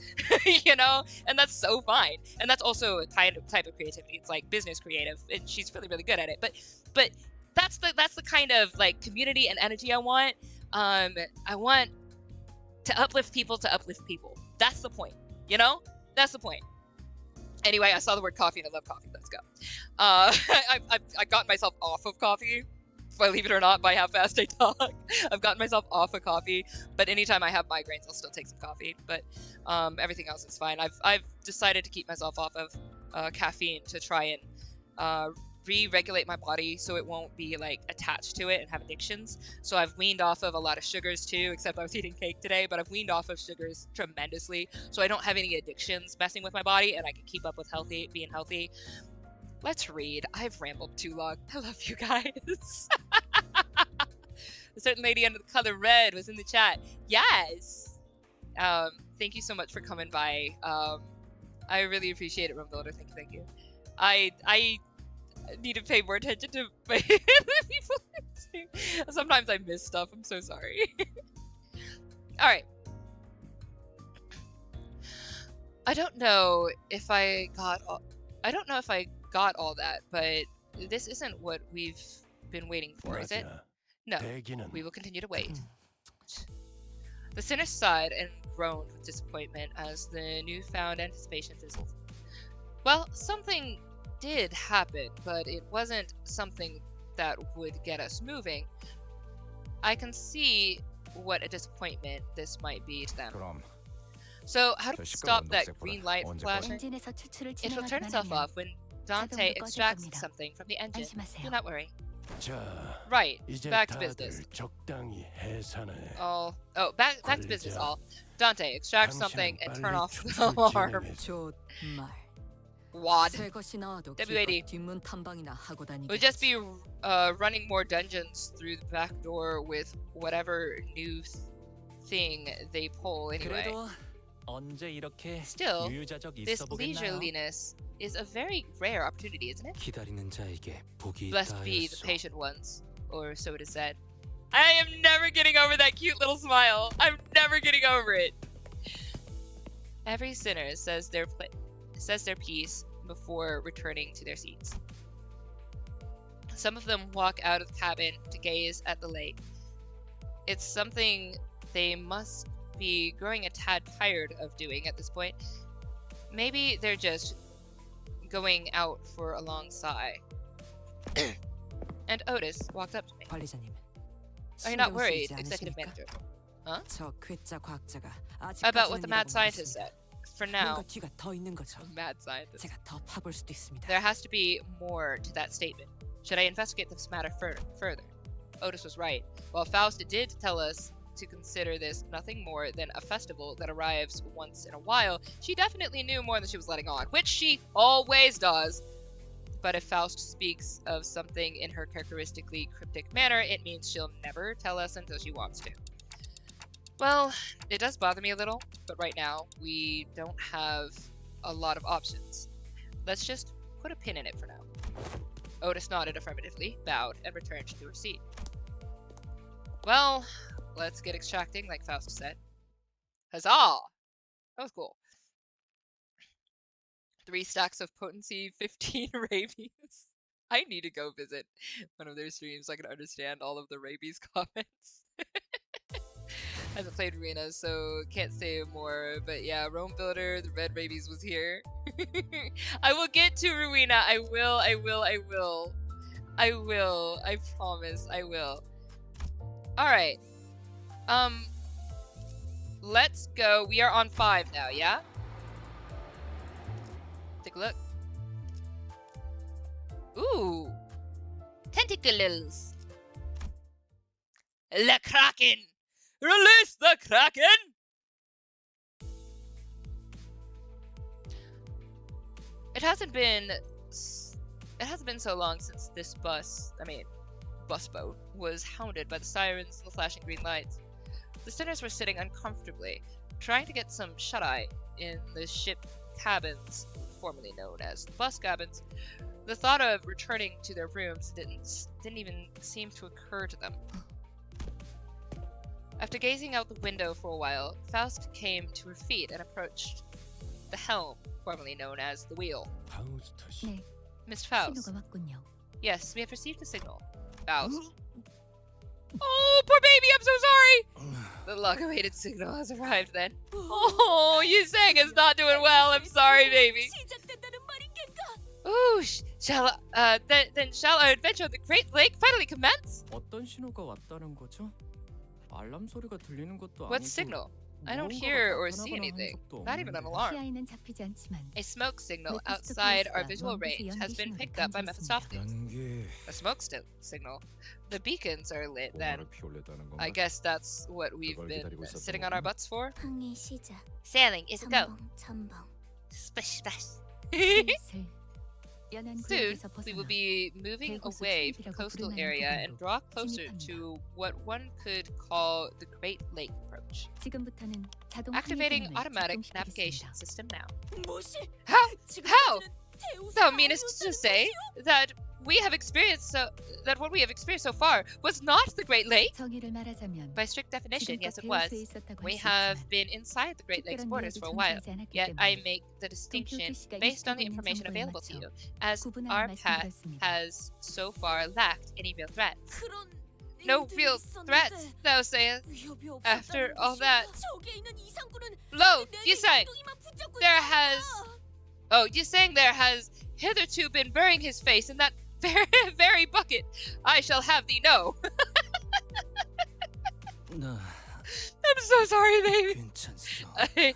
you know? And that's so fine. And that's also a type of creativity. It's like business creative, and she's really, really good at it. But that's the kind of like community and energy I want. I want to uplift people to uplift people. That's the point, you know? That's the point. Anyway, I saw the word coffee and I love coffee. Let's go. I've gotten myself off of coffee, believe it or not, by how fast I talk. I've gotten myself off of coffee, but anytime I have migraines, I'll still take some coffee. But everything else is fine. I've decided to keep myself off of caffeine to try and re-regulate my body so it won't be like attached to it and have addictions. So I've weaned off of a lot of sugars too, except I was eating cake today, but I've weaned off of sugars tremendously so I don't have any addictions messing with my body, and I can keep up with being healthy. Let's read. I've rambled too long. I love you guys. A certain lady under the color red was in the chat. Yes. Thank you so much for coming by. I really appreciate it, Rum Builder. Thank you. I need to pay more attention to my people. Sometimes I miss stuff. I'm so sorry. All right. I don't know if I got all that, but this isn't what we've been waiting for, is it? No, we will continue to wait. The sinner sighed and groaned with disappointment as the newfound anticipation fizzled. Well, something did happen, but it wasn't something that would get us moving. I can see what a disappointment this might be to them. 그럼 So how do we 저 stop 시끄러운 that 녹색보다 green light from 언제 flashing? 엔진에서 추출을 It will turn 진행하기만 itself 하면 off when Dante 자동으로 꺼질 extracts 겁니다. something from the engine. 안심하세요. Do not worry. 자, Right, 이제 back to 다들 business. 적당히 해산해. Back to business, all. Dante, extract something and turn off the alarm. 좋말. Wad. 새 것이 나와도 WAD. 기껏 뒷문 탐방이나 하고 다니겠지. We'll just be running more dungeons through the back door with whatever new thing they pull anyway. 그래도 언제 이렇게 Still, 유유자적 this 있어 보겠나요? leisureliness is a very rare opportunity, isn't it? 기다리는 자에게 복이 Blessed be the 있다 patient ones, or so it is said. I am never getting over that cute little smile. I'm never getting over it. Every sinner says their piece before returning to their seats. Some of them walk out of the cabin to gaze at the lake. It's something they must be growing a tad tired of doing at this point. Maybe they're just going out for a long sigh. And Otis walked up to me. 관리자님. Are you not 신경 worried, 쓰이지 executive 않으십니까? manager? 저 괴짜 과학자가 About what the 아직까지는 mad 이라고 scientist 믿습니다. said. For now, 뭔가 뒤가 더 있는 거죠. mad scientist. 제가 더 파볼 수도 있습니다. There has to be more to that statement. Should I investigate this matter further? Otis was right. While Faust did tell us to consider this nothing more than a festival that arrives once in a while, she definitely knew more than she was letting on, which she always does. But if Faust speaks of something in her characteristically cryptic manner, it means she'll never tell us until she wants to. Well, it does bother me a little, but right now, we don't have a lot of options. Let's just put a pin in it for now. Otis nodded affirmatively, bowed, and returned to her seat. Well, let's get extracting, like Faust said. Huzzah! That was cool. 3 stacks of potency, 15 rabies. I need to go visit one of their streams so I can understand all of the rabies comments. I haven't played Arena, so can't say more. But yeah, Rome Builder, the red rabies was here. I will get to Ruina. I will. I promise, I will. Alright. Let's go. We are on 5 now, yeah? Take a look. Ooh. Tentacles. The Kraken! Release the Kraken! It hasn't been so long since this bus boat, was hounded by the sirens and the flashing green lights. The sinners were sitting uncomfortably, trying to get some shut-eye in the ship cabins, formerly known as the bus cabins. The thought of returning to their rooms didn't even seem to occur to them. After gazing out the window for a while, Faust came to her feet and approached the helm, formerly known as the wheel. 네, Miss Faust. 신호가 왔군요. Yes, we have received a signal. Faust. Oh, poor baby, I'm so sorry! The long-awaited signal has arrived then. Oh, you sang it's not doing well. I'm sorry, baby. Ooh, shall our adventure on the Great Lake finally commence? 어떤 신호가 왔다는 거죠? 알람 소리가 들리는 것도 What 아니고 signal? I don't 무언가가 hear or see 나타나거나 한 anything. 적도 Not even an 없는데. alarm. 시야에는 잡히지 않지만 A smoke signal Mephisto outside our Police가 visual 원피스 range has been 연기 picked up by 신호를 Mephistopheles. 연기 A smoke signal. The beacons are lit then. 공화를 피울려다는 건가? I guess that's what we've 그걸 been 기다리고 있었던 sitting on our 거구나. butts for. 항해 시작. Sailing is a go. 첨벙. Splash, splash. 슬슬 연안 Soon, 구역에서 we will 벗어나 be moving 대구수 away from the 트립이라고 coastal 부르는 area and 부분으로 draw closer 진입합니다. to what one could call the Great Lake approach. 지금부터는 자동 Activating 항해 automatic 기능을 navigation 작동시키겠습니다. system now. 무엇이? How? 지금 How? 대우스가 Thou meanest to 아니었다는 say that we have experienced so far was not the Great Lake. 정의를 말하자면 By strict definition, yes, it 지금껏 was. 배울 수 있었다고 We 할 수 have 있지만 been inside the Great Lakes 특별한 borders 이야기 for a while. 존재하지 않았기 Yet I 때문에 make the distinction 교시가 based on the 인식하고 있는 information 정보에 available to 맞춰 you, as 구분하여 our path 말씀드렸습니다. has so far lacked any real threats. 그런 No 일들이 real 있었는데 threats, thou sayest. 위협이 After 없었다는 all 것이야. that. 저기에 있는 이상구는 Lo, 내 you say, 엉덩이만 붙잡고 there 있잖아. has... Oh, you saying there has hitherto been burying his face in that very bucket. I shall have thee know. 나 I'm so sorry, baby. 괜찮소. I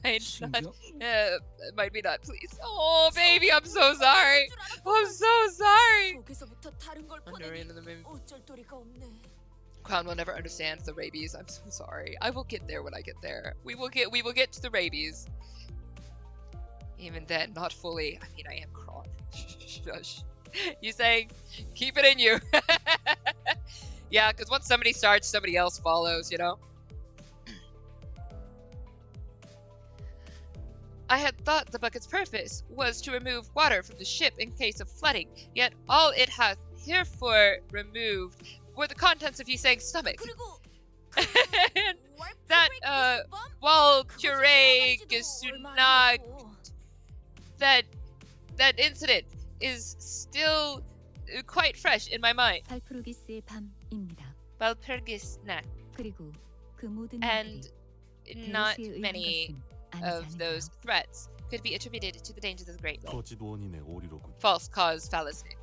might not... 신경 might be not pleased. Oh, baby, I'm so sorry. I'm so sorry. 속에서부터 다른 걸 Wondering 보내니 in the movie. 어쩔 도리가 없네. Crown will never understand the rabies. I'm so sorry. I will get there when I get there. We will get to the rabies. Even then, not fully. I mean, I am Chron. Shush. You saying, keep it in you. Yeah, because once somebody starts, somebody else follows, you know? I had thought the bucket's purpose was to remove water from the ship in case of flooding, yet all it hath herefore removed were the contents of Yisang's stomach. 그리고 That, while Churei Gisunag, that incident is still quite fresh in my mind. 발프루기스의 밤입니다. Valpurgisnacht, 그리고 그 모든 and 일들이 not 베르스에 의한 many 것은 of 아니지 those 않을까요? threats could be attributed to the dangers of the Great Lake. 거짓 원인의 오리로군. False cause fallacy.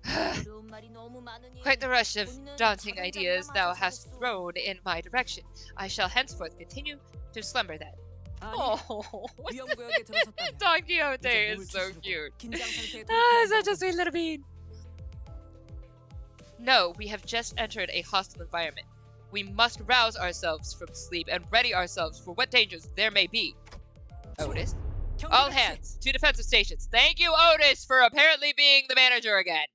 어려운 말이 너무 많으니 Quite the rush of 본인은 daunting 작은 ideas 잠이나 thou 마저 hast 자겠소. thrown in my direction. I shall henceforth continue to slumber then. 아니, Oh, 위험구역에 들어섰다면 Don Quixote 이제 is 몸을 so 추스르고 cute. 긴장 상태에 Ah, such a 돌입해야 sweet little bean. No, we have just entered a hostile environment. We must rouse ourselves from sleep and ready ourselves for what dangers there may be. Otis? 한다고. All 경계 hands to defensive stations. Thank you, Otis, for apparently being the manager again.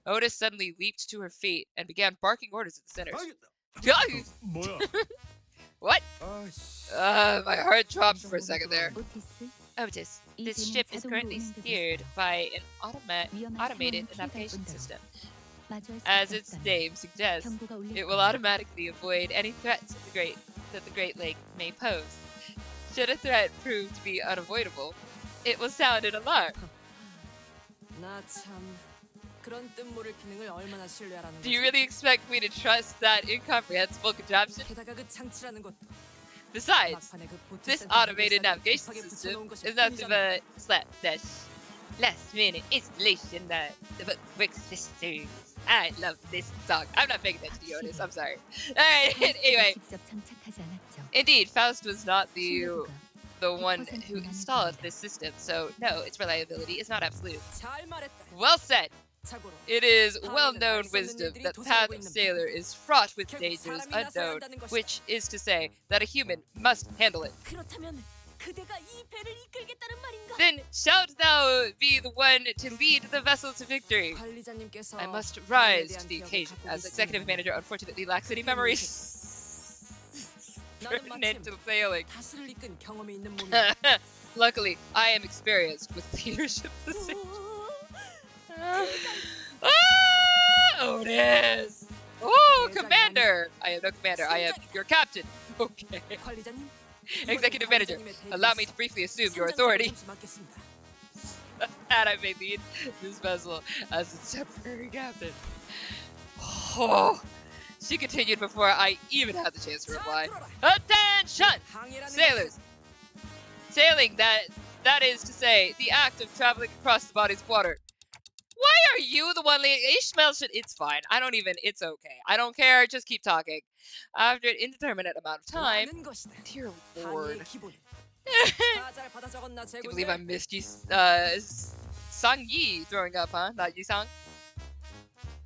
Otis suddenly leaped to her feet and began barking orders at the sinners. 뭐야? What? 아이씨. My heart dropped for a second there. 오티스, Otis, 이 this 배는 ship is 자동으로 currently 운행되고 steered 있어요. by an 위험한 automated 상황은 피해갈 navigation 뿐더러 system. 마주할 수 As its 없다면 name suggests, 경고가 울릴 it will 거예요. automatically avoid any threats that the Great Lake may pose. Should a threat prove to be unavoidable, it will sound an alarm. 나참 그런 뜻모를 기능을 얼마나 신뢰하라는 Do you 거지? really expect me to trust that incomprehensible contraption? 게다가 그 장치라는 것도 Besides, 막판에 그 보트 this 센터 automated 기계사들이 navigation 급하게 system 붙여놓은 것일 is nothing 뿐이잖아. of a slapdash, last-minute installation that the quick sisters. I love this song. I'm not paying attention to you, Otis. I'm sorry. Alright, anyway. 직접 장착하지 않았죠. Indeed, Faust was not 신뢰도가 the one 100% who 만일 installed 겁니다. this system, so no, its reliability is not absolute. 잘 말했다. Well said. 자고로 It is 하늘은 well-known 알 수 없는 wisdom 일들이 that the 도사리고 path of 있는 sailor is fraught with 결국 dangers 사람이 나서야 unknown, 한다는 것이다. which is to say that a human must handle it. 그렇다면 그대가 이 배를 이끌겠다는 말인가? Then shalt thou be the one to lead the vessel to victory. 관리자님께서 I must 방해에 rise 대한 to the 기억을 occasion, 갖고 as executive 계시지만 manager unfortunately lacks any memories. 나는 Turn 마침 into sailing. 다수를 이끈 경험이 있는 몸이야. Luckily, I am experienced with leadership positions. Otis! Oh, commander! I am no commander, I am your captain. Okay. 관리자님, Executive manager, allow me to briefly assume your authority. And I may lead this vessel as its temporary captain. Oh, she continued before I even had the chance to reply. Attention! Sailors! Sailing, that is to say, the act of traveling across the body's water. Why are you the one leading? Ishmael should. It's fine. It's okay. I don't care. Just keep talking. After an indeterminate amount of time. Dear Lord. Can't believe I missed you, Sang Yi throwing up, huh? Not Yi Sang?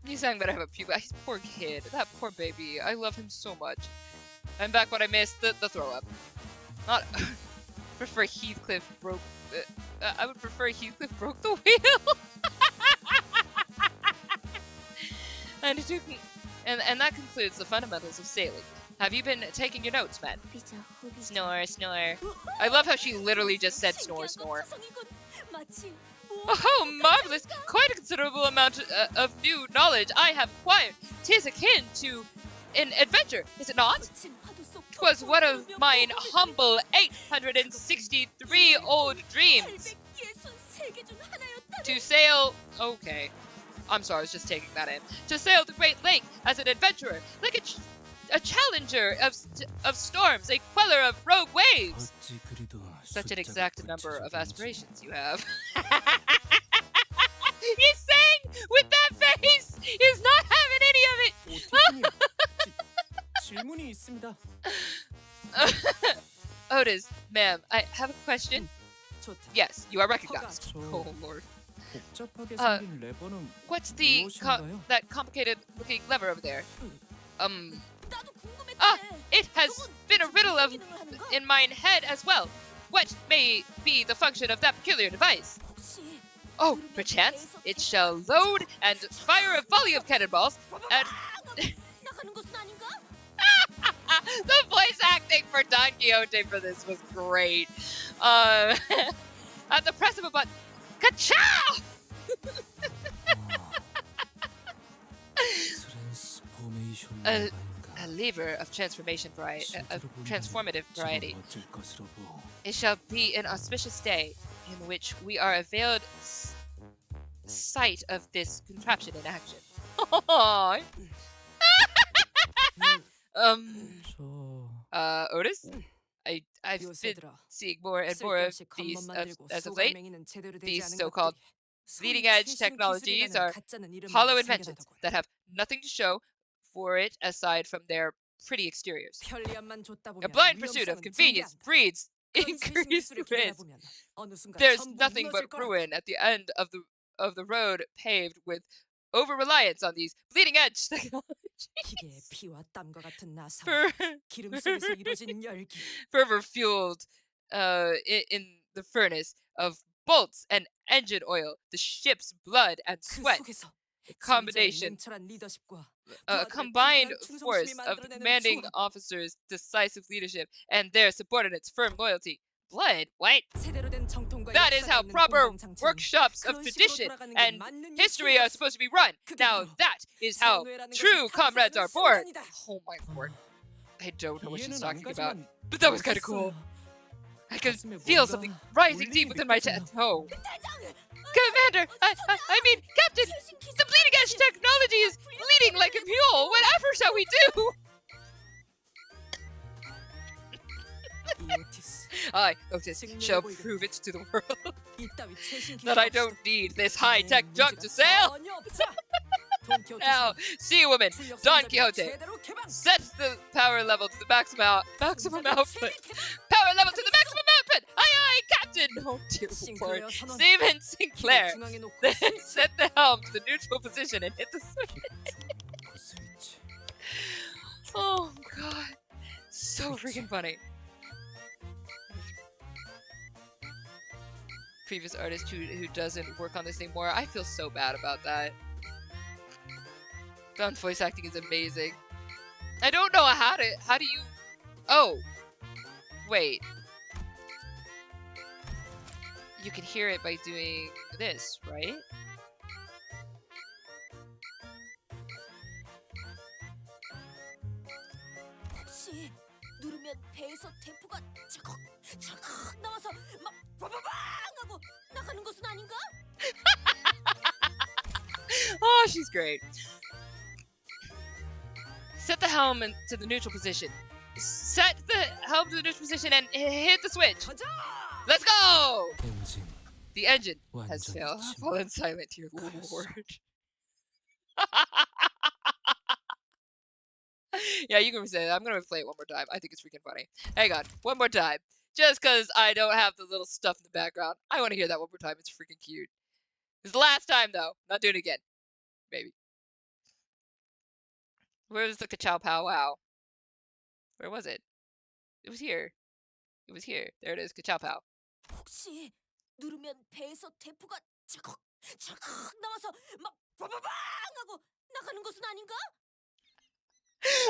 Yi Sang better have a puke. Poor kid. That poor baby. I love him so much. I'm back what I missed. The throw up. Not. Prefer Heathcliff broke. I would prefer Heathcliff broke the wheel. And that concludes the fundamentals of sailing. Have you been taking your notes, man? Snore, snore. I love how she literally just said snore, snore. 마치 Oh, marvelous! Quite a considerable amount of new knowledge I have acquired. 'Tis akin to an adventure, is it not? 'Twas one of mine humble 863 old dreams to sail. Okay, I'm sorry, I was just taking that in. To sail the Great Lake as an adventurer, like a challenger of storms, a queller of rogue waves. Such an exact number of aspirations you have. He's saying with that face, he's not having any of it. 질문이 있습니다. Otis, ma'am, I have a question. 좋다. Yes, you are recognized. Oh lord. 복잡하게 생긴 레버는 What's the 무엇인가요? that complicated-looking lever over there? 나도 궁금했대. It has been a riddle of in my head as well. What may be the function of that peculiar device? 혹시 Oh, perchance it shall load and fire a volley of cannonballs at. 나가는 것은 아닌가? The voice acting for Don Quixote for this was great. At the press of a button. Ka-chow! A lever of transformative variety. It shall be an auspicious day in which we are availed sight of this contraption in action. Otis? I've been seeing more and more of these as of late. These so-called leading edge technologies are hollow inventions that have nothing to show for it aside from their pretty exteriors. A blind pursuit of convenience breeds increased risk. There's nothing but ruin at the end of the road paved with over-reliance on these bleeding edge technologies. Fervor fueled in the furnace of bolts and engine oil, the ship's blood and sweat. Combined force of the commanding officers' decisive leadership and their subordinates' firm loyalty. Blood? What? That is how proper workshops of tradition and history are supposed to be run. Now that is how true comrades are born. Oh my lord. I don't know what she's talking about, but that was kind of cool. I could feel something rising deep within my chest. Oh. Commander, I mean, Captain, the bleeding edge technology is bleeding like a mule. Whatever shall we do? I, Otis, shall prove it to the world that I don't need this high-tech junk to sail. Now, sea woman, Don Quixote, sets the power level to the maximum output. Power level to the maximum output! Aye, aye, Captain! Oh, dear lord. Seaman Sinclair, set the helm to the neutral position and hit the switch. Oh, God. So freaking funny. Previous artist who doesn't work on this anymore. I feel so bad about that. Don's voice acting is amazing. I don't know how do you... Oh. Wait. You can hear it by doing this, right? 혹시 누르면 배에서 대포가 찰칵 나와서 막 빠바방 하고 나가는 것은 아닌가? Oh, she's great. Set the helm to the neutral position. Set the helm to the neutral position and hit the switch. Let's go! The engine has fallen silent, dear lord. Yeah, you can say that. I'm gonna play it one more time. I think it's freaking funny. Hang on, one more time. Just because I don't have the little stuff in the background. I want to hear that one more time. It's freaking cute. It's the last time, though. Not doing it again. Maybe. Where's the ka-chow pow wow? Where was it? It was here. It was here. There it is. Ka-chow pow. 혹시 누르면 배에서 대포가 찰칵 나와서 막 빠바방 하고 나가는 것은 아닌가?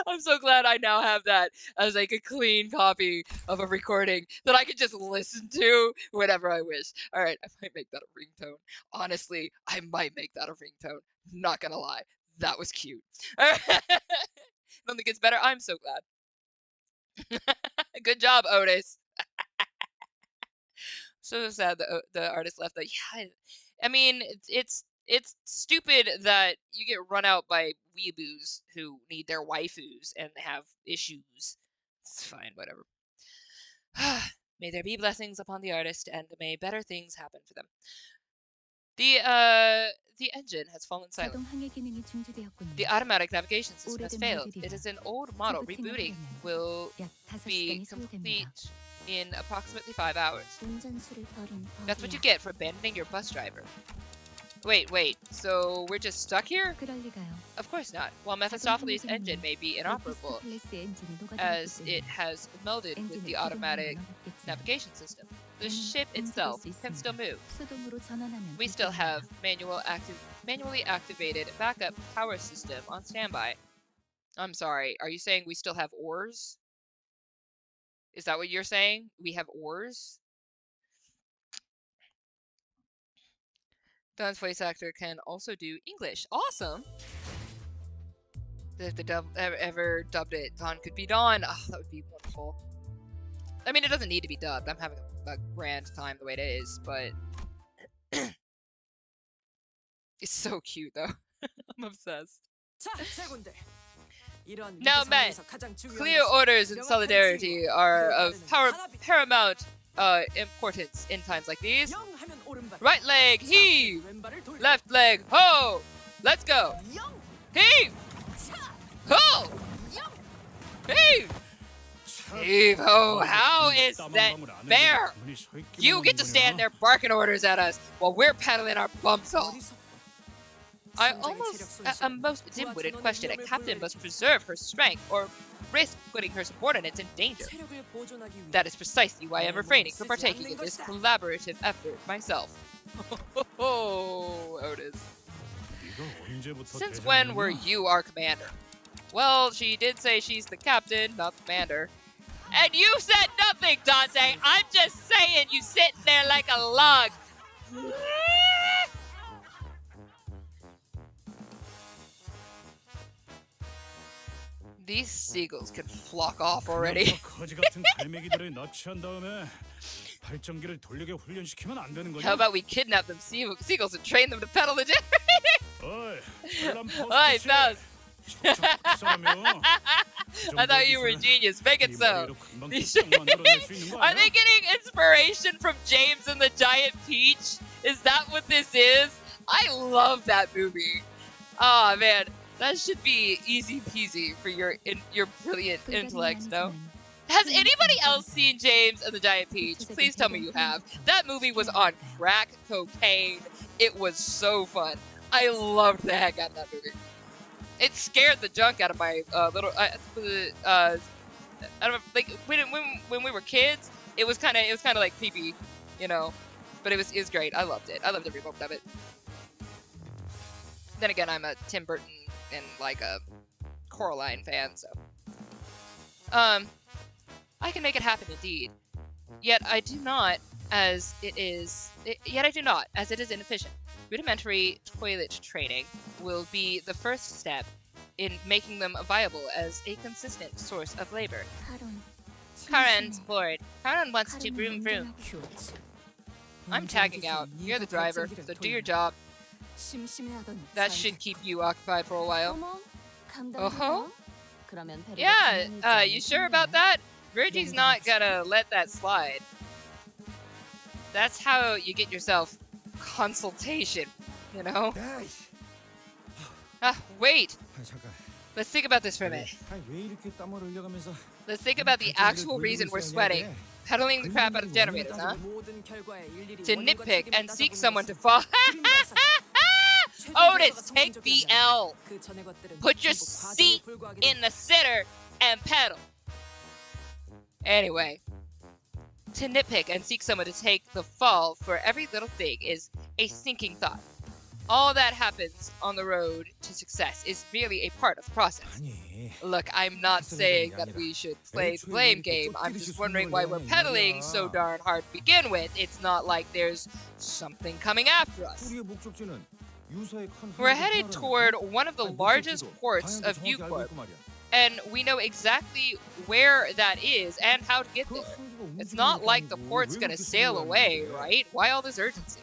I'm so glad I now have that as like a clean copy of a recording that I can just listen to whenever I wish. All right, I might make that a ringtone. Honestly, I might make that a ringtone. Not gonna lie, that was cute. I don't think it's better. I'm so glad. Good job, Otis. So sad that the artist left. That yeah, I mean it's stupid that you get run out by weeaboos who need their waifus and have issues. It's fine, whatever. May there be blessings upon the artist, and may better things happen for them. The engine has fallen silent. 자동 항해 기능이 중지되었군요. The automatic navigation system has 오래된 failed. 모델이라 It is an old model. rebooting Rebooting will 약 5시간이 be 소요됩니다. complete in approximately 5 hours. 운전수를 버린 That's what you 벌이야. get for abandoning your bus driver. Wait. So we're just stuck here? 그럴 리가요. Of course not. While 자동 Mephistopheles' 항해 engine 기능은 may be 렉피스트 inoperable, 클래스 엔진이 as 녹아들었기 it 때문에 has melded with 엔진을 the 기동하는 automatic 건 없겠지만 navigation system, the 배는 ship 움직일 itself 수 can still 있습니다. move. 수동으로 전환하면 We still 불편합니다. have manually activated backup power system on standby. I'm sorry, are you saying we still have oars? Is that what you're saying? We have oars? Don's voice actor can also do English. Awesome! If the ever dubbed it, Don could be Don. Oh, that would be wonderful. I mean, it doesn't need to be dubbed. I'm having a grand time the way it is, but it's so cute though. I'm obsessed. 자, 제군들. 이런 위기 Now, men, 상황에서 가장 중요한 clear 것은 orders and solidarity are of paramount importance in times like these. 영 하면 오른발. Right leg, heave! 왼발을 돌려. Left leg, ho! Let's go! 영. Heave! Ho! Heave! Heave ho! How is that fair? You get to stand there barking orders at us while we're pedaling our bumps off. I almost a most dim-witted question. A captain must preserve her strength or risk putting her subordinates in danger. 체력을 보존하기 위해 That is precisely why I'm refraining from partaking in this collaborative effort myself. Oh, Otis. Since when were you our commander? Well, she did say she's the captain, not the commander. And you said nothing, Dante! I'm just saying you sitting there like a log! These seagulls can flock off already. 거지 같은 갈매기들을 납치한 다음에 발전기를 돌리게 훈련시키면 안 되는 거냐? How about we kidnap them seagulls and train them to pedal the generator? 어이, 전람 Oi, 포스트 Faust! 사람이요. I thought you were a genius. Make it 이 so. 머리로 금방 뚝딱 만들어낼 수 있는 거 Are 아니야? they getting inspiration from James and the Giant Peach? Is that what this is? I love that movie. Oh man, that should be easy peasy for your brilliant intellect, no? Has anybody else seen James and the Giant Peach? Please tell me you have. That movie was on crack cocaine. It was so fun. I loved the heck out of that movie. It scared the junk out of my little. I don't know, like when we were kids, it was kind of like creepy, you know, but it was great. I loved it. I loved every moment of it. Then again, I'm a Tim Burton and like a Coraline fan, so I can make it happen indeed. Yet I do not, as it is inefficient. Rudimentary toilet training will be the first step in making them viable as a consistent source of labor. Karen's bored. Karen wants to vroom vroom. I'm tagging out. You're the driver, so do your job. That should keep you occupied for a while. Uh-huh. Yeah, you sure about that? Virgie's not gonna let that slide. That's how you get yourself consultation, you know? Wait. Let's think about this for a minute. Let's think about the actual reason we're sweating. Pedaling the crap out of generators, huh? To nitpick and seek someone to fall. Otis, take the L. Put your seat in the center and pedal. Anyway, to nitpick and seek someone to take the fall for every little thing is a sinking thought. all that happens on the road to success is merely a part of the process. 아니. Look, I'm not saying that we should play the blame game. I'm just wondering why we're pedaling so darn hard to begin with. It's not like there's something coming after us. 우리의 목적지는 유사의 큰 We're 항구 headed 하나라니까. toward one of the 아니, largest 목적지도 ports 방향도 of 정확히 알고 Ucorp, 있고 말이야. and we know exactly where that is and how to get 그 there. 항구가 It's 움직이는 not 것도 like the 아니고 port's 왜 gonna 그렇게 sail 생각하는 away, 건데? right? Why all this urgency?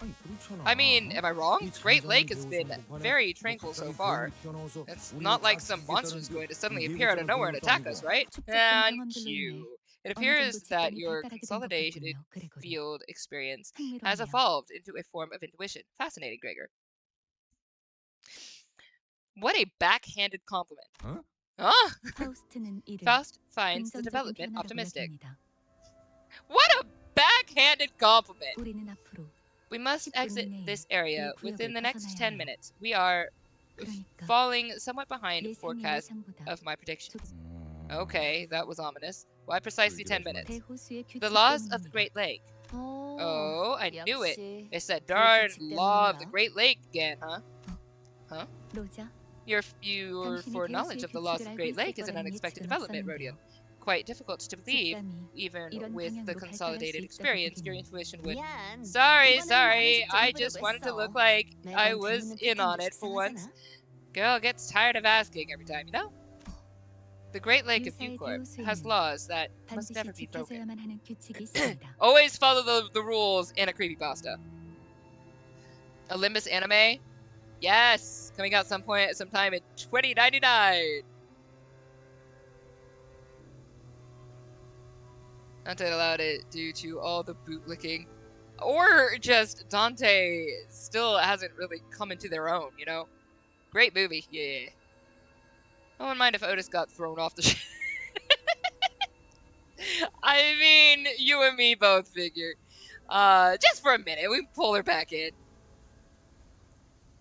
아니, 그렇잖아. I mean, am I wrong? 이 Great 잔잔한 Lake has been 배후성도 very 관해 tranquil so 갑자기 far. 괴물이 튀어나와서 It's 우리를 not like some 납치시키겠다는 monster's going to suddenly 그 appear out of 예고처럼 nowhere and 그런 것도 attack 아니고. us, right? 축적된 Thank 경험들로 you. 인해 It 어느 appears 정도 that 직감이 your 발달하게 된 것 consolidated 같군요, 그레고리. field experience has 흥미롭네요. evolved into a form of intuition. Fascinating, Gregor. What a backhanded compliment. Huh? Huh? 파우스트는 이를 Faust finds the 긍정적인 development 변화라고 optimistic. 여깁니다. What a backhanded compliment. 우리는 앞으로 We must 10분 exit 이내에 this area 이 within the 구역을 next 벗어나야 10 해요. minutes. We are 그러니까 falling somewhat behind 예상 forecast 예상보다 of my predictions. 음. Okay, that was ominous. Why precisely 10 minutes? 대호수의 규칙 The laws of the 때문입니다. Great Lake. Oh, I knew it. 역시 It's that darn 규칙 law of the 때문인가? Great Lake again, huh? 로자, Your 당신이 foreknowledge of the laws of the Great 규칙을 알고 Lake is 있을 an 거라는 unexpected 예측은 development, 없었는데요. Rodion. Quite difficult to believe, 직감이 even 이런 with the 방향으로 발달할 consolidated 수 있다고 experience. Your 보기는 intuition would. 미안. Sorry, 이번엔 sorry. 말해줄 줄 I 해보려고 just wanted to 했어. look like I 매번 was 질문을 in on 픽하는 게 it for once. 식상하잖아. Girl gets tired of asking every time, you know? The Great Lake of 유사의 Ucorp has 대호수에는 laws that must 반드시 never be broken. 지켜져야만 하는 규칙이 있습니다. Always follow the rules in a creepypasta. A Limbus anime? Yes! Coming out sometime in 2099! Dante allowed it due to all the bootlicking. Or just Dante still hasn't really come into their own, you know? Great movie, yeah. I wouldn't mind if Otis got thrown off the ship. I mean, you and me both figure. Just for a minute, we can pull her back in.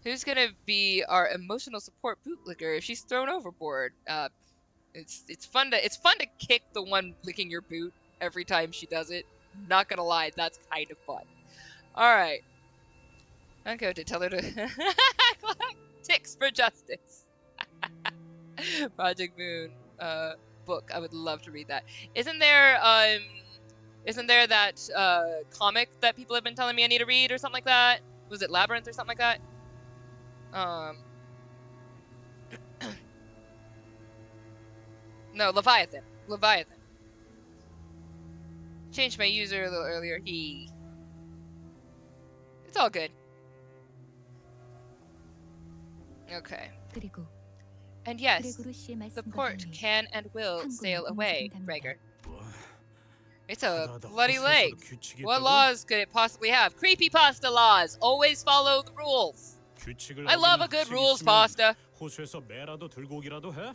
Who's gonna be our emotional support bootlicker if she's thrown overboard? It's fun to kick the one licking your boot every time she does it. Not gonna lie, that's kind of fun. All right, I'm going to tell her to collect ticks for justice. Project Moon book. I would love to read that. Isn't there that comic that people have been telling me I need to read or something like that? Was it Labyrinth or something like that? No, Leviathan. Leviathan. Changed my user a little earlier. It's all good. Okay. 그리고 And yes, 그레고르 씨의 the 말씀과 port 달리 can and will 항구는 sail away, 움직인답니다. Gregor. 뭐, It's a 바다다 bloody 호수에서도 lake. 규칙이 What 있다고? laws could it possibly have? Creepypasta laws. Always follow the rules. 규칙을 I love a 어기는 good 학생이 rules 있으면 pasta. 호수에서 매라도 들고 오기라도 해?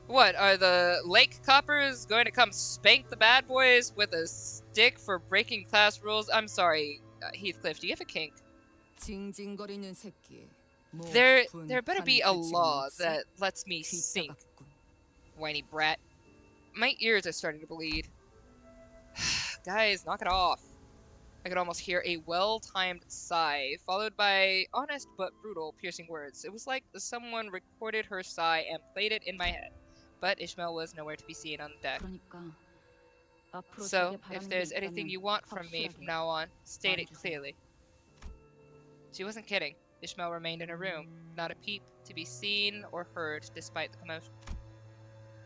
What, are the lake coppers going to come spank the bad boys with a stick for breaking class rules? I'm sorry, Heathcliff, do you have a kink? 징징거리는 새끼. 뭐 There 군 better be a 하는 규칙은 law 없어? that lets me sink, 귀찮았군. whiny brat. My ears are starting to bleed. Guys, knock it off. I could almost hear a well-timed sigh, followed by honest but brutal, piercing words. It was like someone recorded her sigh and played it in my head. But Ishmael was nowhere to be seen on the deck. 그러니까 앞으로 So, 되게 if 바라는 there's 게 anything 있다면 you want from me from 확실하게 now on, state it 말해주세요. clearly. She wasn't kidding. Ishmael remained in her room, not a peep to be seen or heard despite the commotion.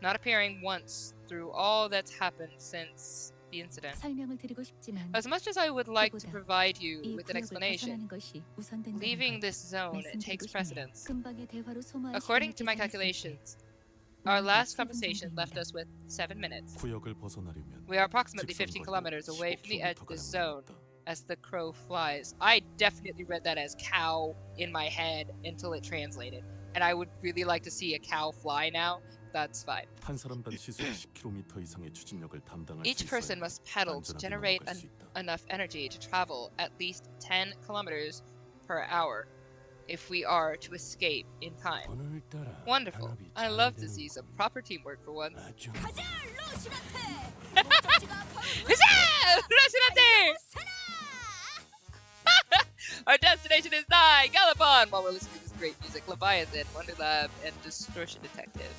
Not appearing once through all that's happened since the incident. 설명을 드리고 싶지만 As much as I would like to 그보다 provide you 이 with an 구역을 explanation, 벗어나는 것이 우선된다는 leaving 걸 this zone 말씀드리고 takes 싶네요. precedence. 금방의 대화로 소모한 According 시간을 to my 계산했을 때 calculations, our last 7분 conversation left 정도입니다. us with 7 minutes. 구역을 벗어나려면 We are approximately 15 kilometers away from the edge of this zone as the crow flies. I definitely read that as cow in my head until it translated. And I would really like to see a cow fly now. That's fine. 한 사람당 시속 10km 이상의 추진력을 담당할 Each 수 person 있어야 must pedal to 안전하게 generate 넘어갈 수 있다. enough energy to travel at least 10 kilometers per hour if we are to escape in time. 오늘따라 Wonderful. 단합이 I 잘 love to see some 되는구나. proper teamwork for once. 아주 가자 로시나테. 목적지가 바로 Huzzah! Resident! 살아. Our destination is not fun while we're listening to this great music. Leviathan, Wonder Lab, and Distortion Detective.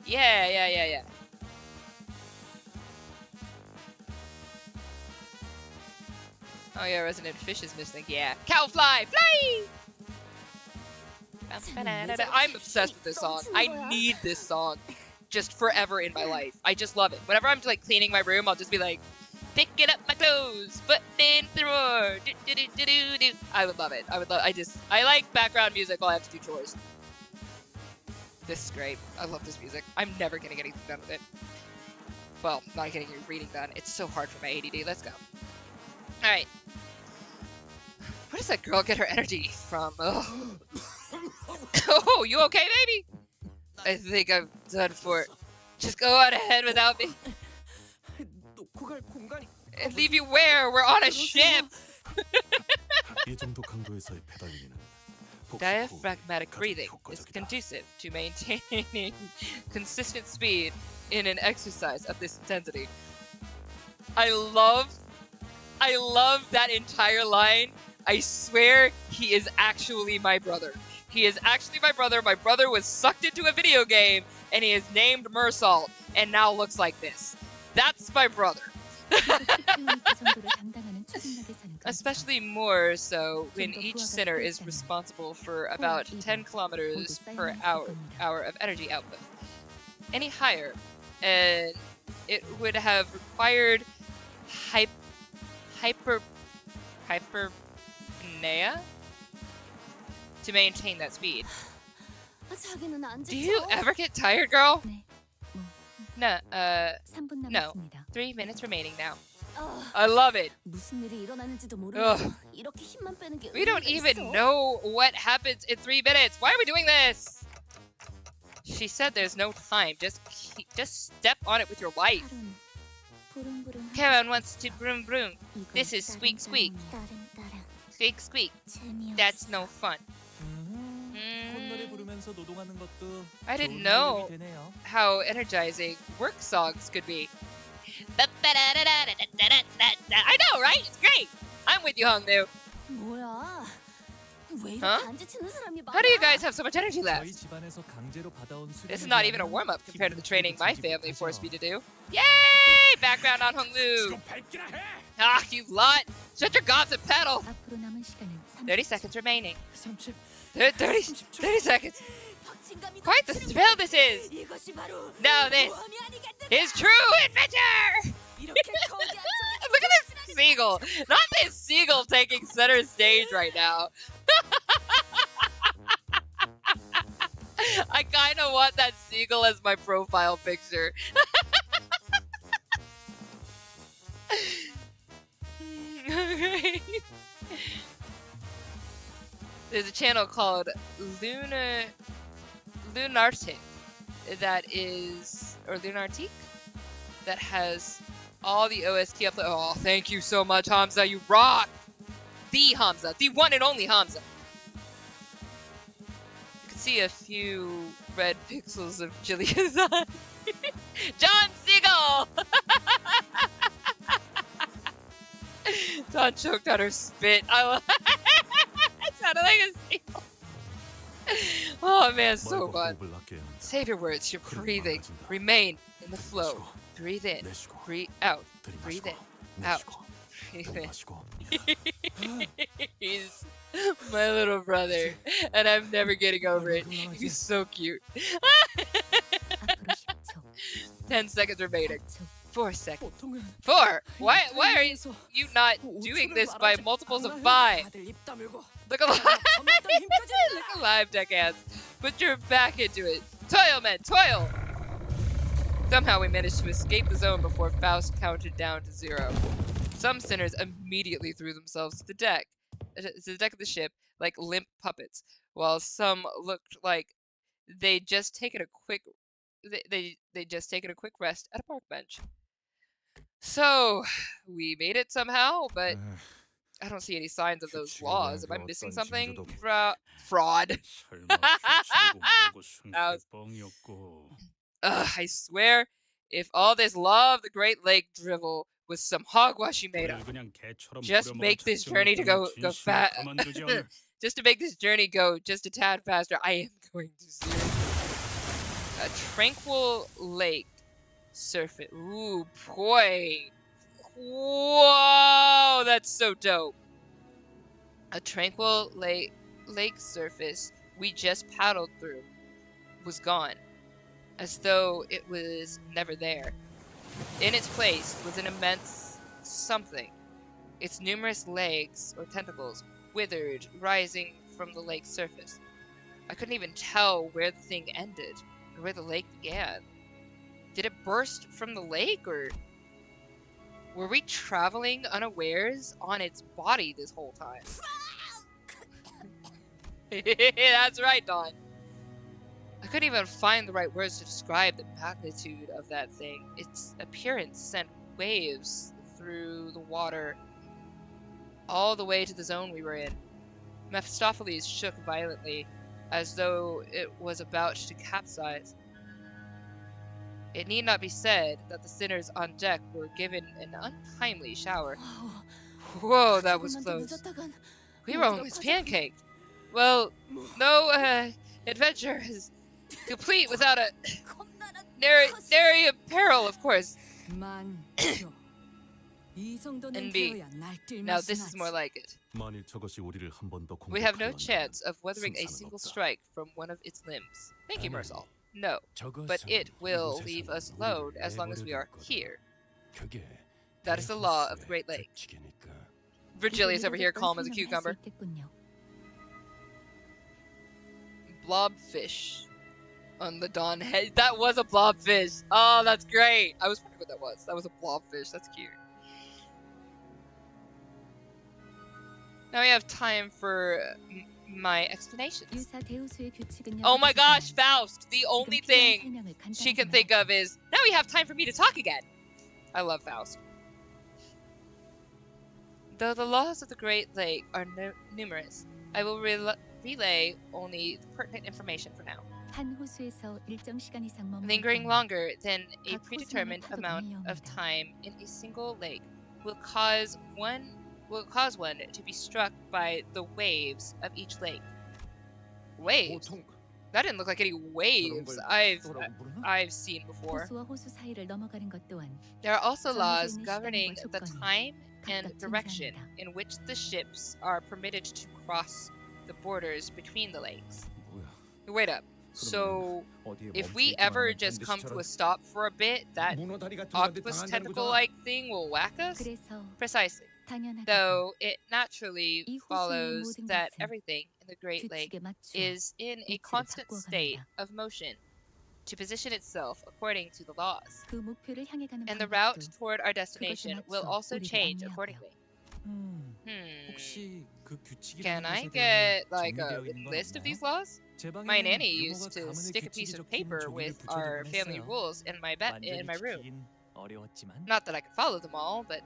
Yeah. Oh yeah, Resident Fish is missing. Yeah. Cowfly, fly! I'm obsessed with this song. I need this song just forever in my life. I just love it. Whenever I'm like cleaning my room, I'll just be like, picking up my clothes, putting in the drawer. Do. I would love it. I like background music while I have to do chores. This is great. I love this music. I'm never getting anything done with it. Well, not getting your reading done. It's so hard for my ADD. Let's go. All right. Where does that girl get her energy from? Oh, oh, you okay, baby? I think I'm done for. Just go on ahead without me. And leave you where? We're on a ship. 이 정도 강도에서의 페달링은 Diaphragmatic breathing is conducive to maintaining consistent speed in an exercise of this intensity. I love that entire line. I swear he is actually my brother. He is actually my brother. My brother was sucked into a video game and he is named Mersault and now looks like this. That's my brother. Especially more so when each center is responsible for about 10 kilometers per hour of energy output. Any higher, and it would have required hyperpnea to maintain that speed. Do you ever get tired, girl? No, 3 minutes remaining now. I love it. Ugh. We don't even know what happens in 3 minutes. Why are we doing this? She said there's no time. Just step on it with your life. Karen wants to broom broom. This is squeak squeak. Squeak squeak. That's no fun. I didn't know how energizing work songs could be. I know, right? It's great. I'm with you, Hongnu. Huh? How do you guys have so much energy left? This is not even a warm-up compared to the training my family forced me to do. Yay! Background on Honglu. Ah, you lot! Shut your gobs and pedal! 30 seconds remaining. 30 seconds. Quite the thrill this is! Now this is true adventure! Look at this seagull! Not this seagull taking center stage right now. I kind of want that seagull as my profile picture. There's a channel called Lunartic that is, or Lunartique, that has all the OST upload. Oh, thank you so much, Hamza. You rock! The Hamza, the one and only Hamza. You can see a few red pixels of Jillian's eye. John Siegel! Dawn choked on her spit. I love it sounded like a seagull. Oh man, so fun. Save your words, you're breathing. Remain in the flow. Breathe in, breathe out, breathe in, out, breathe in. He's my little brother, and I'm never getting over it. He's so cute. 10 seconds remaining. 4 seconds. 4? Why are you not doing this by multiples of 5? Look alive! Look alive, deckhands. Put your back into it. Toil, men, toil! Somehow we managed to escape the zone before Faust counted down to 0. Some sinners immediately threw themselves to the deck of the ship like limp puppets, while some looked like they'd just taken a quick rest at a park bench. So we made it somehow, but I don't see any signs of those laws. Am I missing something? Fraud. I swear, if all this law of the Great Lake drivel was some hogwash you made up, just make this journey to go just to make this journey go just a tad faster, I am going to see a tranquil lake surface. Ooh, boy. Whoa, that's so dope. A tranquil lake surface we just paddled through was gone, as though it was never there. In its place was an immense something, its numerous legs or tentacles withered, rising from the lake's surface. I couldn't even tell where the thing ended or where the lake began. Did it burst from the lake, or were we traveling unawares on its body this whole time? That's right, Dawn. I couldn't even find the right words to describe the magnitude of that thing. Its appearance sent waves through the water all the way to the zone we were in. Mephistopheles shook violently, as though it was about to capsize. It need not be said that the sinners on deck were given an untimely shower. Whoa, that was close. We were almost pancaked. Well, no adventure is complete without a nary peril, of course. NB. Now this is more like it. We have no chance of weathering a single strike from one of its limbs. Thank you, Mersal. No, but it will leave us alone as long as we are here. That is the law of the Great Lake. Virgilia's over here calm as a cucumber. Blobfish on the Dawn head. That was a blobfish. Oh, that's great. I was wondering what that was. That was a blobfish. That's cute. Now we have time for my explanations. Oh my gosh, Faust! The only thing she can think of is, now we have time for me to talk again. I love Faust. Though the laws of the Great Lake are numerous, I will relay only the pertinent information for now. Lingering longer than a predetermined amount of time in a single lake will cause one to be struck by the waves of each lake. Waves? That didn't look like any waves I've seen before. There are also laws governing the time and direction in which the ships are permitted to cross the borders between the lakes. Wait up. So, if we ever just come to a stop for a bit, that octopus tentacle-like thing will whack us? Precisely. Though it naturally follows that everything in the Great Lake is in a constant state of motion to position itself according to the laws. And the route toward our destination will also change accordingly. Can I get like a list of these laws? My nanny used to stick a piece of paper with our family rules in my room. Not that I could follow them all, but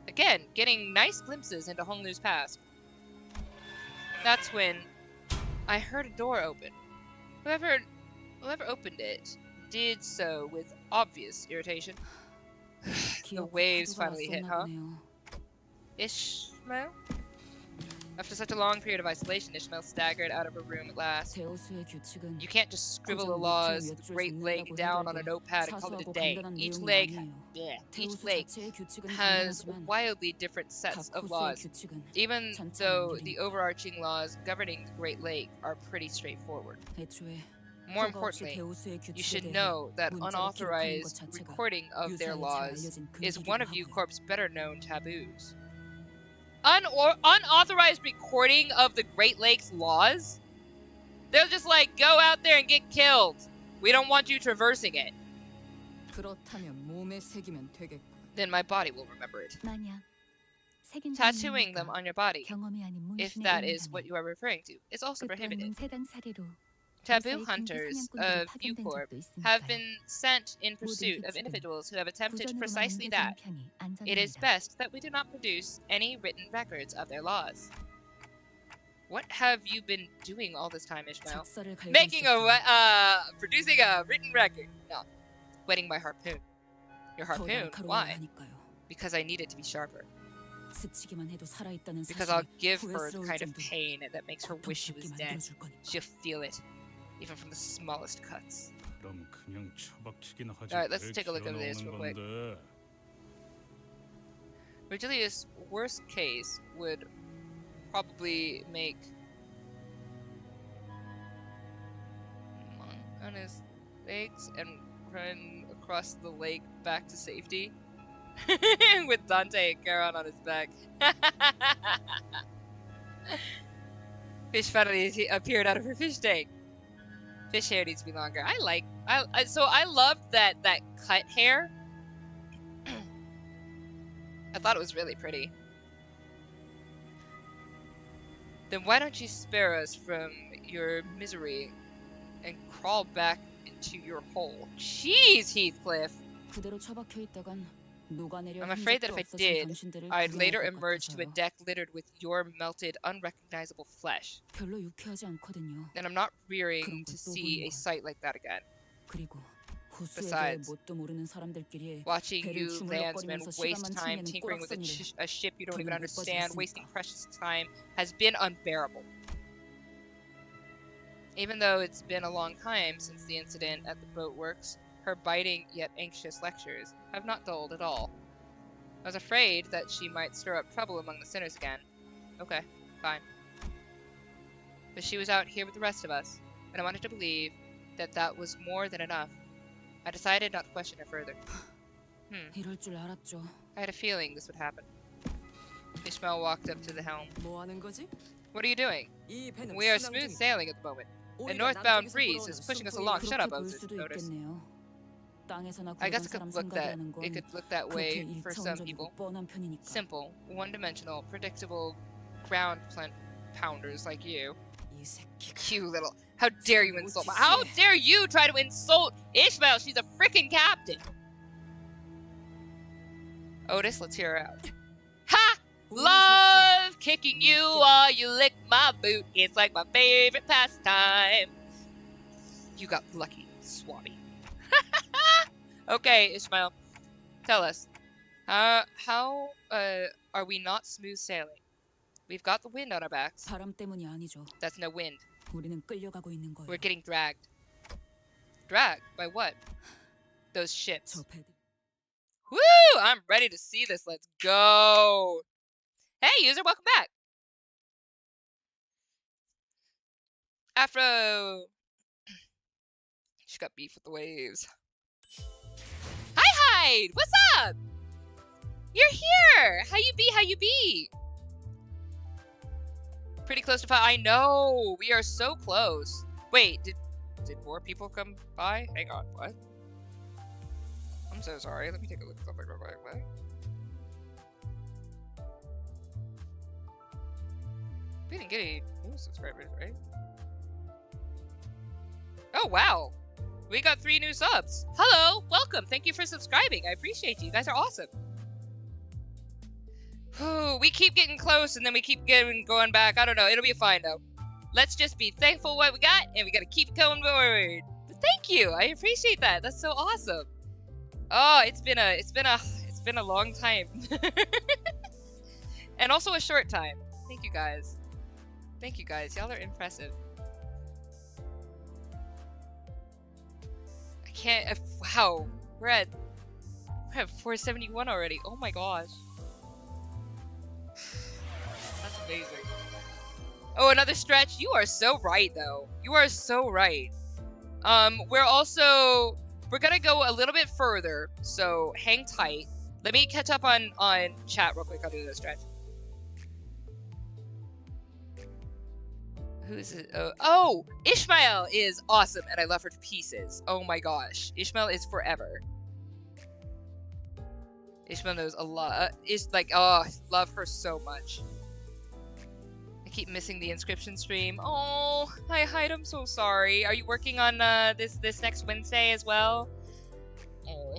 again, getting nice glimpses into Hong Lu's past. That's when I heard a door open. Whoever opened it did so with obvious irritation. The waves finally hit, huh? Ishmael? After such a long period of isolation, Ishmael staggered out of her room at last. You can't just scribble the laws of the Great Lake down on a notepad and call it a day. Each lake has wildly different sets of laws, even though the overarching laws governing the Great Lake are pretty straightforward. More importantly, you should know that unauthorized recording of their laws is one of U-Corp's better-known taboos. Unauthorized recording of the Great Lakes laws? They'll just like, go out there and get killed. We don't want you traversing it. Then my body will remember it. Tattooing them on your body, if that is what you are referring to, is also prohibited. Taboo hunters of U-Corp have been sent in pursuit of individuals who have attempted precisely that. It is best that we do not produce any written records of their laws. What have you been doing all this time, Ishmael? Producing a written record. No. Wetting my harpoon. Your harpoon? Why? Because I need it to be sharper. 스치기만 해도 살아있다는 Because I'll 사실이 give her the 후회스러울 kind of 정도로 pain that makes her wish she was 고통스럽게 dead. 만들어줄 거니까. She'll feel it, even from the smallest cuts. 그럼 그냥 처박히긴 하지. Alright, let's 왜 take a look at this 기어나오는 real quick. 건데? Virgilius' worst case would probably make Monk on his legs and run across the lake back to safety with Dante and Charon on his back. Fish finally appeared out of her fish tank. Fish hair needs to be longer. So I loved that cut hair. I thought it was really pretty. Then why don't you spare us from your misery and crawl back into your hole? Jeez, Heathcliff! 그대로 처박혀 있다간 녹아내려 I'm afraid that if I 흔적도 없어진 did, 당신들을 I'd 구경할 later 것 emerge to a 같아서요. deck littered with your melted, unrecognizable flesh. 별로 유쾌하지 않거든요. And I'm not 그런 rearing 걸 to 또 see 보는 a 건. sight like that again. 그리고 호수에 대해 Besides, 뭣도 모르는 사람들끼리 watching 배를 you landsmen 주물럭거리면서 waste 시간만 time 챙기는 tinkering with 꼬락서니를 a ship you don't even 더는 못 understand, 봐주겠으니까. wasting precious time, has been unbearable. Even though it's been a long time since the incident at the boatworks, her biting yet anxious lectures have not dulled at all. I was afraid that she might stir up trouble among the sinners again. Okay, fine. But she was out here with the rest of us, and I wanted to believe that that was more than enough. I decided not to question her further. 이럴 줄 알았죠. I had a feeling this would happen. Ishmael walked up to the helm. 뭐 하는 거지? What are you doing? 이 배는 We are 순항 smooth 중이다. sailing at the moment. A 오히려 northbound 남쪽에서 breeze is 불어오는 pushing us 순풍이 along. Shut up, 그렇게 볼 Moses. 수도 Notice. 있겠네요. 땅에서나 I guess 굴던 it 사람 could look that 생각이라는 건 it could look that 그렇게 way for some 일차원적이고 people. 뻔한 편이니까. Simple, one-dimensional, predictable ground plant pounders like you. 이 새끼가 You little. How dare you insult? How dare you try to insult Ishmael? She's a freaking captain. Otis, let's hear her out. Ha! Love kicking you while you lick my boot. It's like my favorite pastime. You got lucky, Swabby. Okay, Ishmael, tell us. How are we not smooth sailing? We've got the wind on our backs. 바람 때문이 아니죠. That's no wind. 우리는 끌려가고 있는 거예요. We're getting dragged. Dragged? By what? Those ships. 저 배들. Woo! I'm ready to see this. Let's go. Hey, user, welcome back. Afro. She got beef with the waves. Hi, Hyde. What's up? You're here. How you be? How you be? Pretty close to 5. I know. We are so close. Wait, did more people come by? Hang on. What? I'm so sorry. Let me take a look at something real quick. What? We didn't get any new subscribers, right? Oh, wow. We got 3 new subs. Hello. Welcome. Thank you for subscribing. I appreciate you. You guys are awesome. We keep getting close and then we keep going back. I don't know. It'll be fine, though. Let's just be thankful what we got and we gotta keep going forward. But thank you. I appreciate that. That's so awesome. Oh, it's been a long time. And also a short time. Thank you guys. Thank you guys. Y'all are impressive. I can't. Wow. We're at 471 already. Oh my gosh. That's amazing. Oh, another stretch. You are so right, though. You are so right. We're gonna go a little bit further, so hang tight. Let me catch up on chat real quick. I'll do the stretch. Who's it? Oh, Ishmael is awesome, and I love her to pieces. Oh my gosh, Ishmael is forever. Ishmael knows a lot. Is like, oh, love her so much. I keep missing the inscription stream. Oh, hi, Hyde. I'm so sorry. Are you working on this next Wednesday as well? Oh,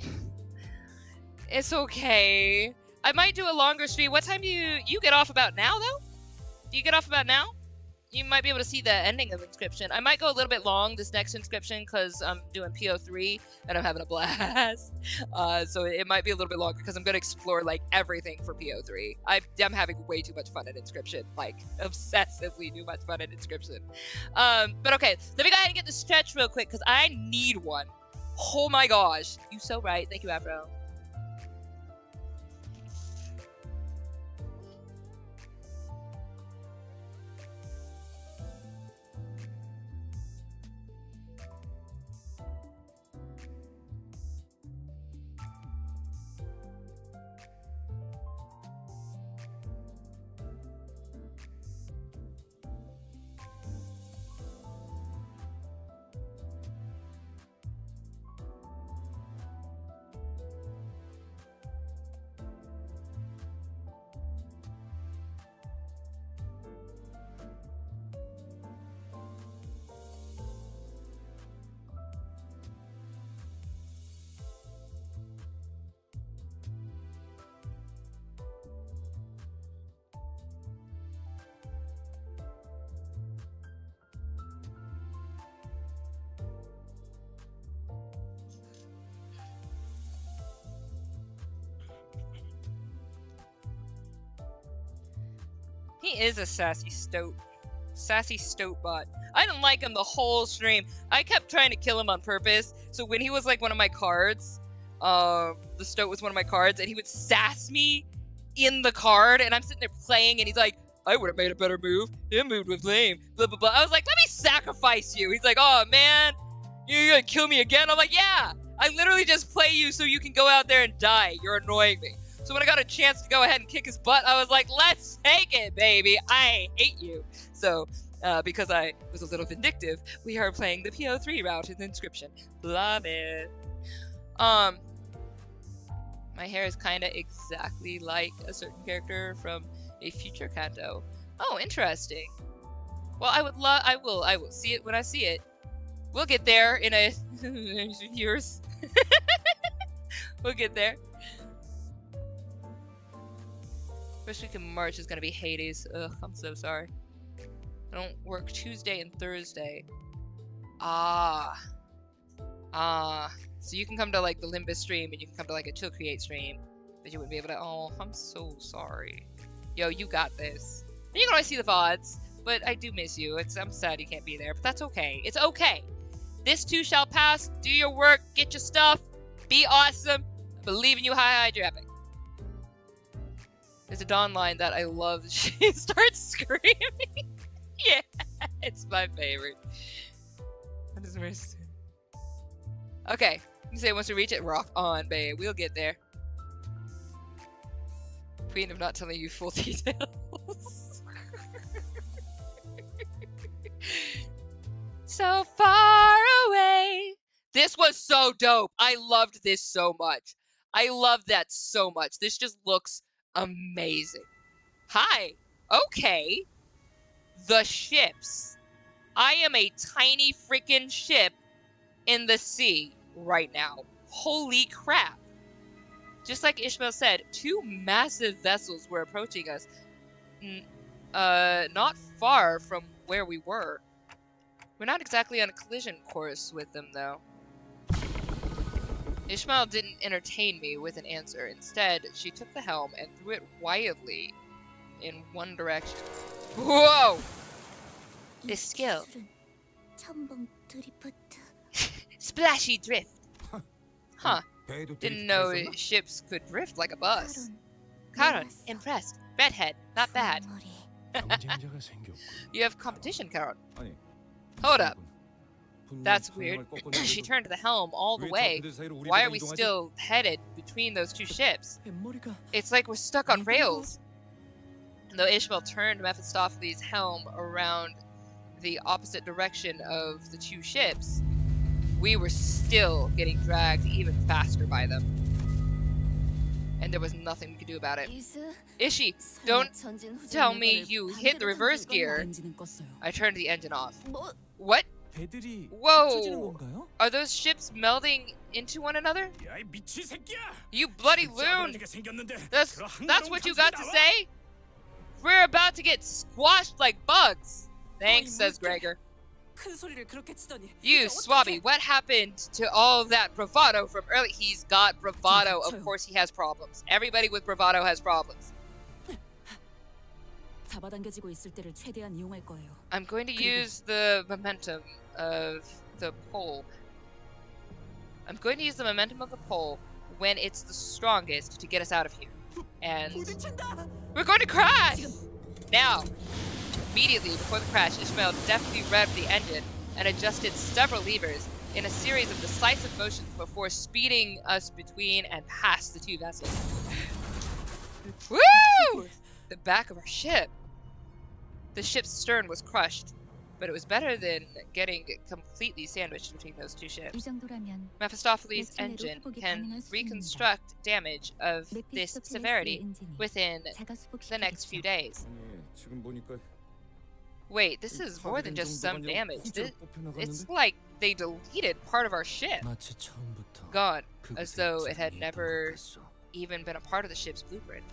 it's okay. I might do a longer stream. What time do you get off about now, though? Do you get off about now? you might be able to see the ending of Inscription. I might go a little bit long this next Inscription because I'm doing PO3 and I'm having a blast. So it might be a little bit longer because I'm going to explore like everything for PO3. I'm having way too much fun at Inscription, like obsessively too much fun at Inscription. But okay, let me go ahead and get the stretch real quick because I need one. Oh my gosh, you so right. Thank you, Afro. He is a sassy stoat. Sassy stoat bot. I didn't like him the whole stream. I kept trying to kill him on purpose. So when he was like one of my cards, the stoat was one of my cards, and he would sass me in the card, and I'm sitting there playing, and he's like, I would have made a better move. Your move was lame. Blah, blah, blah. I was like, let me sacrifice you. He's like, oh, man, you're gonna kill me again? I'm like, yeah. I literally just play you so you can go out there and die. You're annoying me. So when I got a chance to go ahead and kick his butt, I was like, let's take it, baby. I hate you. So, because I was a little vindictive, we are playing the PO3 route in Inscription. Love it. My hair is kind of exactly like a certain character from a future Kanto. Oh, interesting. Well, I will see it when I see it. We'll get there in a years. We'll get there. First week in March is gonna be Hades. Ugh, I'm so sorry. I don't work Tuesday and Thursday. So you can come to like the Limbus stream and you can come to like a Chill Create stream, but you wouldn't be able to. Oh, I'm so sorry. Yo, you got this. And you can always see the VODs, but I do miss you. I'm sad you can't be there, but that's okay. It's okay. This too shall pass. Do your work, get your stuff, be awesome. I believe in you. Hi, you're epic. There's a Dawn line that I love. She starts screaming. Yeah, it's my favorite. That is very sad. Okay, you say once we reach it, rock on, babe. We'll get there. Queen of not telling you full details. So far away. This was so dope. I loved this so much. I loved that so much. This just looks amazing. Hi. Okay. The ships. I am a tiny freaking ship in the sea right now. Holy crap. Just like Ishmael said, two massive vessels were approaching us. Not far from where we were. We're not exactly on a collision course with them, though. Ishmael didn't entertain me with an answer. Instead, she took the helm and threw it wildly in one direction. Whoa! This skill. Splashy drift. Huh. Didn't know ships could drift like a bus. Chron, impressed. Redhead, not bad. You have competition, Chron. Hold up. That's weird. She turned to the helm all the way. Why are we still headed between those two ships? It's like we're stuck on rails. Though Ishmael turned Mephistopheles' helm around the opposite direction of the two ships, we were still getting dragged even faster by them. And there was nothing we could do about it. Ishi, don't tell me you hit the reverse gear. I turned the engine off. What? Whoa! Are those ships melding into one another? You bloody loon! That's what you got to say? We're about to get squashed like bugs. Thanks, says Gregor. 큰 소리를 그렇게 치더니 You, 이제 Swabby, 어떡해? what happened to all that bravado from early? He's got bravado. Of course he has problems. Everybody with bravado has problems. 잡아당겨지고 있을 때를 최대한 이용할 거예요. I'm going to 그리고- use the momentum of the pole. I'm going to use the momentum of the pole when it's the strongest to get us out of here. And 부딪힌다. we're going to crash! Now, immediately before the crash, Ishmael deftly revved the engine and adjusted several levers in a series of decisive motions before speeding us between and past the two vessels. Woo! The back of our ship. The ship's stern was crushed, but it was better than getting completely sandwiched between those two 이 ships. 정도라면 Mephistopheles' 며칠 내로 engine 회복이 can 가능할 수도 reconstruct damage of this 메피스토펠레스의 severity 엔진이 within 자가 the next few 수복시키겠죠. days. 아니, 지금 보니까 Wait, this is more than just some damage. 진짜로 뽑혀나갔는데? It's like they deleted part of our ship. 마치 처음부터 Gone, as 그곳에 though it had 있던 never 것 같소. even been a part of the ship's blueprint.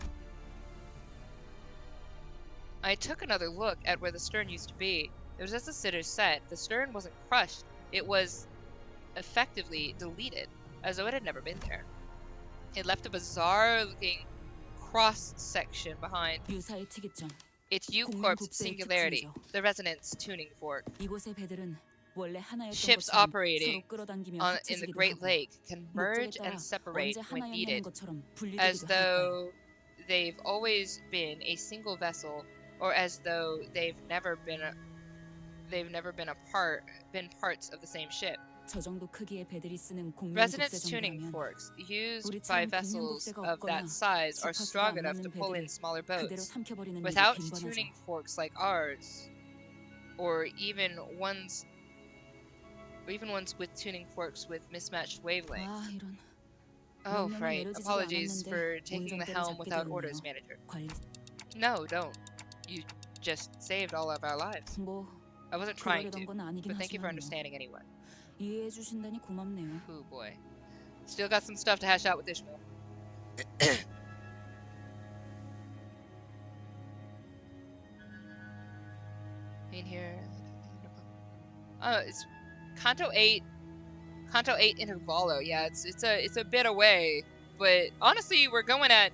I took another look at where the stern used to be. It was as the sitters said. The stern wasn't crushed. It was effectively deleted, as though it had never been there. It left a bizarre-looking cross-section behind. 유사의 특이점. Its 공룡 U-Corp's 국세의 singularity, 특징이죠. the resonance tuning fork. 이곳의 배들은 원래 하나였던 Ships 것처럼 operating 서로 끌어당기며 in the 합쳐지기도 Great 하고 Lake can 목적에 merge 따라 and separate 언제 when 하나였냐는 needed, 것처럼 as 분리되기도 할까요? though they've always been a single vessel, or as though they've never been parts of the same ship. 저 정도 크기의 배들이 쓰는 공룡 Resonance 국세 tuning 정도라면 forks used 우리처럼 by 공룡 vessels 국세가 of that 없거나 size are 주파수가 strong 안 enough to 맞는 pull in 배들을 smaller 그대로 boats. 삼켜버리는 일이 Without 빈번하죠. tuning forks like ours, or even ones with tuning forks with mismatched wavelengths. 아 이런. Oh, 명령이 right. 내려지지가 Apologies 않았는데 for taking the 운전대를 helm 잡게 without 되었네요. orders, manager. 관리. No, don't. You just saved all of our lives. 뭐 I wasn't trying 그러려던 to, 건 아니긴 but thank you for 하지만요. understanding anyway. 이해해 주신다니 고맙네요. Oh boy. Still got some stuff to hash out with Ishmael. In here. Oh, it's Canto 8 Intervallo. Yeah, it's a bit away, but honestly, we're going at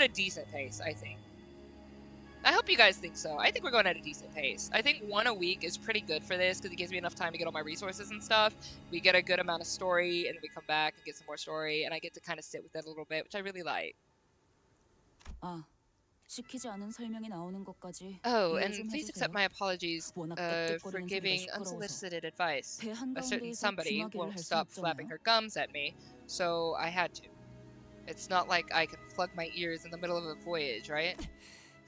a decent pace, I think. I hope you guys think so. I think we're going at a decent pace. I think one a week is pretty good for this because it gives me enough time to get all my resources and stuff. We get a good amount of story, and then we come back and get some more story, and I get to kind of sit with it a little bit, which I really like. 아, 시키지 않은 설명이 나오는 것까지 Oh, 이해 and 좀 please 해주세요. accept my apologies 워낙 for 빽빽거리는 소리가 giving 시끄러워서 unsolicited advice. 배 A certain 한가운데에서 somebody 귀마개를 won't 할 순 stop flapping 없잖아요. her gums at me, so I had to. It's not like I can plug my ears in the middle of a voyage, right?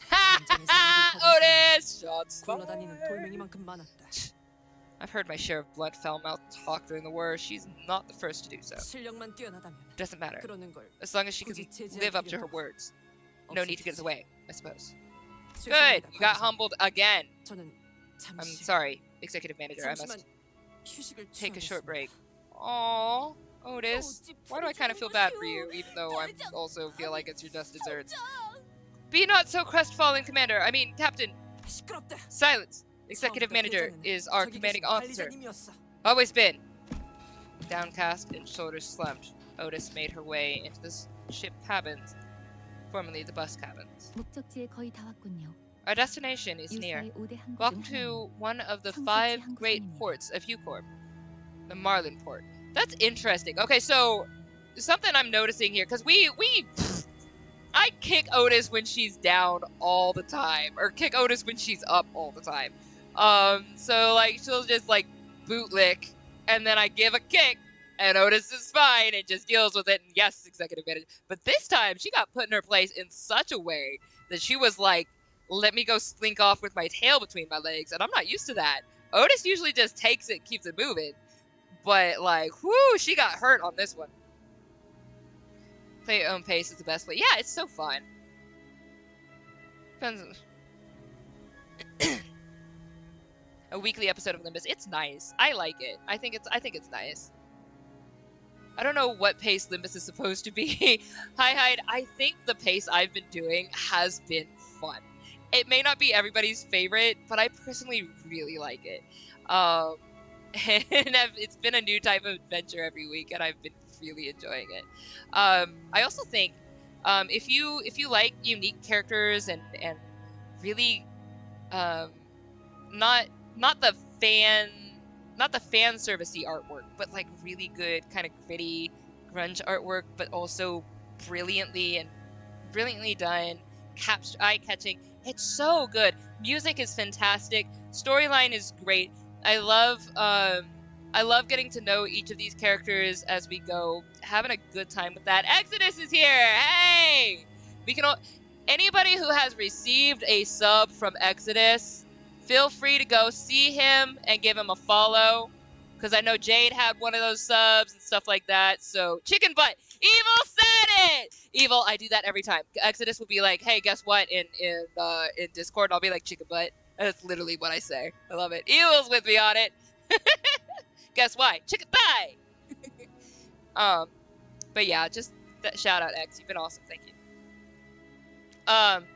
Ha ha! Otis! Shots 굴러다니는 fired. 돌멩이만큼 많았다. I've heard my share of blunt foul-mouthed talk during the war. She's not the first to do so. 실력만 뛰어나다면 Doesn't matter. 그러는 걸 As long as she can 굳이 제지할 live up to her 필요도 words. No need to get in 없을 the 테지. way, I suppose. Good! 죄송합니다, You got 관리자. humbled again. 저는 I'm 잠시 sorry, executive manager. I 잠시만 must 휴식을 take a short 취하겠습니다. break. Aww, Otis. Why do I kind of feel bad for you, even though I also feel like it's your just desserts? Be not so crestfallen, Commander. I mean, Captain. 시끄럽다. Silence. Executive 처음부터 Manager 대장은 is our 저기 commanding 계신 officer. 관리자님이었어. Always been. Downcast and shoulders slumped, Otis made her way into the ship cabins, formerly the bus cabins. 목적지에 거의 다 왔군요. Our destination is near. 유사의 5대 항구 Welcome 중 to 하나인 one of the 청소지 5 great 항구선입니다. ports of U-Corp, the Marlin Port. That's interesting. Okay, so something I'm noticing here, because I kick Otis when she's down all the time, or kick Otis when she's up all the time. So like she'll just like bootlick, and then I give a kick, and Otis is fine and just deals with it. And yes, executive manager. But this time she got put in her place in such a way that she was like, "Let me go slink off with my tail between my legs," and I'm not used to that. Otis usually just takes it, keeps it moving, but like, whoo, she got hurt on this one. Play your own pace is the best way. Yeah, it's so fun. Depends. A weekly episode of Limbus. It's nice. I like it. I think it's nice. I don't know what pace Limbus is supposed to be. Hi, I think the pace I've been doing has been fun. It may not be everybody's favorite, but I personally really like it. And it's been a new type of adventure every week, and I've been really enjoying it. I also think if you like unique characters and really not the fan servicey artwork, but like really good kind of gritty grunge artwork, but also brilliantly done, eye-catching. It's so good. Music is fantastic. Storyline is great. I love getting to know each of these characters as we go, having a good time with that. Exodus is here. Hey, anybody who has received a sub from Exodus, feel free to go see him and give him a follow, because I know Jade had one of those subs and stuff like that. So chicken butt. Evil said it. Evil, I do that every time. Exodus will be like, "Hey, guess what?" in Discord, I'll be like, "Chicken butt." That's literally what I say. I love it. Evil's with me on it. Guess why? Chicken thigh. But yeah, just shout out X. You've been awesome. Thank you.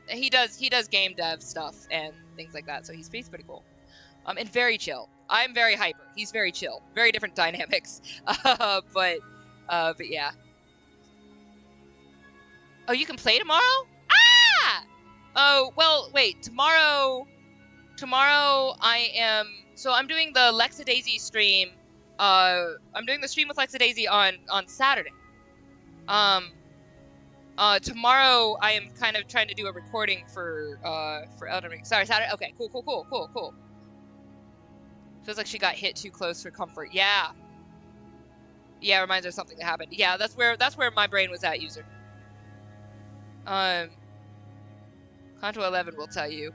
He does game dev stuff and things like that, so he's pretty cool. And very chill. I'm very hyper. He's very chill. Very different dynamics. But yeah. Oh, you can play tomorrow? Ah! Oh, well, wait. Tomorrow I'm doing the Lexadaisy stream. I'm doing the stream with Lexadaisy on Saturday. Tomorrow I am kind of trying to do a recording for Elden Ring. Sorry, Saturday. Okay, cool. Feels like she got hit too close for comfort. Yeah. Yeah, reminds her of something that happened. Yeah, that's where my brain was at, user. Conto 11 will tell you.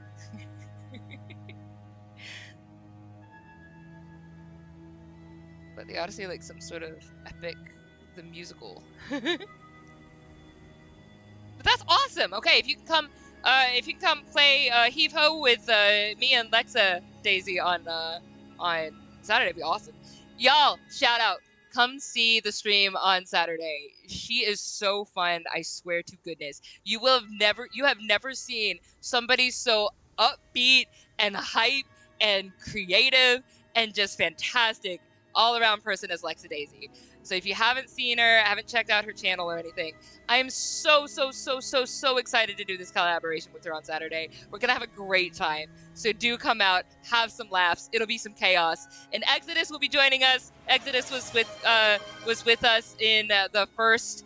But they gotta say like some sort of epic, the musical. But that's awesome. Okay, if you can come play Heave Ho with me and Lexadaisy on Saturday, it'd be awesome. Y'all, shout out. Come see the stream on Saturday. She is so fun, I swear to goodness. You have never seen somebody so upbeat and hype and creative and just fantastic all around person as Lexadaisy. So if you haven't seen her, haven't checked out her channel or anything, I am so excited to do this collaboration with her on Saturday. We're gonna have a great time. So do come out, have some laughs. It'll be some chaos. And Exodus will be joining us. Exodus was with us in the first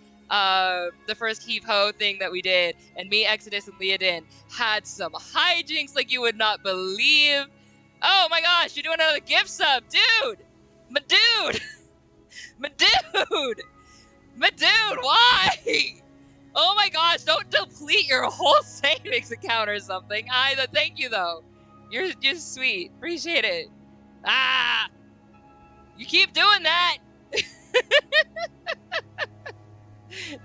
Heave Ho thing that we did, and me, Exodus, and Leodin had some hijinks like you would not believe. Oh my gosh, you're doing another gift sub, dude! My dude! My dude, why? Oh my gosh, don't deplete your whole savings account or something. Thank you though. You're sweet. Appreciate it. Ah! You keep doing that!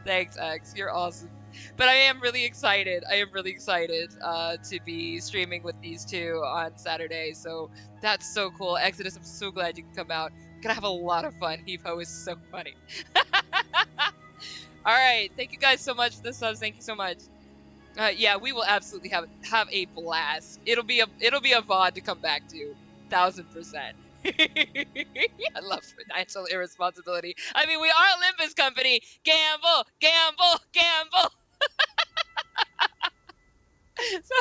Thanks, X. You're awesome. But I am really excited. To be streaming with these two on Saturday. So that's so cool. Exodus, I'm so glad you can come out. We're gonna have a lot of fun. Heave Ho is so funny. All right. Thank you guys so much for the subs. Thank you so much. Yeah, we will absolutely have a blast. It'll be a VOD to come back to, 1000%. I love financial irresponsibility. I mean, we are a Limbus company. Gamble. So,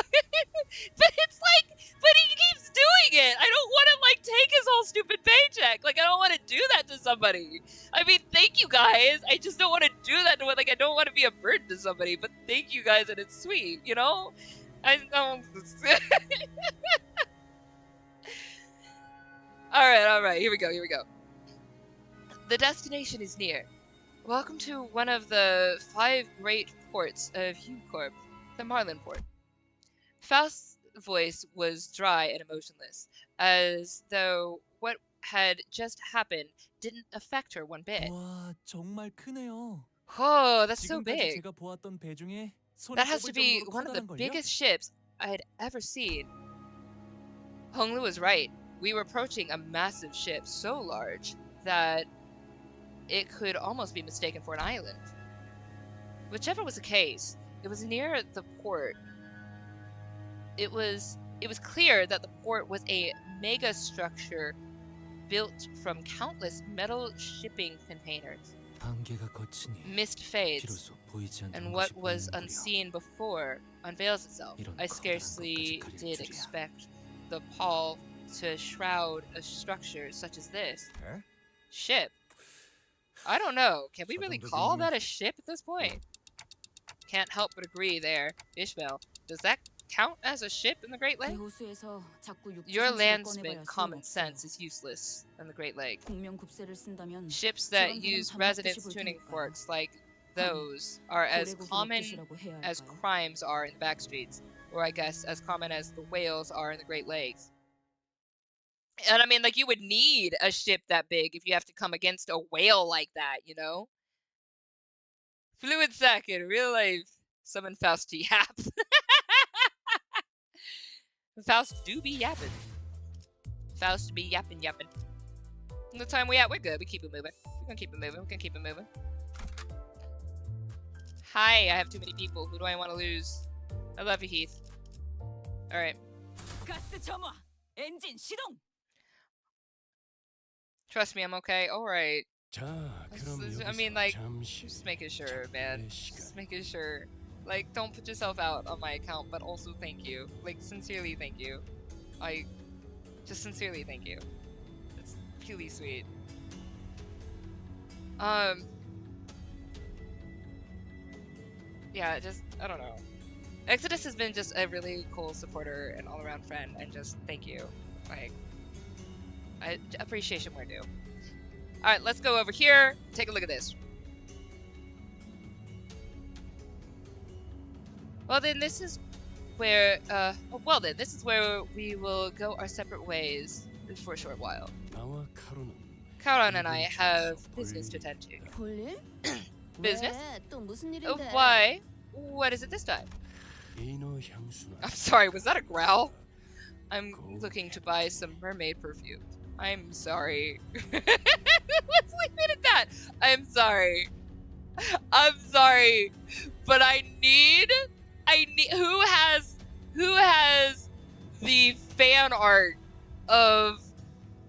but he keeps doing it. I don't want to take his whole stupid paycheck. I don't want to do that to somebody. I mean, thank you guys. I just don't want to do that to I don't want to be a burden to somebody. But thank you guys, and it's sweet, you know. I don't. All right. Here we go. The destination is near. Welcome to one of the 5 great ports of HuCorp, the Marlin port. Faust's voice was dry and emotionless, as though what had just happened didn't affect her one bit. 와, 정말 크네요. Oh, that's so 지금까지 big. 제가 보았던 배 중에 손에 That has 꼽을 to be 정도로 one of the 커다란 걸요? biggest ships I had ever seen. Honglu was right. We were approaching a massive ship so large that it could almost be mistaken for an island. Whichever was the case, it was near the port. it was clear that the port was a mega structure built from countless metal shipping containers. 안개가 걷히니 Mist fades, 비로소 보이지 않던 and 것이 what was 보이는구려. unseen before unveils itself. I scarcely did expect the pall to shroud a structure such as this. 에? Ship? I don't know. Can we really call that a ship at this point? Can't help but agree there. Ishmael, does that count as a ship in the Great Lake? 대호수에서 자꾸 육지 Your 상식을 landsman 꺼내봐야 common 소용없어요. sense is useless in the Great Lake. 공명급세를 쓴다면 Ships 저런 that 배는 use 반납 residence 뜻이 볼 tuning 테니까요. forks like those are as 고래고기 common 뜻이라고 해야 as 할까요? crimes are in the back streets, or I guess as common as the whales are in the Great Lakes. And I mean, like, you would need a ship that big if you have to come against a whale like that, you know? Fluid sack in real life. Summon Faust to yap. Faust do be yapping. Faust be yapping. The time we at, we're good. We keep it moving. We're gonna keep it moving. Hi, I have too many people. Who do I want to lose? I love you, Heath. Alright. 가스 점화, 엔진 시동. Trust me, I'm okay. Alright. 자, 그럼 I mean, 여기서 like, 잠시 just making sure, man. 시간. Just making sure. Like, don't put yourself out on my account, but also thank you. Like, sincerely thank you. Just sincerely thank you. It's really sweet. Yeah, just, I don't know. Exodus has been just a really cool supporter and all-around friend, and just thank you. Like, appreciation where due. Alright, let's go over here. Take a look at this. Well then, this is where, this is where we will go our separate ways for a short while. 나와 카론은 Chron and I have business to attend to. 볼일? Business? 왜? 또 무슨 Oh, 일인데? why? What is it this time? 인어 향수나 I'm sorry, was that a growl? I'm looking to buy some mermaid perfume. I'm sorry. Let's leave it at that. I'm sorry. But I need who has the fan art of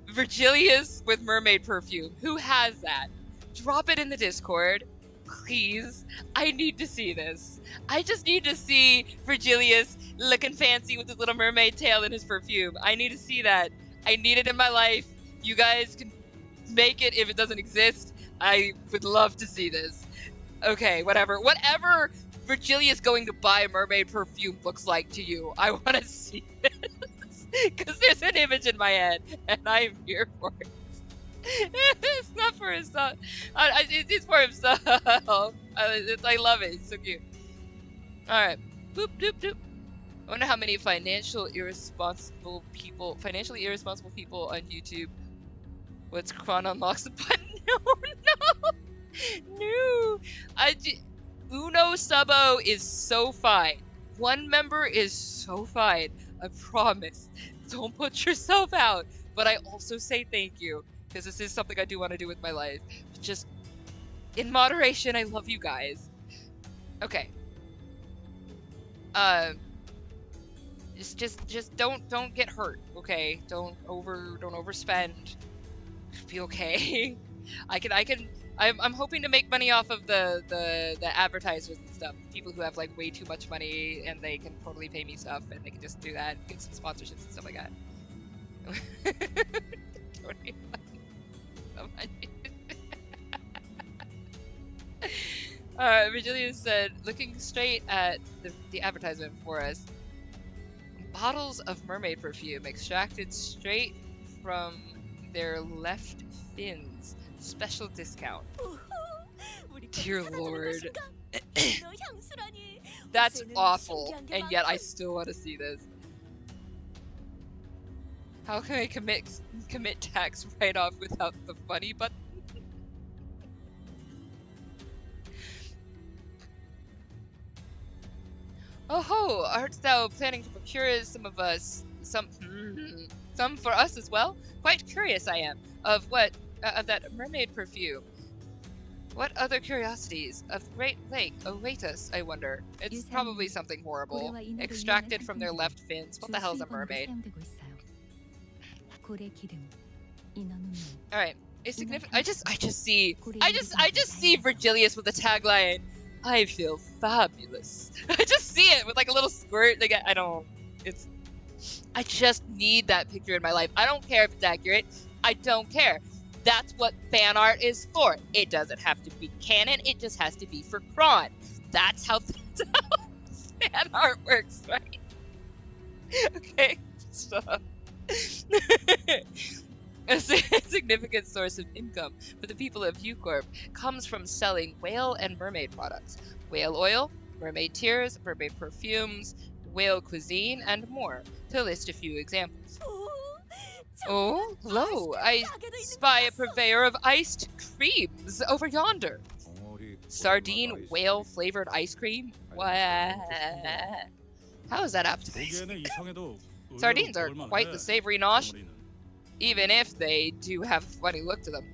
Virgilius with mermaid perfume? Who has that? Drop it in the Discord, please. I need to see this. I just need to see Virgilius looking fancy with his little mermaid tail and his perfume. I need to see that. I need it in my life. You guys can make it if it doesn't exist. I would love to see this. Okay, whatever. Whatever Virgilius going to buy mermaid perfume looks like to you, I want to see this. Because there's an image in my head, and I'm here for it. It's not for himself. It's for himself. I love it. It's so cute. Alright. Boop, doop, doop. I wonder how many financially irresponsible people on YouTube. What's Chron unlocks the button? No. Uno Subo is so fine. One member is so fine. I promise. Don't put yourself out. But I also say thank you, because this is something I do want to do with my life. But just in moderation. I love you guys. Okay. Just don't get hurt, okay? Don't overspend. Be okay. I'm hoping to make money off of the advertisers and stuff. People who have like way too much money and they can totally pay me stuff and they can just do that, get some sponsorships and stuff like that. Totally Virgilia said, looking straight at the advertisement for us. Bottles of mermaid perfume extracted straight from their left fins. Special discount. Dear Lord. That's awful, and yet I still want to see this. How can I commit tax write-off without the funny button? Oh ho! Art thou planning to procure some for us as well? Quite curious I am of what of that mermaid perfume. What other curiosities of the Great Lake await us, I wonder? It's probably something horrible. Extracted from their left fins. What the hell is a mermaid? Alright. It's significant. I just see Virgilius with the tagline, I feel fabulous. I just see it with like a little squirt. Like, I just need that picture in my life. I don't care if it's accurate. I don't care. That's what fan art is for. It doesn't have to be canon. It just has to be for Chron. That's how fan art works, right? Okay, stop. A significant source of income for the people of U-Corp comes from selling whale and mermaid products. Whale oil, mermaid tears, mermaid perfumes, whale cuisine, and more, to list a few examples. Oh, hello. I spy a purveyor of iced creams over yonder. Sardine whale-flavored ice cream? What? How is that appetizing? Sardines are quite the savory nosh, even if they do have a funny look to them.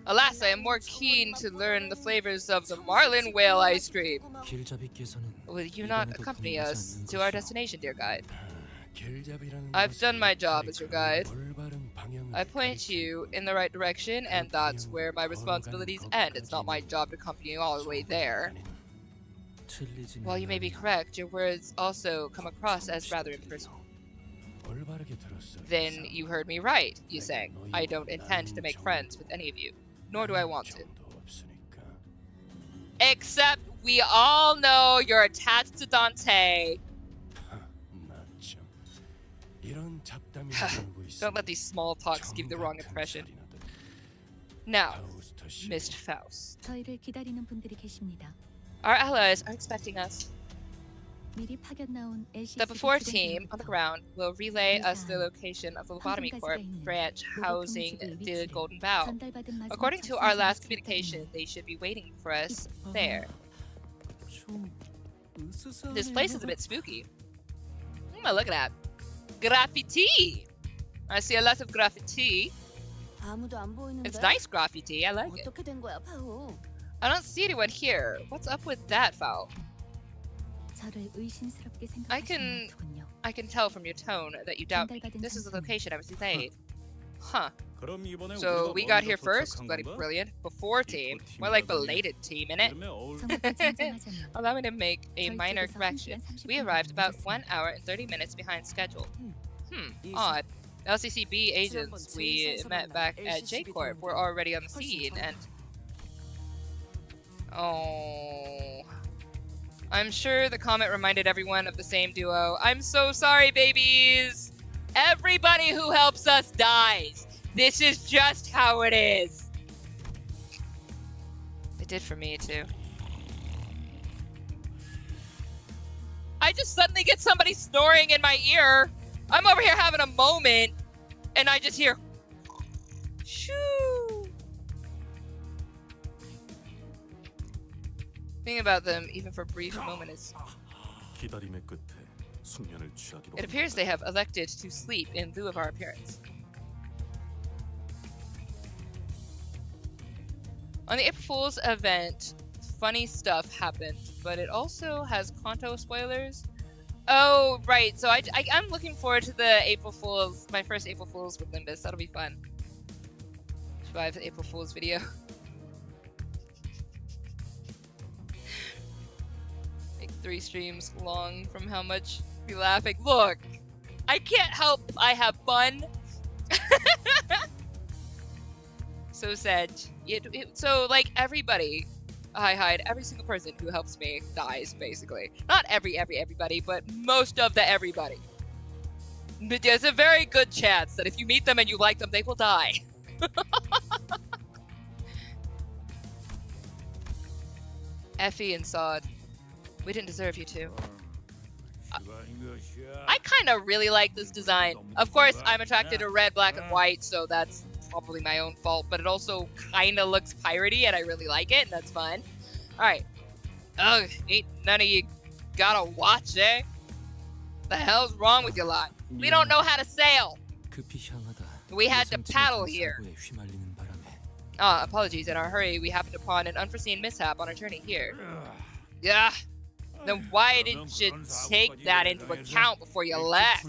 Alas, I am more keen to learn the flavors of the marlin whale ice cream. Will you not accompany us to our destination, dear guide? I've done my job as your guide. I point you in the right direction, and that's where my responsibilities end. It's not my job to accompany you all the way there. While you may be correct, your words also come across as rather impersonal. Then you heard me right, you sang. I don't intend to make friends with any of you, nor do I want to. Except we all know you're attached to Dante. Don't let these small talks give the wrong impression. Now, Mr. Faust. Our allies are expecting us. The before team on the ground will relay us the location of the Lobotomy Corp branch housing the Golden Bough. According to our last communication, they should be waiting for us there. This place is a bit spooky. Look at that. Graffiti! I see a lot of graffiti. It's nice graffiti, I like it. I don't see anyone here. What's up with that, Fowl? I can tell from your tone that you doubt me. This is the location I was delayed. Huh. So we got here first? Bloody brilliant. Before team. More like belated team, innit? Allow me to make a minor correction. We arrived about 1 hour and 30 minutes behind schedule. Odd. LCCB agents we met back at J-Corp were already on the scene, and... Oh... I'm sure the comment reminded everyone of the same duo. I'm so sorry, babies! Everybody who helps us dies! This is just how it is! It did for me, too. I just suddenly get somebody snoring in my ear. I'm over here having a moment, and I just hear... Shoo! Thinking about them, even for a brief moment, is... It appears they have elected to sleep in lieu of our appearance. On the April Fool's event, funny stuff happened, but it also has Kanto spoilers. Oh, right. So I'm looking forward to the April Fool's, my first April Fool's with Limbus. That'll be fun. Survive the April Fool's video. Like 3 streams long from how much we laughing. Look, I can't help. I have fun. So sad. So like everybody, I hide every single person who helps me dies basically. Not everybody, but most of the everybody. But there's a very good chance that if you meet them and you like them, they will die. Effie and Sod, we didn't deserve you to. I kind of really like this design. Of course, I'm attracted to red, black, and white, so that's probably my own fault, but it also kind of looks piratey, and I really like it, and that's fun. Alright. Ugh, ain't none of you got a watch, eh? The hell's wrong with you lot? We don't know how to sail! We had to paddle here. Apologies. In our hurry, we happened upon an unforeseen mishap on our journey here. Yeah. Then why didn't you take that into account before you left?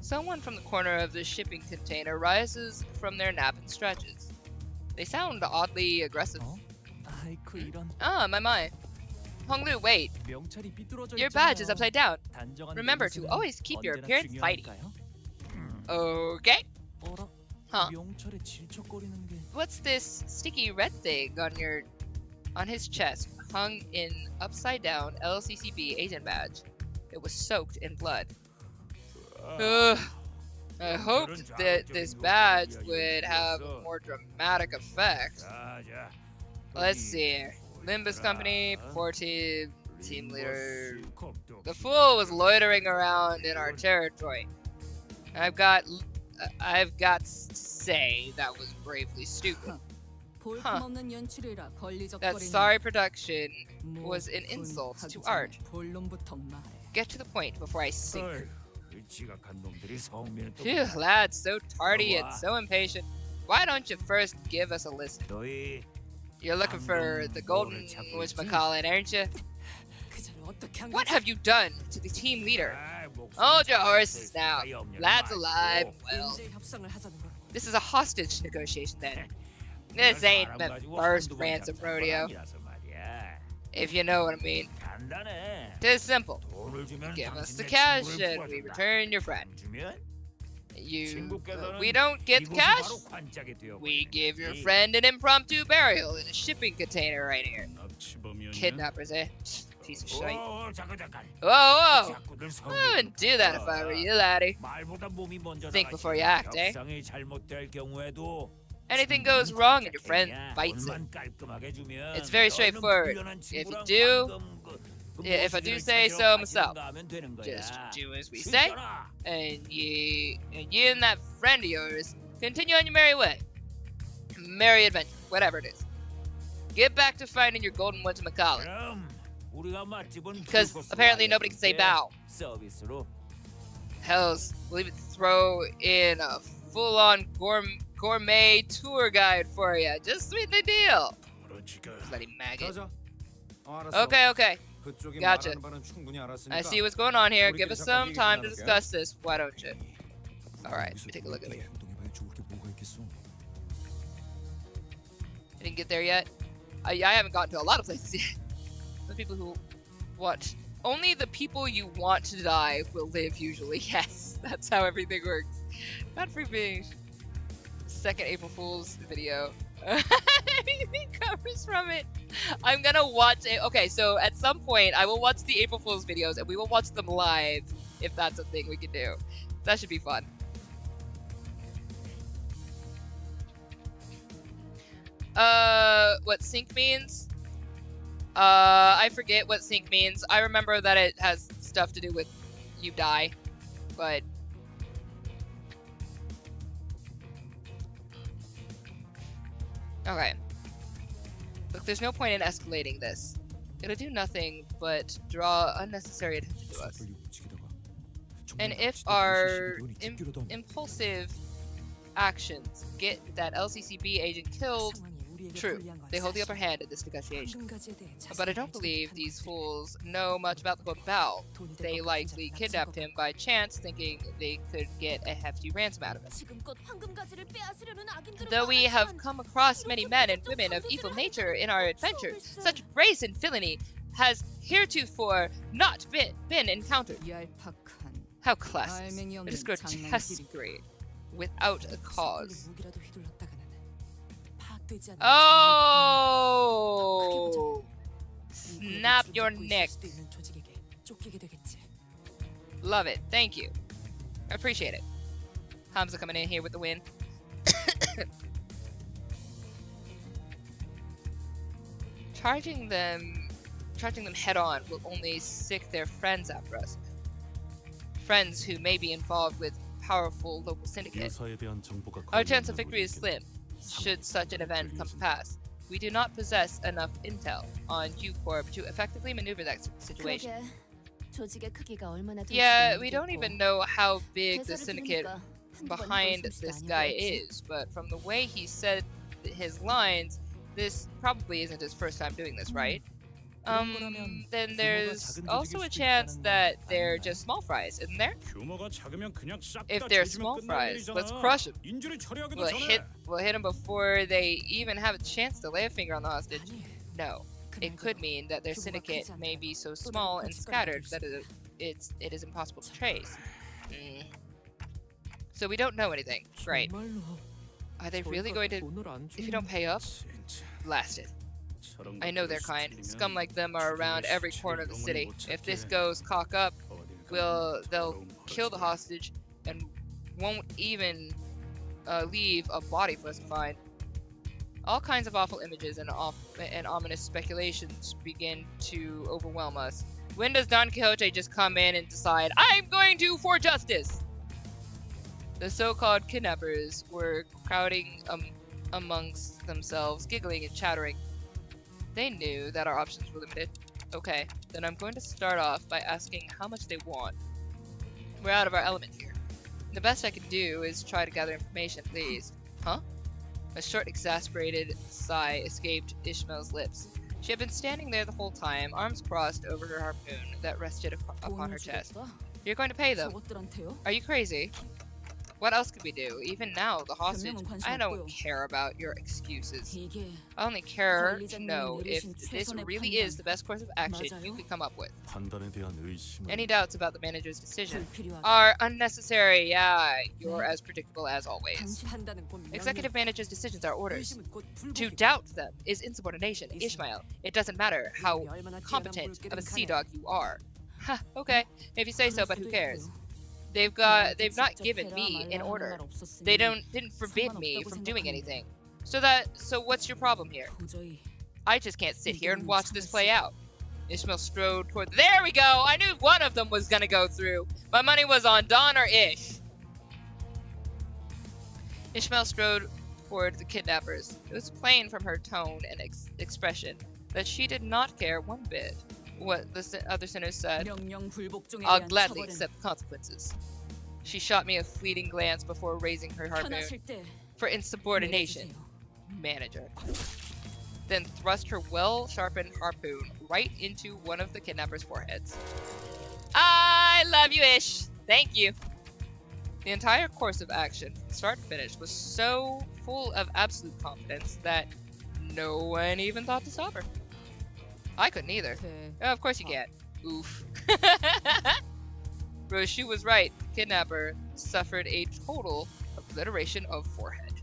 Someone from the corner of the shipping container rises from their nap and stretches. They sound oddly aggressive. 아이쿠 이런. My. Honglu, wait. 명찰이 삐뚤어져 Your badge is 있잖아요. upside down. 단정한 Remember to 내리수는 always keep your 언제나 appearance tidy. 중요하니까요. Okay. 어라? Huh. 명찰에 질척거리는 게. What's this sticky red thing on his chest, hung in upside down LCCB agent badge? It was soaked in blood. I hoped that this badge would have a more dramatic effect. Let's see here. Limbus Company, purported team leader. The fool was loitering around in our territory. I've got to say that was bravely stupid. That sorry production was an insult to art. Get to the point before I sink. Phew, lad, so tardy and so impatient. Why don't you first give us a listen? You're looking for the golden whatchamacallit, aren't you? What have you done to the team leader? Hold your horses now. Lad's alive. Well, this is a hostage negotiation then. This ain't the first ransom rodeo, if you know what I mean. Tis simple. Give us the cash and we return your friend. We don't get the cash? We give your friend an impromptu burial in a shipping container right here. Kidnappers, eh? Piece of shite. Whoa! I wouldn't do that if I were you, laddie. Think before you act, eh? Anything goes wrong and your friend bites it. It's very straightforward. If I do say so myself, just do as we say, and you and that friend of yours continue on your merry way. Merry adventure, whatever it is. Get back to finding your golden whatchamacallit. Because apparently nobody can say bow. Hells, we'll even throw in a full-on gourmet tour guide for you. Just sweeten the deal. Bloody maggot. Okay. Gotcha. I see what's going on here. Give us some time to discuss this. Why don't you? Alright, let me take a look at it. I didn't get there yet. I haven't gotten to a lot of places yet. The people who... What? Only the people you want to die will live, usually. Yes, that's how everything works. Not for me. Second April Fool's video. Anything covers from it. I'm gonna watch it. Okay, so at some point, I will watch the April Fool's videos, and we will watch them live, if that's a thing we can do. That should be fun. What sync means? I forget what sync means. I remember that it has stuff to do with you die, but... Okay. Look, there's no point in escalating this. It'll do nothing but draw unnecessary attention to us. And if our impulsive actions get that LCCB agent killed, true, they hold the upper hand in this negotiation. But I don't believe these fools know much about the Golden Bow. They likely kidnapped him by chance, thinking they could get a hefty ransom out of him. Though we have come across many men and women of evil nature in our adventures, such brazen and villainy has heretofore not been encountered. How classist. It is grotesquerie, without a cause. Oh! Snap your neck. Love it. Thank you. I appreciate it. Hamza coming in here with the win. Charging them head on will only sick their friends after us. Friends who may be involved with powerful local syndicate. Our chance of victory is slim, should such an event come to pass. We do not possess enough intel on U-Corp to effectively maneuver that situation. Yeah, we don't even know how big the syndicate behind this guy is, but from the way he said his lines, this probably isn't his first time doing this, right? Then there's also a chance that they're just small fries, isn't there? 규모가 작으면 그냥 싹 If 다 they're 죽이면 small 끝나는 fries, 일이잖아. let's crush them. 인질을 처리하기도 We'll 전에. hit them before they even have a chance to lay a finger on the hostage. No, it could mean that their syndicate may be so small and scattered that it is impossible to trace. So we don't know anything. Great. Are they really going to, if you don't pay up? Blast it. I know their kind. Scum like them are around every corner of the city. If this goes cock up, they'll kill the hostage and won't even leave a body for us to find. All kinds of awful images and ominous speculations begin to overwhelm us. When does Don Quixote just come in and decide, I'm going to for justice? The so-called kidnappers were crowding amongst themselves, giggling and chattering. They knew that our options were limited. Okay, then I'm going to start off by asking how much they want. We're out of our element here. The best I can do is try to gather information, at least. Huh? A short, exasperated sigh escaped Ishmael's lips. She had been standing there the whole time, arms crossed over her harpoon that rested upon her chest. You're going to pay them? Are you crazy? What else could we do? Even now, the hostage, I don't care about your excuses. I only care to know if this really is the best course of action you could come up with. Any doubts about the manager's decision are unnecessary. Yeah, you're as predictable as always. Executive manager's decisions are orders. To doubt them is insubordination. Ishmael, it doesn't matter how competent of a sea dog you are. Ha, okay, if you say so, but who cares? They've not given me an order. They didn't forbid me from doing anything. So what's your problem here? I just can't sit here and watch this play out. Ishmael strode toward. There we go! I knew one of them was gonna go through. My money was on Don or Ish. Ishmael strode toward the kidnappers. It was plain from her tone and expression that she did not care one bit what the other sinners said. I'll gladly accept the consequences. She shot me a fleeting glance before raising her harpoon. For insubordination, manager. Then thrust her well-sharpened harpoon right into one of the kidnappers' foreheads. I love you, Ish. Thank you. The entire course of action, from start to finish, was so full of absolute confidence that no one even thought to stop her. I couldn't either. Oh, of course you can't. Oof. Roshu was right. Kidnapper suffered a total obliteration of forehead.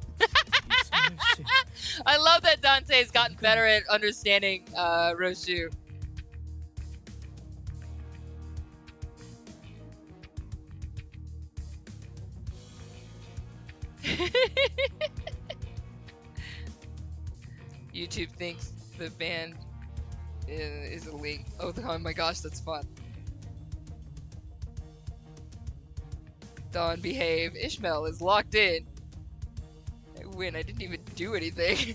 I love that Dante's gotten better at understanding Roshu. YouTube thinks the band is a link. Oh my gosh, that's fun. Don, behave. Ishmael is locked in. I win. I didn't even do anything.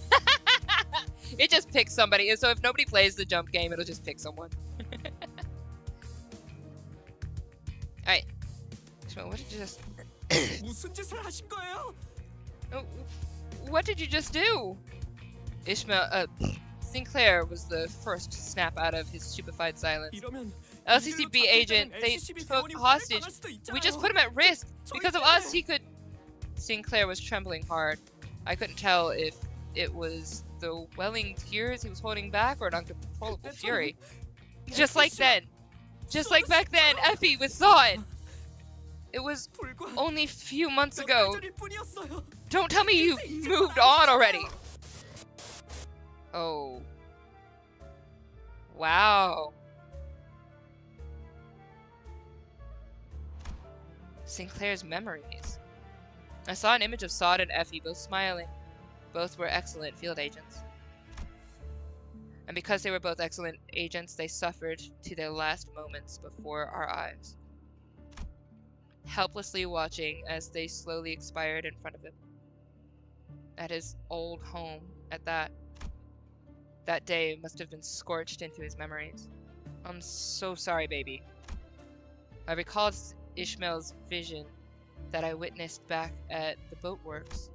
It just picks somebody. And so if nobody plays the jump game, it'll just pick someone. Alright. Ishmael, what did you just... 무슨 짓을 하신 거예요? What did you just do? Ishmael, Sinclair was the first to snap out of his stupefied silence. LCCB agent, they took hostage. We just put him at risk. Because of us, he could... Sinclair was trembling hard. I couldn't tell if it was the welling tears he was holding back or an uncontrollable fury. Just like then. Just like back then, Effie saw it. It was only a few months ago. Don't tell me you moved on already. Oh. Wow. Sinclair's memories. I saw an image of Sod and Effie both smiling. Both were excellent field agents. And because they were both excellent agents, they suffered to their last moments before our eyes. Helplessly watching as they slowly expired in front of him. At his old home, at that. That day must have been scorched into his memories. I'm so sorry, baby. I recalled Ishmael's vision, that I witnessed back at the boatworks.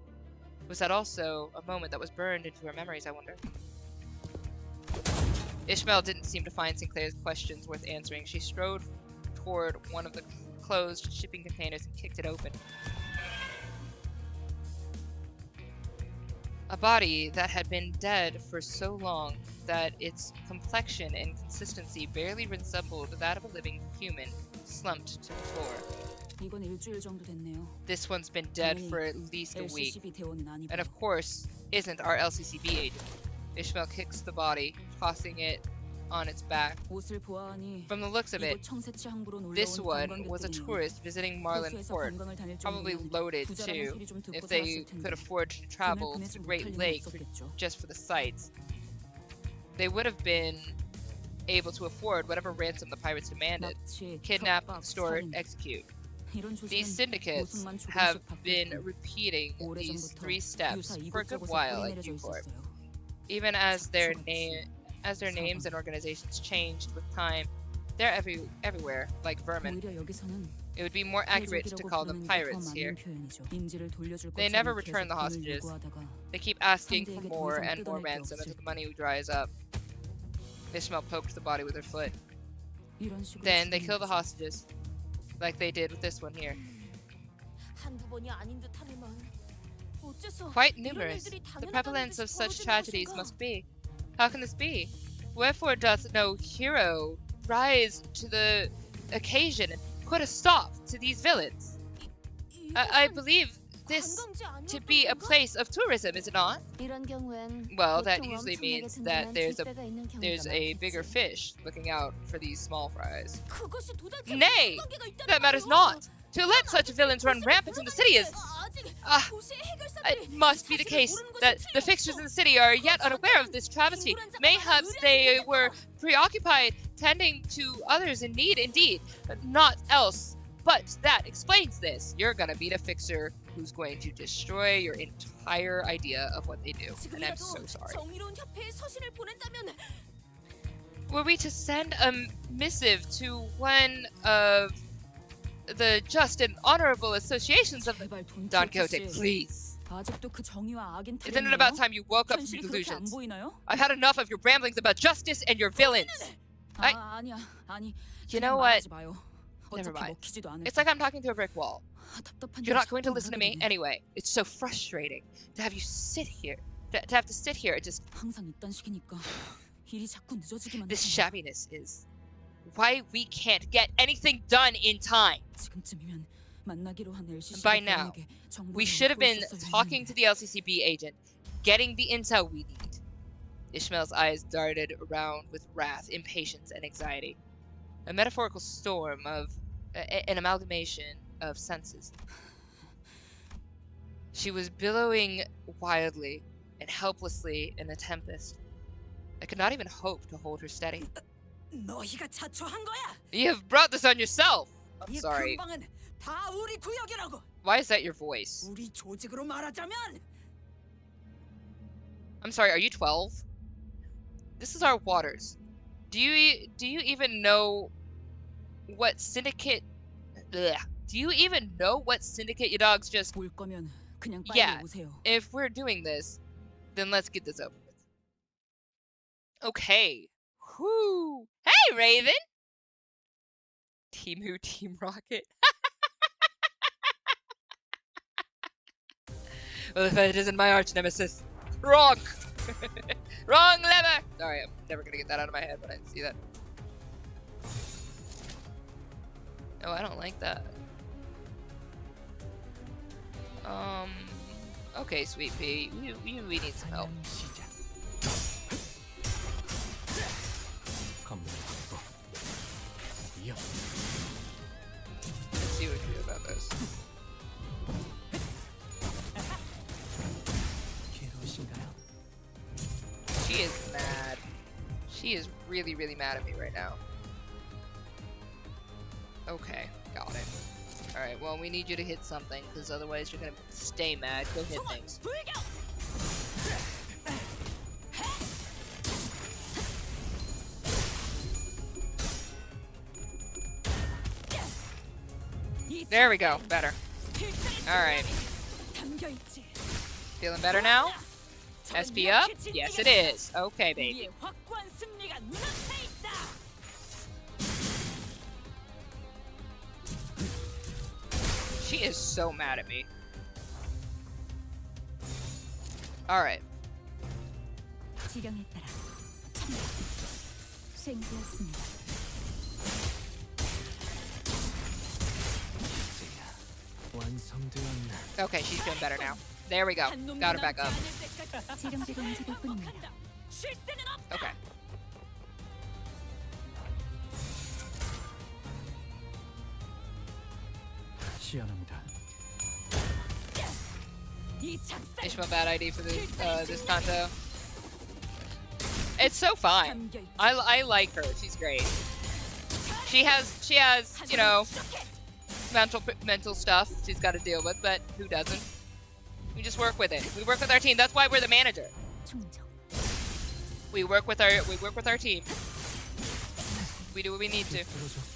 Was that also a moment that was burned into her memories, I wonder? Ishmael didn't seem to find Sinclair's questions worth answering. She strode toward one of the closed shipping containers and kicked it open. A body that had been dead for so long that its complexion and consistency barely resembled that of a living human slumped to the floor. 이건 일주일 정도 됐네요. This one's been dead for at least a week. LCCB 대원은 아니고. And of course, isn't our LCCB agent. Ishmael kicks the body, tossing it on its back. 옷을 보아하니 From the looks of it, 이곳 청새치 항구로 놀러 this 온 one was a 관광객들이네요. tourist visiting Marlin 호수에서 Port, 관광을 다닐 probably 정도면 loaded 부자라는 too, 소리 좀 듣고 if they 살았을 텐데 could afford to 돈을 travel to 보내지 the 못할 Great 리는 Lake 없었겠죠. just for the sights. They would have been able to afford whatever ransom the pirates demanded. 납치, Kidnap, 협박, extort, 살인. execute. 이런 These 조직은 syndicates 모습만 조금씩 have been 바뀌었고 repeating these 오래전부터 three steps 유사 for a good 이곳저곳에 while 뿌리 at 내려져 Newport. 있었어요. Even as their 잡초같이. names and organizations changed with time, they're everywhere, like vermin. 오히려 여기서는 It would be more accurate to 해적이라고 call them 부르는 게 더 pirates 맞는 here. 표현이죠. 임지를 돌려줄 They 것처럼 never 계속 return the 돈을 hostages. 요구하다가 They keep asking for 상대에게 더 more 이상 and more 뜯어낼 게 ransom 없을 until the money dries up. Ishmael poked the body with her foot. 이런 식으로 Then they 죽이는 kill the 거죠. hostages, like they did with this one here. 한두 번이 아닌 듯하네만. 어째서 Quite 이런 numerous. 일들이 The 당연하다는 prevalence 듯이 of such 벌어지는 tragedies 것인가? must be. How can this be? Wherefore doth no hero rise to the occasion and put a stop to these villains? I 이곳은 believe this 관광지 to 아니었던 be a 건가? place of tourism, is it not? 이런 경우엔 Well, that 보통 usually 엄청나게 means that 든든한 there's 뒷배가 있는 경우가 a 많겠지. bigger fish looking out for these small fries. 그것이 도대체 Nay, 무슨 관계가 있다는 that matters 말이오? not. To let such villains run rampant in the city is 아직 도시의 it 해결사들이 must be the 사실을 case 모르는 것이 that the 틀림없어. fixtures in the city are yet unaware of this travesty. Mayhaps they were preoccupied tending to others in need, indeed, but not else. But that explains this. You're gonna beat a fixer who's going to destroy your entire idea of what they do. And I'm so 지금이라도 sorry. 정의로운 협회에 서신을 보낸다면 Were we to send a missive to one of the just and honorable associations of 제발 돈 Don 쥐어주시. Quixote, please. 아직도 그 정의와 악인 Isn't it about 타령이에요? time you woke up to 현실이 그렇게 안 conclusions? 보이나요? I've had enough of your ramblings about justice and your villains. I- 아니야, 아니. You 그냥 know what? 말하지 마요. Never 어차피 mind. 먹히지도 않을 It's like I'm talking to a brick wall. 답답한 You're 일을 not going to 자꾸 listen to me 말하게 되네. anyway. It's so frustrating to have you sit here. To have to sit here. It just 항상 이딴 식이니까 일이 자꾸 늦어지기만 this 하잖아. shabbiness is why we can't get anything done in time. 지금쯤이면 만나기로 한 LCC By now, 대원에게 정보를 We should have 얻고 been 있었어야 talking to 했는데. the LCCB agent, getting the intel we need. Ishmael's eyes darted around with wrath, impatience, and anxiety. A metaphorical storm of an amalgamation of senses. She was billowing wildly and helplessly in the tempest. I could not even hope to hold her steady. 너희가 자초한 거야. You have brought this on yourself! I'm 이 sorry. 근방은 다 우리 구역이라고. Why is that your voice? 우리 조직으로 말하자면 I'm sorry, are you 12? This is our waters. Do you even know what syndicate? Ugh. Do you even know what syndicate you dogs just? 올 거면 그냥 빨리 Yeah. 오세요. If we're doing this, then let's get this over with. Okay. Whoo! Hey, Raven. Team Who, Team Rocket. Well, if it isn't my arch nemesis, wrong. Wrong lever. Sorry, I'm never gonna get that out of my head when I see that. Oh, I don't like that. Okay, Sweet Pea, we need some help. Let's see what we can do about this. She is mad. She is really, really mad at me right now. Okay, got it. Alright, well, we need you to hit something, because otherwise you're gonna stay mad. Go hit things. There we go, better. Alright. 담겨 있지. Feeling better now? SP up? Yes, it is. Okay, baby. 우리의 확고한 승리가 눈앞에 있다. She is so mad at me. Alright. 지령에 따라 수행되었습니다. 완성되었나? Okay, she's doing better now. There we go. Got her back up. 지령대로 움직일 뿐입니다. 쉴 새는 없다. Okay. 시연합니다. 이 작살 Ishmael, bad ID for this conto. It's so fine. 담겨 있지. I like her. She's great. She has you know mental stuff she's got to deal with, but who doesn't? We just work with it. We work with our team. That's why we're the manager. 충정. We work with our team. We do what we need to.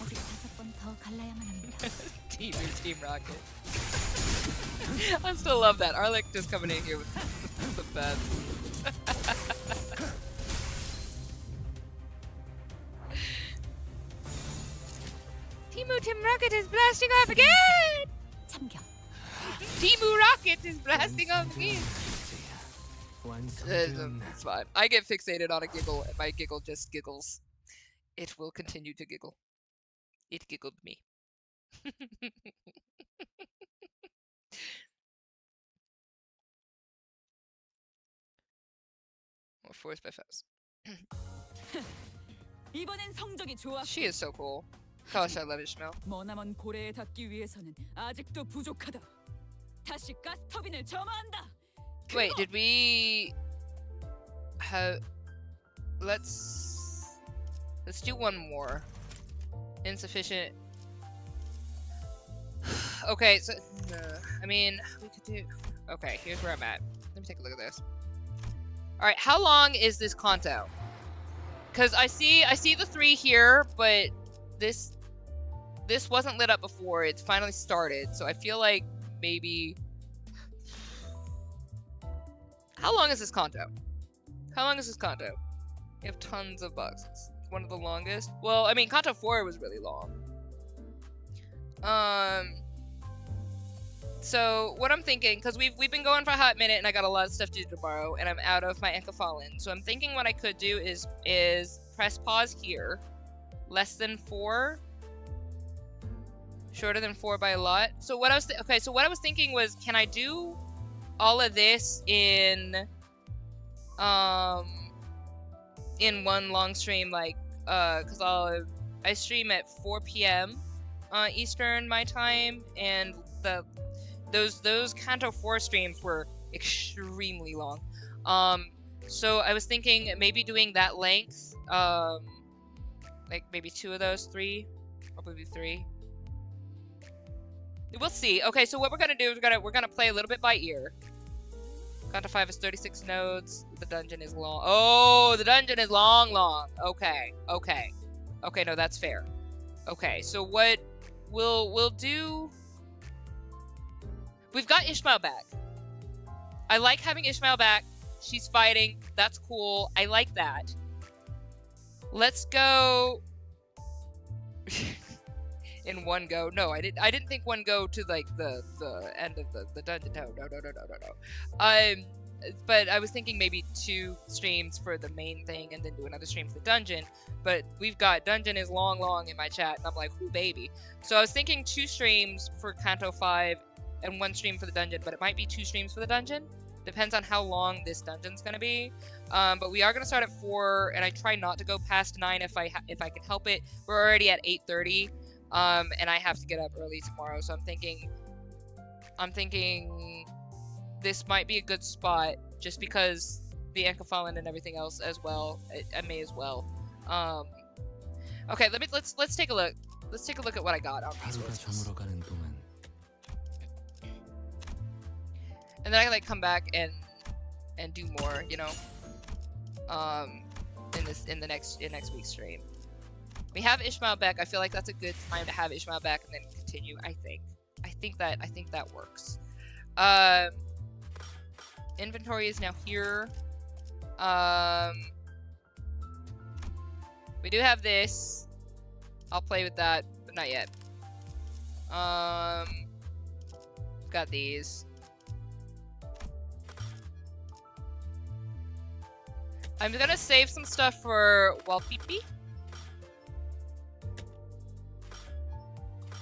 아직 5번 더 갈라야만 합니다. Team Rocket. I still love that. Arlick just coming in here with the best. Team Rocket is blasting off again! 참견. Team Rocket is blasting off again! 완성되었나? It's fine. I get fixated on a giggle, and my giggle just giggles. It will continue to giggle. It giggled me. Or forced by foes. 이번엔 성적이 좋아. She is so cool. Gosh, I love Ishmael. 머나먼 고래에 닿기 위해서는 아직도 부족하다. 다시 가스터빈을 점화한다. Wait, did we have? Let's do one more. Insufficient. Okay, so I mean, we could do. Okay, here's where I'm at. Let me take a look at this. All right, how long is this conto? Because I see the 3 here, but this wasn't lit up before. It's finally started, so I feel like maybe. How long is this conto? How long is this conto? You have tons of bugs. It's one of the longest. Well, I mean, conto 4 was really long. So what I'm thinking, because we've been going for a hot minute, and I got a lot of stuff to do tomorrow, and I'm out of my Enkafallen. So I'm thinking what I could do is press pause here, less than 4, shorter than 4 by a lot. So what I was so what I was thinking was, can I do all of this in one long stream, like because I stream at 4 p.m. Eastern my time, and those Kanto 4 streams were extremely long. So I was thinking maybe doing that length, like maybe 2 of those, 3, probably 3. We'll see. Okay, so what we're gonna do is we're gonna play a little bit by ear. Kanto 5 is 36 nodes. The dungeon is long. Oh, the dungeon is long. Okay. No, that's fair. Okay, so what we'll do. We've got Ishmael back. I like having Ishmael back. She's fighting. That's cool. I like that. Let's go in one go. No, I didn't think one go to like the end of the dungeon. No. But I was thinking maybe 2 streams for the main thing and then do another stream for the dungeon. But we've got dungeon is long in my chat, and I'm like, ooh, baby. So I was thinking 2 streams for Kanto 5 and 1 stream for the dungeon, but it might be 2 streams for the dungeon. Depends on how long this dungeon's gonna be. But we are gonna start at 4, and I try not to go past 9 if I can help it. We're already at 8:30, and I have to get up early tomorrow, so I'm thinking this might be a good spot, just because the Enkafallen and everything else as well. I may as well. Okay, let's take a look. Let's take a look at what I got on resources. And then I can like come back and do more, you know. In next week's stream. We have Ishmael back. I feel like that's a good time to have Ishmael back and then continue, I think. I think that works. Inventory is now here. We do have this. I'll play with that, but not yet. Got these. I'm gonna save some stuff for Walpipi.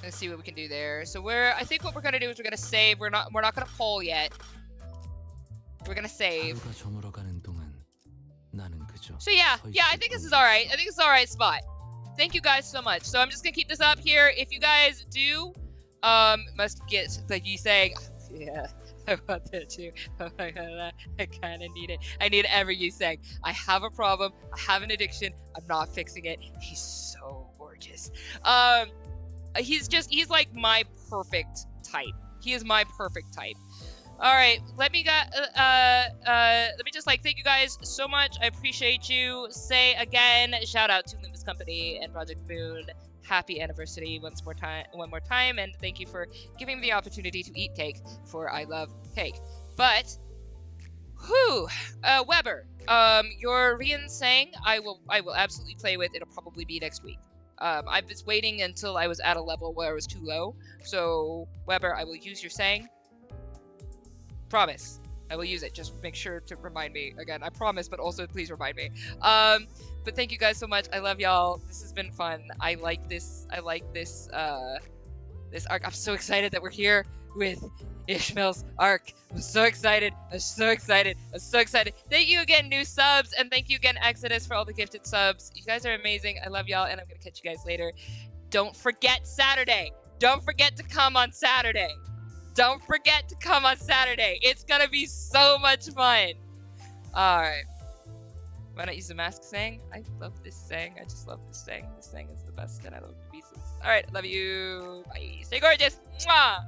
Let's see what we can do there. So I think what we're gonna do is we're gonna save. We're not gonna poll yet. We're gonna save. So yeah, I think this is alright. I think it's alright spot. Thank you guys so much. So I'm just gonna keep this up here. If you guys do, must get like you saying, yeah, I want that too. Oh my god, I kind of need it. I need every you saying, I have a problem. I have an addiction. I'm not fixing it. He's so gorgeous. He's like my perfect type. He is my perfect type. All right, let me just like thank you guys so much. I appreciate you. Say again, shout out to Limbus Company and Project Moon. Happy anniversary one more time, and thank you for giving me the opportunity to eat cake, for I love cake. But, Weber, your Rian saying I will absolutely play with. It'll probably be next week. I was waiting until I was at a level where it was too low. So Weber, I will use your saying. Promise. I will use it. Just make sure to remind me. Again, I promise, but also please remind me. But thank you guys so much. I love y'all. This has been fun. I like this this arc. I'm so excited that we're here with Ishmael's arc. I'm so excited. I'm so excited. I'm so excited. Thank you again, new subs, and thank you again, Exodus, for all the gifted subs. You guys are amazing. I love y'all, and I'm gonna catch you guys later. Don't forget Saturday. Don't forget to come on Saturday. Don't forget to come on Saturday. It's gonna be so much fun. Alright. Why not use the mask saying? I love this saying. I just love this saying. This saying is the best, and I love it to pieces. Alright, love you. Bye. Stay gorgeous. Mwah!